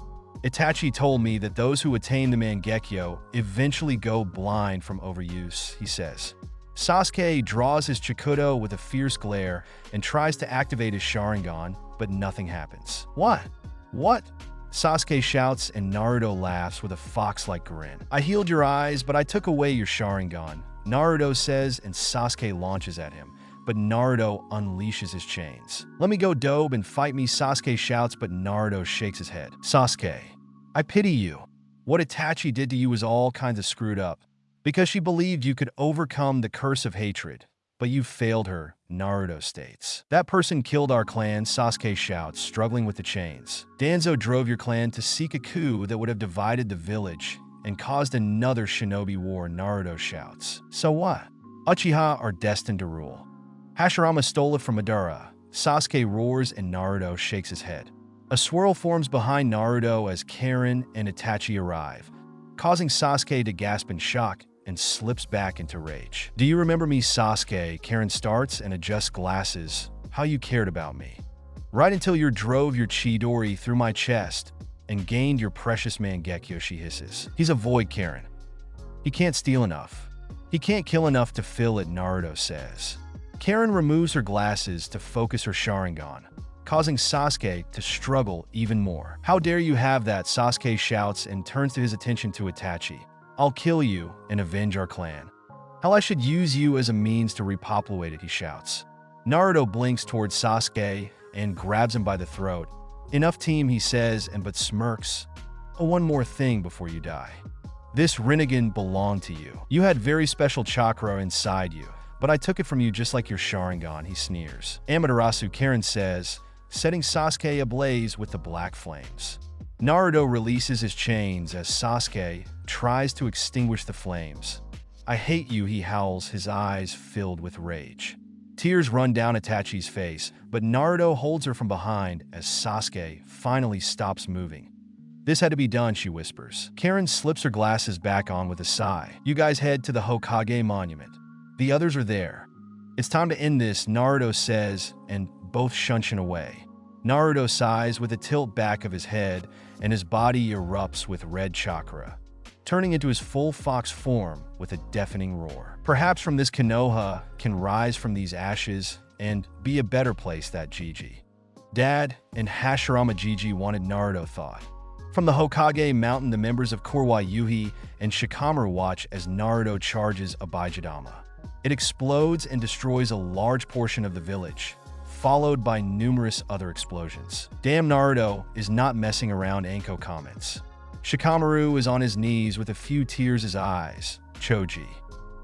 Itachi told me that those who attain the Mangekyo eventually go blind from overuse, he says. Sasuke draws his Chikudo with a fierce glare and tries to activate his Sharingan, but nothing happens. What? What? Sasuke shouts and Naruto laughs with a fox-like grin. I healed your eyes, but I took away your Sharingan, Naruto says, and Sasuke launches at him, but Naruto unleashes his chains. Let me go, Dobe, and fight me, Sasuke shouts, but Naruto shakes his head. Sasuke, I pity you. What Itachi did to you was all kinds of screwed up, because she believed you could overcome the curse of hatred, but you failed her, Naruto states. That person killed our clan, Sasuke shouts, struggling with the chains. Danzo drove your clan to seek a coup that would have divided the village and caused another shinobi war, Naruto shouts. So what? Uchiha are destined to rule. Hashirama stole it from Madara. Sasuke roars and Naruto shakes his head. A swirl forms behind Naruto as Karen and Itachi arrive, causing Sasuke to gasp in shock and slips back into rage. Do you remember me, Sasuke? Karen starts and adjusts glasses. How you cared about me. Right until you drove your Chidori through my chest and gained your precious Mangekyo, she hisses. He's a void, Karen. He can't steal enough. He can't kill enough to fill it, Naruto says. Karen removes her glasses to focus her Sharingan, causing Sasuke to struggle even more. How dare you have that, Sasuke shouts and turns his attention to Itachi. I'll kill you and avenge our clan. Hell, I should use you as a means to repopulate it, he shouts. Naruto blinks towards Sasuke and grabs him by the throat. Enough, team, he says, and but smirks. Oh, one more thing before you die. This Rinnegan belonged to you. You had very special chakra inside you, but I took it from you just like your Sharingan, he sneers. Amaterasu, Karen says, setting Sasuke ablaze with the black flames. Naruto releases his chains as Sasuke tries to extinguish the flames. I hate you, he howls, his eyes filled with rage. Tears run down Itachi's face, but Naruto holds her from behind as Sasuke finally stops moving. This had to be done, she whispers. Karen slips her glasses back on with a sigh. You guys head to the Hokage monument. The others are there. It's time to end this, Naruto says, and both shunshin away. Naruto sighs with a tilt back of his head, and his body erupts with red chakra. turning into his full fox form with a deafening roar. Perhaps from this Konoha can rise from these ashes and be a better place, that 𝐺𝐺. Dad and Hashirama 𝐺𝐺 wanted Naruto thought. From the Hokage mountain, the members of 𝐸𝐻𝑖 and Shikamaru watch as Naruto charges a 𝐵𝐺. It explodes and destroys a large portion of the village, followed by numerous other explosions. Damn, Naruto is not messing around, 𝐸𝐻𝐻𝐸 comments. Shikamaru is on his knees with a few tears in his eyes. 𝐤𝐢𝐳.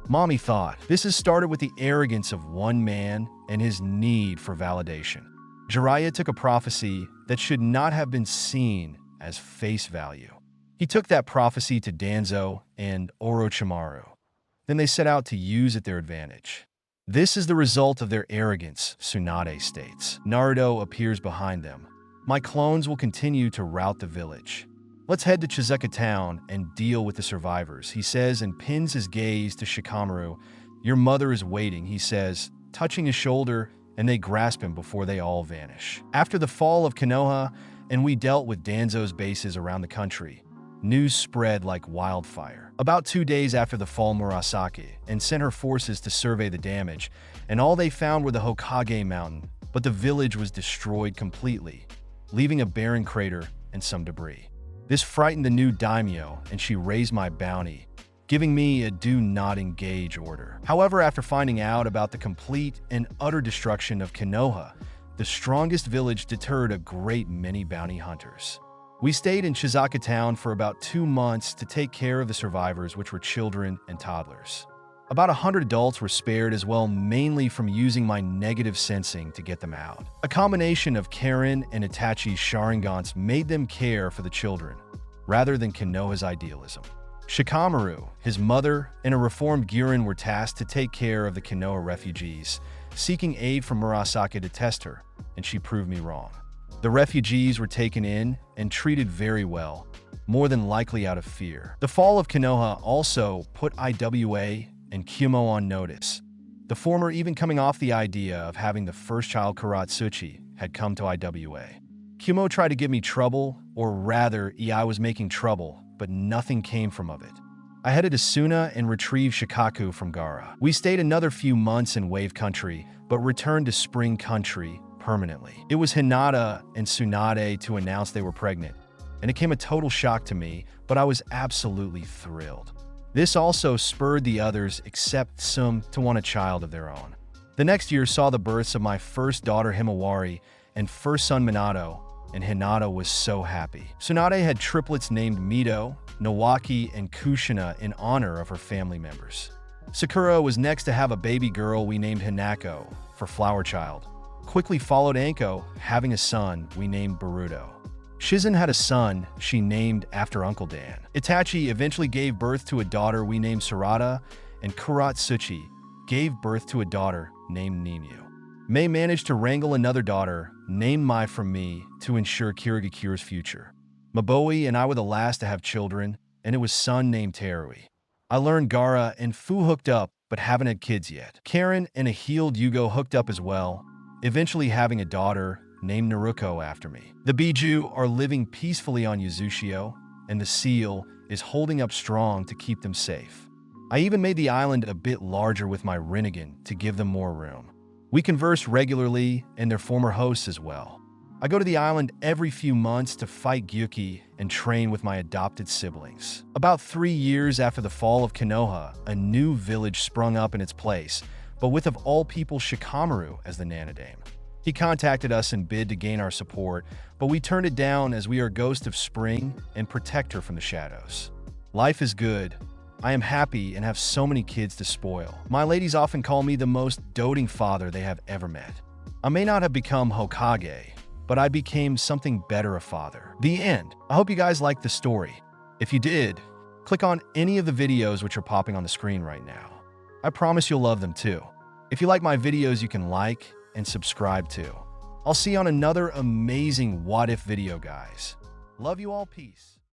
Mommy thought. This has started with the arrogance of one man and his need for validation. Jiraiya took a prophecy that should not have been seen as face value. He took that prophecy to Danzo and Orochimaru. Then they set out to use it their advantage. This is the result of their arrogance, Tsunade states. Naruto appears behind them. My clones will continue to rout the village. Let's head to Shizuka town and deal with the survivors, he says, and pins his gaze to Shikamaru. Your mother is waiting, he says, touching his shoulder, and they grasp him before they all vanish. After the fall of Konoha, and we dealt with Danzo's bases around the country, news spread like wildfire. About 2 days after the fall, Murasaki and sent her forces to survey the damage, and all they found were the Hokage mountain, but the village was destroyed completely, leaving a barren crater and some debris. This frightened the new daimyo, and she raised my bounty, giving me a do not engage order. However, after finding out about the complete and utter destruction of Konoha, the strongest village deterred a great many bounty hunters. We stayed in Shizuka town for about 2 months to take care of the survivors, which were children and toddlers. About 100 adults were spared as well, mainly from using my negative sensing to get them out. A combination of Karen and Itachi's Sharingans made them care for the children, rather than Konoha's idealism. Shikamaru, his mother, and a reformed Girin were tasked to take care of the Konoha refugees, seeking aid from Murasaki to test her, and she proved me wrong. The refugees were taken in and treated very well, more than likely out of fear. The fall of Konoha also put IWA and Kyumo on notice. The former even coming off the idea of having the first child, Kurotsuchi, had come to IWA. Kyumo tried to give me trouble, or rather, I was making trouble, but nothing came from of it. I headed to Suna and retrieved Shikaku from Gaara. We stayed another few months in Wave Country, but returned to Spring Country permanently. It was Hinata and Tsunade to announce they were pregnant, and it came a total shock to me, but I was absolutely thrilled. This also spurred the others, except some, to want a child of their own. The next year saw the births of my first daughter Himawari and first son Minato, and Hinata was so happy. Tsunade had triplets named Mito, Nawaki, and Kushina in honor of her family members. Sakura was next to have a baby girl we named Hinako for Flower Child. Quickly followed Anko, having a son we named Boruto. Shizen had a son she named after Uncle Dan. Itachi eventually gave birth to a daughter we named Sarada, and Kurotsuchi gave birth to a daughter named Nimyu. Mei managed to wrangle another daughter named Mai from me to ensure Kirigakura's future. Maboi and I were the last to have children, and it was son named Terui. I learned Gaara and Fu hooked up, but haven't had kids yet. Karen and a healed Yugo hooked up as well, eventually having a daughter named Naruko after me. The Biju are living peacefully on Yuzushio, and the seal is holding up strong to keep them safe. I even made the island a bit larger with my Rinnegan to give them more room. We converse regularly, and their former hosts as well. I go to the island every few months to fight Gyuki and train with my adopted siblings. About 3 years after the fall of Konoha, a new village sprung up in its place, but with of all people Shikamaru as the Nanadame. He contacted us and bid to gain our support, but we turned it down as we are ghost of spring and protect her from the shadows. Life is good. I am happy and have so many kids to spoil. My ladies often call me the most doting father they have ever met. I may not have become Hokage, but I became something better, a father. The end. I hope you guys liked the story. If you did, click on any of the videos which are popping on the screen right now. I promise you'll love them too. If you like my videos, you can like and subscribe too. I'll see you on another amazing What If video, guys. Love you all. Peace.